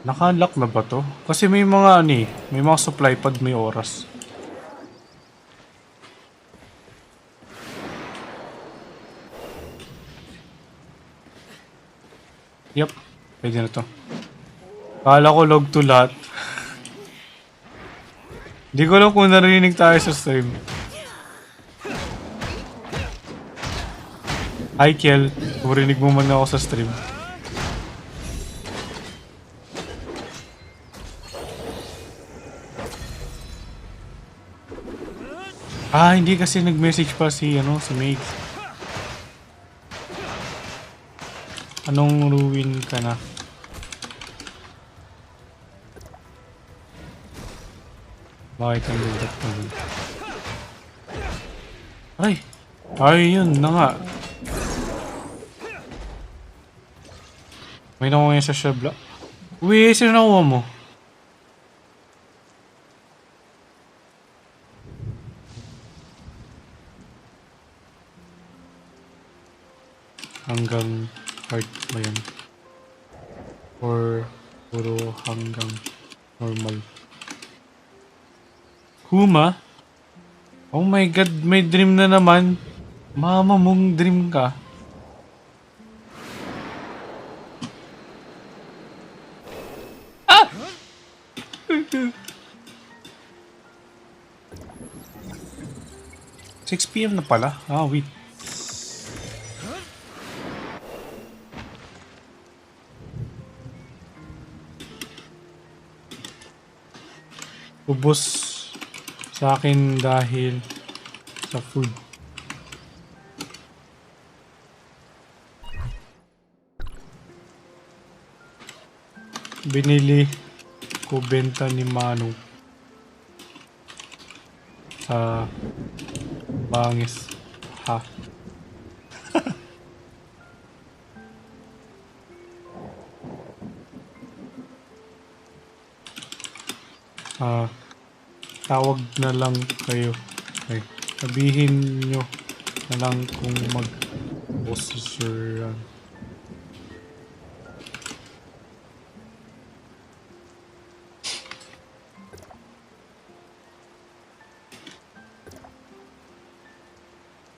Naka-unlock na ba to? Kasi may mga ano eh, may mga supply pag may oras. Yup, pwede na to. Kala ko log to lahat. Hindi ko alam kung narinig tayo sa stream. Hi Kiel, kung rinig mo man ako sa stream. Ah, hindi kasi nag-message pa si Meg. Anong ruin ka na? Bakit ang lugat na dun? Ay, yun na nga. May nakuha ngayon sa Shabla. Uy, sino nakuha mo? Hanggang heart ba yan? Or puro hanggang normal? Huma? Oh my god, may dream na naman. Mama mong dream ka. Ah! 6 PM na pala. Ah, wait. Ubos sa akin dahil sa food. Binili ko benta ni Manu sa Bangis. Ha. Tawag na lang kayo. Okay. Sabihin nyo na lang kung mag-possessoran.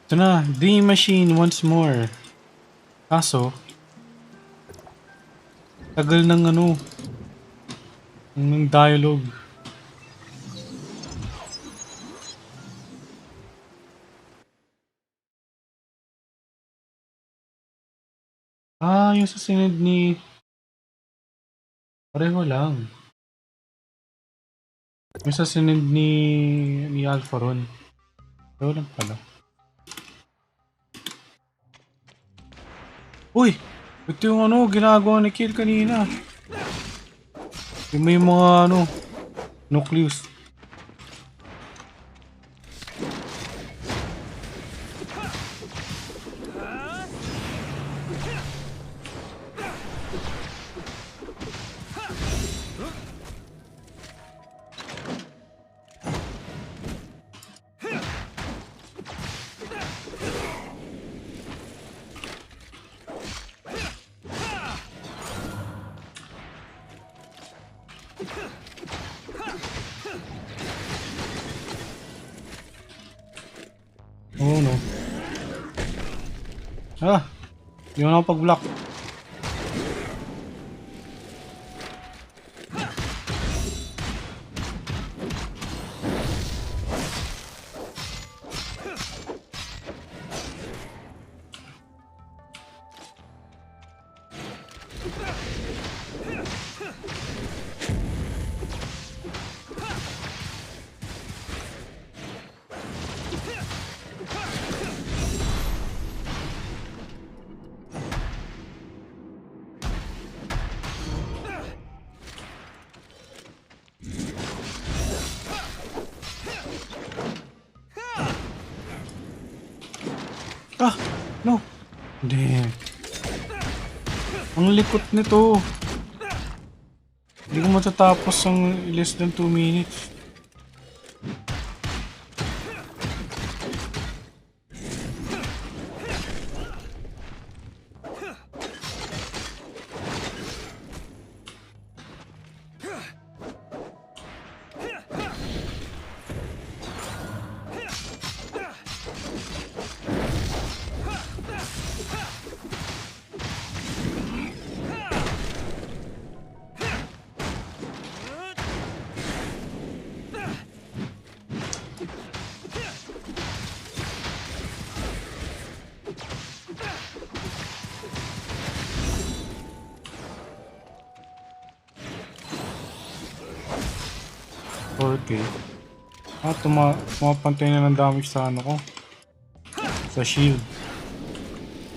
Ito na, Dream Machine once more. Kaso, tagal ng ng dialogue. Ah, yung sa sinend ni... Pareho lang. Yung sa sinend ni Alpharon. Pareho lang pala. Uy! Ito yung ginagawa ni Kiel kanina. Yung may mga nucleus. Oh no. Ah! Hindi mo na ako pag-block. Ah! No! Damn. Ang likot nito. Hindi ko matatapos ang less than 2 minutes. 4K. Tumapantay na ng damage sa ano ko. Sa shield.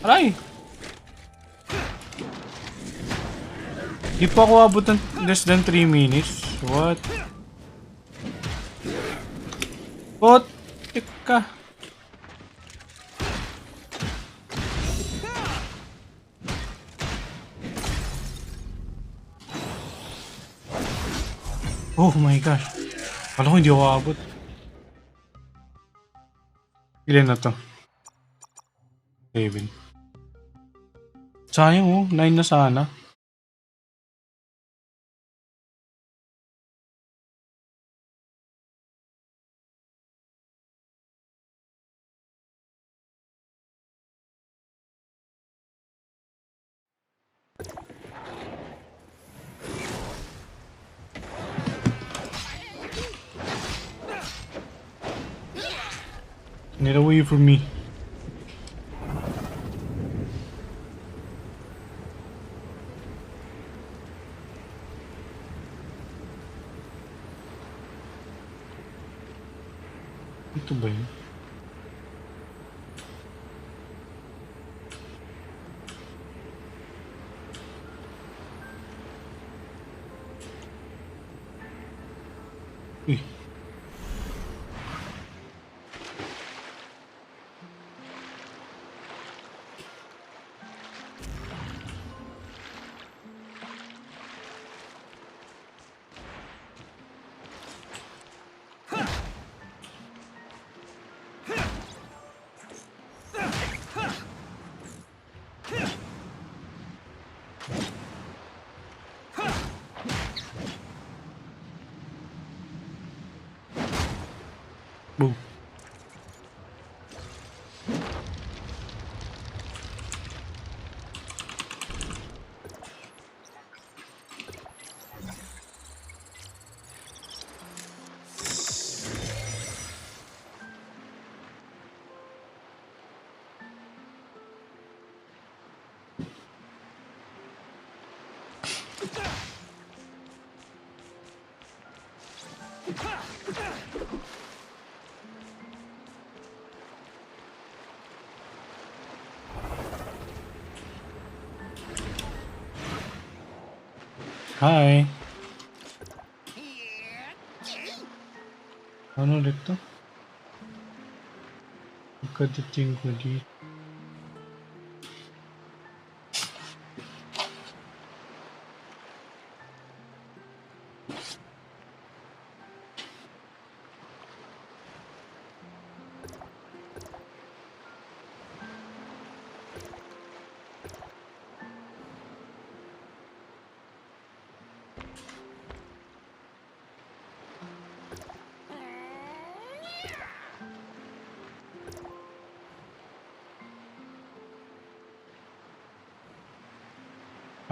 Aray! Di pa ako abot ng less than 3 minutes. What? What? Teka. Oh my gosh. Kala ko hindi ako abot. Ilan na to? 7. Sayang oh. 9 na sana. Get away from me. Ito ba yun? Uy. Boom. Hi. Ano ulit to? Pagkadating ko dito.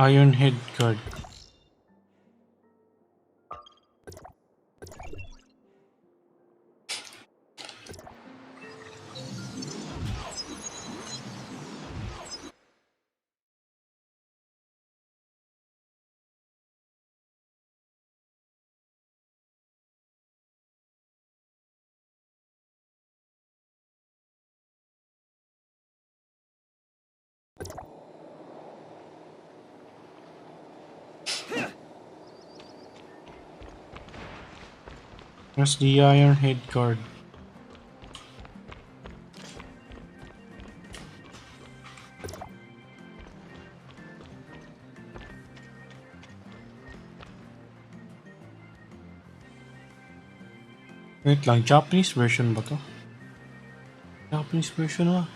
Iron head guard. That's the iron head guard. Wait lang, Japanese version ba to? Japanese version ah.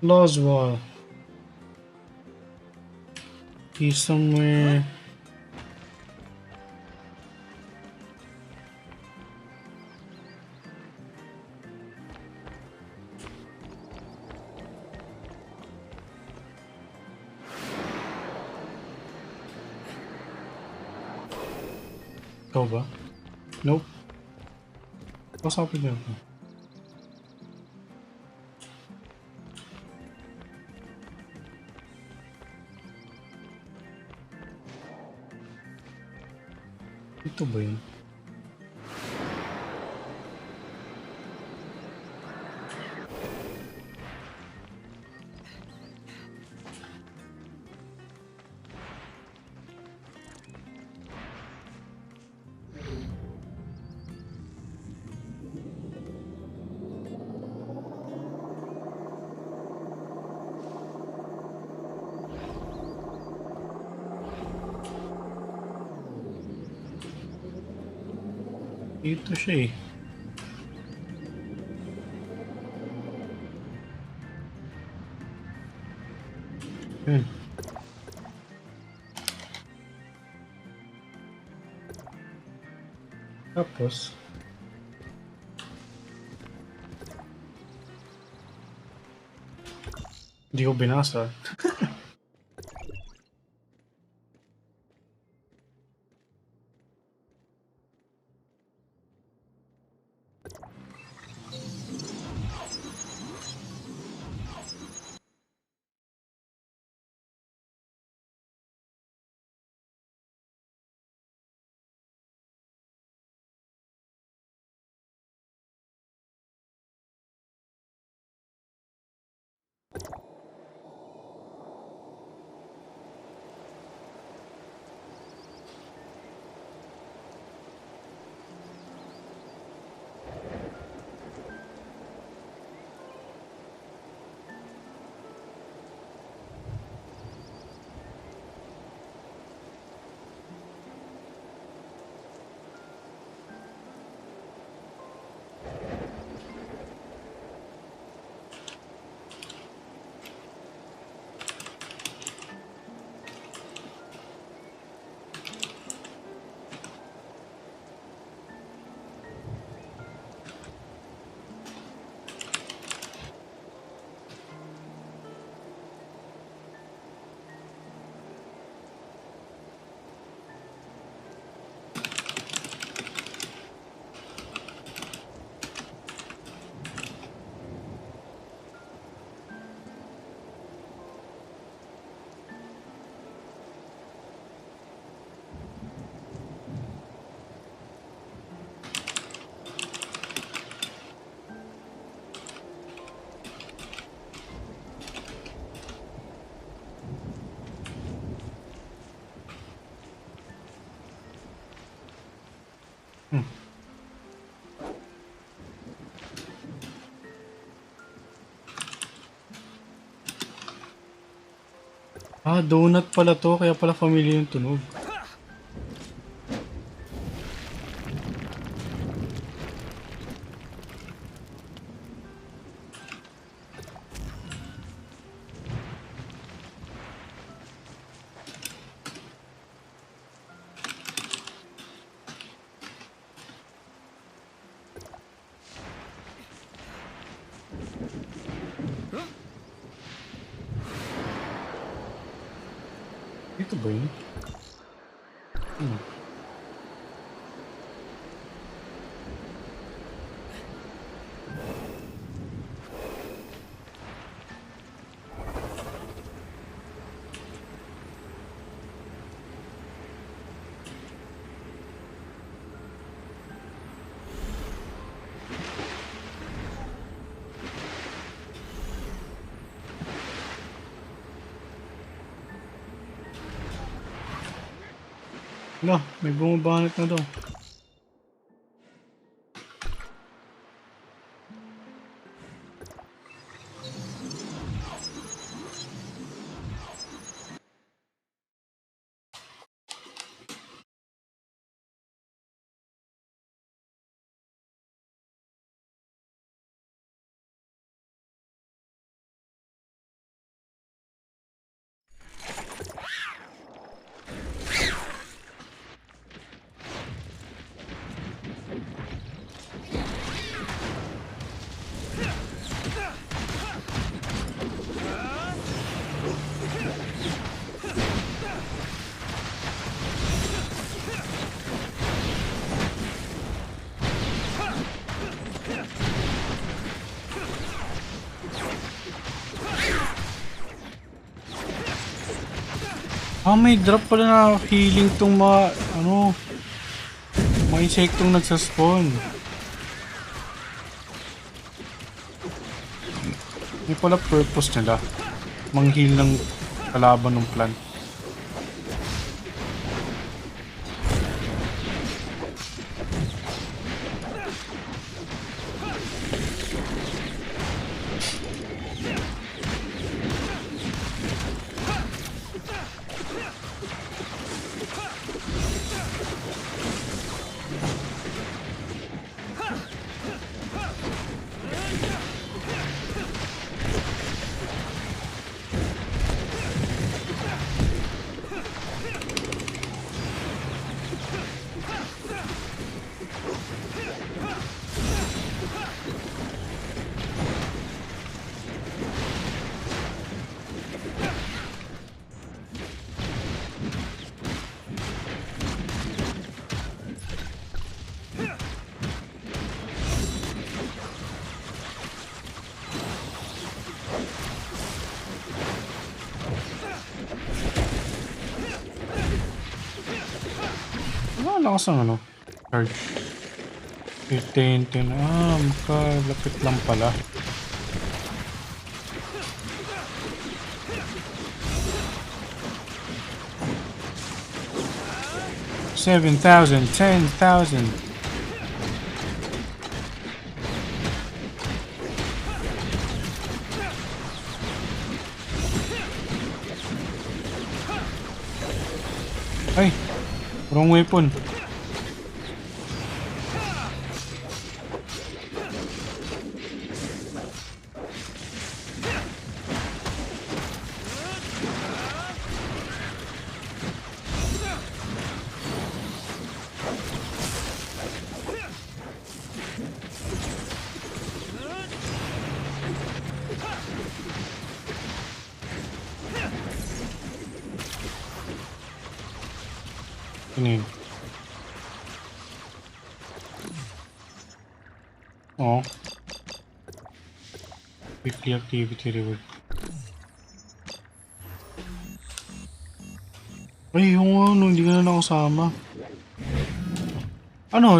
Loswell. He's somewhere. Ikaw ba? Nope. Kasapit niya ako. Ito ba yun? Ito siya eh. Hmm. Tapos hindi ko binasa. Ah, donut pala to, kaya pala familiar yung tunog. Dito ba yun? Wala, may bumabanat na daw. May drop pala na healing tong mga insektong nagsaspawn. May pala purpose nila. Mang-heal ng kalaban ng plant. Lakas ng charge. 15. Makalapit lang pala. $7,000, $10,000. Ay, wrong weapon. Ano yun? Oo. Weekly activity reward. Ay, yung hindi ka na nakasama.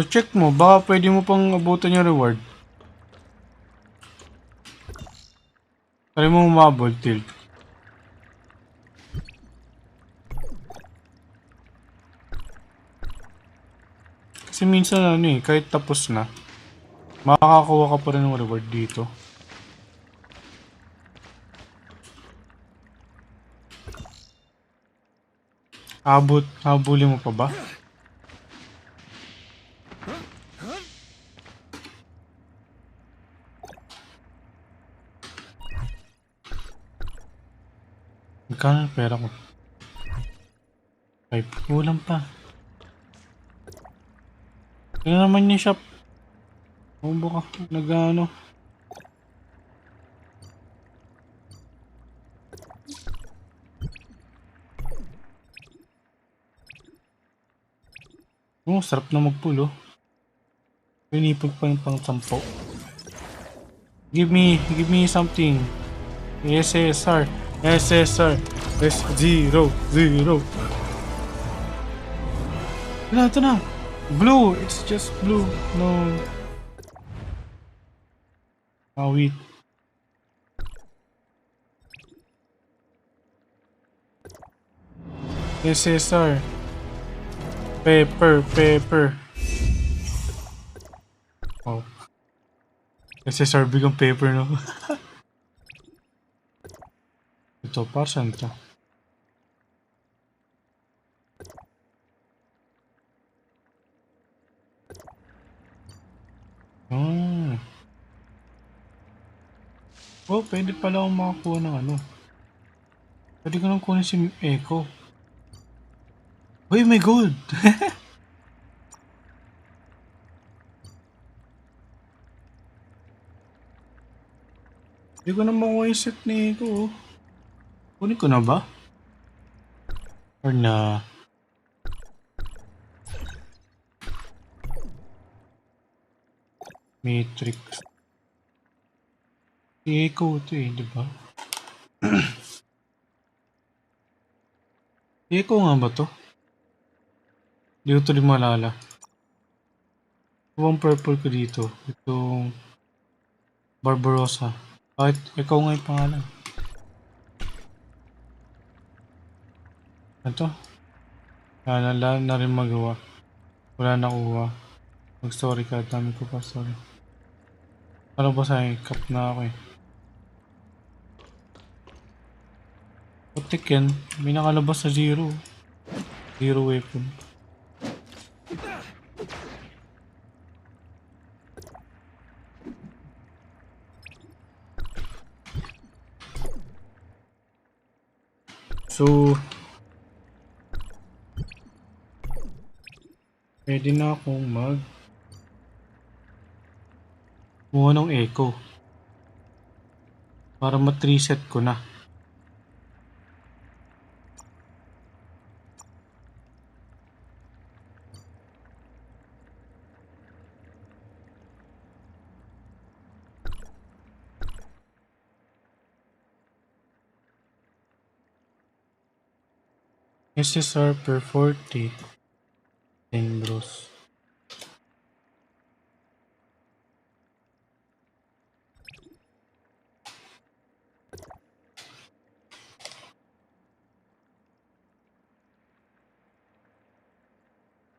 Check mo. Baka pwede mo pang abutan yung reward. Try mo umabot, tilt. Kasi minsan kahit tapos na, makakakuha ka pa rin ng reward dito. Habulin mo pa ba? Magkano ang pera ko? 5. Kulang pa. Ano naman yung shop? Baka nag-ano? Sarap na mag-pull, oh. Pinipag pa yung pang-sampo. Give me something. SSR. S0. Ito na. Blue. It's just blue. No. Wait. SSR. Pepper. Oh. SSR bigang paper, no? Ito, para saan ito? Oh, pwede pala akong makakuha ng Pwede ko nang kunin si Echo. Uy, may gold! Hindi ko na makuha yung set ni Echo, oh. Kunin ko na ba? Or na? Matrix. Si Echo ito di ba? Echo nga ba to? Hindi ko tuloy maalala. Ito ang purple ko dito. Itong Barbarossa. Kahit ikaw nga yung pangalan. Ito? Wala na rin magawa. Wala nakuha. Mag-story ka. Dami ko pa story. Ano ba sa'yo? Cup na ako eh. Putik yan. May nakalabas na zero. Zero weapon. So, pwede na akong kumuha ng echo para mat-reset ko na. SSR per 40 bros.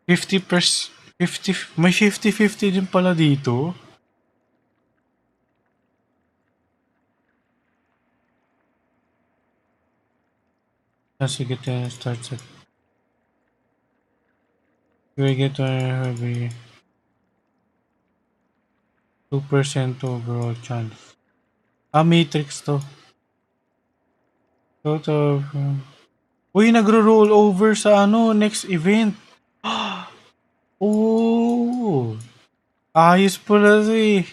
May 50-50 din pala dito. Sige, start set. We get a 2% overall chance. Matrix to. Total. Uy, nagro-roll over sa next event. Oh! Ayos pala eh.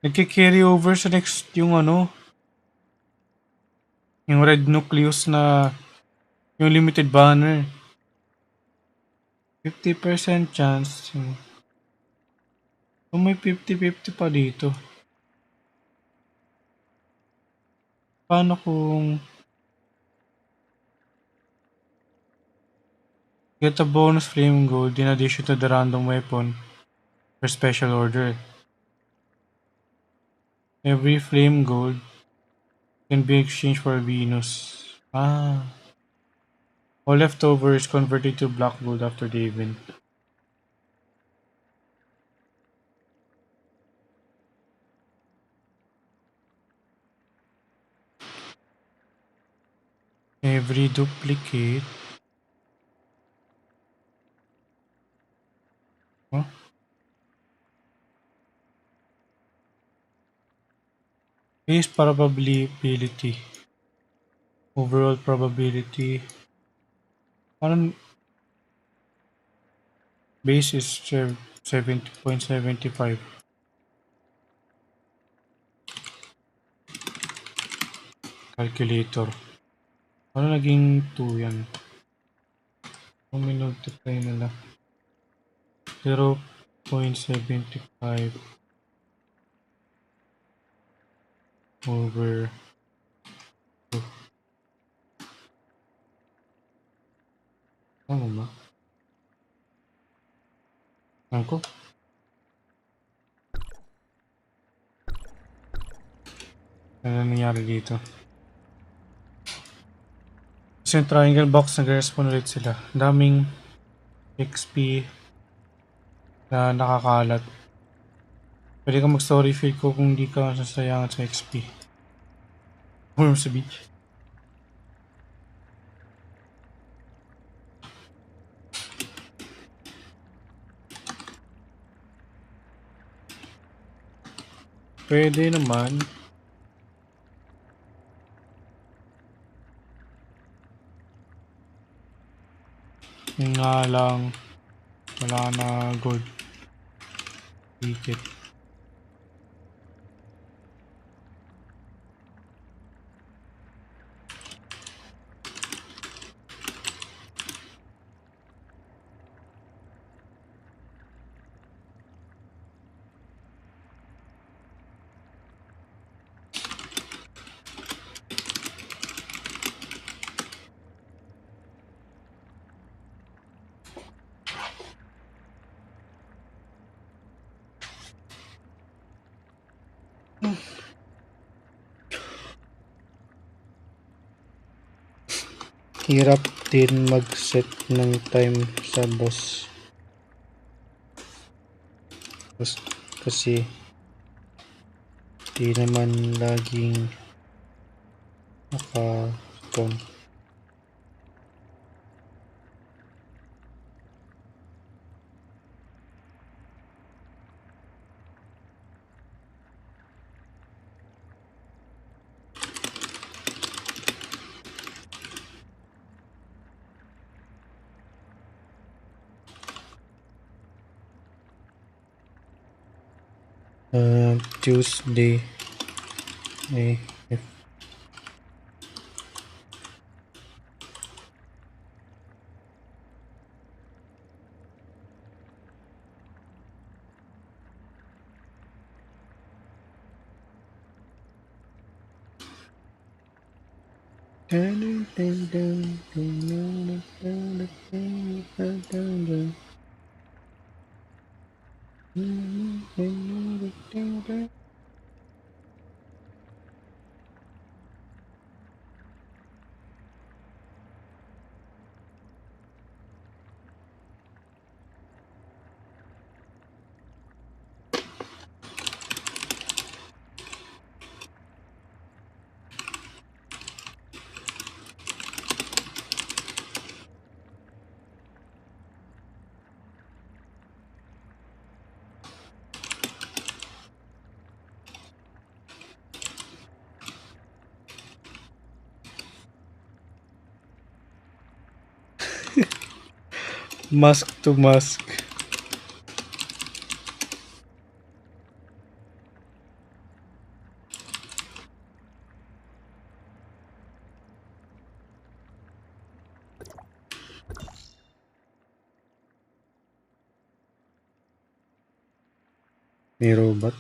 Nagki-carry over sa next yung yung red nucleus na yung limited banner. 50% chance. So may 50-50 pa dito. Paano kung get a bonus flame gold in addition to the random weapon for special order? Every flame gold can be exchanged for Venus. All leftover is converted to black gold after the event. Every duplicate. Huh? Base probability. Overall probability. Parang base is 70.75. Calculator. Ano naging 2 yan? Kung minultiply na lang. 0.75 over 2. Ano ba? Ako? Ano nangyari dito? Kasi yung triangle box nag-respawn ulit sila. Daming XP na nakakalat. Pwede ka mag-story field ko kung di ka sasayangan sa XP. Or sa beach. Pwede naman. Yung nga lang wala na gold ticket. Hirap din mag-set ng time sa boss. Kasi di naman laging naka-spawn. Tuesday. Mask to mask. May robot.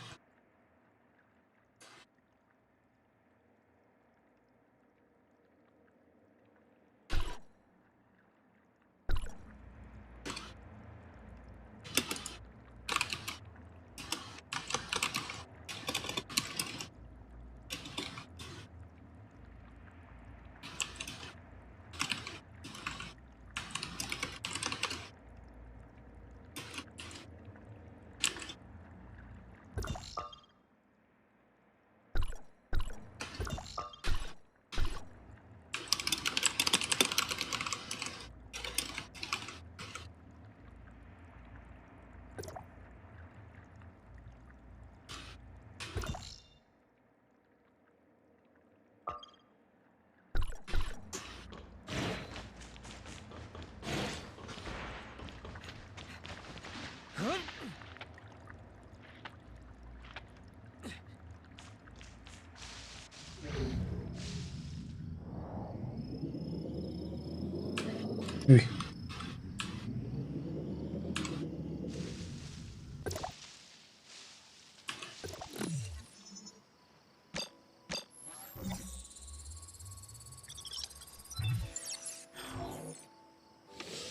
Uy.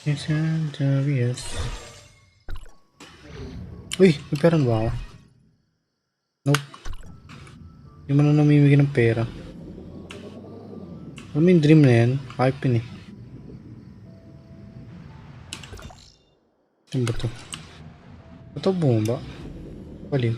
It's serious. Uy, may pera ba ako? Nope. Hindi mo na namimigay ng pera. Alam mo yung dream na yan? Hype yun eh. Saan ba to? Ito bumaba? Baliw.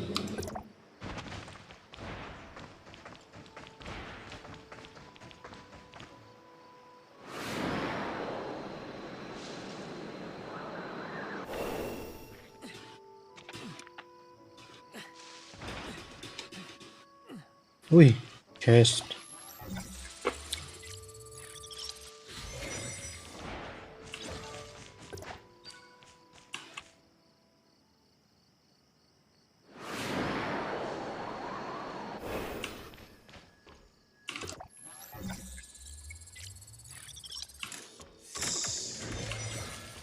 Uy, chest.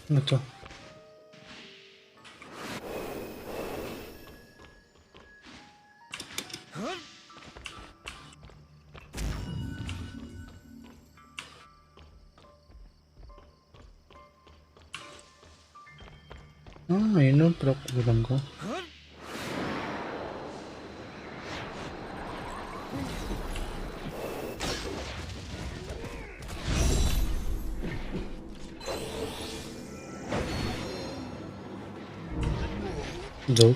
Ano to? Ayun o, pinakulang ko. Joke.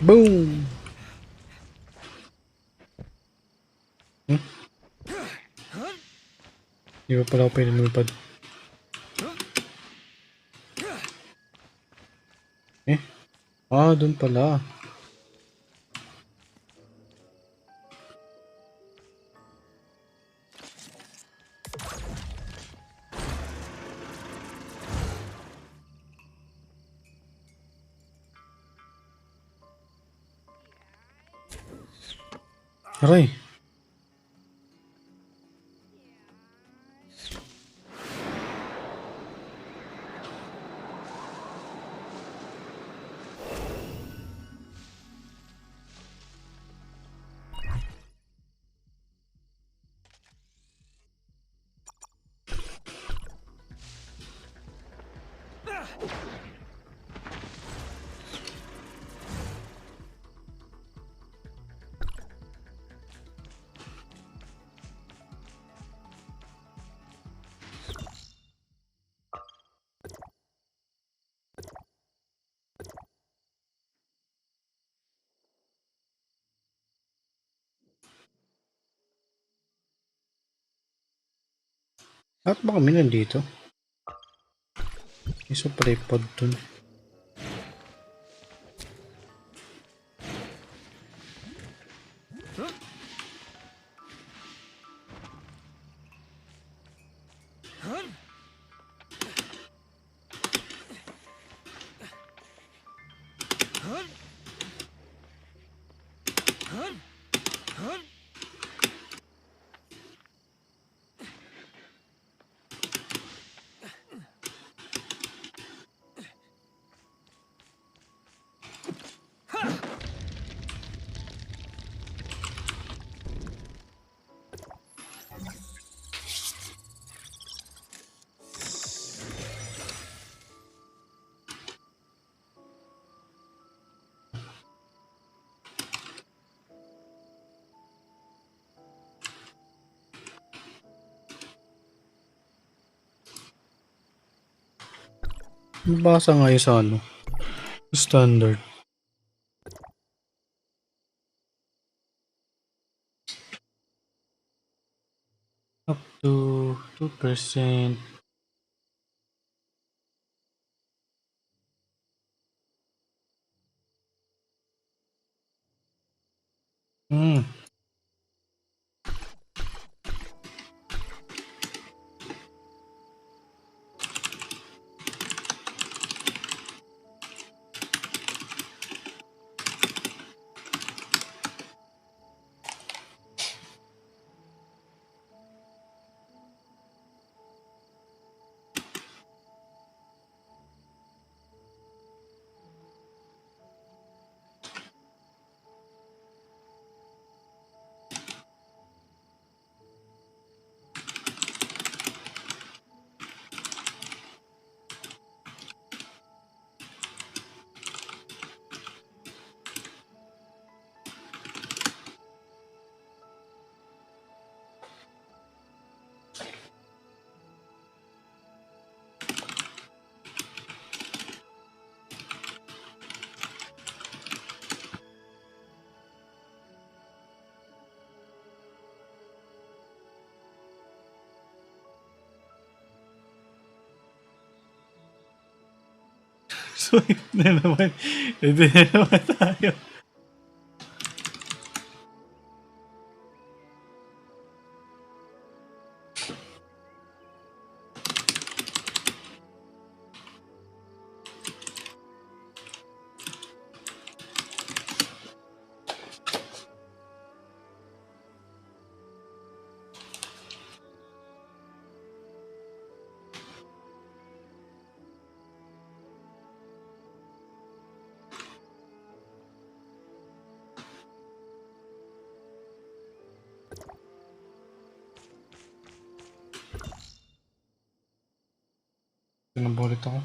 Boom! Di ba pala ako pwede lumipad? Dun pala. Aray! At ba kami nandito? Isa pala yung pod dun. Basa nga yung sa ano. Standard. Up to 2%. So, yun na naman. Ito na naman tayo. Nabulit ako.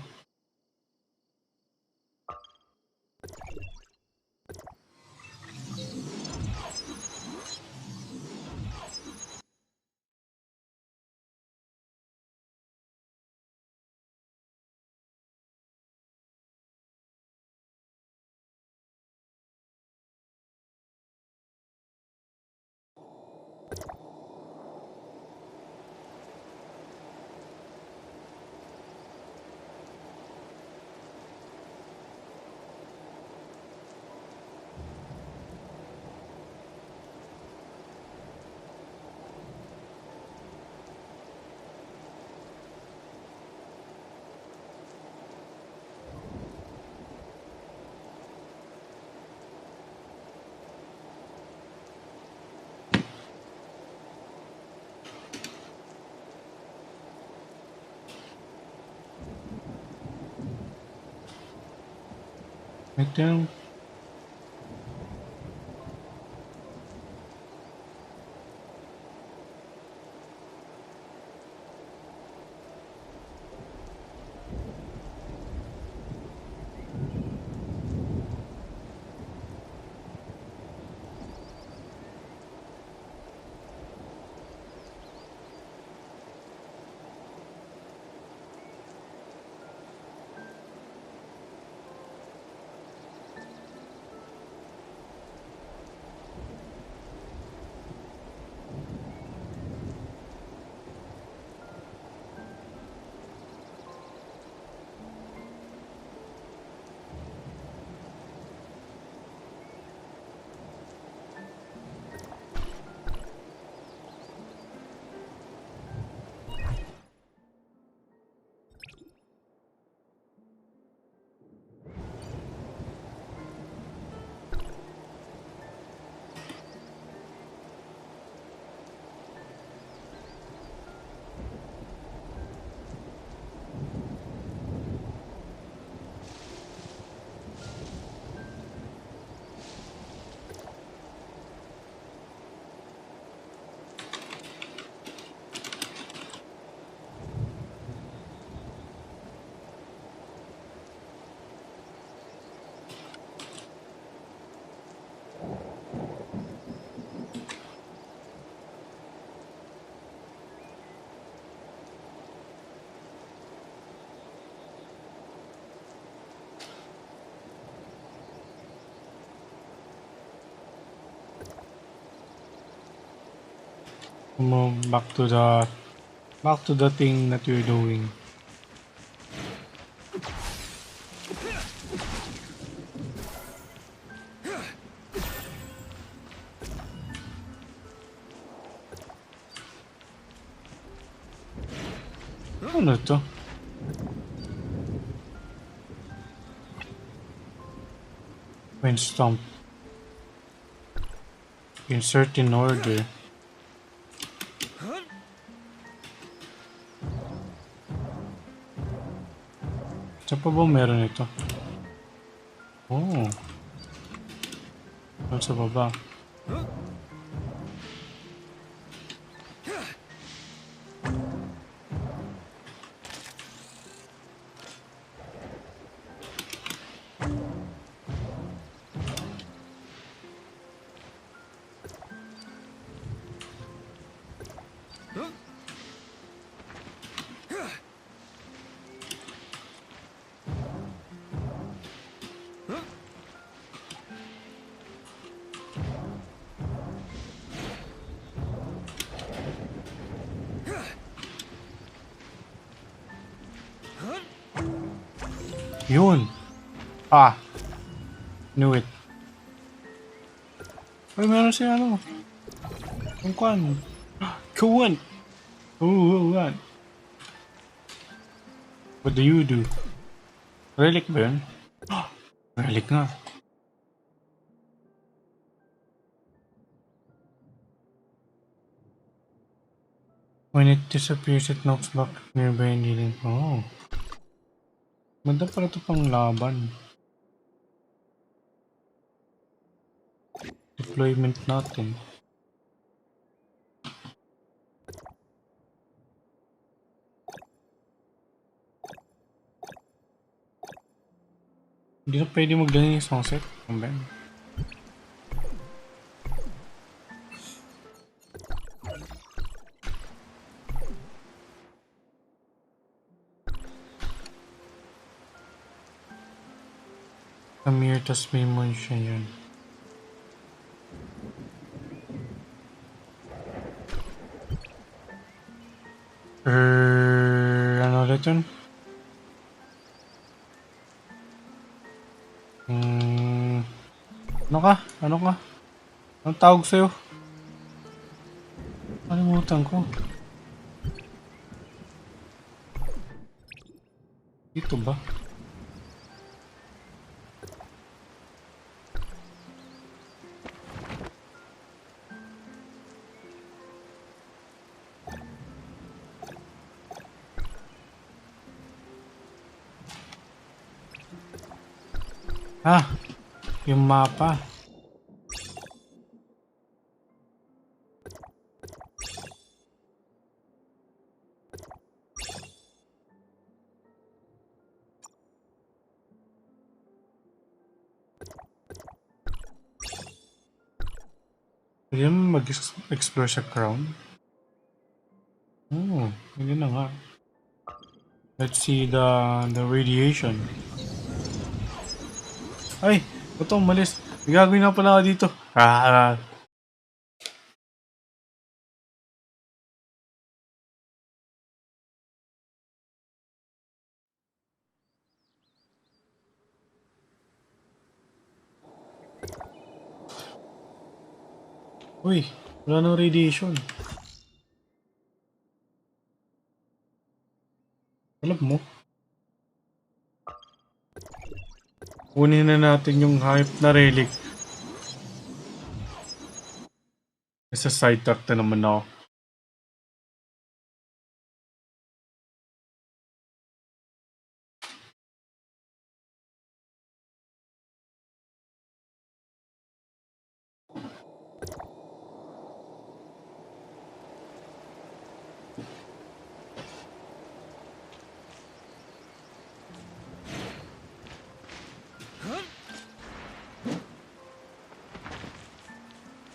Ito yung... Back to the thing that you're doing. Ano to? Wind stomp. Insert in order. Saan pa ba meron ito? Oh. Doon sa baba. Yun! Ah! Knew it. Ay, meron siya ano. Ang kwan. Kuwan! Oo, what? What do you do? Relic ba yun? Relic nga. When it disappears, it knocks back nearby and healing. Oh. Ganda pala ito pang laban. Deployment natin. Hindi na pwede magdala yung sunset. Ang ba? Amir, tas may siya yun. Ano ulit yun? Ano ka? Ano ka? Anong tawag sa'yo? Kalimutan ko. Dito ba? Ah, yung mapa. Pwede naman mag-explore sa crown. Oh, yun na nga. Let's see the radiation. Ay, ito umalis. May gagawin na pala ako dito. Uy, wala nang radiation. Alam mo? Kunin na natin yung hype na relic. Nasa side track na naman ako.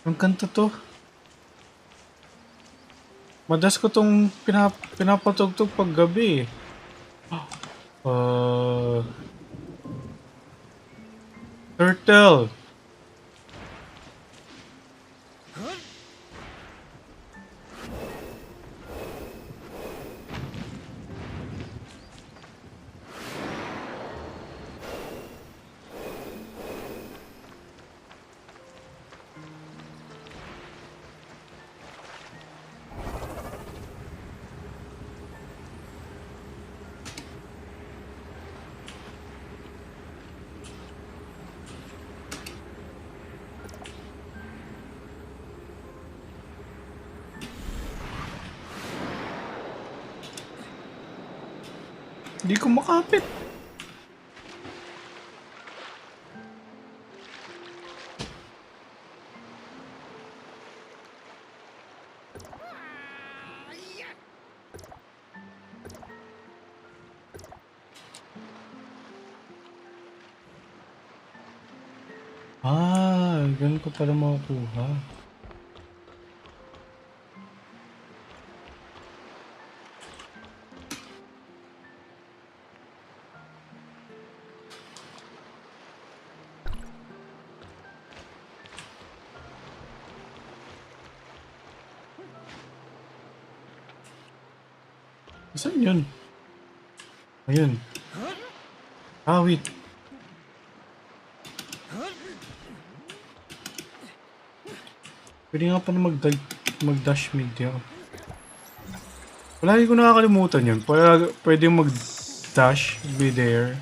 Ang kanta to. Madas ko tong pinapatugtog pag gabi. Turtle. Hindi ko makapit. Ganun ko pala makukuha. Saan yun? Ayun. Wait. Pwede nga pa na mag-dash mid yan. Palagi ko nakakalimutan yun. Pwede mag-dash mid-air.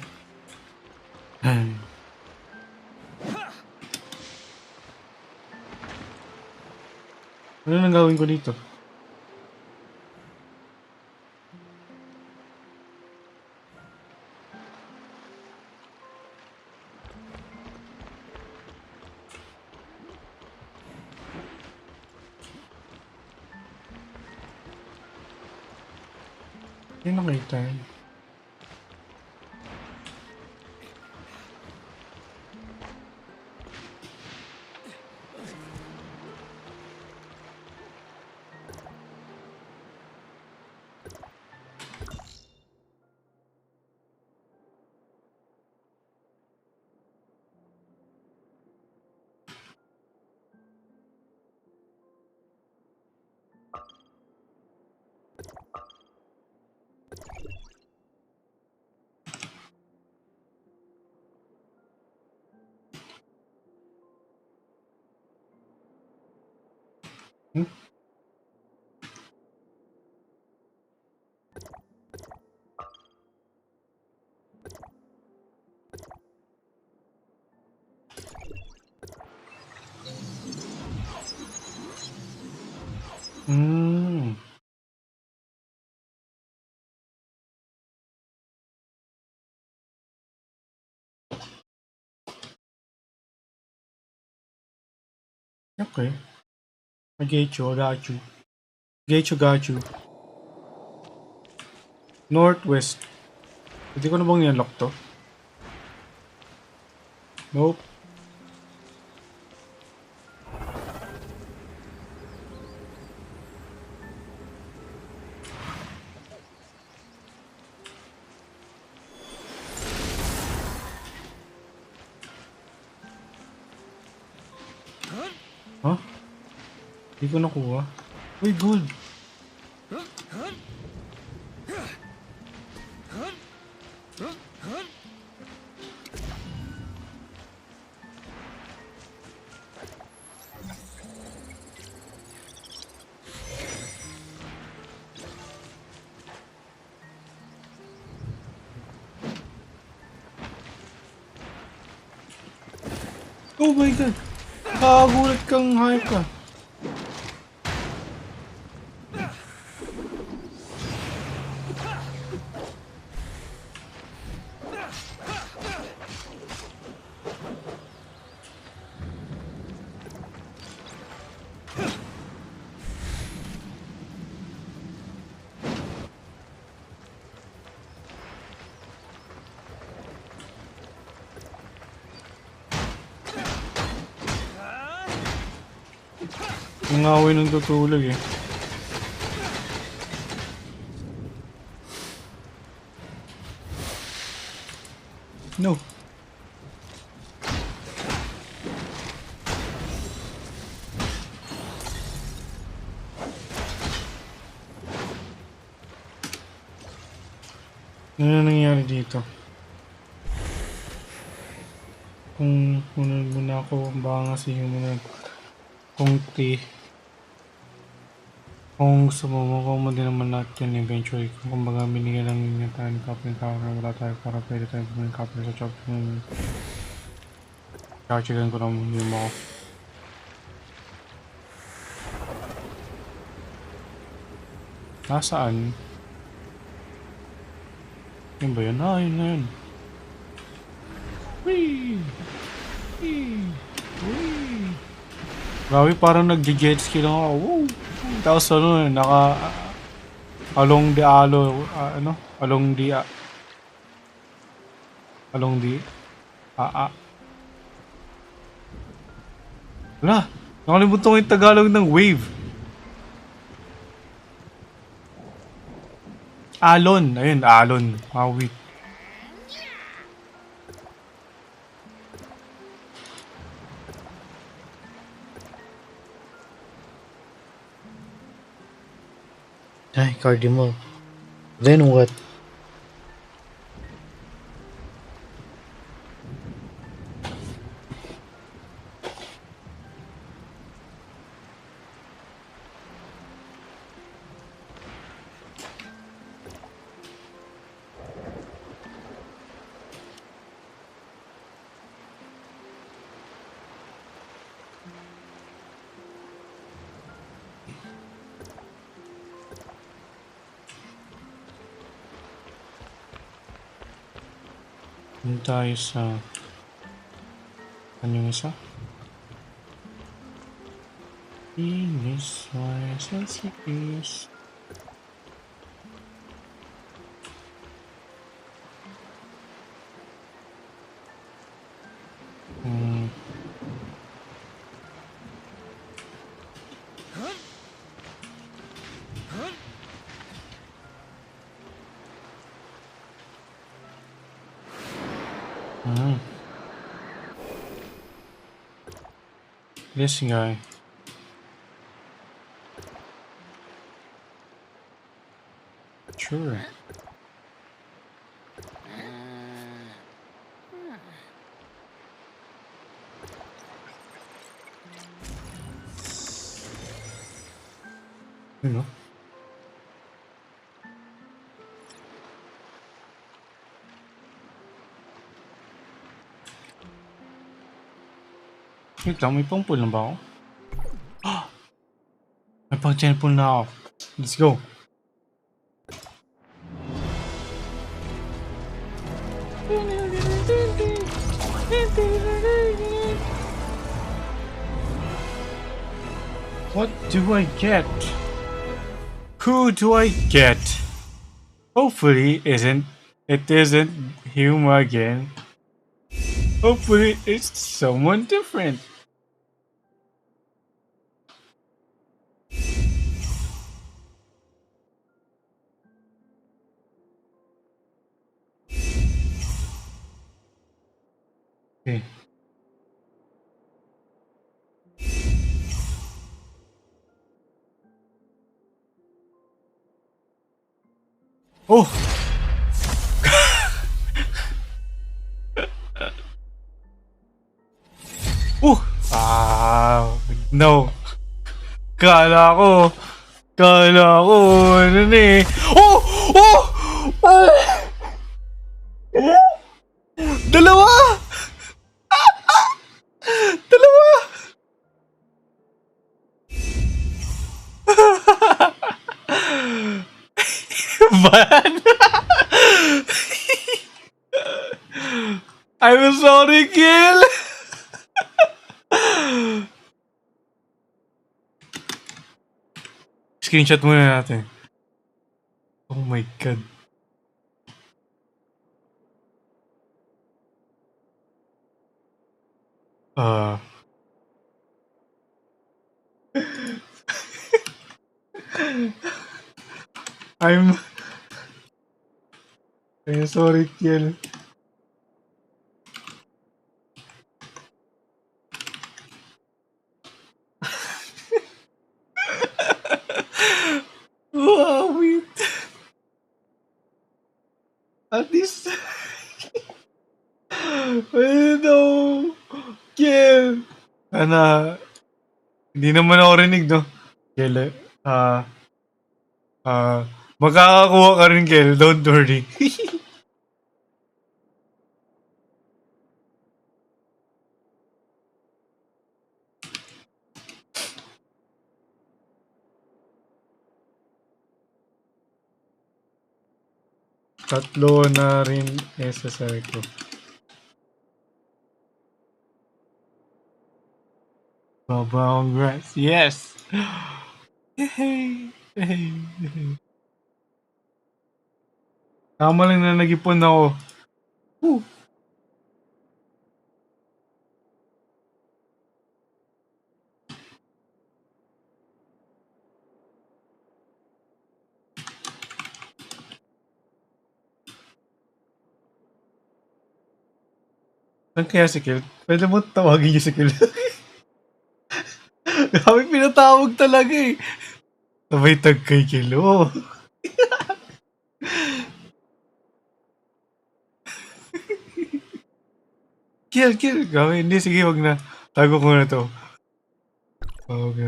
Ano nang gawin ko dito? Hindi nakita yun. Okay. I get you, I got you. Get you, got you. Northwest. Hindi ko na bang nilalock to? Nope. Huh? Hindi ko nakuha. Uy, gold. Oh my god! Nakagulat kang hype ka. Ang away ng tutulog eh. No. Ano nangyari dito? Kung munod muna ako, baka nga siya muna kung kung gusto mo din naman natin eventually. Kung kumbaga binigyan lang niya tayo ng copy ng camera, wala tayo para pwede tayo bumili copy sa shop. Kakachigan ko lang yung ako. Nasaan? Yun ba yun? Ah, yun na yun. Whee! Whee! Whee! Grabe, parang nag-jet ski lang ako. Woo! Tapos ano, along the wala, nakalimutan ko yung Tagalog ng wave. Alon, ayun, alon. Wait. Ay, cardinal. Then what? Doon tayo sa ano isa? In this way, sensitive. This guy. Sure. You know. Wait lang, may pang-pull na ba ako? May pang-10 na ako. Let's go. What do I get? Who do I get? Hopefully it isn't him again. Hopefully it's someone different. Okay. Oh! Ah, no. Kala ko, ano na eh. Oh! Oh! Ah! Dalawa! Dalawa! Ban! I'm sorry, kill! Screenshot muna natin. Oh my god. Uh, I'm sorry, kill. Oh, wait. At least. No. Kill. Sana. Hindi naman ako rinig, no? Kill. Makakakuha ka rin, Kill. Don't worry. Tatlo na rin necessary ko. Baba, congrats. Yes! Yay! Yay! Tama lang na nag-ipon ako. Woo! Saan kaya si Kill? Pwede mo tawagin niyo si Kill. Kami pinatawag talaga eh. Sabay tag kay Kill. Oh. Kill. Kami, hindi. Sige, wag na. Tago ko na to. Okay.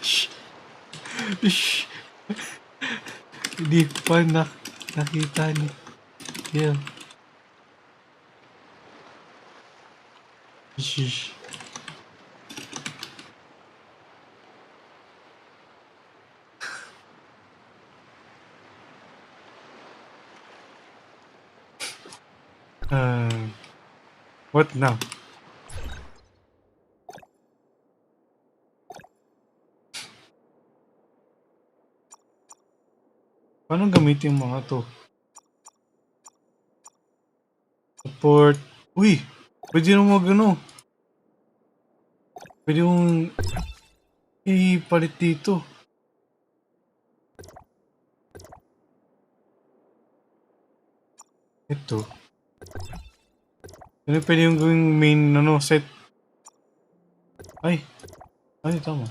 Shh. Shh. Hindi pa nakita ni Kill. Shh. What now? Paano gamitin yung mga to? Support. Uy! Pwede nung mag-ano. Pwede yung ipalit dito. Ito. Ano pwede yung gawing main set? Ay, tama.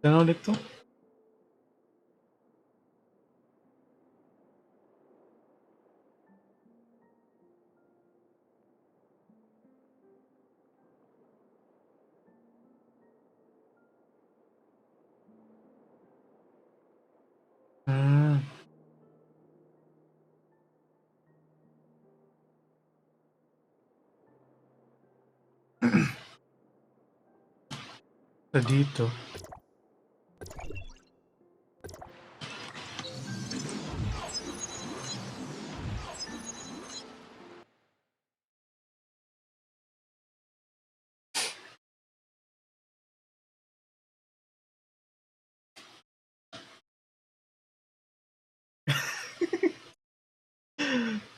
Saan ulit to? Sa dito.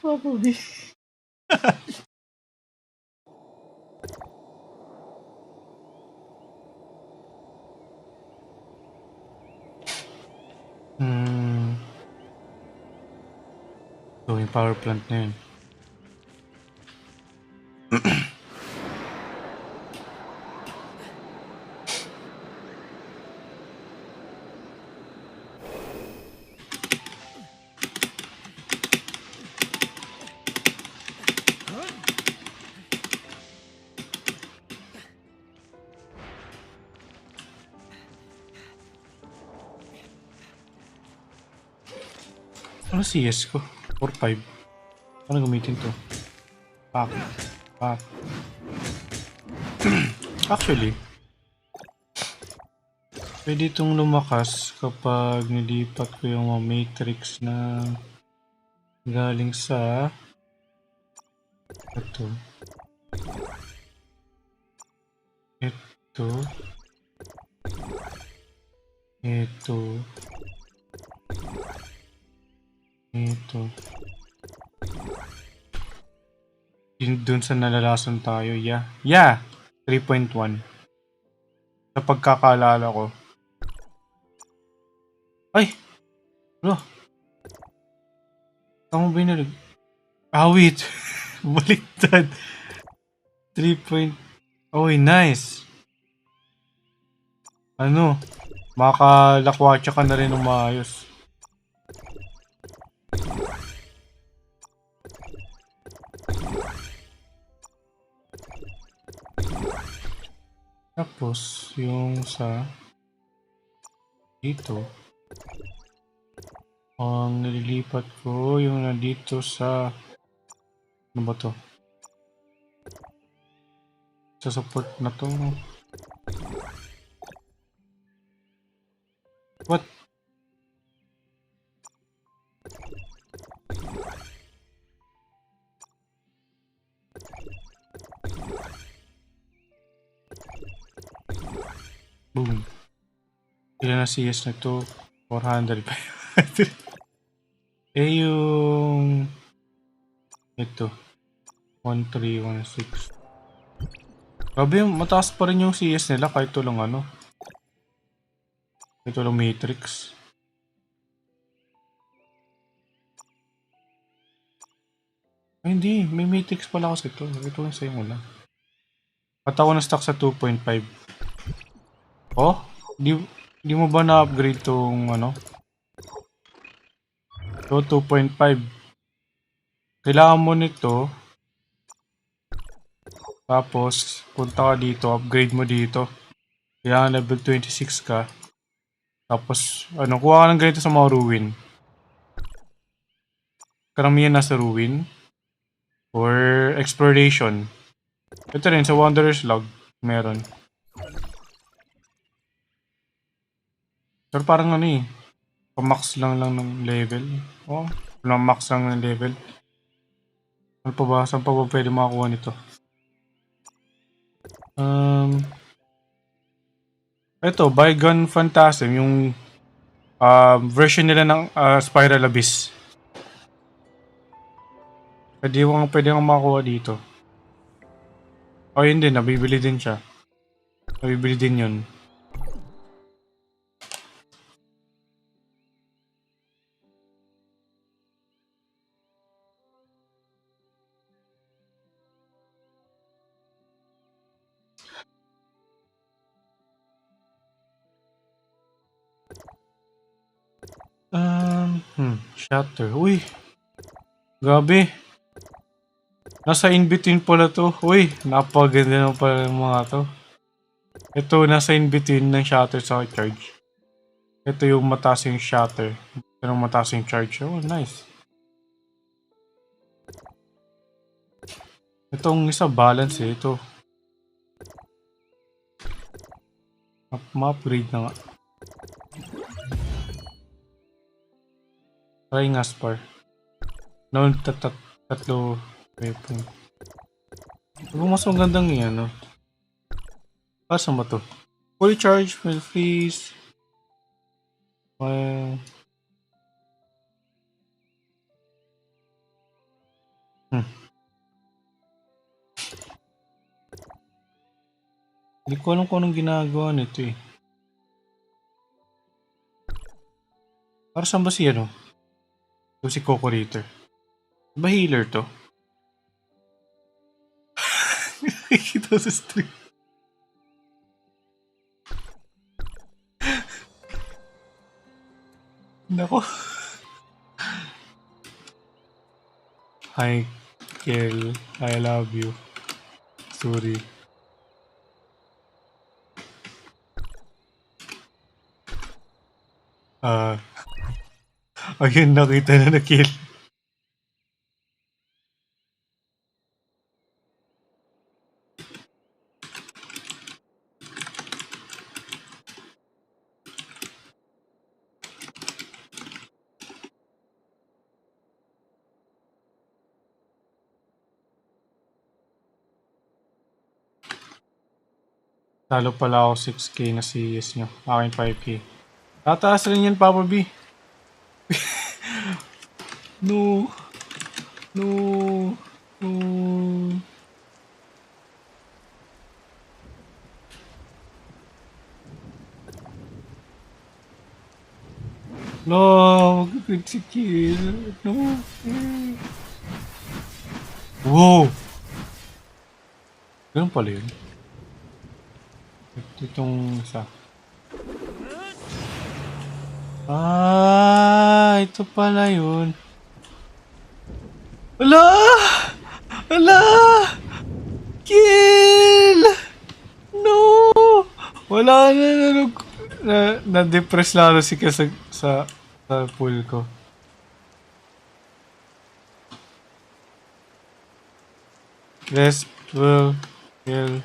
Probably. So, yung power plant na yun. Ano CS ko? 4-5. Ano gamitin to? Pack. Actually, pwede itong lumakas kapag nilipat ko yung mga matrix na galing sa ito. Dun sa nalalasan tayo, yeah. 3.1. Sa pagkakaalala ko. Ay! Ano? Tama ba yung wait. Baliktad. 3. Oh, nice. Ano? Makakalakwatsa ka na rin ng maayos. Tapos, yung sa dito, ang nililipat ko, yung nandito sa ano ba to? Sa support na to. What? Boom. Ilan na CS na to? 400. Yung ito 1316. Grabe, mataas pa rin yung CS nila kahit ito lang ito lang matrix. Ay, hindi, may matrix pala kasi ito lang sa'yo muna. At ako na stuck sa 2.5. Oh, di mo ba na-upgrade tong So 2.5. Kailangan mo nito. Tapos punta ka dito, upgrade mo dito. Kailangan level 26 ka. Tapos kuha ka ng ganito sa mga ruin. Karamihan nasa ruin or exploration. Ito rin sa Wanderer's Log meron. Pero parang pa-max lang ng level. Oh, max lang ng level. Ano pa ba? Saan pa ba pwede makakuha nito? Ito, Bygone Phantasm, yung version nila ng Spiral Abyss. Pwede kang makakuha dito. Oh, yun din, nabibili din siya. Nabibili din yun. Shatter. Uy! Grabe! Nasa in-between pala to. Uy! Napaganda naman pala ng mga to. Ito, nasa in-between ng shatter sa charge. Ito yung mataas yung shatter. Ito yung mataas yung charge. Oh, nice. Itong isa balance Ito. Ma-upgrade na nga. Try nga Spar. No, tatlo weapon. Kung mas magandang yan, no? Saan ba to? Fully charge, will freeze. Hindi ko alam kung anong ginagawa nito eh. Para saan ba si ano? Ito si Coco Ritter. Ba healer to? Nakikita sa stream. Nako. Hi, Kel. I love you. Sorry. Ayun, nakita na na-kill. Talo pala ako 6k na CS nyo. Akin 5k. Tataas rin yan, Papa B. No. No. No. No. Good si kill. No. Wow. Ganun pala yun. Itong isa. Ito pala yun. Ala! Ala! Kill! No! Wala na na-depress lalo si Kesa sa pool ko. Rest will kill.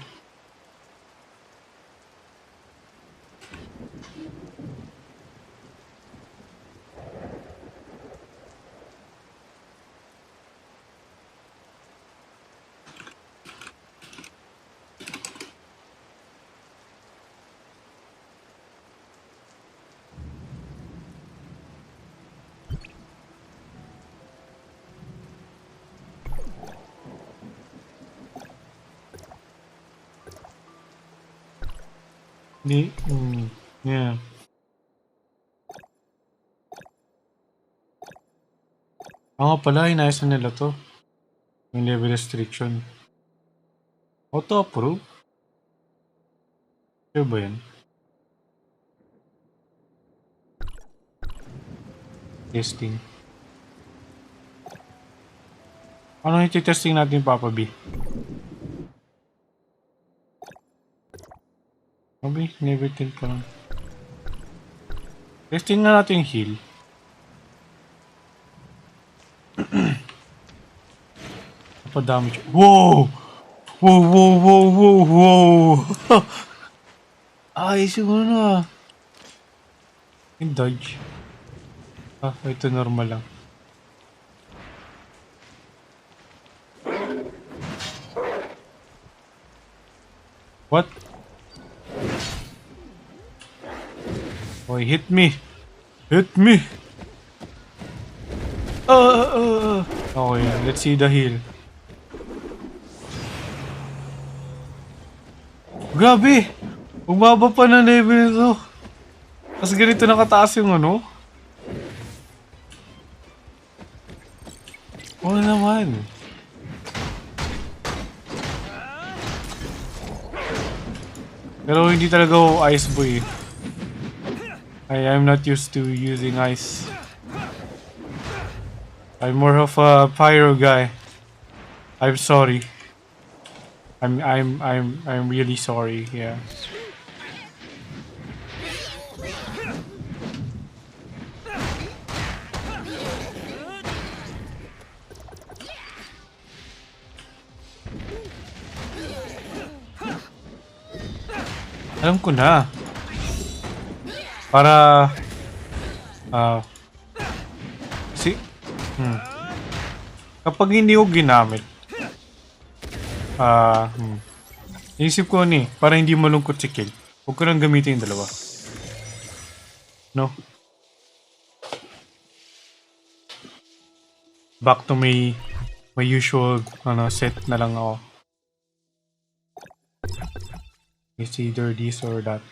Yeah. Nga pala, inayos na nila to. Yung level restriction. Auto-approve? Sure ba yan? Testing. Ano yung testing natin, Papa B? Sabi, never tell pa lang. Testing na natin yung heal. Damage. Wow! Wow, wow, wow, wow, wow! Ay, siguro na. Yung dodge. Ito normal lang. What? Oh, hit me! Hit me! Okay, let's see the heal. Grabe! Bumaba pa ng level nito. Tapos ganito nakataas yung ano. Oo naman. Pero hindi talaga ako ice boy. I'm not used to using ice. I'm more of a pyro guy. I'm sorry. I'm really sorry, yeah. Alam ko na. Para si kapag hindi ko ginamit, inisip ko para hindi malungkot si Kill, huwag ko nang gamitin yung dalawa. No? Back to my usual set na lang ako. It's either this or that.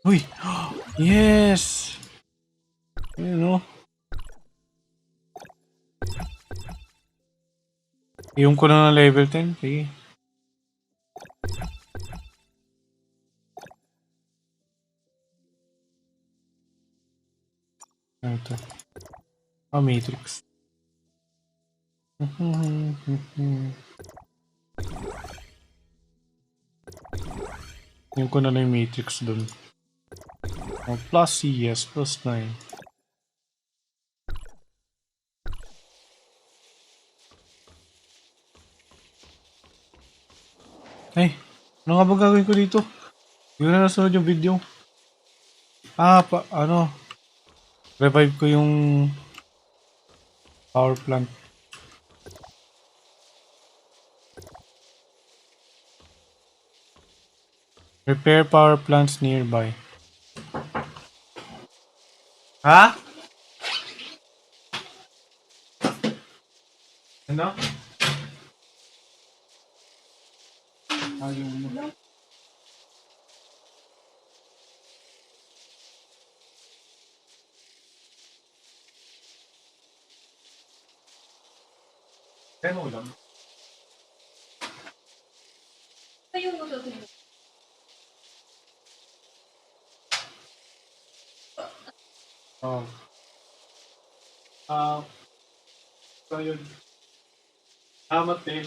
Uy! Yes! You know? Yung ko na ng level 10. Sige. Ano ito? Matrix. Yung ko na yung Matrix dun. Plus CS, plus 9. Ay, ano nga ba gagawin ko dito? Hindi ko na nasunod yung video. Revive ko yung power plant. Repair power plants nearby. Ha? Ano? Ayaw mo. Kaya mo lang. So yun. Salamat eh.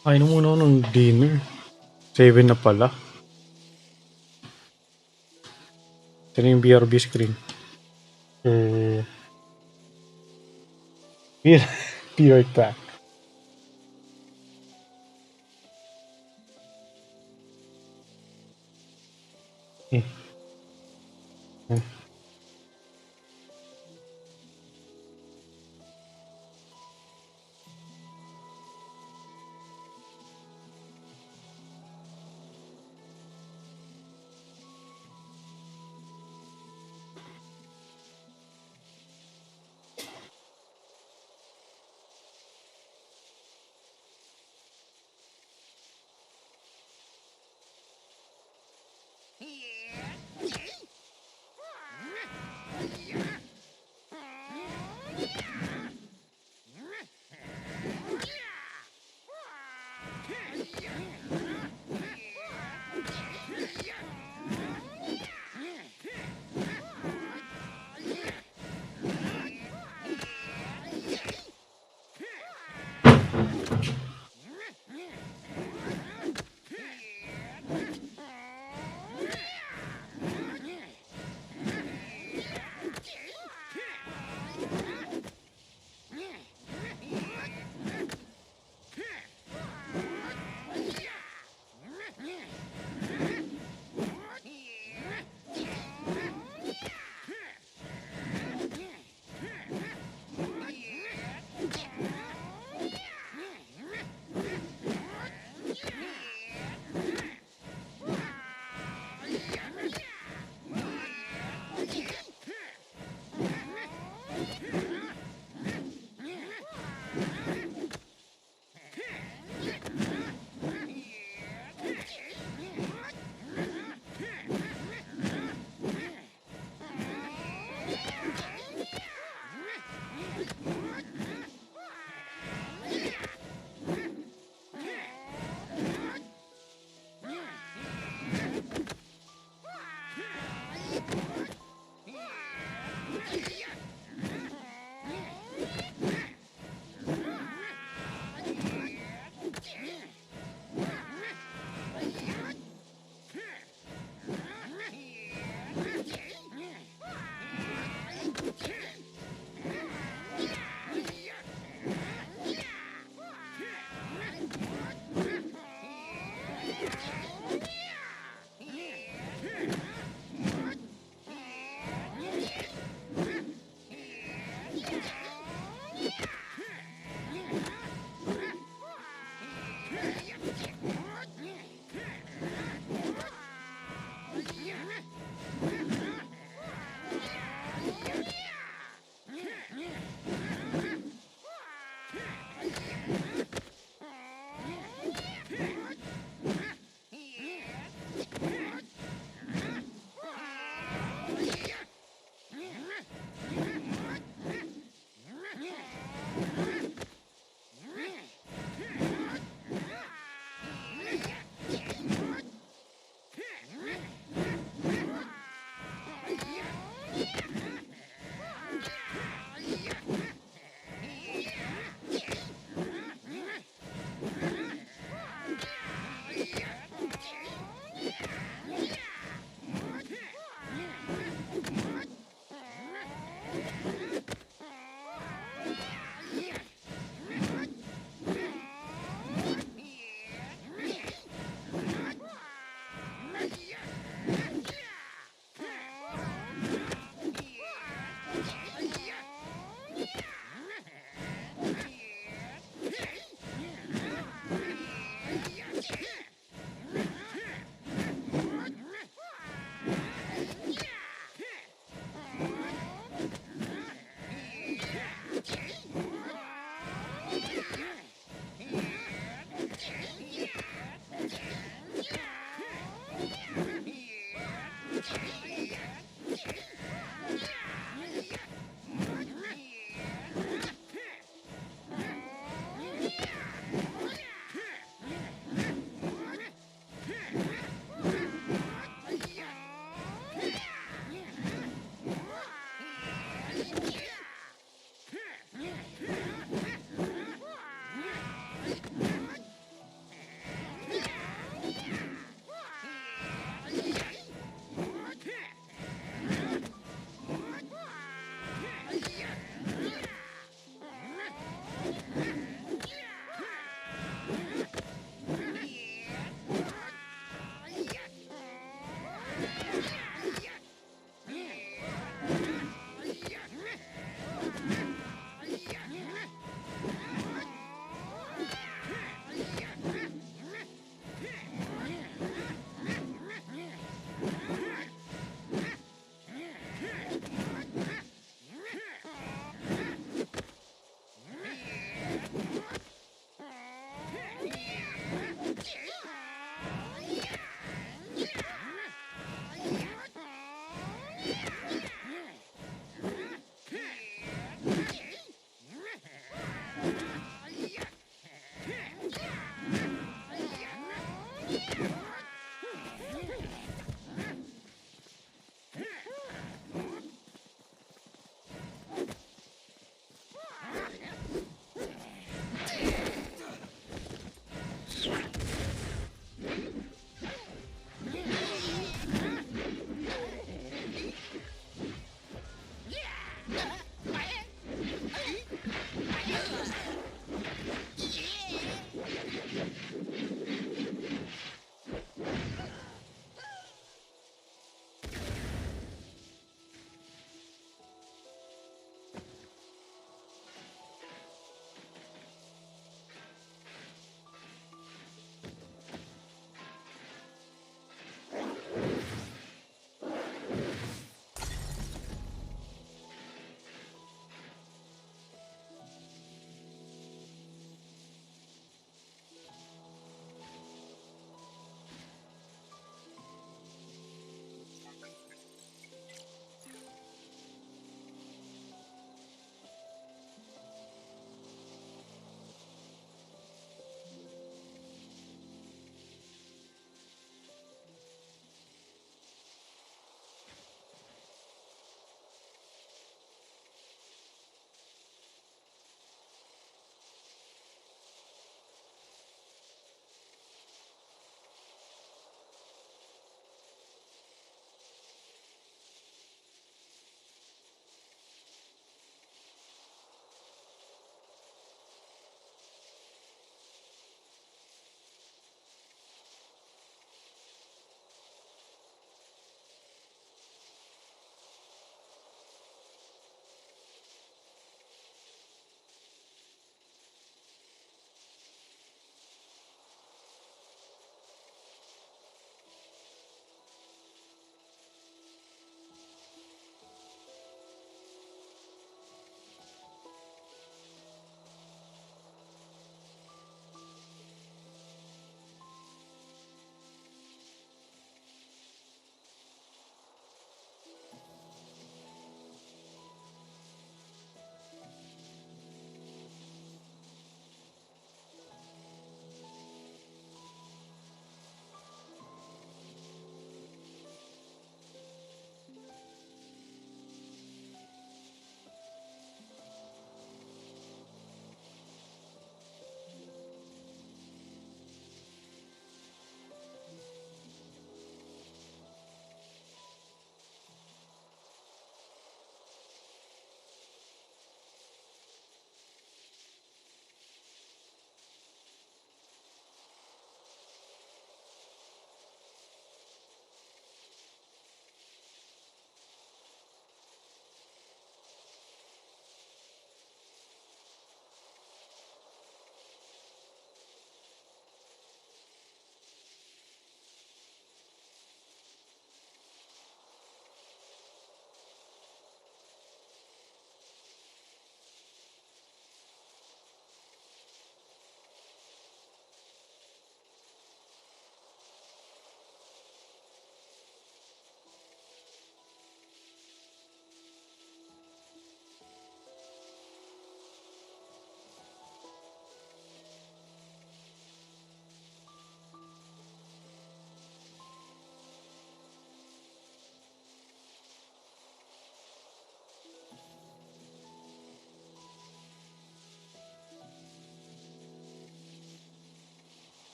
Kain muna ako ng dinner. 7 na pala. Ito na yung BRB screen. Be right back.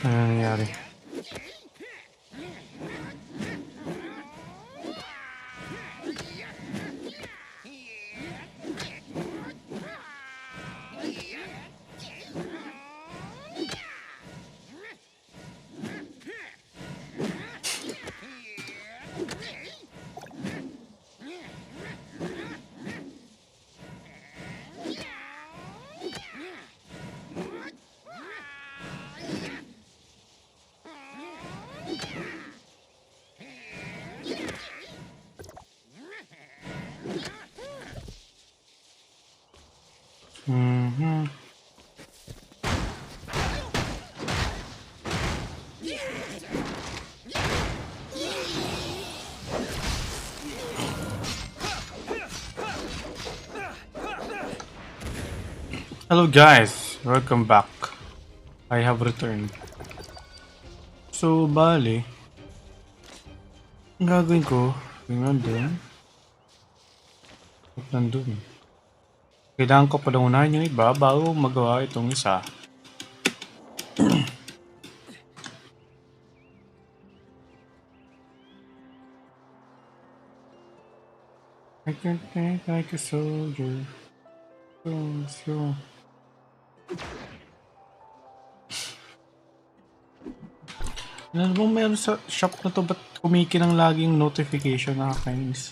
Ano nangyari? Mm-hmm. Hello guys, welcome back. I have returned. So, bali, ang gagawin ko, yung nandun, at nandun. Kailangan ko palang unahin yung iba bago magawa itong isa. I can think like a soldier. So. Ano bang meron sa shop na to? Ba't kumikinang laging notification? Nakakainis.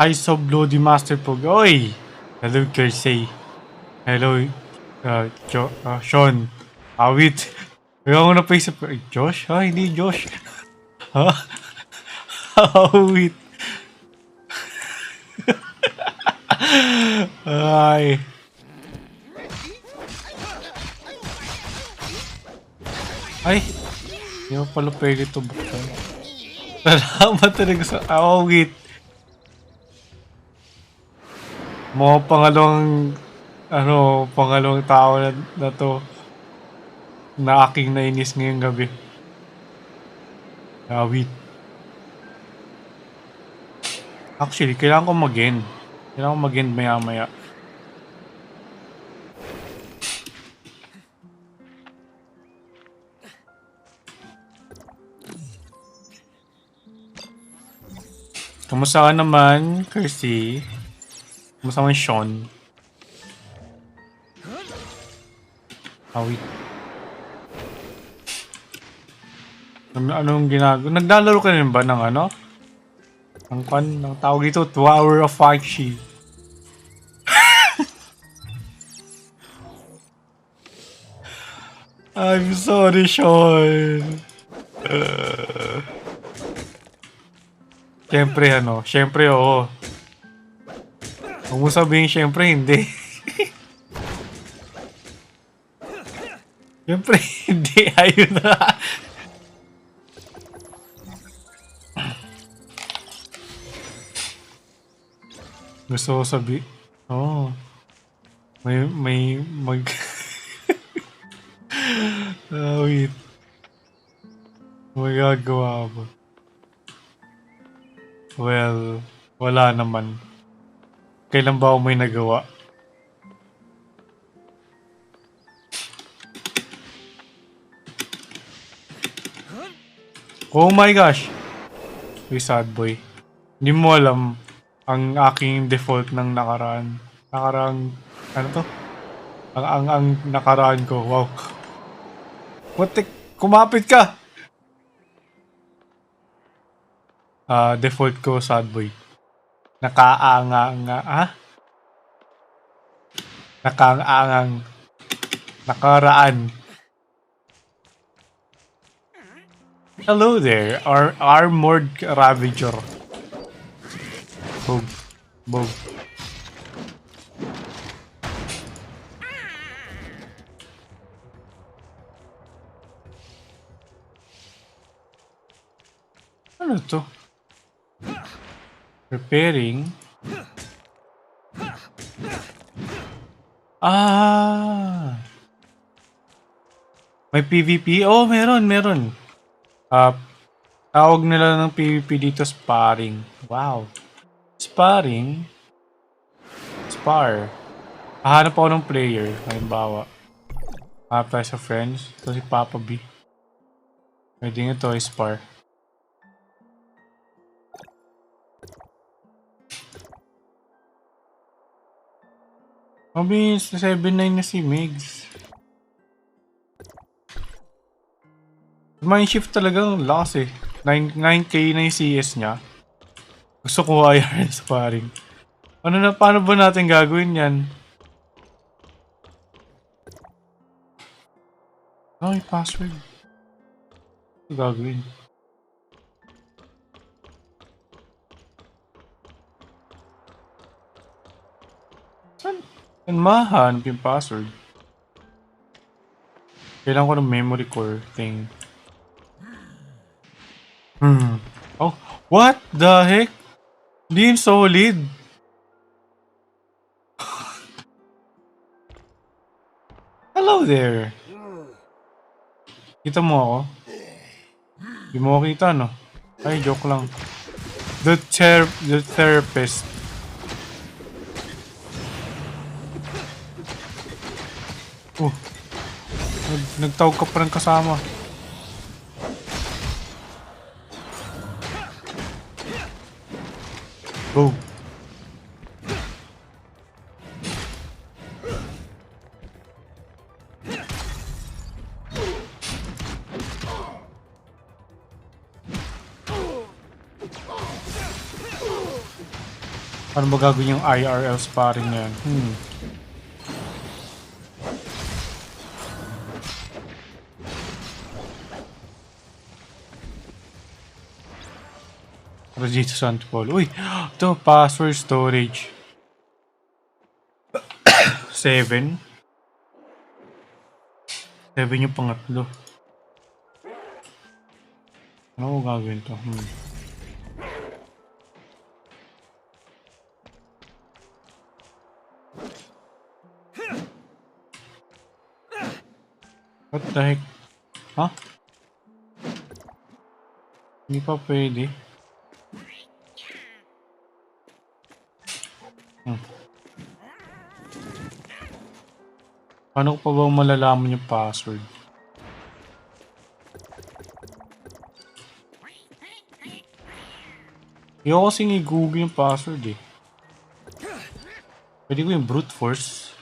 I saw Bloody Master Pog. Oy! Hello, Kersey. Hello, Sean. Awit. Kaya ko napaisip ko, Josh? Ha? Hindi Josh. Ha? Awit. Ay. Ay. Hindi mo pala pwede ito buksan. Salamat talaga sa awit. Mga pangalawang tao na to na aking nainis ngayong gabi. Awit. Actually, kailangan ko mag-end. Kailangan ko mag-end maya-maya. Kamusta ka naman, Kirsty? Kamusta naman, Sean? Awit. Anong ginagawa? Naglalaro ka rin ba ng ano? Ang tawag dito, Tower of Fakshi. I'm sorry, Sean. Siyempre, oo. Huwag mo sabihin, siyempre, hindi. Siyempre, hindi. Ayun na. Gusto ko sabi, may wait. May gagawa ba? Well, wala naman. Kailan ba ako may nagawa? Oh my gosh! Uy, sad boy. Hindi mo alam ang aking default ng nakaraan. Ano to? Ang nakaraan ko. Wow. What the? Kumapit ka! Default ko, sad boy. Nakaangang. Nakaraan. Hello there, Armored Ravager. Bog. Ano to? Repairing. May PvP? Oh, meron. Tawag nila ng PvP dito, sparring. Wow. Sparring? Spar. Hahanap ako ng player. Halimbawa. Hanap tayo sa friends. Ito si Papa B. Pwede nga ito, spar. Mabilis, 7-9 na si Migs. Mind shift talagang lakas eh. 9k na yung CS niya. Gusto ko IR sparring. Paano ba natin gagawin yan? Ay, password. Ito gagawin. Saan mahanap yung password? Kailangan ko ng memory core thing. Oh, what the heck? Hindi yun solid. Hello there. Kita mo ako? Hindi mo kita, no? Ay, joke lang. The therapist. Oh. Nagtawag ka pa rin kasama. Go. Paano ba gagawin yung IRL sparring na yan? Rosita Santpol. Uy! Ito, password storage. 7. 7 yung pangatlo. Ano ko gagawin to? What the heck? Ha? Hindi pa pwede. Paano ko pa ba malalaman yung password? Ayoko kasing i-google yung password eh. Pwede ko yung brute force.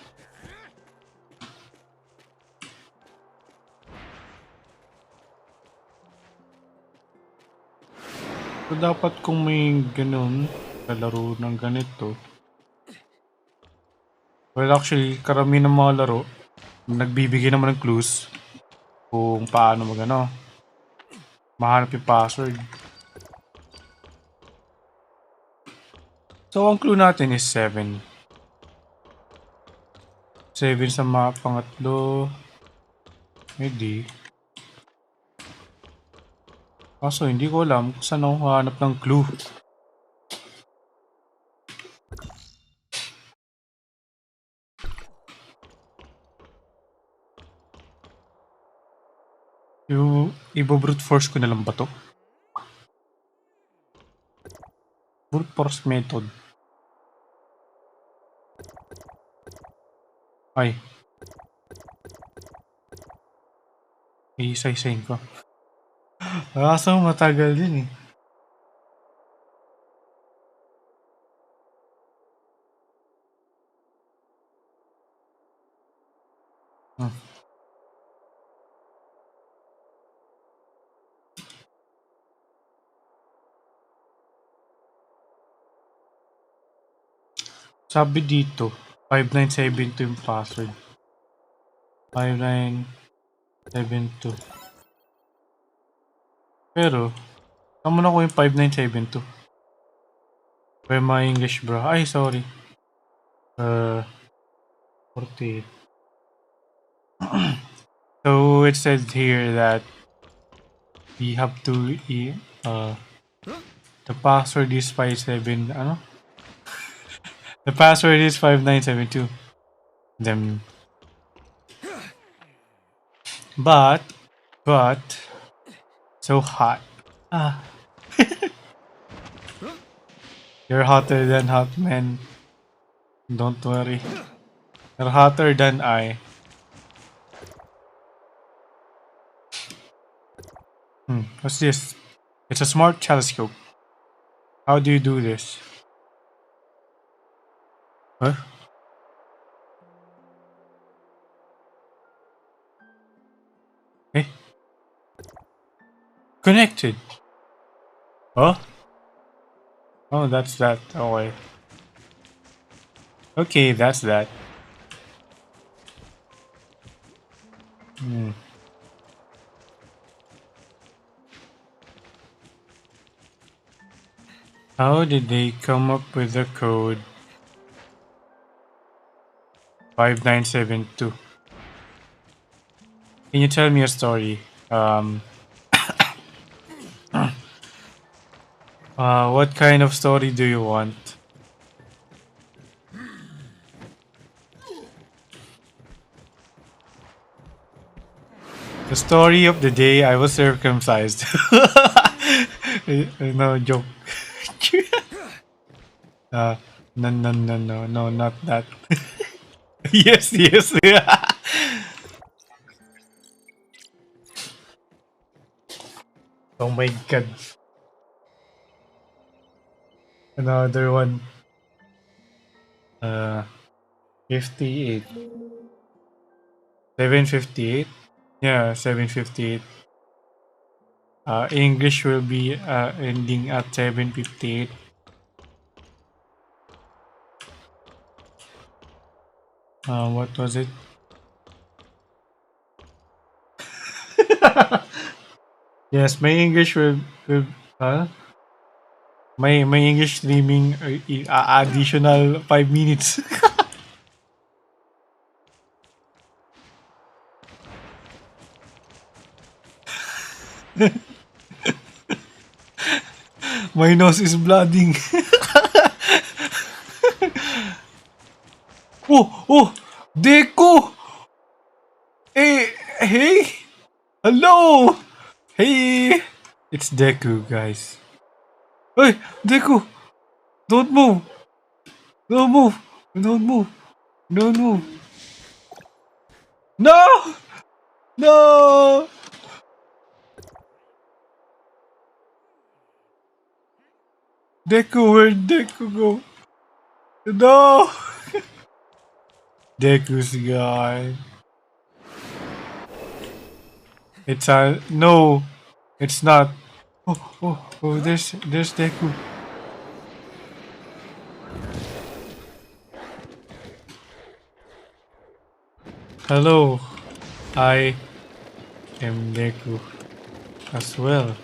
So dapat kung may ganun, lalaro ng ganito. Well actually, karamihan ng mga laro, nagbibigay naman ng clues kung paano mahanap yung password. So, ang clue natin is 7. 7 sa mga pangatlo. Edi. Kaso, hindi ko alam kung saan ako hanap ng clue. Ibo-brute force ko na lang ba to? Brute force method. Ay. Isa-isayin ko. Kaso matagal din eh. Sabi dito, 5972 yung password. 5972. Pero, tama na ko yung 5972. Where my English bro? Ay, sorry. 48. So, it says here that we have to, the password is 57, The password is 5972. Then, but, so hot. You're hotter than hot, man. Don't worry. You're hotter than I. What's this? It's a smart telescope. How do you do this? Huh? Eh? Connected. Huh? Oh, that's that. Oh, wait. Okay, that's that. How did they come up with the code 5972? Can you tell me a story? What kind of story do you want? The story of the day I was circumcised. No joke. No, not that. Yes. Oh my god. Another one. 58. 758? Yeah, 758. English will be ending at 758. What was it? Yes, my English will my English streaming additional 5 minutes. My nose is blooding. Oh, Deku! Hey! Hello! Hey! It's Deku, guys. Hey, Deku! Don't move! Don't move! Don't move! Don't move! No! No! Deku, where'd Deku go? No! Deku's gone. It's no, it's not. Oh, there's Deku. Hello, I am Deku as well.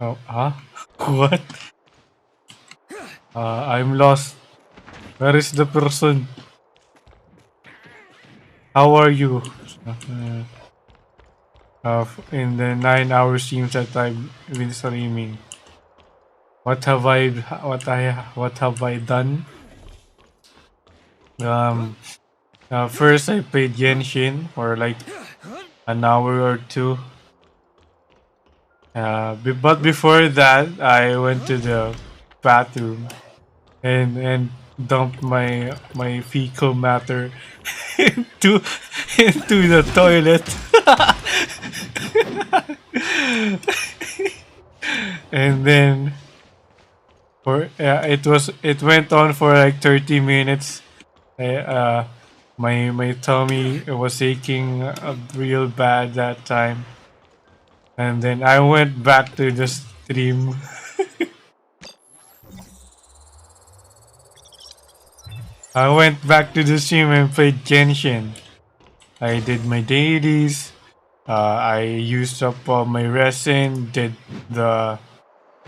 Oh, huh? What? I'm lost. Where is the person? How are you? In the 9 hour streams that I've been streaming, what have I done? First I played Genshin for like an hour or two. But before that, I went to the bathroom and dumped my fecal matter into the toilet. And then it went on for like 30 minutes. My tummy was aching real bad that time. And then I went back to the stream. I went back to the stream and played Genshin. I did my dailies. I used up all my resin. Did the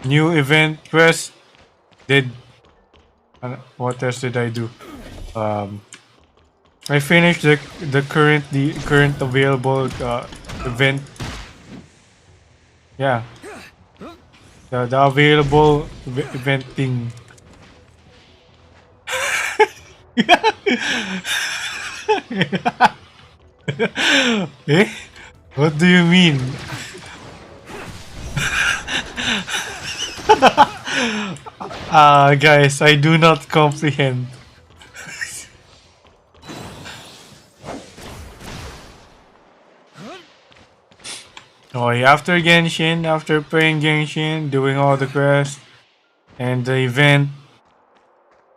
new event quest. Did what else did I do? I finished the current available event. Yeah, the available event thing. Eh? What do you mean? Guys, I do not comprehend. Oh, after Genshin, after playing Genshin, doing all the quests and the event,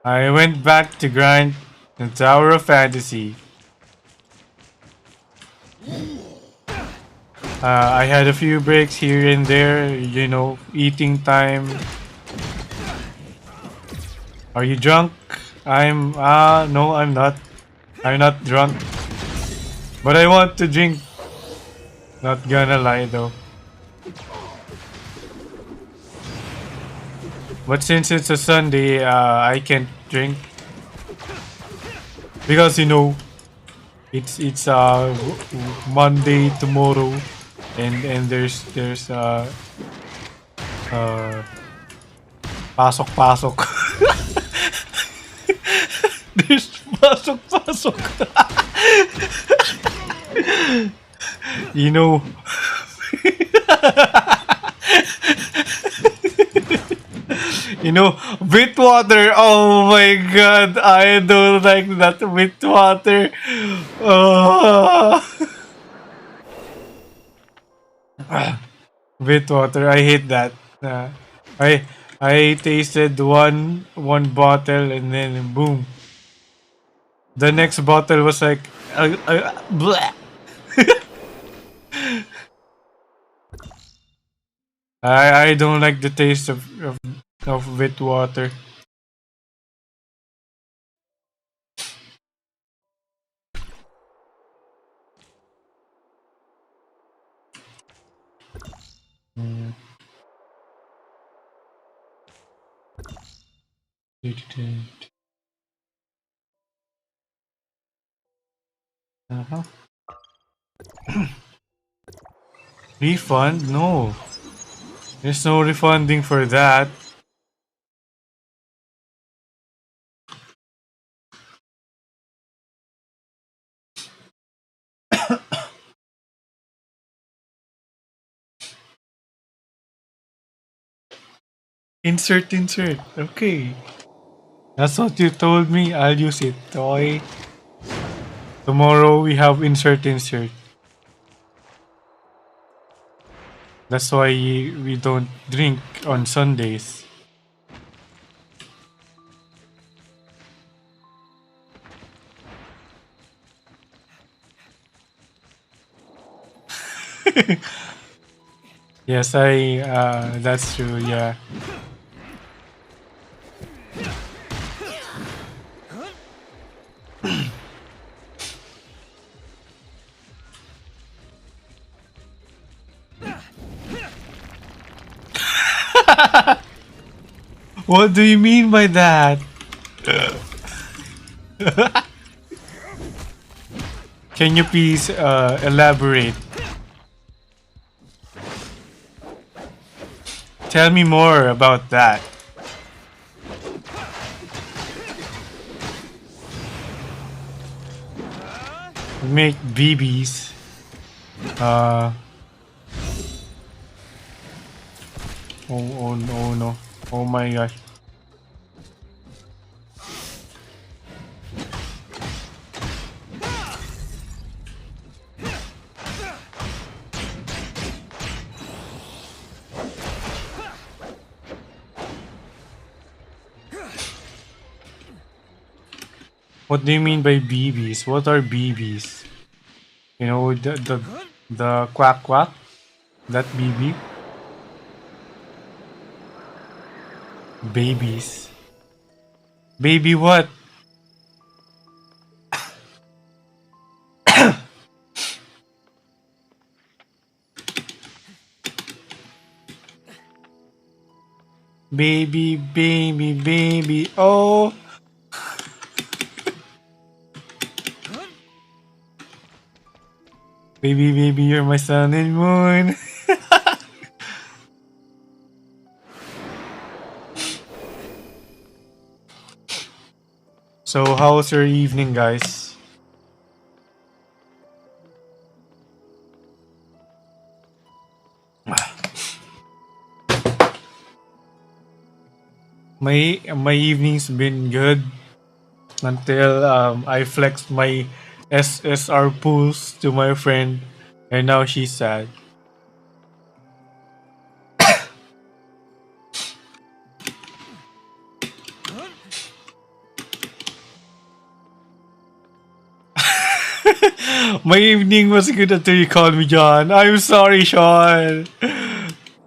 I went back to grind the Tower of Fantasy. I had a few breaks here and there, you know, eating time. Are you drunk? No, I'm not. I'm not drunk. But I want to drink. Not gonna lie though. But since it's a Sunday, I can't drink. Because you know, it's Monday tomorrow, and there's pasok. There's pasok. You know. You know, Bitwater. Oh my god, I don't like that Bitwater. Bitwater, I hate that. I tasted one bottle and then boom. The next bottle was like bleh. I don't like the taste of wet water. Mm. Uh-huh. Refund? No. There's no refunding for that. Insert. Okay. That's what you told me. I'll use it. Okay. Tomorrow we have insert. That's why we don't drink on Sundays. Yes, that's true, yeah. What do you mean by that? Can you please elaborate? Tell me more about that. Make BBs. Uh. Oh no. Oh my gosh. What do you mean by BBs? What are BBs? You know the quack quack? That BB? Babies. Baby what? Baby. Oh. Baby, you're my sun and moon. So, how was your evening, guys? My evening's been good until I flexed my SSR pools to my friend, and now she's sad. My evening was good until you called me John. I'm sorry, Sean.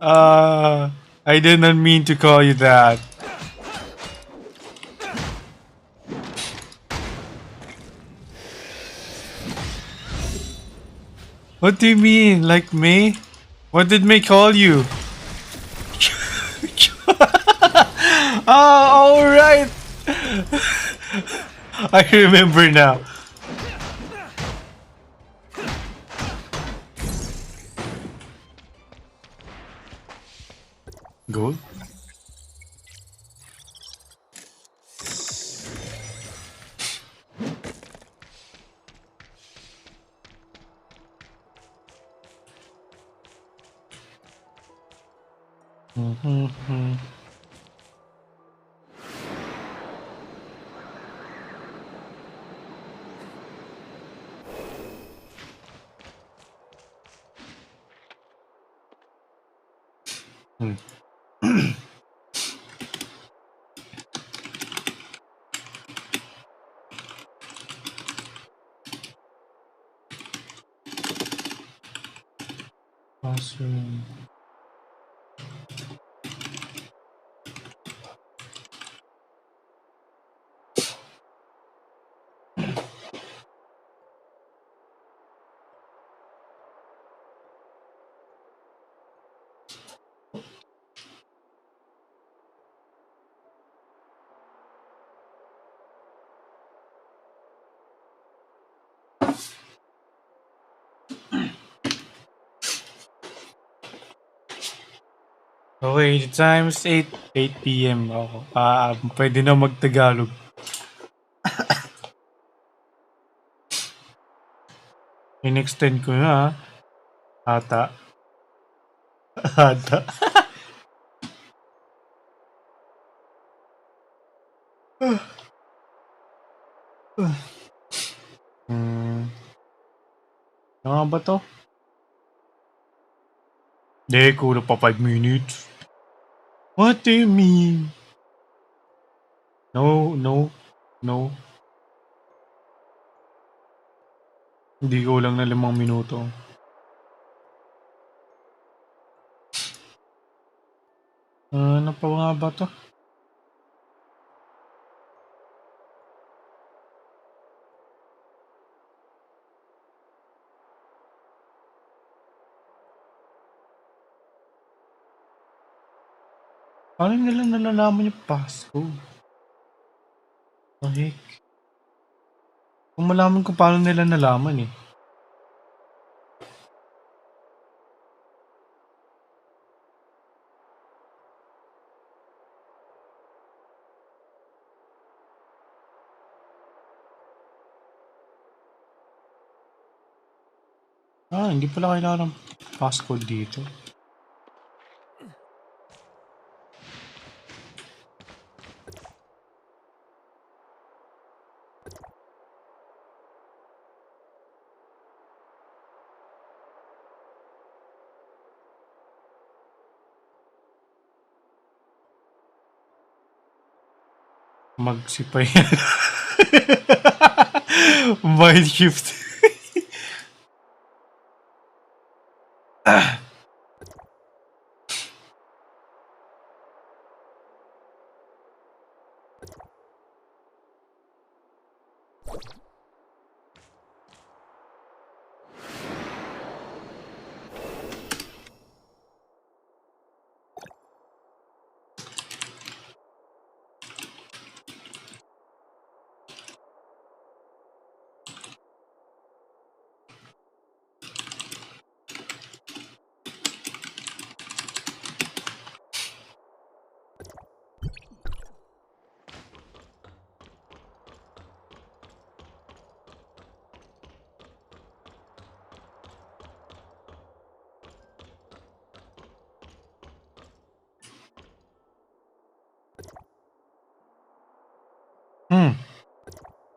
I didn't mean to call you that. What do you mean? Like May? What did May call you? Oh, alright! I remember now. Gold? Mm-hmm. Hmm. Awesome. Okay, the time is 8 p.m. Ako. Pwede na mag-Tagalog. In-extend ko na, ata. Ata. Ano nga ba to? Hindi, kulang pa 5 minutes. What do you mean? No. Hindi kulang na 5 minuto. Ano pa nga ba to? Paano nila nalalaman yung passcode? Heck? Kung malaman ko paano nila nalaman eh. Hindi pala kailangan ng passcode dito. Magsipay yan. Mind shift.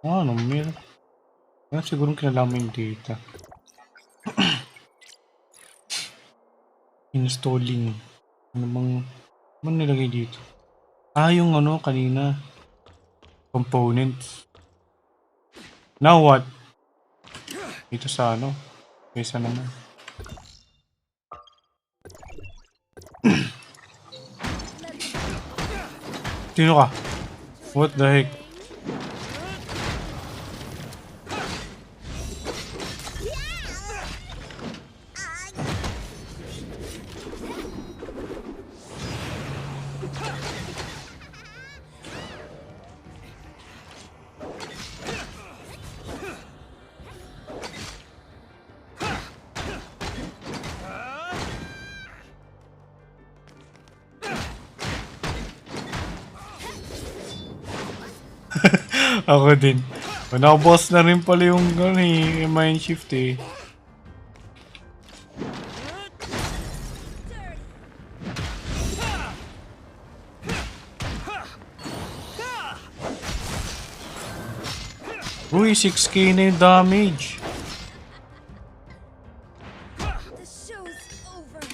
Ano, meron. Siguro kinalaman yung data. Installing. Ano bang nilagay dito? Yung ano kanina. Components. Now what? Dito sa ano? Kesa naman. Sino ka? What the heck? Ako din. Nakaboss na rin pala yung mind shift eh. Uy, 6k na yung damage. The show's over.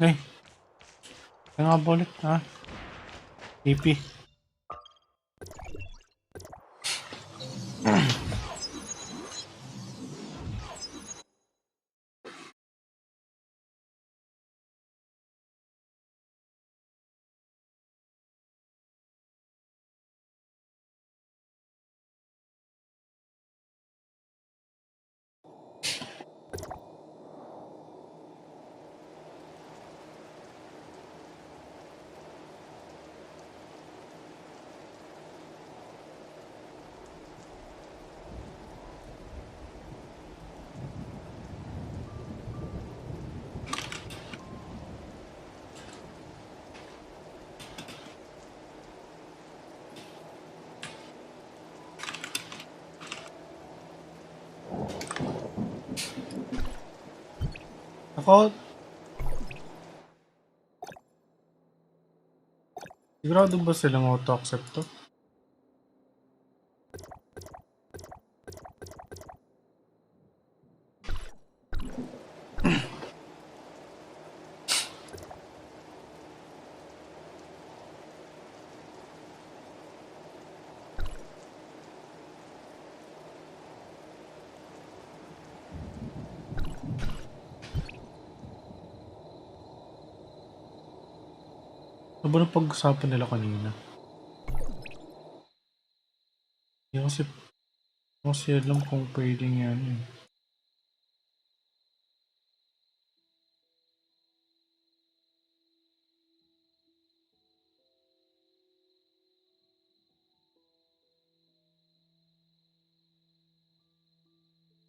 Eh. Kaya nga ba ulit, ha? TP. Ako, sigurado ba silang auto-accept to? Ano ba na pag-usapan nila kanina? Hindi kasi alam kung pwedeng yan eh.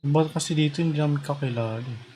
Ba't kasi dito hindi namin kakilala eh.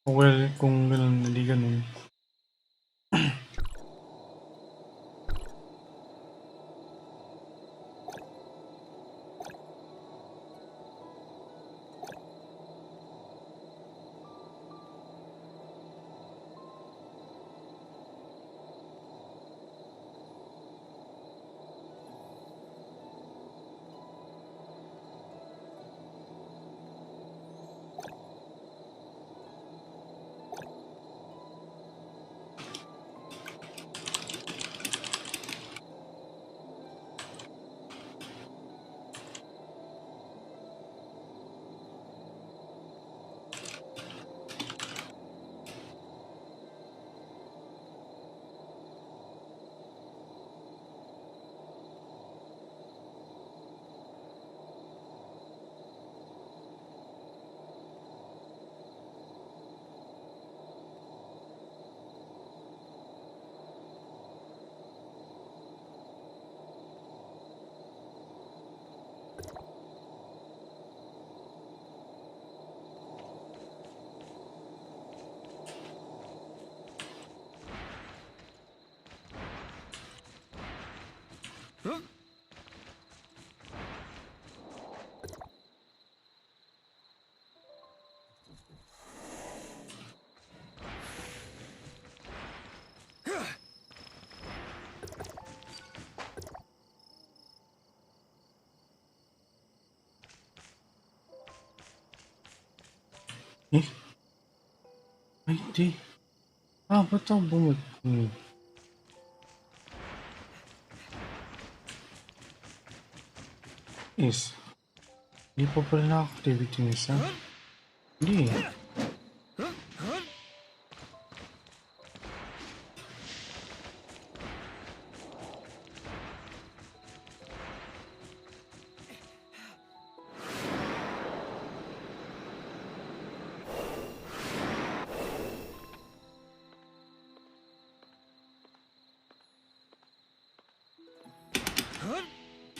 Well, kung ganun, hindi ganun. Eh? Ay, hindi. Ba't ako bumagpungod? Is, hindi pa pala na-activity yung isa. Hindi eh.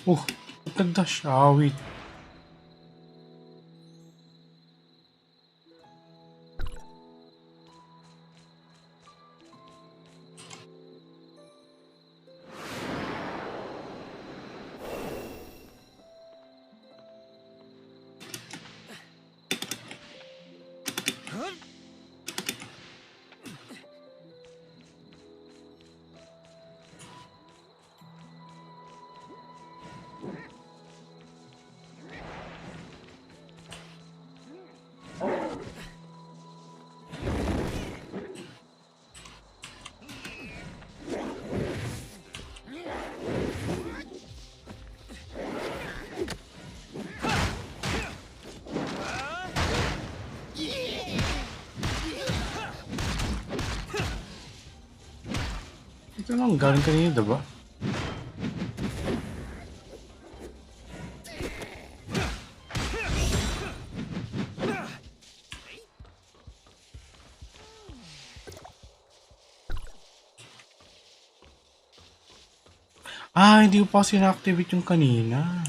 Oh, ba't nag-dash? Ah, wait. Ito lang, galing kanina, diba? Ah, hindi ko pa kasi na-activate yung kanina.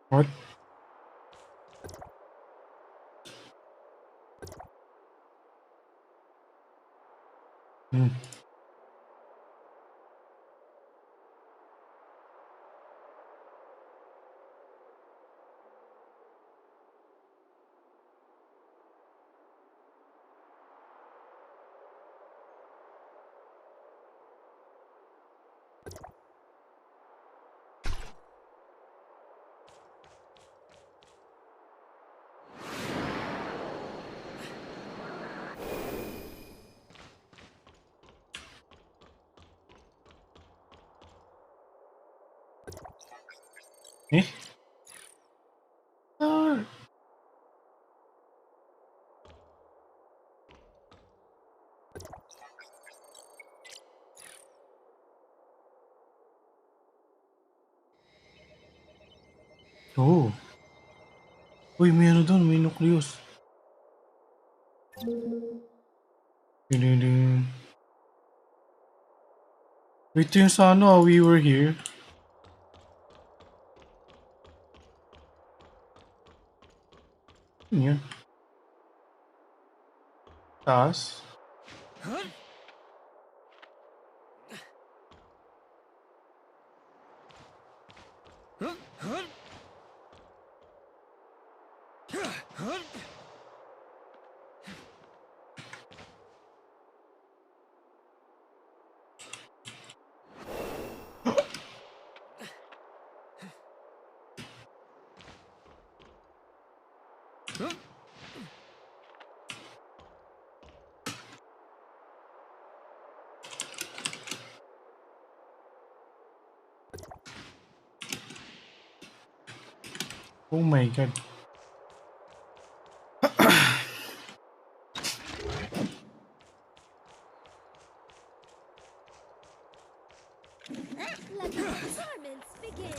What? Hmm. Eh? Ah, Oh. Uy, may ano doon, may nucleus. Ding. Ito yung sa ano, we were here. Ano yun? Taas? Oh my god. Let the performance begin.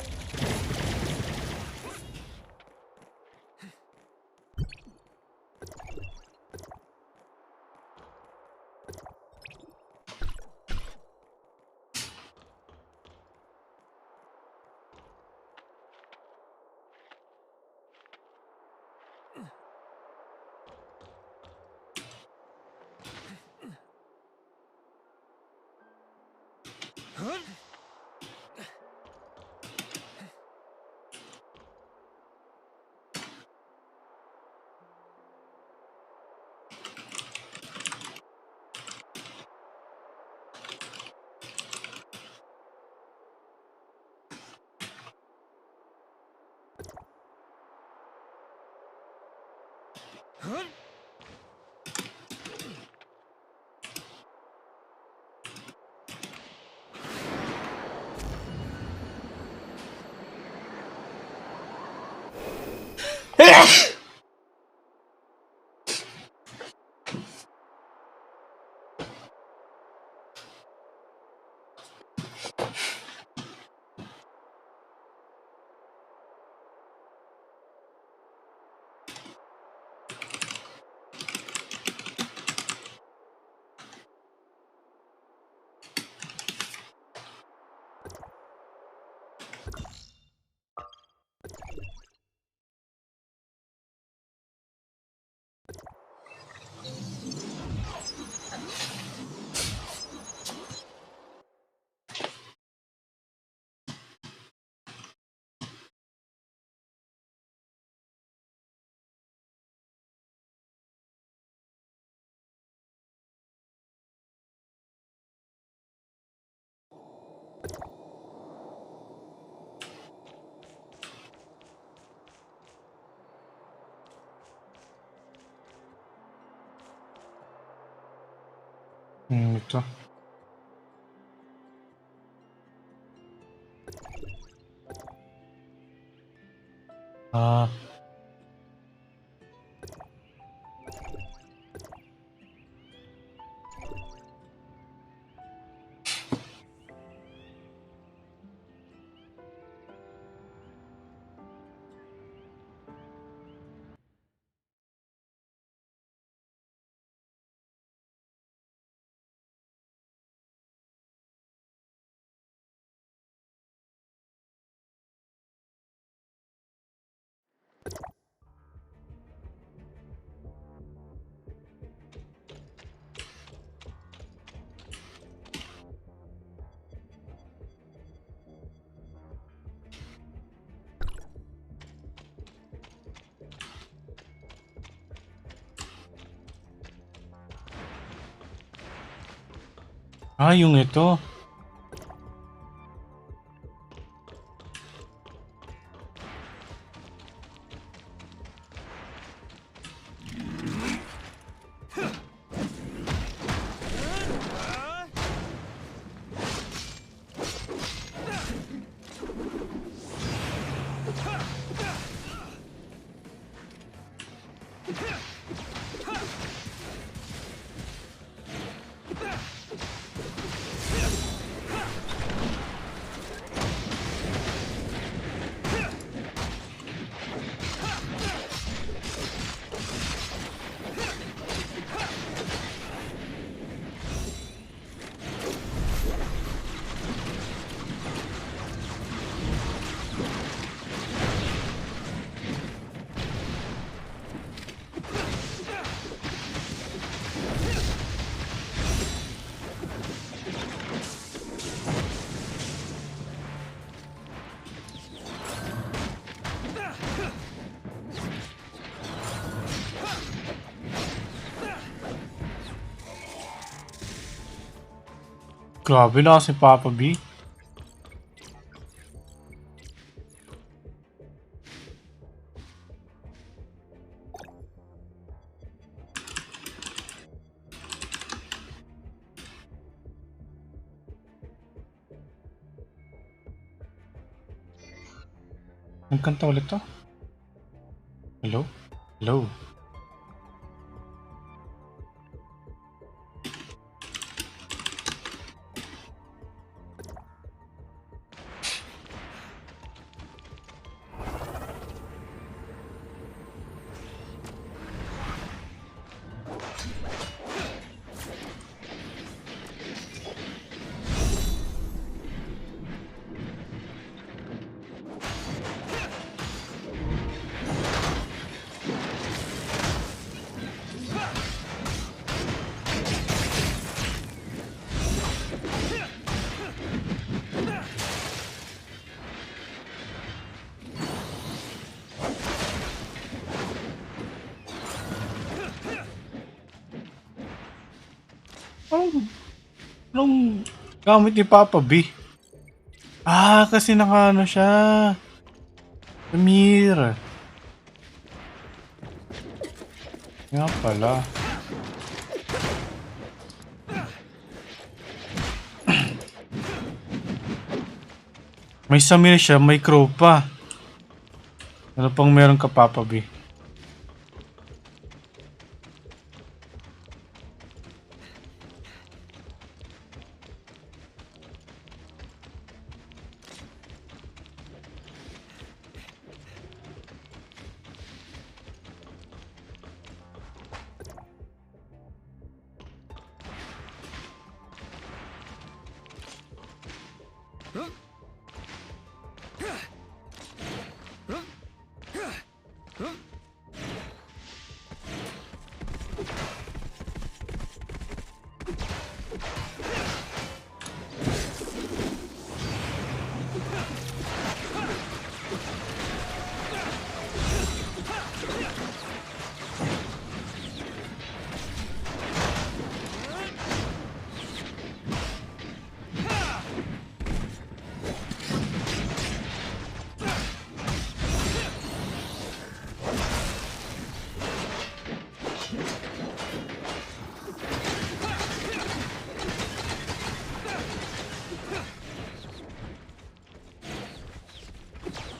Ito. Ah. Ah, yung ito. Grabe na si Papa B. Nagkanta ulit to? Hello? Hello? Anong gamit ni Papa B? Ah, kasi nakaano siya. Amir. Nga pala. May Samir siya, may Crow pa. Ano pang meron ka, Papa B?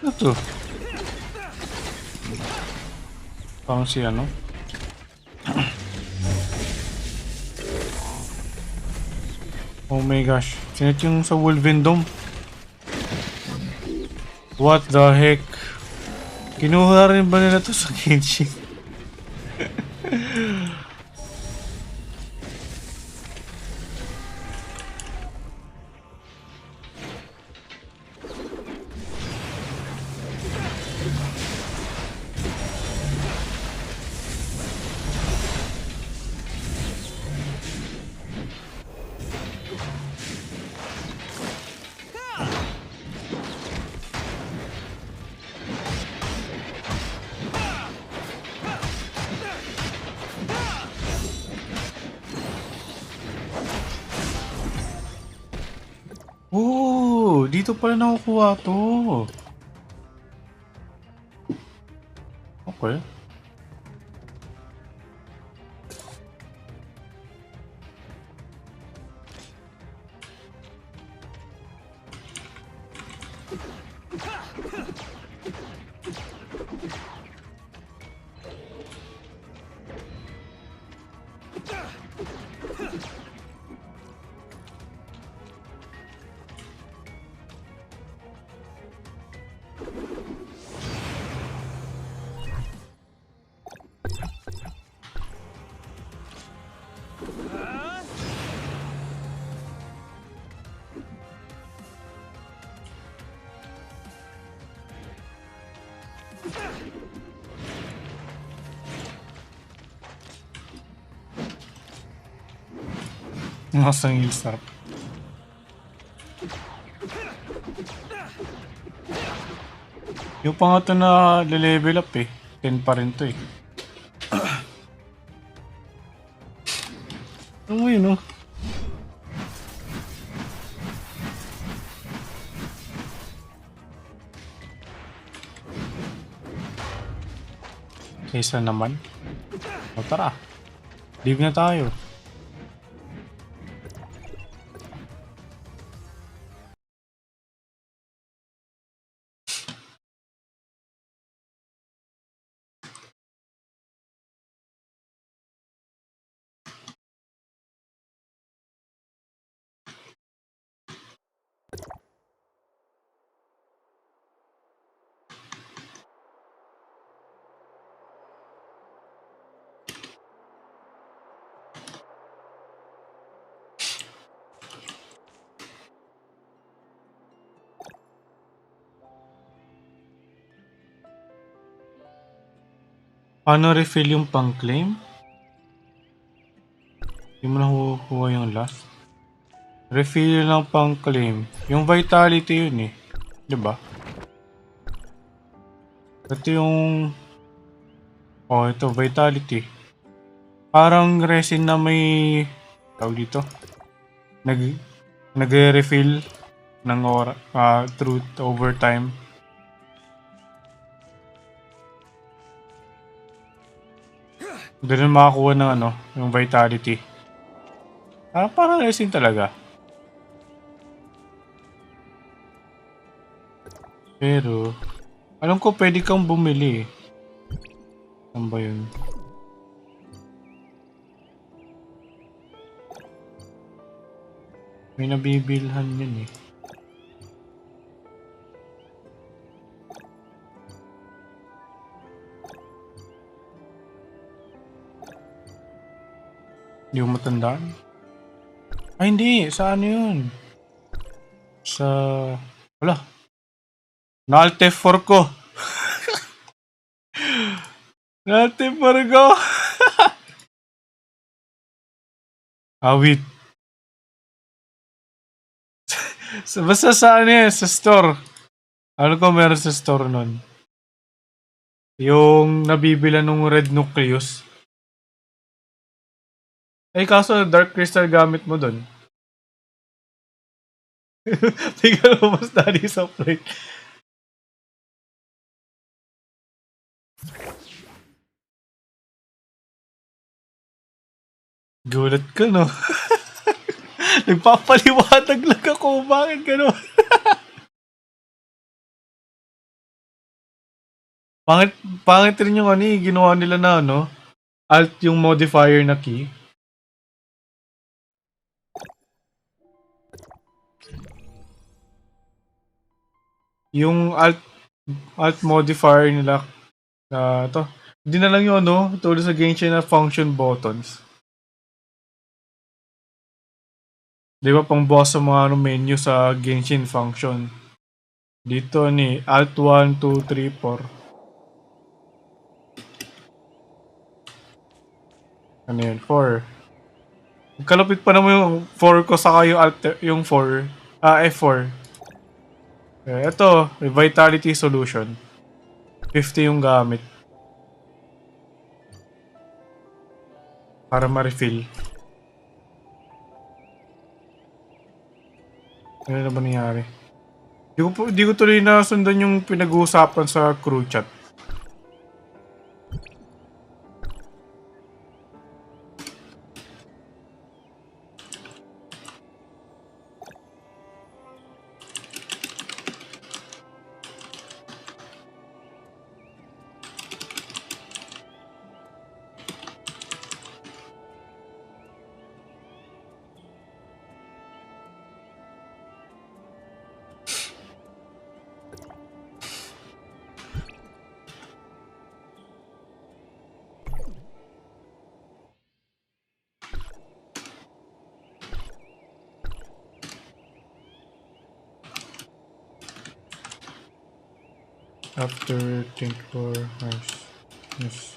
Ano to? Parang si ano? Oh my gosh. Sinit yung sa Wolven Dome. What the heck? Kinuha rin ba nila to sa Genshin? Oh, dito pala nakukuha to. Okay. Nasang yung sarap. Yung pa nga ito na level up eh. 10 pa rin to eh. Ano mo yun oh? Kaysa naman. O tara. Leave na tayo. Paano refill yung pang-claim? Hindi mo nakukuha yung last. Refill lang pang-claim. Yung vitality yun eh. Diba? Ito yung... Oh, ito. Vitality. Parang resin na may... Tawag dito. Nag-refill ng through overtime. Ganun makakuha ng yung vitality. Parang resin talaga. Pero, alam ko pwede kang bumili eh. Saan ba yun? May nabibilhan yun eh. Hindi ko matandaan. Ay hindi, sa ano yun? Sa... Wala. Na-Alt F4 ko. Na-Alt F4 ko. Wait. Basta sa ano yan, sa store. Ano ko meron sa store nun? Yung nabibila nung red nucleus. Eh kaso dark crystal gamit mo dun. Tingnan mo mas dali sa plate. Gulat ka, no? Nagpapaliwanag lang ako. Bakit gano'n? Pangit rin yung ginawa nila na alt yung modifier na key. Yung alt modifier nila to. Hindi na lang yung tulad sa Genshin na function buttons. Di ba pang boss sa mga menu sa Genshin function? Dito alt 1, 2, 3, 4. Ano yun? 4. Kalapit pa naman yung 4 ko saka yung 4. F4. Ito, Vitality Solution. 50 yung gamit. Para ma-refill. Ano na ba nangyari? Di ko tuloy na sundan yung pinag-uusapan sa crew chat. After 24 hours. Yes.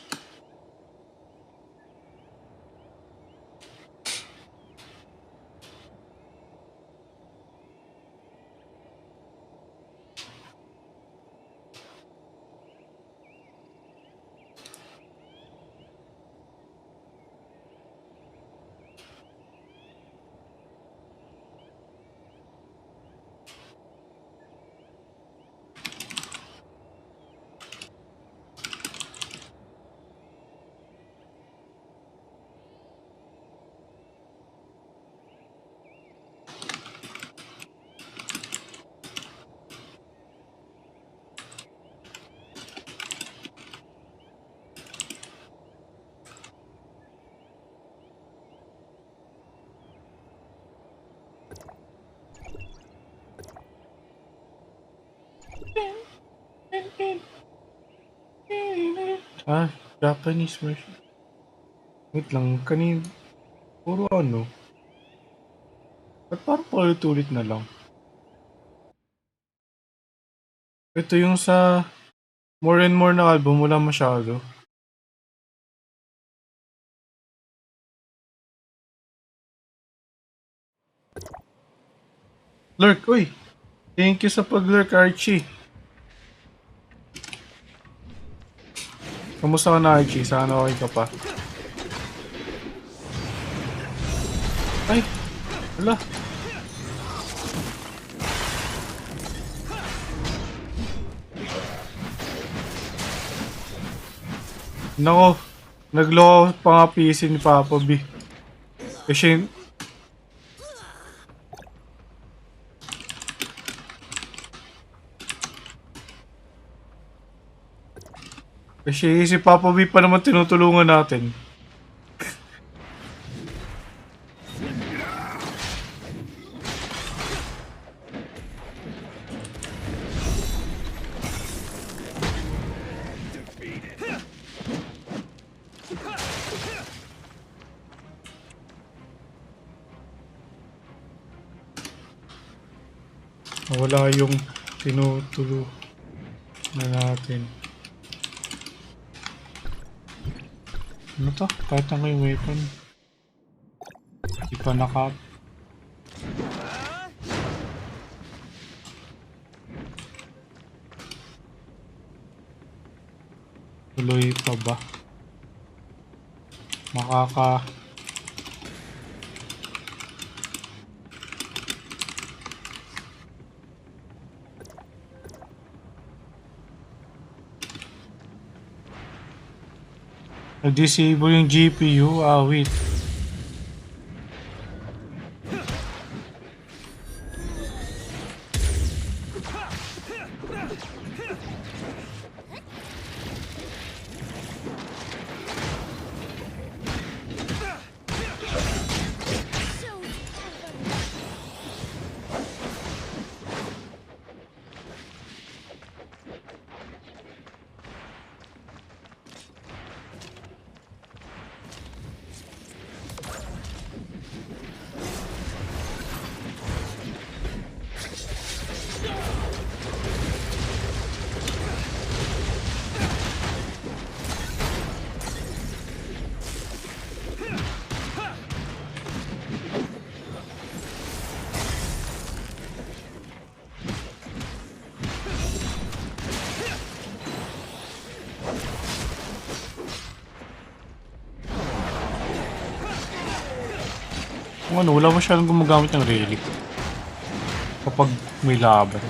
Ah, Japanese version. Wait lang, puro ano? Ba't parang paulit-ulit na lang? Ito yung sa More and More na album, wala masyado. Lurk, uy! Thank you sa pag-lurk, Archie. Kamusta ka na, Archie? Sana okay ka pa. Ay! Wala. Nako, nagloko pa nga PC ni Papa B. Kasi si Papa B pa naman tinutulungan natin. Wala yung tinutulungan na natin. Ano to? Kahit ang may weapon. Di pa naka... Tuloy pa ba? Makaka... Nag-disable yung GPU? Ah, wait. Kung ano, wala masyadong gumagamit ng relic kapag may laban.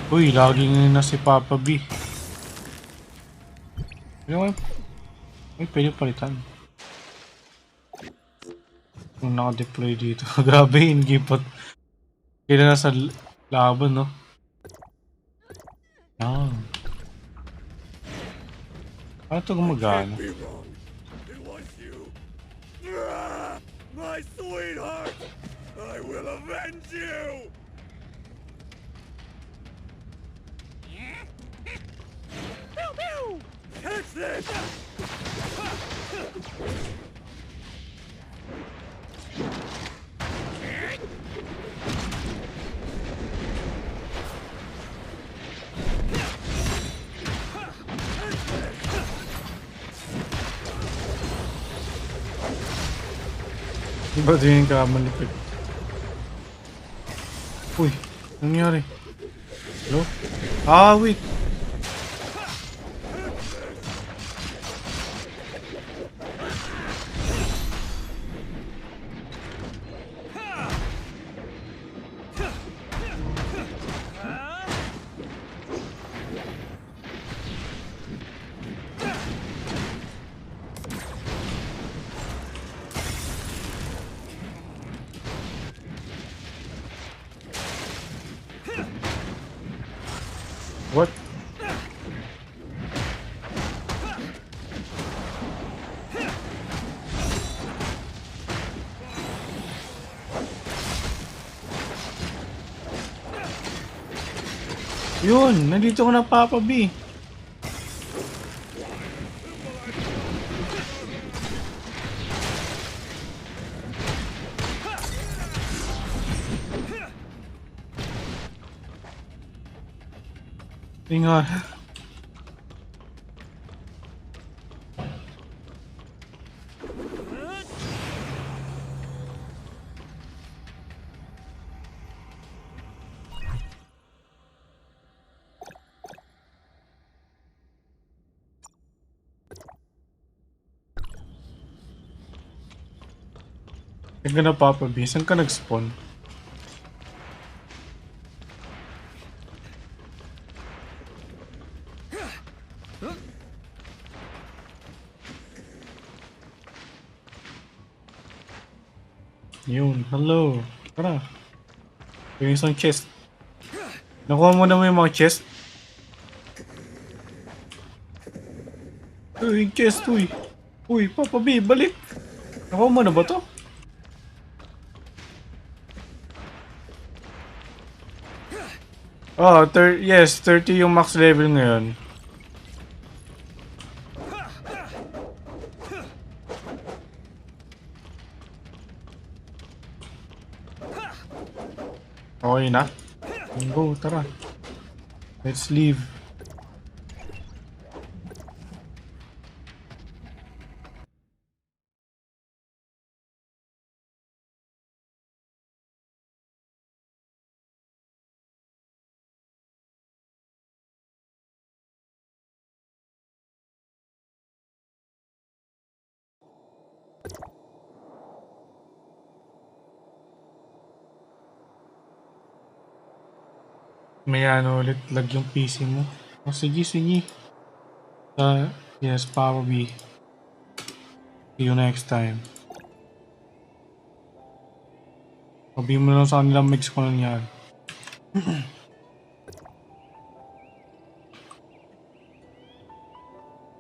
Uy, laging na si Papa B. Ano nga? Uy, pwede palitan. Kung naka-deploy dito. Grabe, in-gipot. Kaya na sa laban, no? Ah. Ano ito gumagana? Be wrong. It was you. Ah, my sweetheart! I will avenge you! Pew pew! Catch this! Di ba din ka malipit? Uy, nangyari? Hello? Ah, wait. What? Yun, nandito ko na Papa B. Ingat. Saan ka na Papa B? Saan ka nag-spawn? Yun, hello. Tara. Yung isang chest. Nakuha mo na mo yung mga chest? Uy, yung chest, uy. Uy, Papa B, balik. Nakuha mo na ba to? Oh, yes, 30 yung max level ngayon. Okay na? Go, tara. Let's leave. May ano ulit, lag yung PC mo. Oh, sige, sige. Yes, probably. See you next time. Sabihin mo na lang sa kanila mix ko lang yan.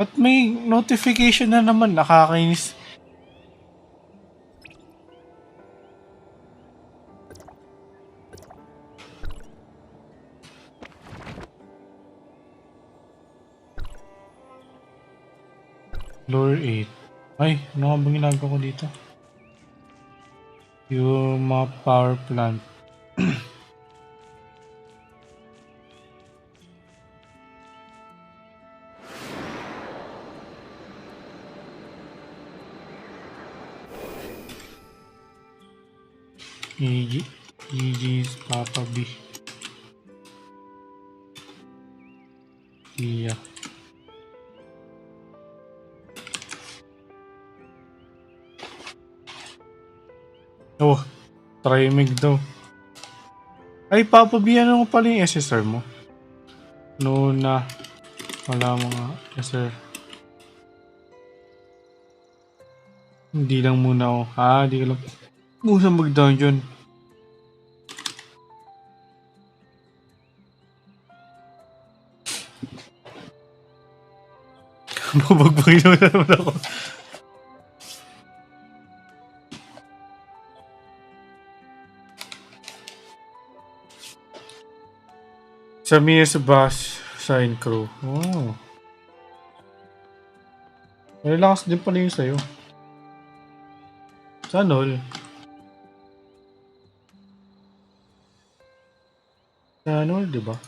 Ba't may notification na naman? Nakakainis. Floor 8. Ay, ano nga bang ginagawa ko dito? Yung mga power plant. EG's Papa B. Yeah. Oh, trimig daw. Ay, Papa B, ano pala yung SSR mo? No na. Wala mga SSR. Hindi lang muna ako. Di ka lang. Gusto mag-dungeon. Babagbagin mo na naman ako. Sa Mia sa bus, sign crew. Oh. Relax din pala yung sa'yo. Sana all. Sana all, diba?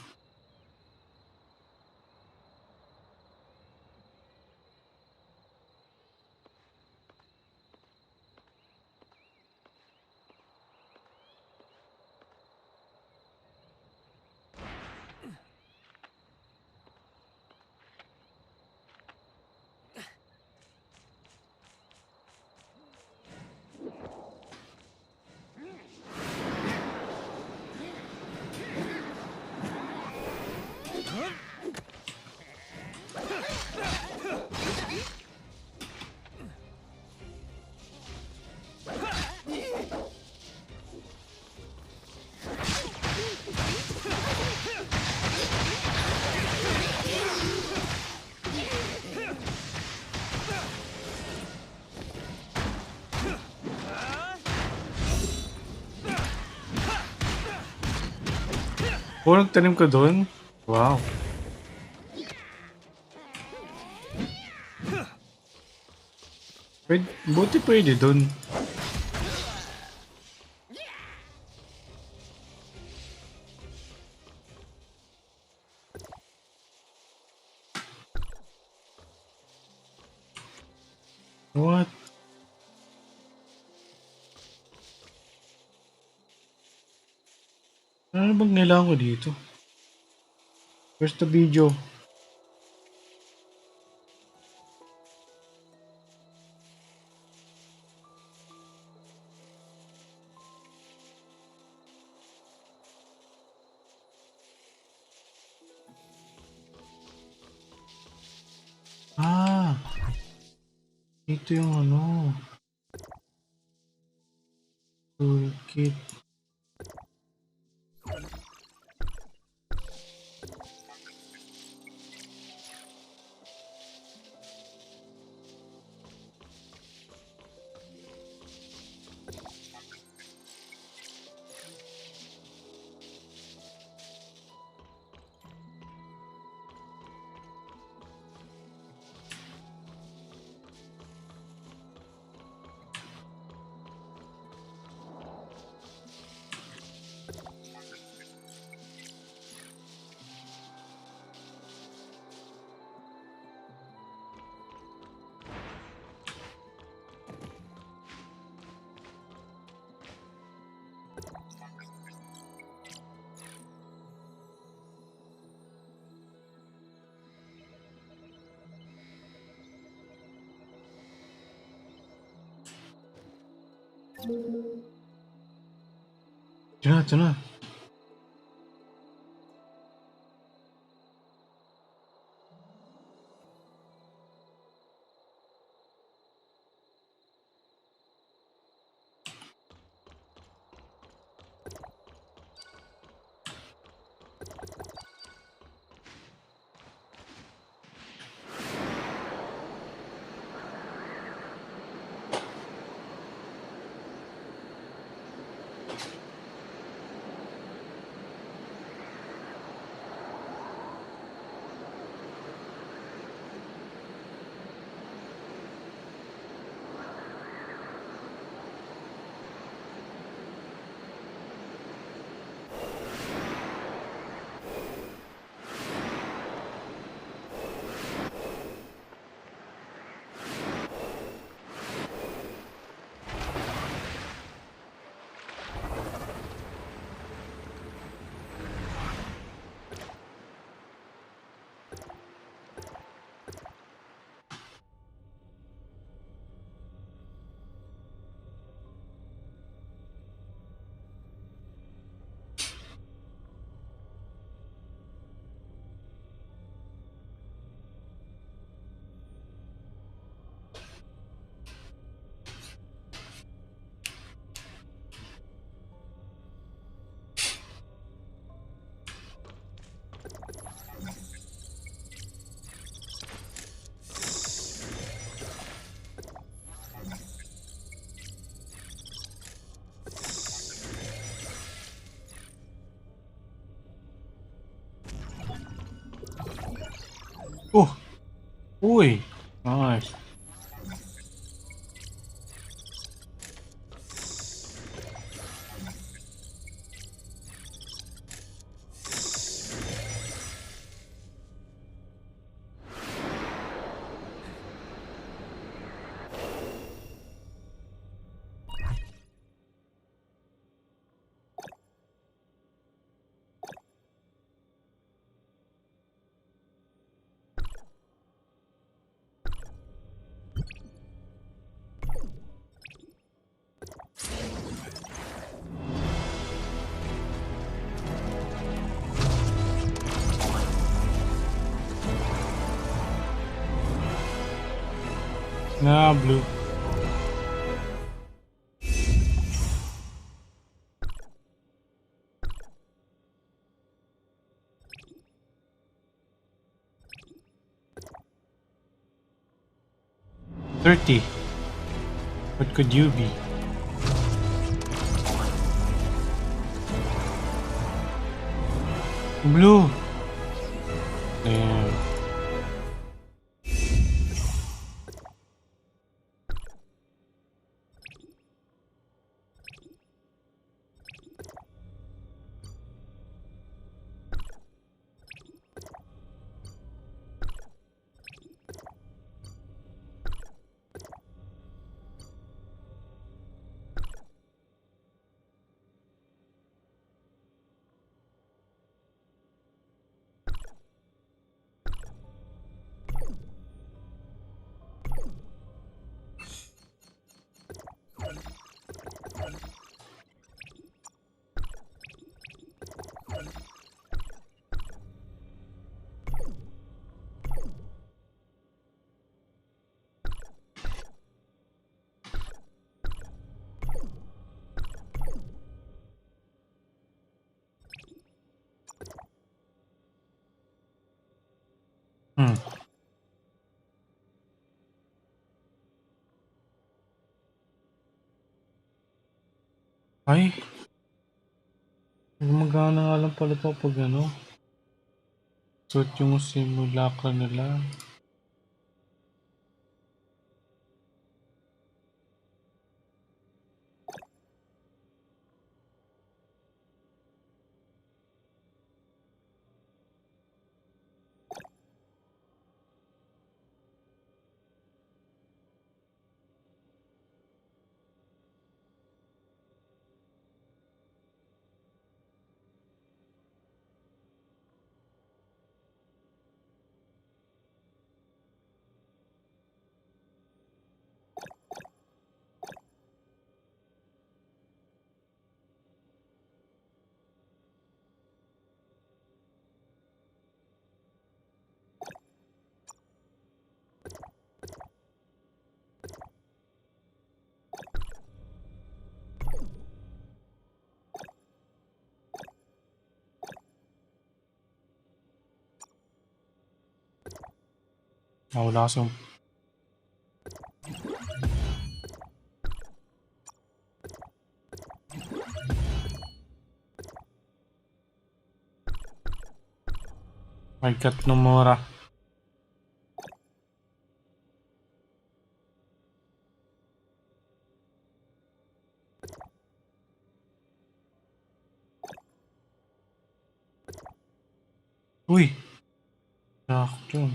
nagtanim ko doon? Wow. Buti pwede doon. What? Ano bang kailangan ko dito? Where's the video? Ah, ito yung ano. Toolkit. Ito na. Oh! Uy! Nice. Blue. $30. What could you be? Blue. Damn. Hmm. Ay, gumagana nga lang pala to pag ano. Suot yung simulacra nila. Wala kasi yung... My God, Nomura. Uy! Sakto.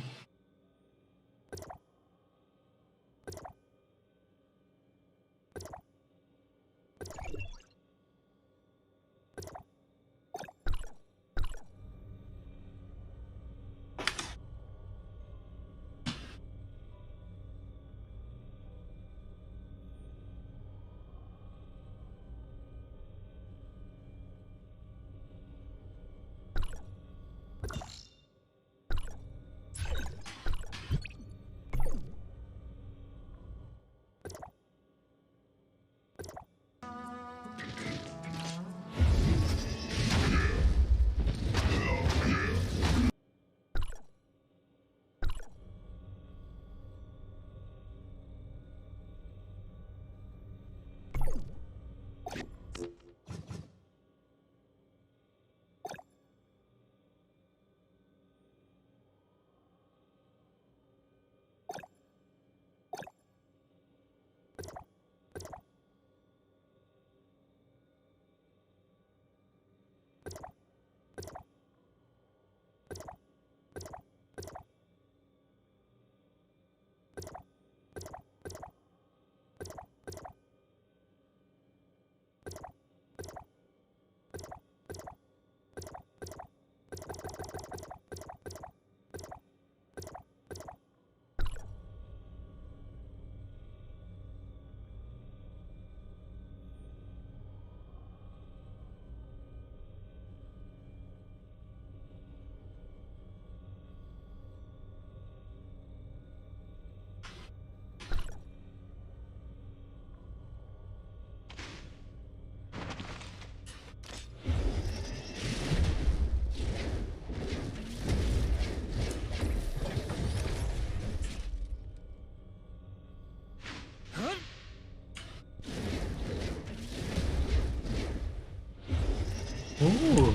Ooh.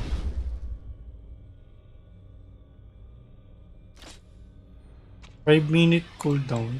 5-minute cooldown.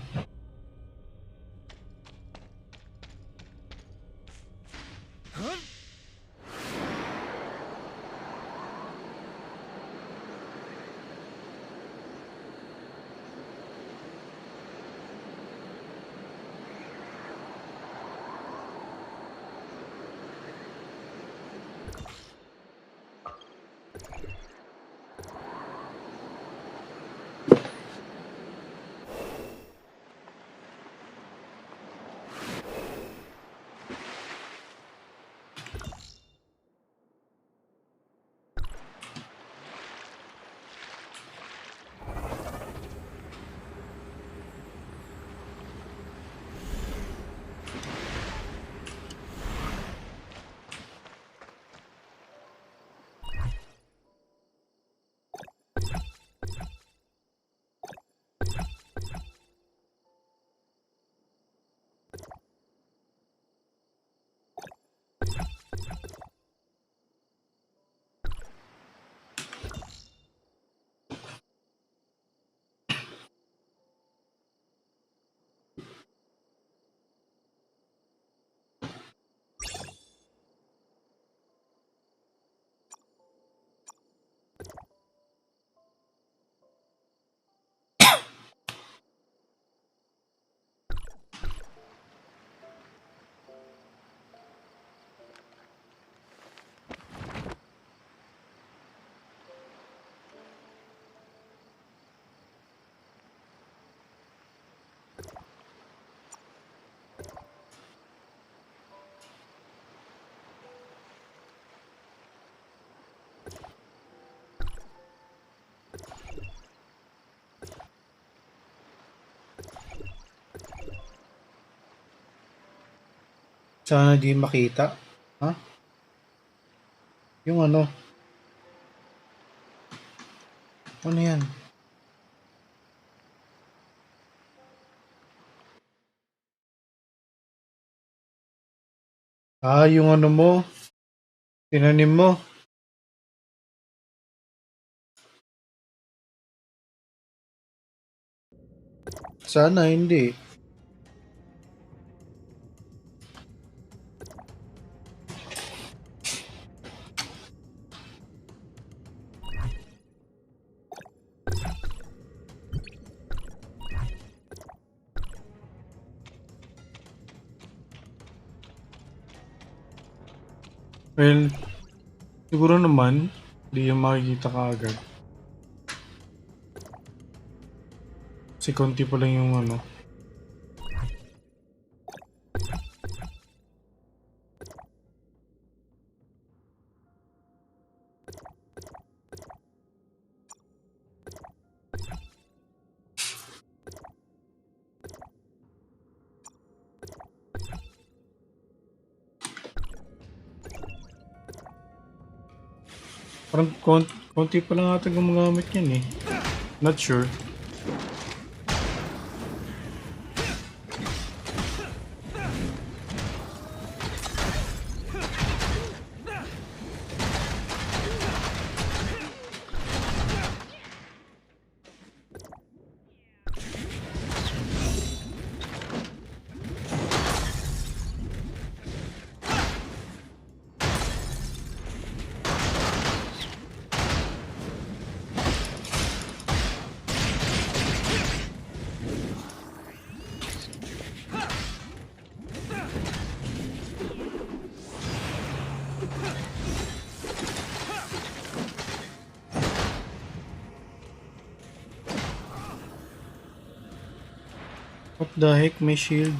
Sana di makita. Ha? Yung ano? Ano yan? Yung ano mo? Tinanim mo? Sana hindi. Well, siguro naman, hindi yung makikita ka agad. Kasi konti pa lang yung ano. Parang konti pa lang ata gumagamit yan eh. Not sure. What the heck, may shield?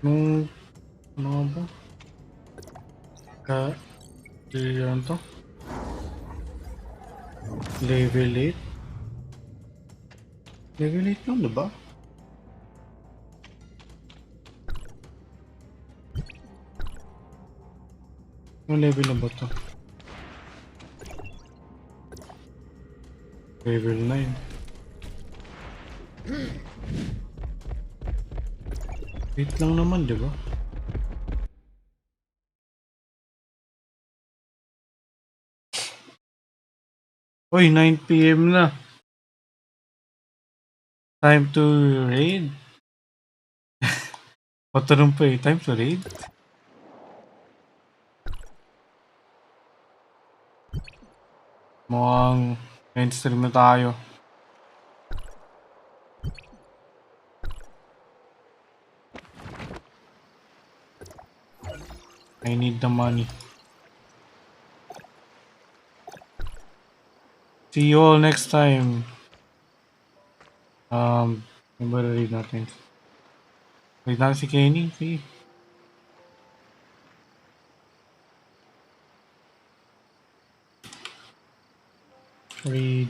Nung, ano nga ba? Ano to? Level 8? Level 8 lang, diba? Yung level na ba to? Level 9. Wait lang naman, diba? Uy, 9 PM na. Time to raid? Patanong pa eh, time to raid? Mukhang mainstream na tayo. I need the money. See you all next time. Ano ba read natin? Read natin si Kenny. Sige. Read.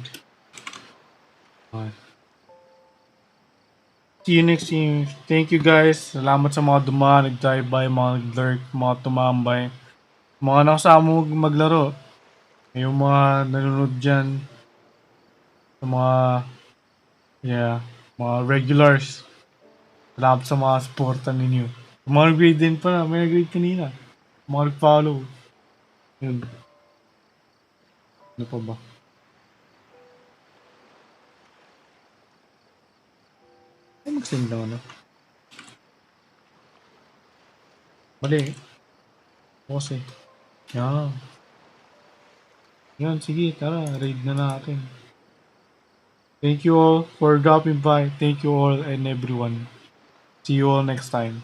See you next time. Thank you guys. Salamat sa mga dumaan, nag-drive by, mga nag-lurk, mga tumambay. Mga nakasama maglaro. Yung mga nanonood dyan. Sa mga, mga regulars. Salamat sa mga supportan ninyo. Mga nag-grade din pa, may nag-grade kanina. Mga nag-follow. Yun. Ano pa ba? Ay, mag-send lang ano. Mali. Kasi. Yan. Yan, sige, tara. Raid na natin. Thank you all for dropping by. Thank you all and everyone. See you all next time.